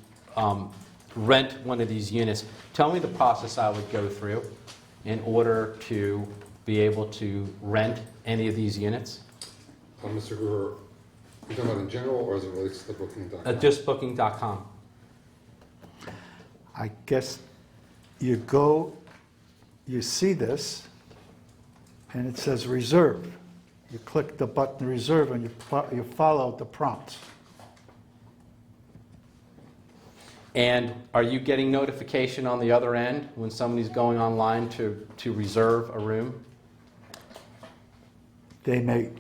rent one of these units, tell me the process I would go through in order to be able to rent any of these units. Mr. Hoover, you're talking about in general, or as it relates to Booking.com? Just Booking.com. I guess you go, you see this, and it says reserve. You click the button reserve and you follow the prompts. And are you getting notification on the other end when somebody's going online to reserve a room? They may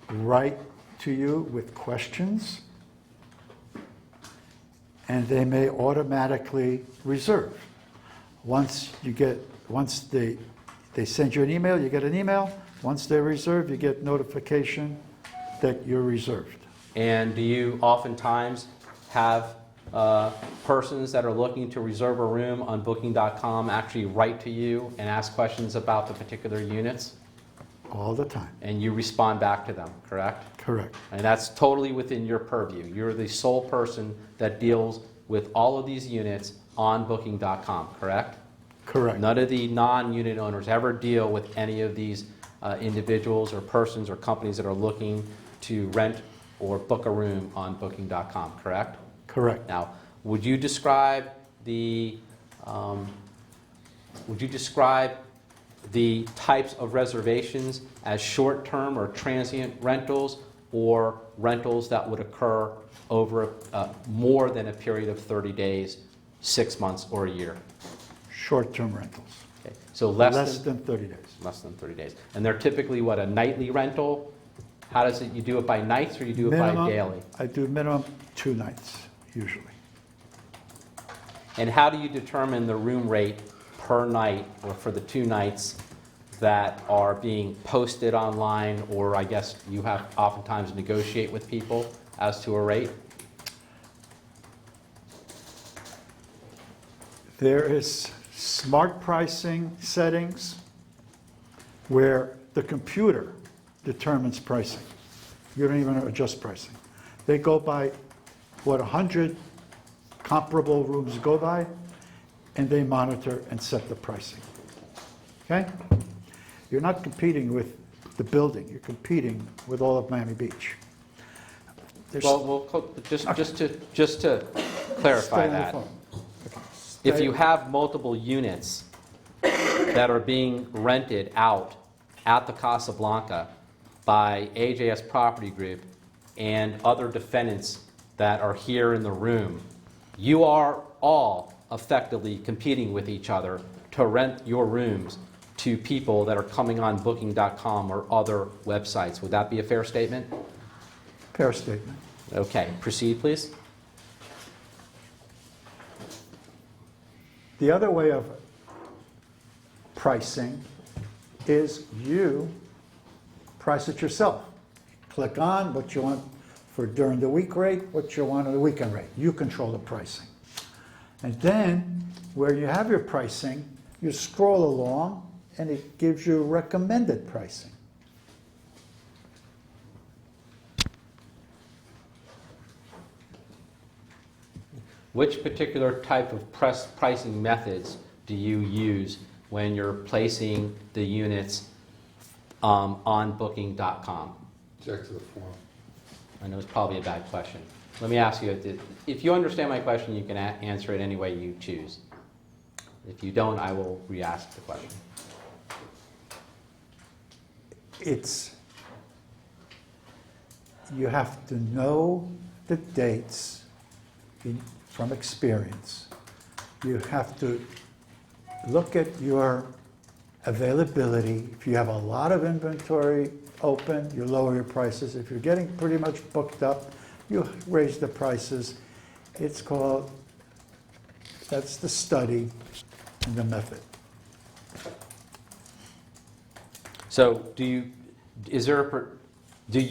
write to you with questions, and they may automatically reserve. Once they send you an email, you get an email. Once they reserve, you get notification that you're reserved. And do you oftentimes have persons that are looking to reserve a room on Booking.com actually write to you and ask questions about the particular units? All the time. And you respond back to them, correct? Correct. And that's totally within your purview. You're the sole person that deals with all of these units on Booking.com, correct? Correct. None of the non-unit owners ever deal with any of these individuals or persons or companies that are looking to rent or book a room on Booking.com, correct? Correct. Now, would you describe the types of reservations as short-term or transient rentals, or rentals that would occur over more than a period of 30 days, 6 months, or a year? Short-term rentals. Okay. So Less than 30 days. less than 30 days. And they're typically what, a nightly rental? How does it, you do it by nights or you do it by daily? I do minimum 2 nights, usually. And how do you determine the room rate per night, or for the 2 nights that are being posted online, or I guess you have oftentimes negotiate with people as to a rate? There is smart pricing settings where the computer determines pricing. You don't even adjust pricing. They go by what 100 comparable rooms go by, and they monitor and set the pricing. Okay? You're not competing with the building, you're competing with all of Miami Beach. There's- Just to clarify Stay on the that. phone. If you have multiple units that are being rented out at the Casablanca by AJS Property Group and other defendants that are here in the room, you are all effectively competing with each other to rent your rooms to people that are coming on Booking.com or other websites. Would that be a fair statement? Fair statement. Okay, proceed, please. The other way of pricing is you price it yourself. Click on what you want for during the week rate, what you want on the weekend rate. You control the pricing. And then where you have your pricing, you scroll along and it gives you recommended pricing. Which particular type of pricing methods do you use when you're placing the units on Booking.com? Object to the form. I know it's probably a bad question. Let me ask you, if you understand my question, you can answer it any way you choose. If you don't, I will re-ask the question. You have to know the dates from experience. You have to look at your availability. If you have a lot of inventory open, you lower your prices. If you're getting pretty much booked up, you raise the prices. It's called, that's the study and the method. So do you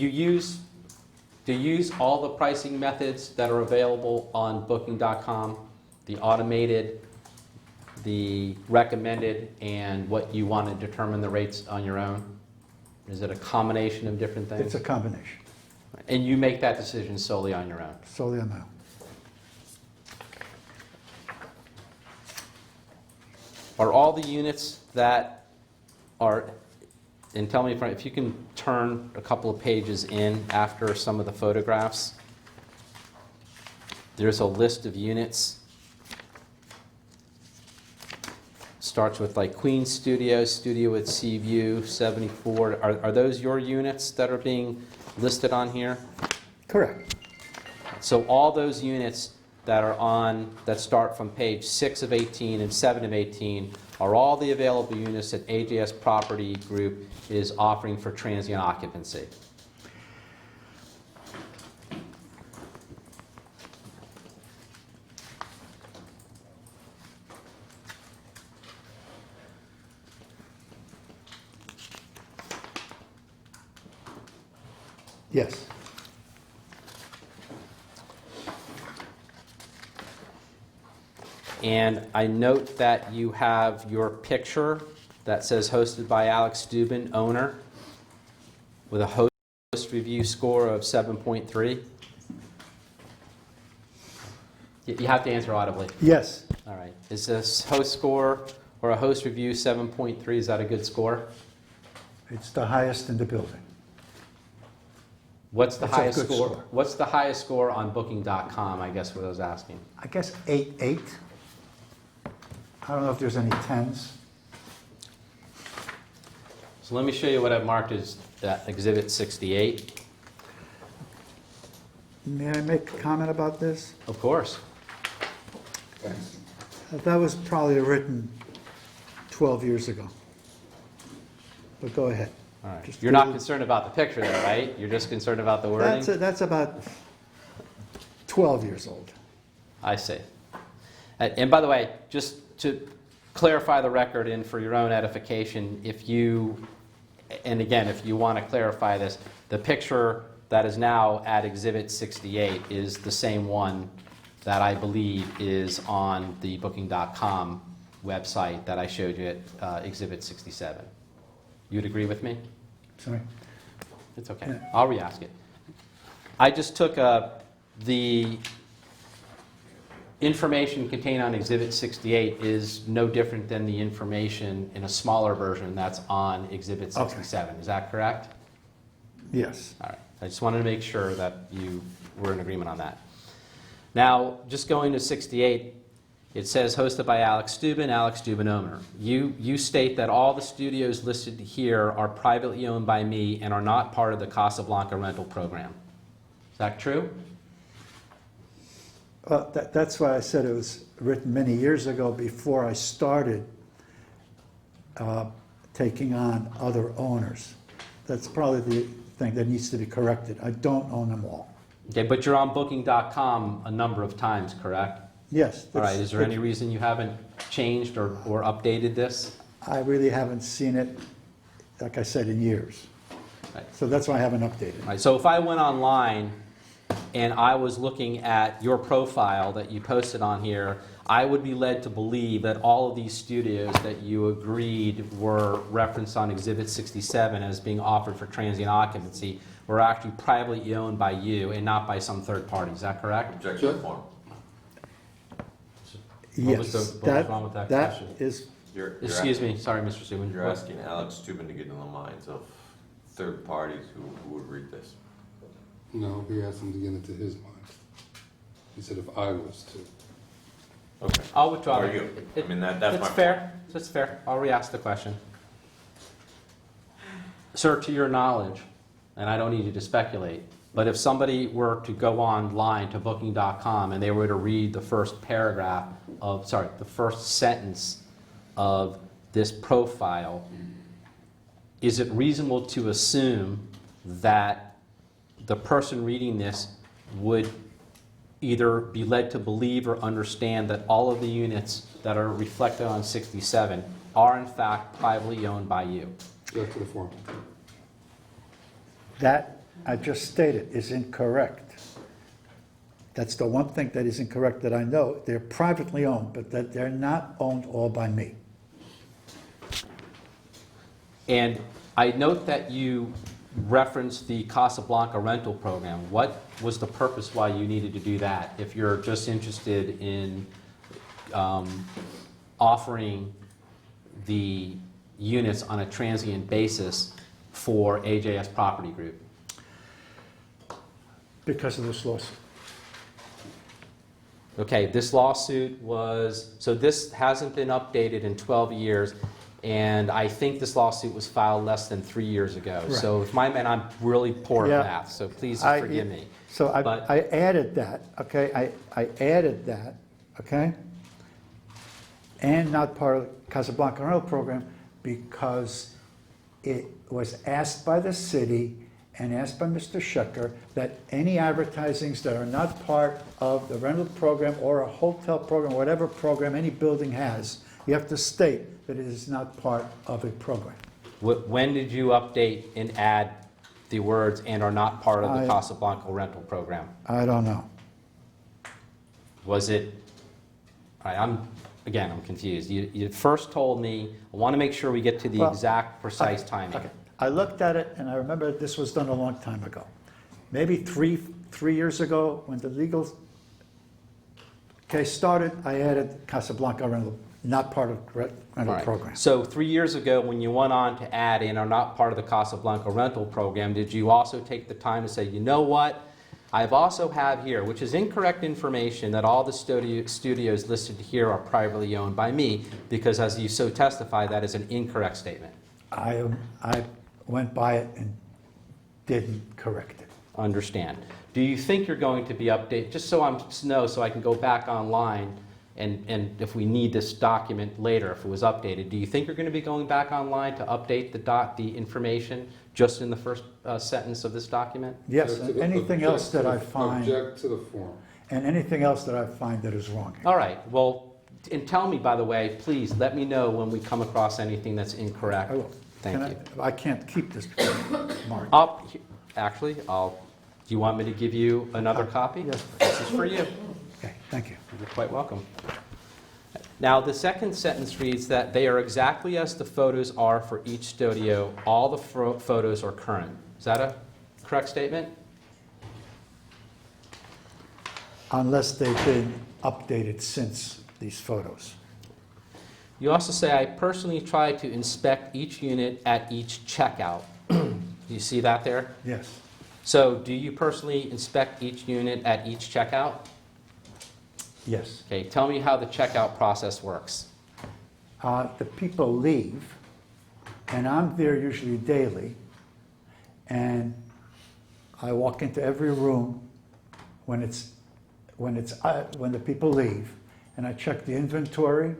use all the pricing methods that are available on Booking.com, the automated, the recommended, and what you want to determine the rates on your own? Is it a combination of different things? It's a combination. And you make that decision solely on your own? Solely on my own. Are all the units that are, and tell me if you can turn a couple of pages in after some of the photographs. There's a list of units. Starts with like Queen Studio, Studio with Sea View, 74. Are those your units that are being listed on here? Correct. So all those units that are on, that start from page 6 of 18 and 7 of 18 are all the available units that AJS Property Group is offering for transient occupancy. Yes. And I note that you have your picture that says hosted by Alex Steuben, owner, with a host review score of 7.3. You have to answer audibly. Yes. All right. Is this host score or a host review 7.3, is that a good score? It's the highest in the building. What's the That's a highest good score? score. What's the highest score on Booking.com? I guess what I was asking. I guess 8.8. I don't know if there's any 10s. So let me show you what I've marked as Exhibit 68. May I make a comment about this? Of course. Thanks. That was probably written 12 years ago. But go ahead. All right. Just You're do not the- concerned about the picture, though, right? You're just concerned about the wording. That's about 12 years old. I see. And by the way, just to clarify the record and for your own edification, if you, and again, if you want to clarify this, the picture that is now at Exhibit 68 is the same one that I believe is on the Booking.com website that I showed you at Exhibit 67. You'd agree with me? Sorry. It's okay. Yeah. I'll re-ask it. I just took the information contained on Exhibit 68 is no different than the information in a smaller version that's on Exhibit 67. Is that correct? Yes. All right. I just wanted to make sure that you were in agreement on that. Now, just going to 68, it says hosted by Alex Steuben owner. You state that all the studios listed here are privately owned by me and are not part of the Casablanca rental program. Is that true? That's why I said it was written many years ago before I started taking on other owners. That's probably the thing that needs to be corrected. I don't own them all. Okay, but you're on Booking.com a number of times, correct? Yes. All right, is there any reason you haven't changed or updated this? I really haven't seen it, like I said, in years. Right. So that's why I haven't updated. All right, so if I went online and I was looking at your profile that you posted on here, I would be led to believe that all of these studios that you agreed were referenced on Exhibit 67 as being offered for transient occupancy were actually privately owned by you and not by some third party. Is that correct? Objection to the form. What was Yes, what was wrong with that question? is, Excuse me, sorry, Mr. Steuben. You're asking Alex Steuben to get in the minds of third parties who would read this. No, he asked him to get into his mind. He said if I was to. Okay. I'll withdraw. Or it. you. It- I mean, that's my fair. That's fair. I'll re-ask the question. Sir, to your knowledge, and I don't need you to speculate, but if somebody were to go online to Booking.com and they were to read the first paragraph of, sorry, the first sentence of this profile, is it reasonable to assume that the person reading this would either be led to believe or understand that all of the units that are reflected on 67 are in fact privately owned by you? Object to the form. that I just stated is incorrect. That's the one thing that is incorrect that I know. They're privately owned, but that they're not owned all by me. And I note that you referenced the Casablanca rental program. What was the purpose why you needed to do that if you're just interested in offering the units on a transient basis for AJS Property Group? Because of this lawsuit. Okay, this lawsuit was, so this hasn't been updated in 12 years, and I think this lawsuit was filed less than 3 years ago. Right. So if my man, I'm really poor at Yeah. math, so please I- forgive me. So But- I added that, okay? I added that, okay? And not part of the Casablanca rental program because it was asked by the city and asked by Mr. Schecher that any advertisings that are not part of the rental program or a hotel program, whatever program any building has, you have to state that it is not part of a program. When did you update and add the words "and are not part of the I- Casablanca rental program"? I don't know. Was it, all right, I'm confused. You first told me, I want to make sure we get to the Well, exact precise timing. Okay. I looked at it and I remember this was done a long time ago. Maybe three years ago when the legal case started, I added Casablanca rental not part of the rental Right. program. So 3 years ago, when you went on to add in are not part of the Casablanca rental program, did you also take the time to say, you know what? I've also have here, which is incorrect information, that all the studios listed here are privately owned by me, because as you so testify, that is an incorrect statement. I went by it and didn't correct it. Understand. Do you think you're going to be updated, just so I know, so I can go back online, and if we need this document later, if it was updated, do you think you're going to be going back online to update the information just in the first sentence of this document? Yes, and anything else that I find, Object to the form. and anything else that I find that is wrong. All right, well, and tell me, by the way, please let me know when we come across anything that's incorrect. I will. Thank Can you. I can't keep this, Mark. Actually, do you want me to give you another copy? Yes. This is for you. Okay, thank you. You're quite welcome. Now, the second sentence reads that they are exactly as the photos are for each studio. All the photos are current. Is that a correct statement? Unless they've been updated since these photos. You also say, I personally try to inspect each unit at each checkout. You see that there? Yes. So do you personally inspect each unit at each checkout? Yes. Okay, tell me how the checkout process works. The people leave, and I'm there usually daily, and I walk into every room when the people leave, and I check the inventory,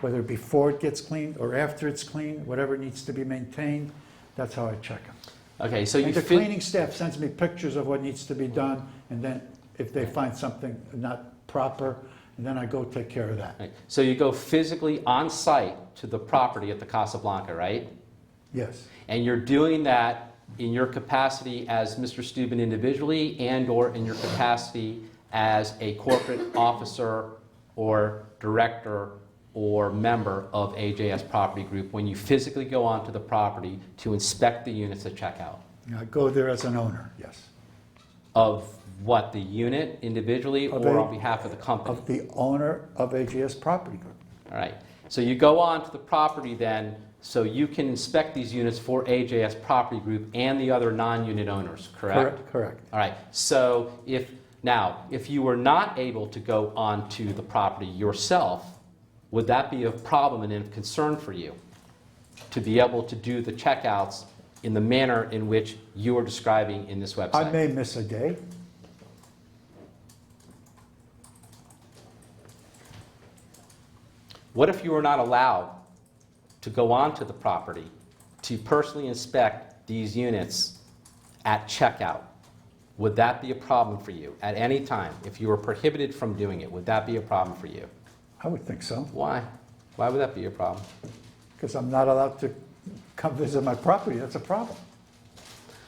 whether before it gets cleaned or after it's cleaned, whatever needs to be maintained. That's how I check them. Okay, so And you the cleaning staff sends me pictures of what needs to be done, and then if they find something not proper, and then I go take care of that. Right. So you go physically on site to the property at the Casablanca, right? Yes. And you're doing that in your capacity as Mr. Steuben individually and/or in your capacity as a corporate officer or director or member of AJS Property Group when you physically go onto the property to inspect the units at checkout. I go there as an owner, yes. Of what, the unit individually Of or a- on behalf of the company? Of the owner of AGS Property Group. All right. So you go on to the property then, so you can inspect these units for AJS Property Group and the other non-unit owners, correct? Correct. All right. So if you were not able to go onto the property yourself, would that be a problem and a concern for you to be able to do the checkouts in the manner in which you are describing in this website? I may miss a day. What if you were not allowed to go onto the property to personally inspect these units at checkout? Would that be a problem for you at any time? If you were prohibited from doing it, would that be a problem for you? I would think so, Why? Why would that be a problem? because I'm not allowed to come visit my property. That's a problem.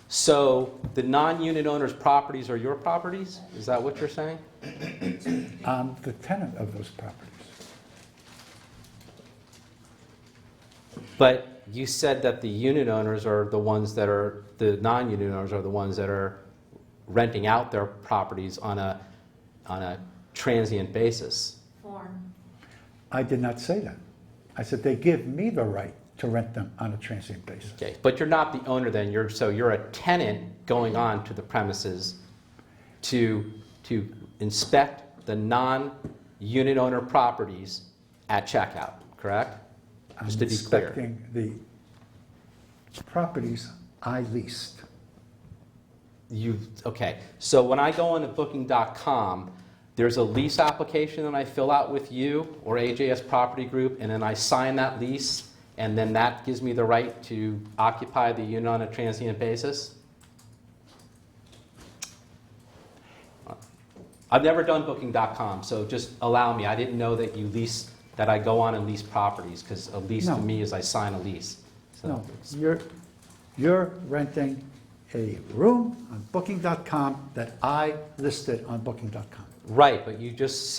So the non-unit owners' properties are your properties? Is that what you're saying? I'm the tenant of those properties. But you said that the unit owners are the ones that are, the non-unit owners are the ones that are renting out their properties on a transient basis. Form. I did not say that. I said they give me the right to rent them on a transient basis. Okay, but you're not the owner then, so you're a tenant going on to the premises to inspect the non-unit owner properties at checkout, correct? Just to be clear. I'm inspecting the properties I leased. Okay, so when I go on to booking.com, there's a lease application that I fill out with you or AJS Property Group, and then I sign that lease, and then that gives me the right to occupy the unit on a transient basis? I've never done booking.com, so just allow me. I didn't know that you lease, that I go on and lease properties, because a lease No. to me is I sign a lease. So- No, you're renting a room on booking.com that I listed on booking.com. Right, but you just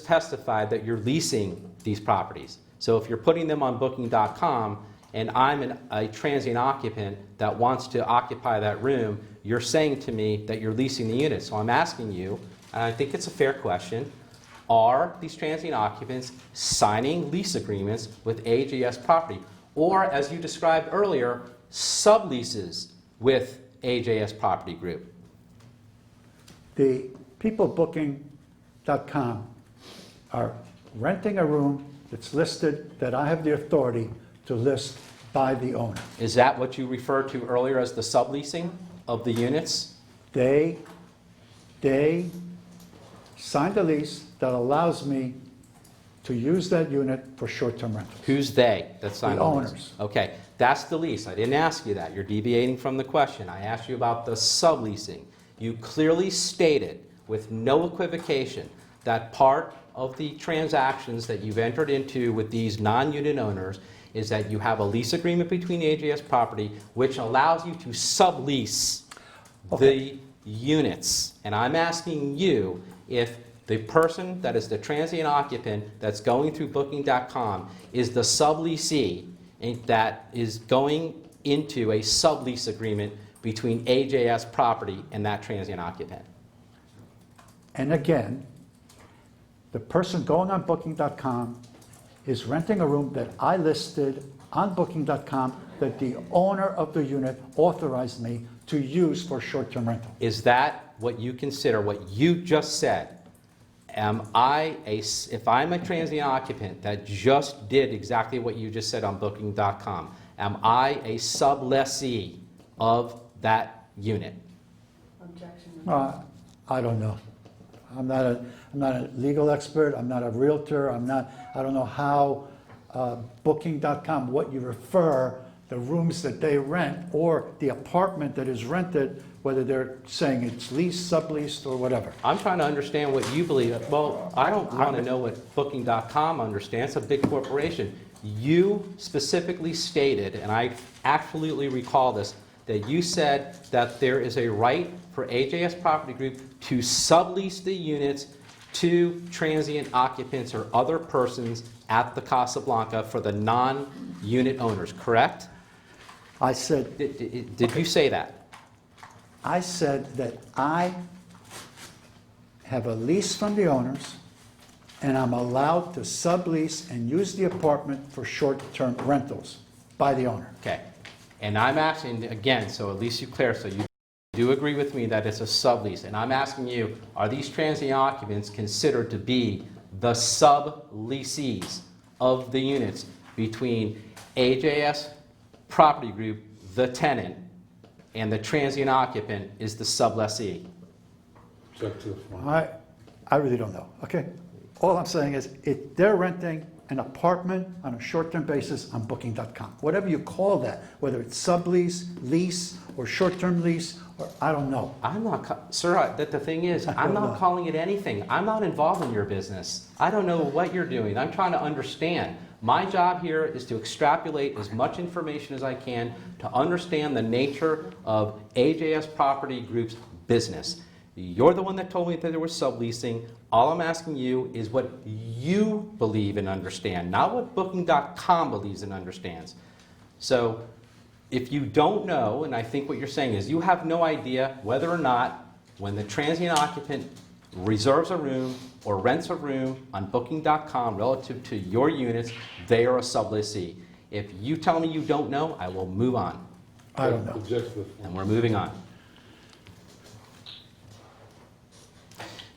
testified that you're leasing these properties. So if you're putting them on booking.com and I'm a transient occupant that wants to occupy that room, you're saying to me that you're leasing the unit. So I'm asking you, and I think it's a fair question, are these transient occupants signing lease agreements with AJS Property, or as you described earlier, subleases with AJS Property Group? The people booking.com are renting a room that's listed, that I have the authority to list by the owner. Is that what you referred to earlier as the subleasing of the units? They signed a lease that allows me to use that unit for short-term rentals. Who's they that signed The the lease? owners. Okay, that's the lease. I didn't ask you that. You're deviating from the question. I asked you about the subleasing. You clearly stated with no equivocation that part of the transactions that you've entered into with these non-unit owners is that you have a lease agreement between AJS Property which allows you to sublease the units. And I'm asking you if the person that is the transient occupant that's going through Booking.com is the subleasee and that is going into a sublease agreement between AJS Property and that transient occupant. And again, the person going on Booking.com is renting a room that I listed on Booking.com that the owner of the unit authorized me to use for short-term rental. Is that what you consider, what you just said? If I'm a transient occupant that just did exactly what you just said on Booking.com, am I a sublessee of that unit? Objection. I don't know. I'm not a legal expert. I'm not a realtor. I don't know how Booking.com, what you refer, the rooms that they rent or the apartment that is rented, whether they're saying it's leased, subleased, or whatever. I'm trying to understand what you believe. Well, I don't want to know what Booking.com understands. It's a big corporation. You specifically stated, and I absolutely recall this, that you said that there is a right for AJS Property Group to sublease the units to transient occupants or other persons at the Casablanca for the non-unit owners, correct? I said, Did you say that? I said that I have a lease from the owners and I'm allowed to sublease and use the apartment for short-term rentals by the owner. Okay. And I'm asking, again, so at least you clear, so you do agree with me that it's a sublease. And I'm asking you, are these transient occupants considered to be the subleasees of the units between AJS Property Group, the tenant, and the transient occupant is the sublessee? Object to the floor. I really don't know, okay? All I'm saying is if they're renting an apartment on a short-term basis on Booking.com, whatever you call that, whether it's sublease, lease, or short-term lease, or I don't know. I'm not, sir, that the thing is, I'm not calling it anything. I'm not involved in your business. I don't know what you're doing. I'm trying to understand. My job here is to extrapolate as much information as I can to understand the nature of AJS Property Group's business. You're the one that told me that there was subleasing. All I'm asking you is what you believe and understand, not what Booking.com believes and understands. So if you don't know, and I think what you're saying is you have no idea whether or not when the transient occupant reserves a room or rents a room on Booking.com relative to your units, they are a sublessee. If you tell me you don't know, I will move on. I don't know. Object to the floor. And we're moving on.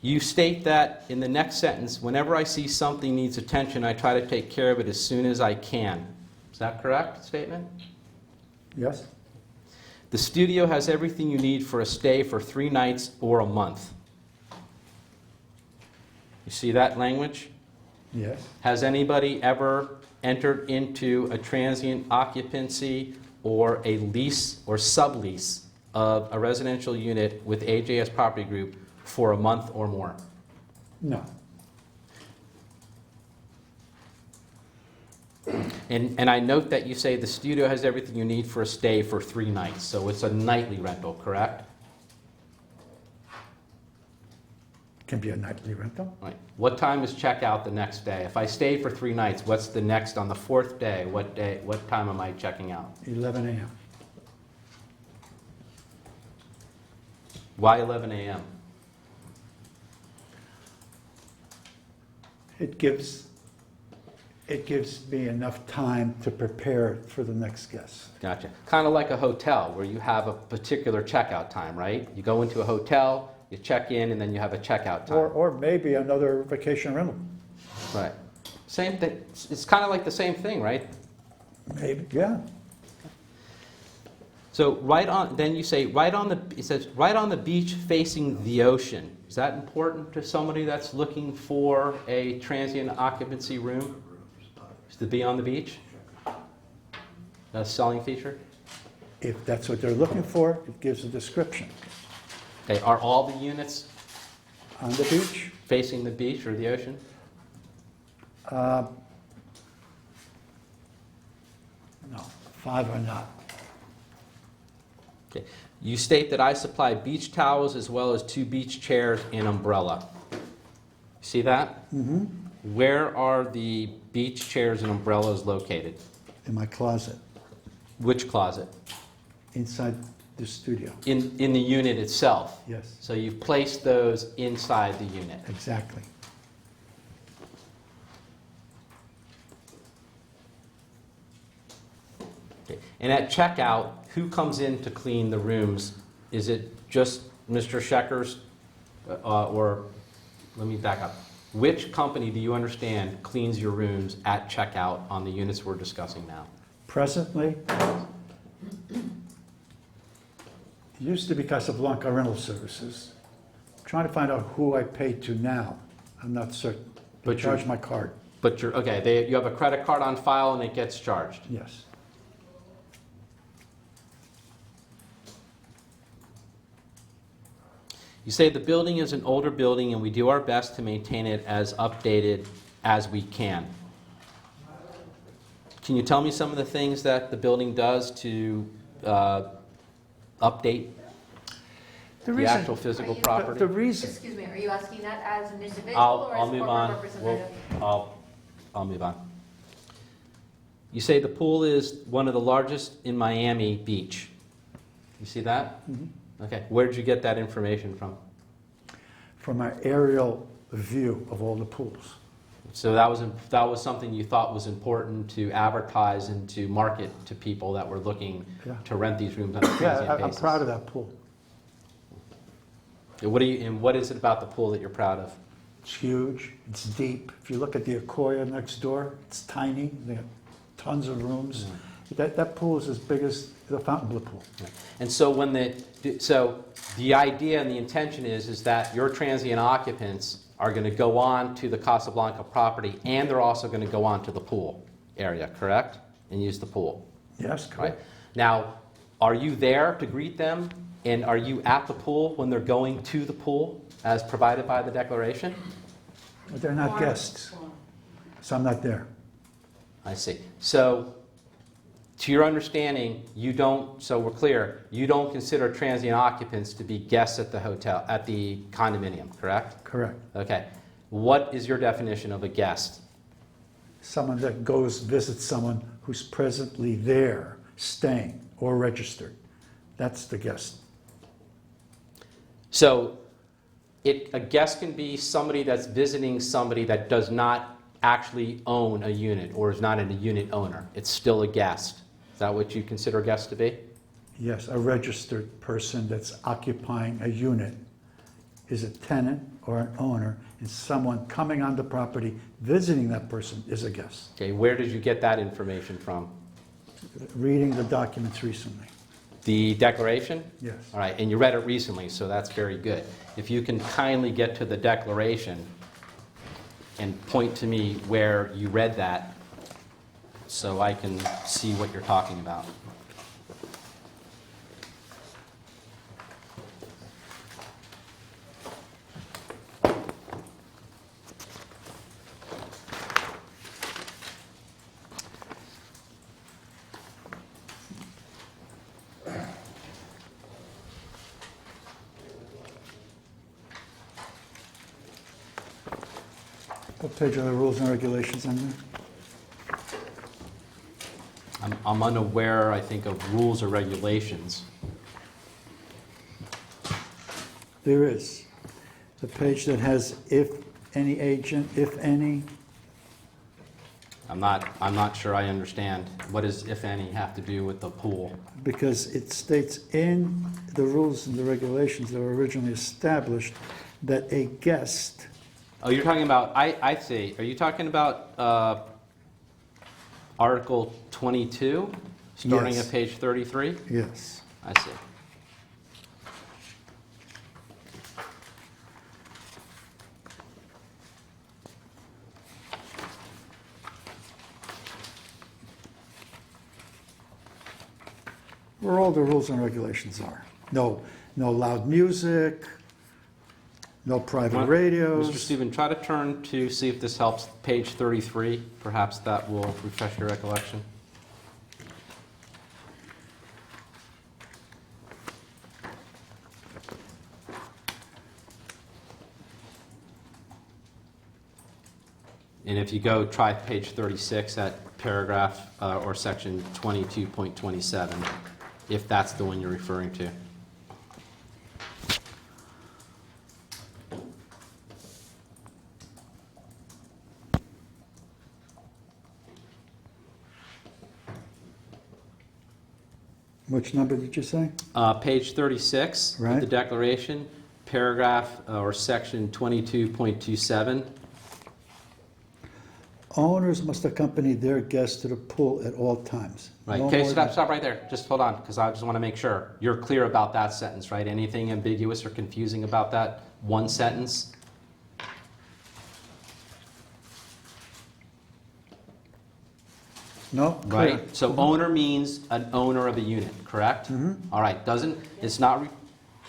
You state that in the next sentence, whenever I see something needs attention, I try to take care of it as soon as I can. Is that correct statement? Yes? The studio has everything you need for a stay for 3 nights or a month. You see that language? Yes. Has anybody ever entered into a transient occupancy or a lease or sublease of a residential unit with AJS Property Group for a month or more? No. And I note that you say the studio has everything you need for a stay for 3 nights, so it's a nightly rental, correct? Can be a nightly rental. Right. What time is checkout the next day? If I stayed for 3 nights, what's the next on the 4th day? What time am I checking out? 11 a.m. Why 11 a.m.? It gives me enough time to prepare for the next guest. Gotcha. Kind of like a hotel where you have a particular checkout time, right? You go into a hotel, you check in, and then you have a checkout time. Or maybe another vacation rental. Right. Same thing. It's kind of like the same thing, right? Maybe, yeah. So then you say it says right on the beach facing the ocean. Is that important to somebody that's looking for a transient occupancy room? Is to be on the beach? A selling feature? If that's what they're looking for, it gives a description. Okay, are all the units On the beach, facing the beach or the ocean? no, 5 are not. Okay. You state that I supply beach towels as well as 2 beach chairs and umbrella. See that? Mm-hmm. Where are the beach chairs and umbrellas located? In my closet, Which closet? inside the studio. In the unit itself? Yes, So you've placed those inside the unit. exactly. Okay. And at checkout, who comes in to clean the rooms? Is it just Mr. Schecher's, or let me back up. Which company do you understand cleans your rooms at checkout on the units we're discussing now? Presently, it used to be Casablanca Rental Services. I'm trying to find out who I pay to now. I'm not certain. They But you're- charge my card, But you have a credit card on file and it gets charged. yes. You say the building is an older building and we do our best to maintain it as updated as we can. Can you tell me some of the things that the building does to update the actual physical property? The reason, Excuse me, are you asking that as an individual I'll or as move corporate on. representative? I'll move on. You say the pool is one of the largest in Miami Beach. You see that? Mhm. Okay. Where did you get that information from? from my aerial view of all the pools. So that was something you thought was important to advertise and to market to people that were looking Yeah. to rent these rooms on a Yeah, transient I'm basis. proud of that pool. What is it about the pool that you're proud of? It's huge, it's deep. If you look at the Akoya next door, it's tiny, they have tons of rooms. That pool is as big as the Fontainebleau pool. And so the idea and the intention is that your transient occupants are going to go on to the Casablanca property and they're also going to go on to the pool area, correct? And use the pool, Yes, right? correct. Now, are you there to greet them? And are you at the pool when they're going to the pool as provided by the declaration? But they're not guests, so I'm not there. I see. So, to your understanding, so we're clear, you don't consider transient occupants to be guests at the hotel, at the condominium, correct? Correct. Okay. What is your definition of a guest? Someone that visits someone who's presently there, staying, or registered. That's the guest. So, a guest can be somebody that's visiting somebody that does not actually own a unit or is not a unit owner. It's still a guest. Is that what you consider a guest to be? Yes, a registered person that's occupying a unit is a tenant or an owner, and someone coming on the property visiting that person is a guest. Okay, where did you get that information from? Reading the documents recently. The declaration? Yes. All right, and you read it recently, so that's very good. If you can kindly get to the declaration and point to me where you read that so I can see what you're talking about. What page are the rules and regulations on there? I'm unaware, I think, of rules or regulations. There is. The page that has if any agent, if any? I'm not sure I understand. What does, if any, have to do with the pool? Because it states in the rules and the regulations that were originally established that a guest, Oh, you're talking about, I see. Are you talking about Article 22, starting Yes. at page 33? yes. I see. Where all the rules and regulations are. No loud music, no private radios. Mr. Steuben, try to turn to see if this helps page 33. Perhaps that will refresh your recollection. And if you go try page 36 at paragraph or section 22.27, if that's the one you're referring to. Which number did you say? Page 36 of the Right. declaration, paragraph or section 22.27. Owners must accompany their guests to the pool at all times. Right, No okay, more stop right there. Just hold on, because I just want to make sure. You're clear about that sentence, right? Anything ambiguous or confusing about that one sentence? No? Clear. Right? So owner means an owner of a unit, correct? All right, it's not,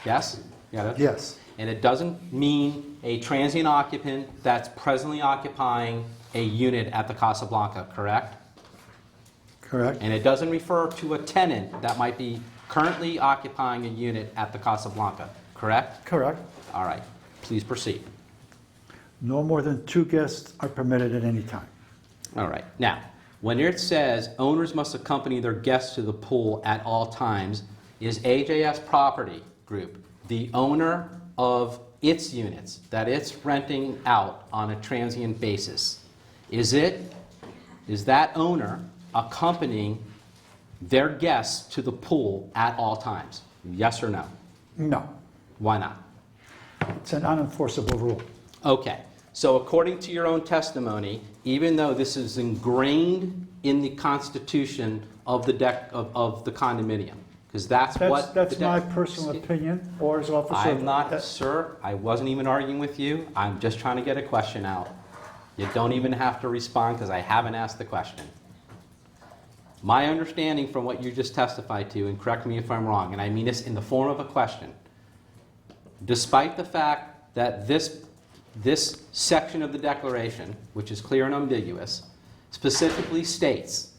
yes? Got it? Yes. And it doesn't mean a transient occupant that's presently occupying a unit at the Casablanca, correct? Correct. And it doesn't refer to a tenant that might be currently occupying a unit at the Casablanca, correct? Correct. All right, please proceed. No more than 2 guests are permitted at any time. All right, now, when it says owners must accompany their guests to the pool at all times, is AJS Property Group the owner of its units that it's renting out on a transient basis? Is that owner accompanying their guests to the pool at all times? Yes or no? No. Why not? It's an unenforceable rule. Okay, so according to your own testimony, even though this is ingrained in the constitution of the condominium, because that's what... That's my personal opinion, or as officer... I'm not, sir, I wasn't even arguing with you. I'm just trying to get a question out. You don't even have to respond because I haven't asked the question. My understanding from what you just testified to, and correct me if I'm wrong, and I mean this in the form of a question, despite the fact that this section of the declaration, which is clear and unambiguous, specifically states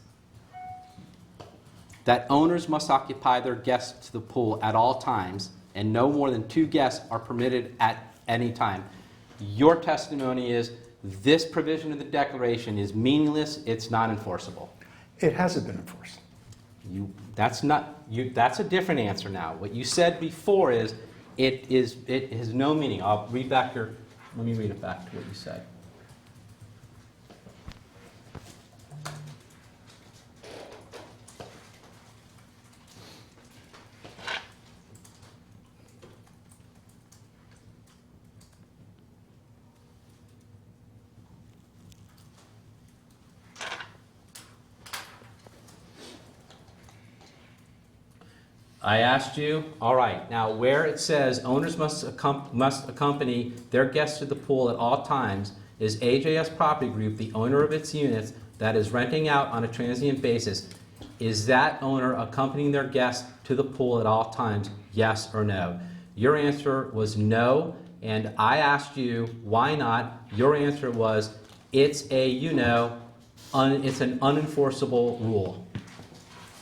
that owners must occupy their guests to the pool at all times, and no more than 2 guests are permitted at any time. Your testimony is this provision of the declaration is meaningless, it's not enforceable. It hasn't been enforced. That's a different answer now. What you said before is it has no meaning. I'll read back let me read it back to what you said. I asked you, all right, now where it says owners must accompany their guests to the pool at all times, is AJS Property Group the owner of its units that is renting out on a transient basis? Is that owner accompanying their guests to the pool at all times, yes or no? Your answer was no, and I asked you why not. Your answer was it's it's an unenforceable rule.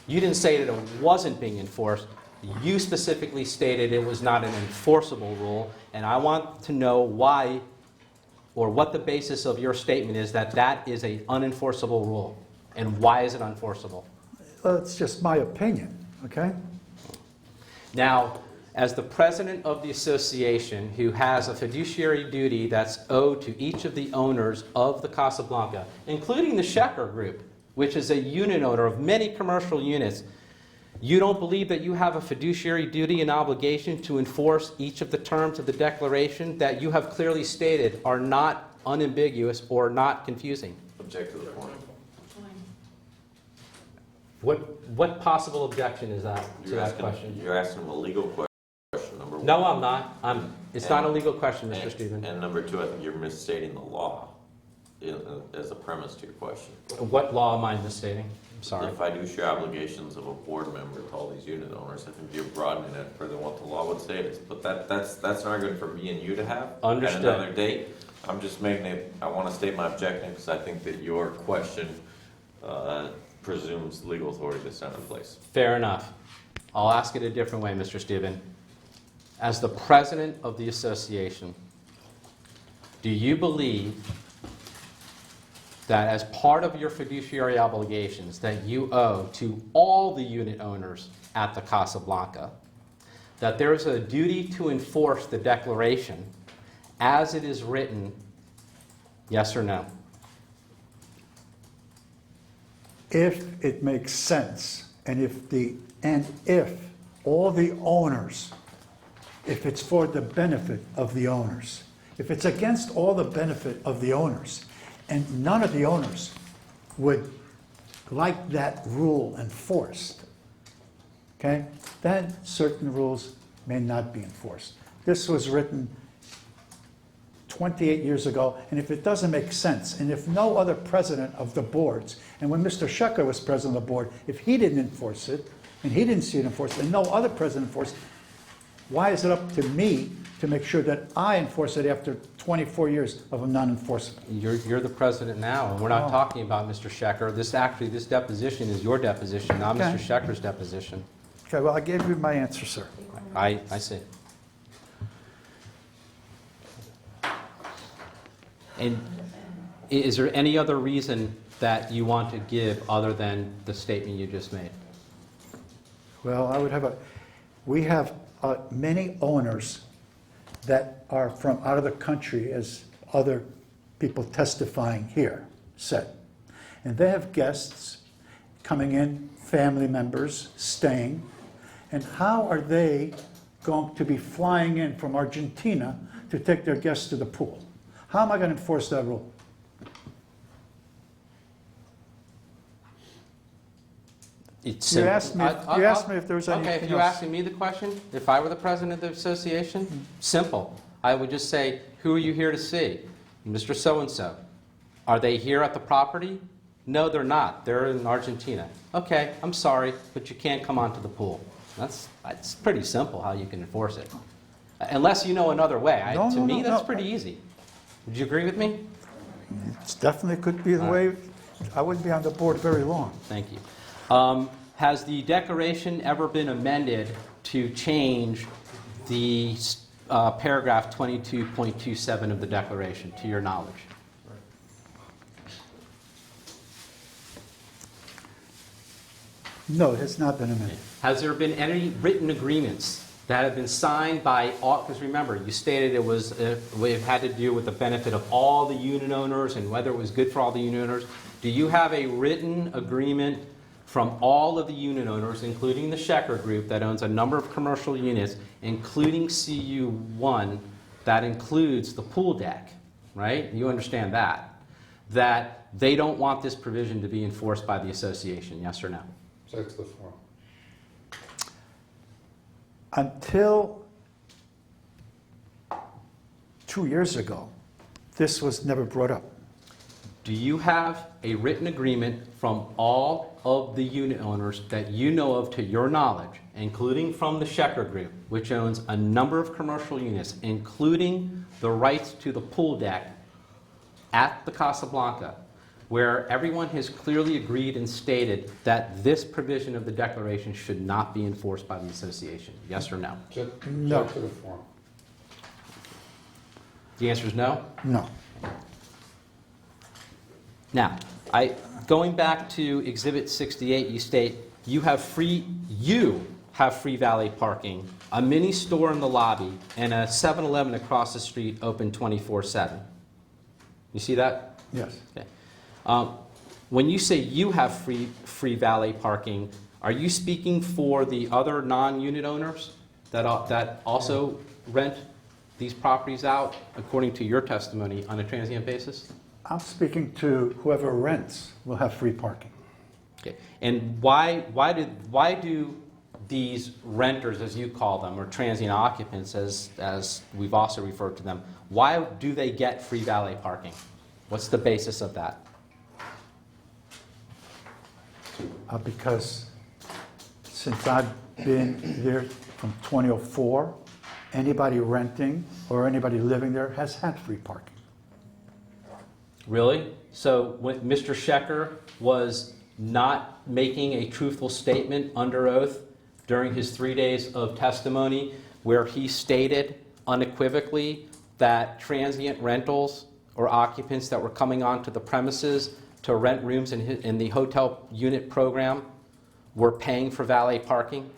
You didn't say that it wasn't being enforced. You specifically stated it was not an enforceable rule, and I want to know why or what the basis of your statement is that that is an unenforceable rule, and why is it unenforceable? Well, it's just my opinion, okay? Now, as the president of the association who has a fiduciary duty that's owed to each of the owners of the Casablanca, including the Schecher Group, which is a unit owner of many commercial units, you don't believe that you have a fiduciary duty and obligation to enforce each of the terms of the declaration that you have clearly stated are not unambiguous or not confusing? Object to the point. What possible objection is that to You're that asking, question? you're asking them a legal question, number one. No, I'm not. It's not a legal question, Mr. Steuben. And number two, I think you're misstating the law as a premise to your question. What law am I misstating? I'm sorry. The fiduciary obligations of a board member to all these unit owners, I think you're broadening it further than what the law would say it is. But that's an argument for me and you to have. Understood. At another date. I'm just making it, I want to state my objection because I think that your question presumes legal authority to stand in place. Fair enough. I'll ask it a different way, Mr. Steuben. As the president of the association, do you believe that as part of your fiduciary obligations that you owe to all the unit owners at the Casablanca, that there is a duty to enforce the declaration as it is written, yes or no? If it makes sense, and if all the owners, if it's for the benefit of the owners, if it's against all the benefit of the owners, and none of the owners would like that rule enforced, okay, then certain rules may not be enforced. This was written 28 years ago, and if it doesn't make sense, and if no other president of the boards, and when Mr. Schecher was president of the board, if he didn't enforce it, and he didn't see it enforced, and no other president enforced, why is it up to me to make sure that I enforce it after 24 years of a non-enforcement? You're the president now, and we're not talking about Mr. Schecher. This deposition is your deposition, not Okay. Mr. Schecher's deposition. Okay, well, I gave you my answer, sir. I see. And is there any other reason that you want to give other than the statement you just made? Well, we have many owners that are from out of the country, as other people testifying here said. And they have guests coming in, family members staying. And how are they going to be flying in from Argentina to take their guests to the pool? How am I going to enforce that rule? It's You simple. asked me if there was anything Okay, if you're else. asking me the question, if I were the president of the association, simple. I would just say, who are you here to see? Mr. So-and-so. Are they here at the property? No, they're not. They're in Argentina. Okay, I'm sorry, but you can't come onto the pool. That's pretty simple how you can enforce it. Unless you know another way. To me, that's pretty easy. Would you agree with me? It definitely could be the way. I wouldn't be on the board very long. Thank you. Has the declaration ever been amended to change the paragraph 22.27 of the declaration, to your knowledge? No, it has not been amended. Has there been any written agreements that have been signed by all, because remember, you stated it had to do with the benefit of all the unit owners and whether it was good for all the unit owners. Do you have a written agreement from all of the unit owners, including the Schecher Group that owns a number of commercial units, including CU1, that includes the pool deck, right? You understand that they don't want this provision to be enforced by the association, yes or no? Object to the form. Until 2 years ago, this was never brought up. Do you have a written agreement from all of the unit owners that you know of, to your knowledge, including from the Schecher Group, which owns a number of commercial units, including the rights to the pool deck at the Casablanca, where everyone has clearly agreed and stated that this provision of the declaration should not be enforced by the association? Yes or no? No. Object to the form. The answer is no? No. Now, going back to Exhibit 68, you state you have free valet parking, a mini store in the lobby, and a 7-Eleven across the street open 24/7. You see that? Yes. Okay. When you say you have free valet parking, are you speaking for the other non-unit owners that also rent these properties out, according to your testimony, on a transient basis? I'm speaking to whoever rents will have free parking. Okay. And why do these renters, as you call them, or transient occupants, as we've also referred to them, why do they get free valet parking? What's the basis of that? Because since I've been there from 2004, anybody renting or anybody living there has had free parking. Really? So when Mr. Schecher was not making a truthful statement under oath during his 3 days of testimony, where he stated unequivocally that transient rentals or occupants that were coming onto the premises to rent rooms in the hotel unit program were paying for valet parking?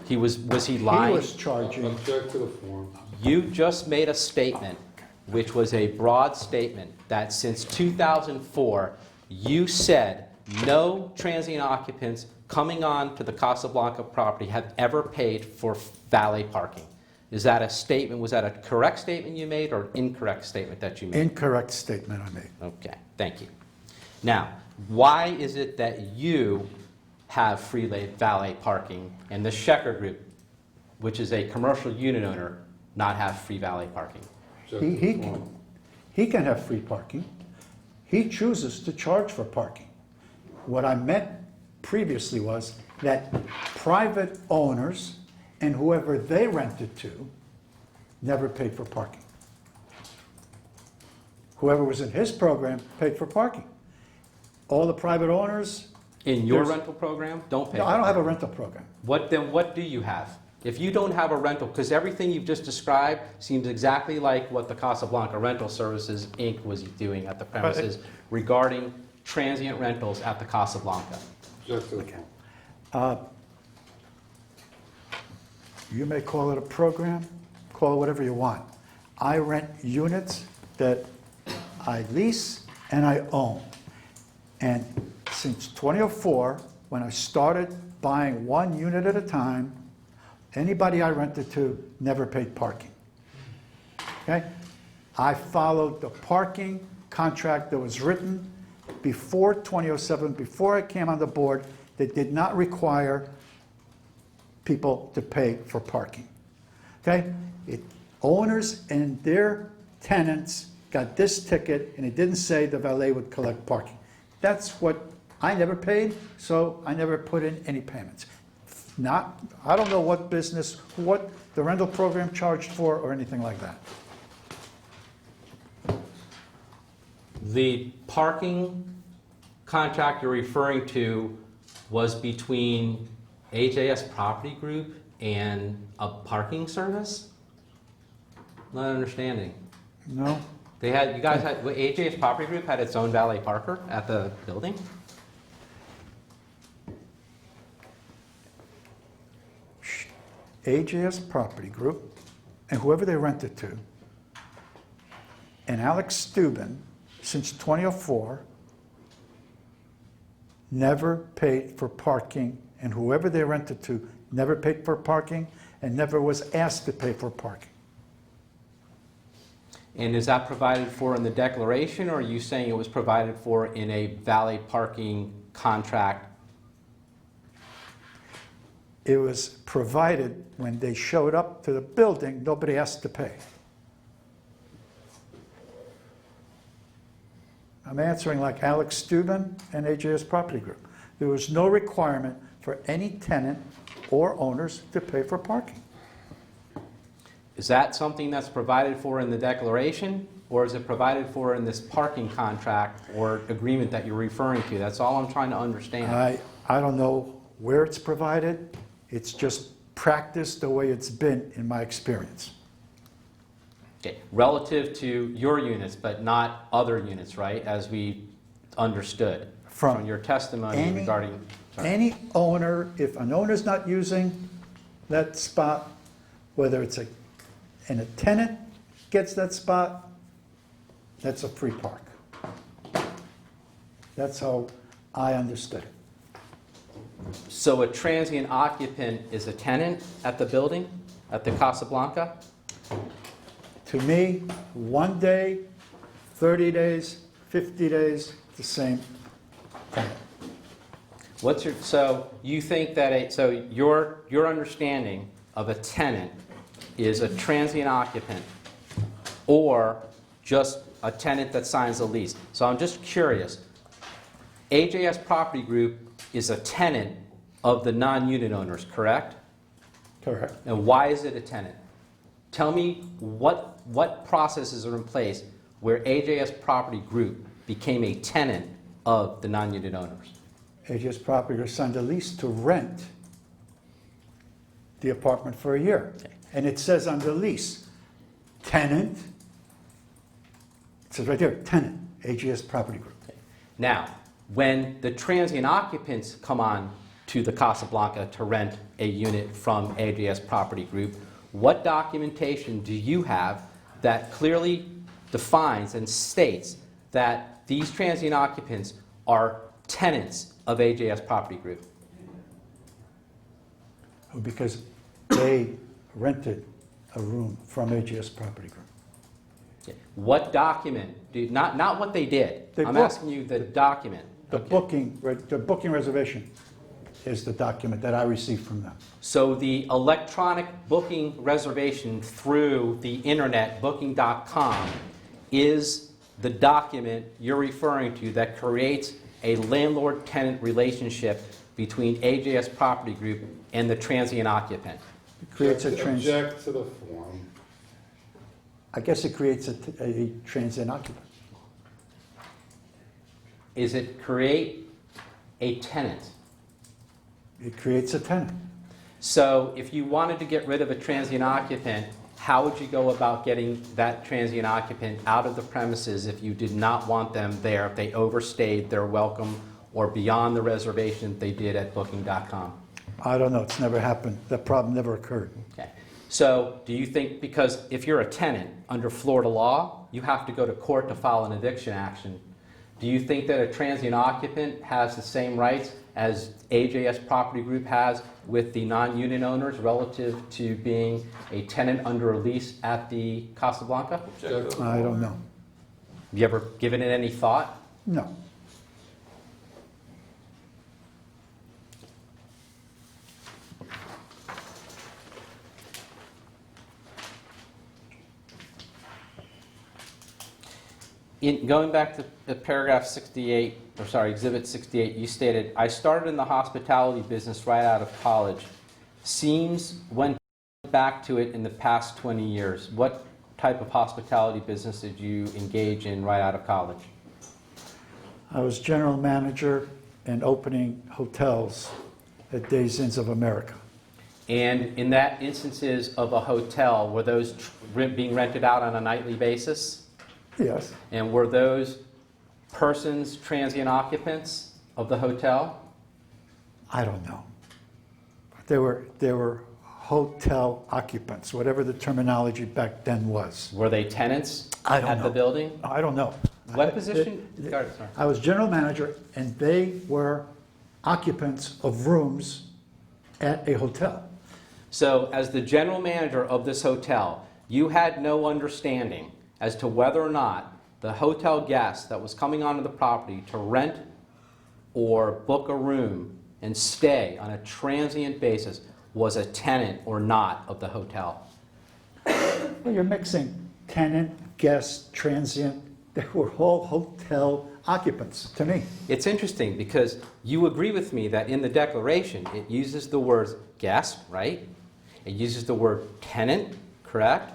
Was he lying? He was charging. Object to the form. You just made a statement, which was a broad statement, that since 2004, you said no transient occupants coming on to the Casablanca property have ever paid for valet parking. Is that a statement? Was that a correct statement you made or an incorrect statement that you made? Incorrect statement I made. Okay, thank you. Now, why is it that you have free valet parking and the Schecher Group, which is a commercial unit owner, not have free valet parking? He can have free parking. He chooses to charge for parking. What I meant previously was that private owners and whoever they rented to never paid for parking. Whoever was in his program paid for parking. All the private owners. In your rental program, don't pay. No, I don't have a rental program. What do you have? If you don't have a rental, because everything you've just described seems exactly like what the Casablanca Rental Services, Inc. was doing at the premises regarding transient rentals at the Casablanca. Object to the form. You may call it a program, call it whatever you want. I rent units that I lease and I own. And since 2004, when I started buying one unit at a time, anybody I rented to never paid parking. Okay? I followed the parking contract that was written before 2007, before I came on the board, that did not require people to pay for parking. Okay? Owners and their tenants got this ticket, and it didn't say the valet would collect parking. That's what I never paid, so I never put in any payments. I don't know what the rental program charged for or anything like that. The parking contract you're referring to was between AJS Property Group and a parking service? Not understanding. No? AJS Property Group had its own valet parker at the building? AJS Property Group and whoever they rented to, and Alex Steuben, since 2004, never paid for parking, and whoever they rented to never paid for parking and never was asked to pay for parking. And is that provided for in the declaration, or are you saying it was provided for in a valet parking contract? It was provided when they showed up to the building, nobody asked to pay. I'm answering like Alex Steuben and AJS Property Group. There was no requirement for any tenant or owners to pay for parking. Is that something that's provided for in the declaration, or is it provided for in this parking contract or agreement that you're referring to? That's all I'm trying to understand. I don't know where it's provided. It's just practice the way it's been in my experience. Okay. Relative to your units, but not other units, right? As we understood from your testimony regarding... Any owner, if an owner's not using that spot, whether it's and a tenant gets that spot, that's a free park. That's how I understood it. So a transient occupant is a tenant at the building, at the Casablanca? To me, 1 day, 30 days, 50 days, the same tenant. So you think that your understanding of a tenant is a transient occupant or just a tenant that signs a lease? So I'm just curious. AJS Property Group is a tenant of the non-unit owners, correct? Correct. And why is it a tenant? Tell me what processes are in place where AJS Property Group became a tenant of the non-unit owners. AJS Property Group signed a lease to rent the apartment for a year. Okay. And it says on the lease, tenant, it says right there, tenant, AJS Property Group. Okay. Now, when the transient occupants come on to the Casablanca to rent a unit from AJS Property Group, what documentation do you have that clearly defines and states that these transient occupants are tenants of AJS Property Group? Because they rented a room from AJS Property Group. Okay. What document? Not what they did. I'm asking you the document. The Okay. booking reservation is the document that I received from them. So the electronic booking reservation through the internet, booking.com, is the document you're referring to that creates a landlord-tenant relationship between AJS Property Group and the transient occupant. It creates a Object to the form. I guess it creates a transient occupant. Is it create a tenant? It creates a tenant. So if you wanted to get rid of a transient occupant, how would you go about getting that transient occupant out of the premises if you did not want them there, if they overstayed their welcome or beyond the reservation they did at booking.com? I don't know. It's never happened. That problem never occurred. Okay. So do you think, because if you're a tenant under Florida law, you have to go to court to file an eviction action. Do you think that a transient occupant has the same rights as AJS Property Group has with the non-unit owners relative to being a tenant under a lease at the Casablanca? Object to the I don't form. know. Have you ever given it any thought? No. Going back to paragraph 68, or sorry, exhibit 68, you stated, I started in the hospitality business right out of college. Went back to it in the past 20 years. What type of hospitality business did you engage in right out of college? I was general manager and opening hotels at Days Inns of America. And in that instances of a hotel, were those being rented out on a nightly basis? Yes. And were those persons transient occupants of the hotel? I don't know. They were hotel occupants, whatever the terminology back then was. Were they tenants I don't at know. the building? I don't know. What position? Sorry. I was general manager, and they were occupants of rooms at a hotel. So as the general manager of this hotel, you had no understanding as to whether or not the hotel guest that was coming onto the property to rent or book a room and stay on a transient basis was a tenant or not of the hotel. Well, you're mixing tenant, guest, transient. They were all hotel occupants to me. It's interesting because you agree with me that in the declaration it uses the words guest, right? It uses the word tenant, correct?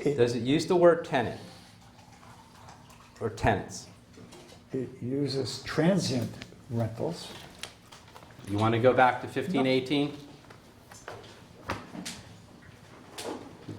Does it use the word tenant or tenants? It uses transient rentals. You want to go back to 1518?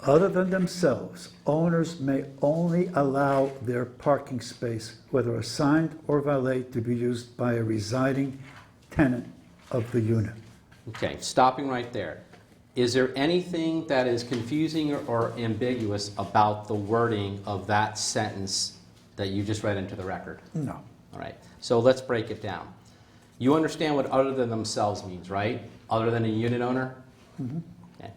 Other than themselves, owners may only allow their parking space, whether assigned or valet, to be used by a residing tenant of the unit. Okay, stopping right there. Is there anything that is confusing or ambiguous about the wording of that sentence that you just read into the record? No. All right, so let's break it down. You understand what other than themselves means, right? Other than a unit owner? Mhm. Okay.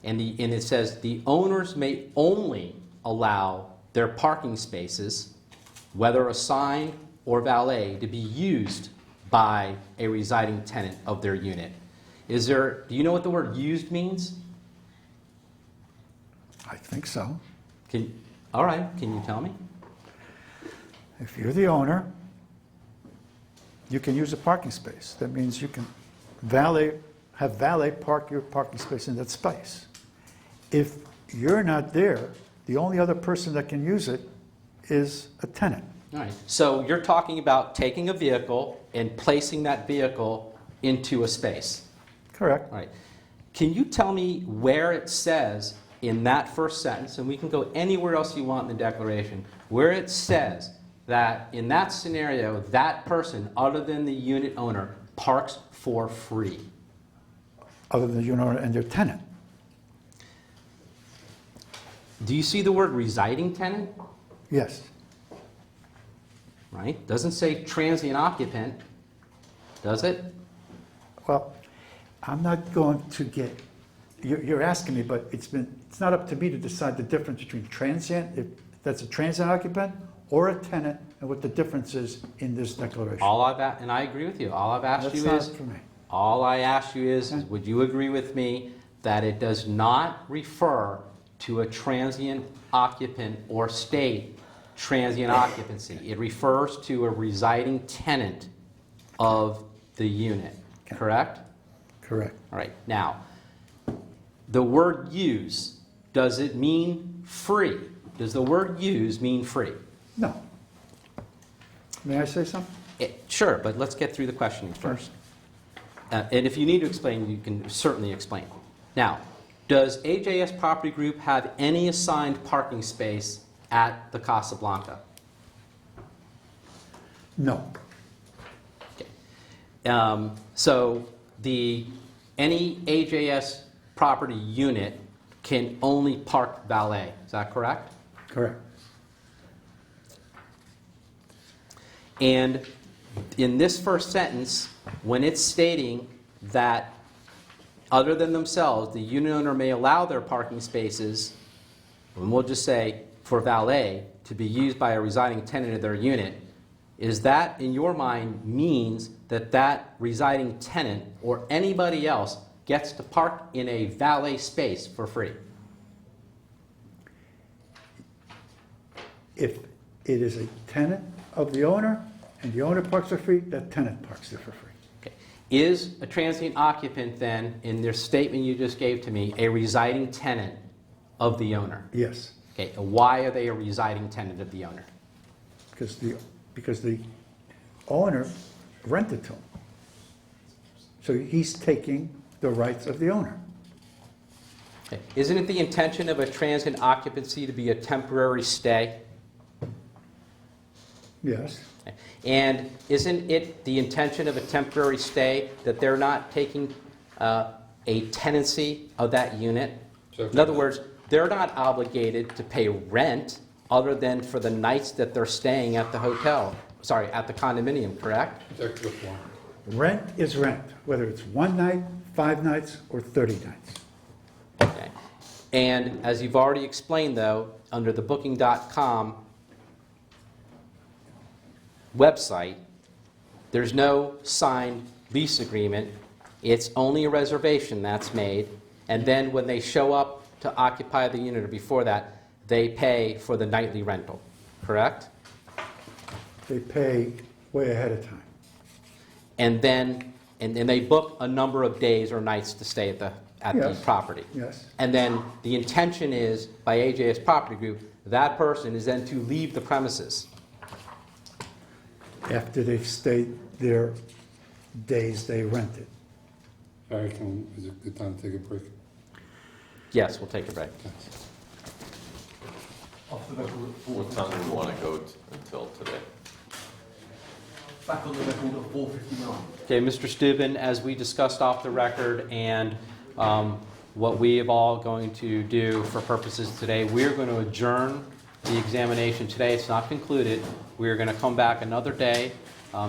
And it says the owners may only allow their parking spaces, whether assigned or valet, to be used by a residing tenant of their unit. Do you know what the word used means? I think so. All right, can you tell me? If you're the owner, you can use a parking space. That means you can have valet park your parking space in that space. If you're not there, the only other person that can use it is a tenant. All right, so you're talking about taking a vehicle and placing that vehicle into a space. Correct. All right. Can you tell me where it says in that first sentence, and we can go anywhere else you want in the declaration, where it says that in that scenario, that person, other than the unit owner, parks for free? Other than the unit owner and their tenant. Do you see the word residing tenant? Yes. Right? Doesn't say transient occupant, does it? Well, I'm not going to get, you're asking me, but it's not up to me to decide the difference between transient, if that's a transient occupant, or a tenant, and what the difference is in this declaration. And I agree with you. All I've asked you is, all I asked you is, would you agree with me that it does not refer to a transient occupant or state transient occupancy? It refers to a residing tenant of the unit, correct? Correct. All right. Now, the word use, does it mean free? Does the word use mean free? No. May I say something? Sure, but let's get through the questioning first. And if you need to explain, you can certainly explain. Now, does AJS Property Group have any assigned parking space at the Casablanca? No. Okay. So any AJS property unit can only park valet. Is that correct? Correct. And in this first sentence, when it's stating that other than themselves, the unit owner may allow their parking spaces, and we'll just say for valet, to be used by a residing tenant of their unit, is that, in your mind, means that that residing tenant or anybody else gets to park in a valet space for free? If it is a tenant of the owner and the owner parks for free, that tenant parks there for free. Okay. Is a transient occupant then, in their statement you just gave to me, a residing tenant of the owner? Yes. Okay. And why are they a residing tenant of the owner? Because the owner rented to him. So he's taking the rights of the owner. Okay. Isn't it the intention of a transient occupancy to be a temporary stay? Yes. Okay. And isn't it the intention of a temporary stay that they're not taking a tenancy of that unit? In other words, they're not obligated to pay rent other than for the nights that they're staying at the hotel, at the condominium, correct? Rent is rent, whether it's 1 night, 5 nights, or 30 nights. Okay. And as you've already explained, though, under the Booking.com website, there's no signed lease agreement. It's only a reservation that's made. And then when they show up to occupy the unit or before that, they pay for the nightly rental, correct? They pay way ahead of time. And then they book a number of days or nights to stay at the property. Yes. And then the intention is, by AJS Property Group, that person is then to leave the premises. After they've stayed their days they rented. Harry, is it a good time to take a break? Yes, we'll take a break. Off the record at What time do we 4:54. want to go until today? Back on the record at 4:59. Okay, Mr. Steuben, as we discussed off the record and what we have all going to do for purposes today, we're going to adjourn the examination today. It's not concluded. We're going to come back another day,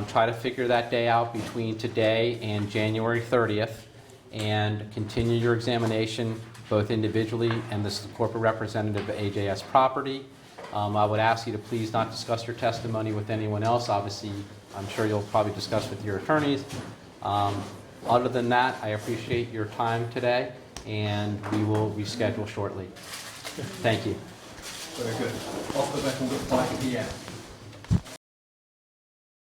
try to figure that day out between today and January 30th, and continue your examination both individually and this is the corporate representative of AJS Property. I would ask you to please not discuss your testimony with anyone else. Obviously, I'm sure you'll probably discuss with your attorneys. Other than that, I appreciate your time today, and we will reschedule shortly. Thank you. Very good. Off the record at 5 p.m.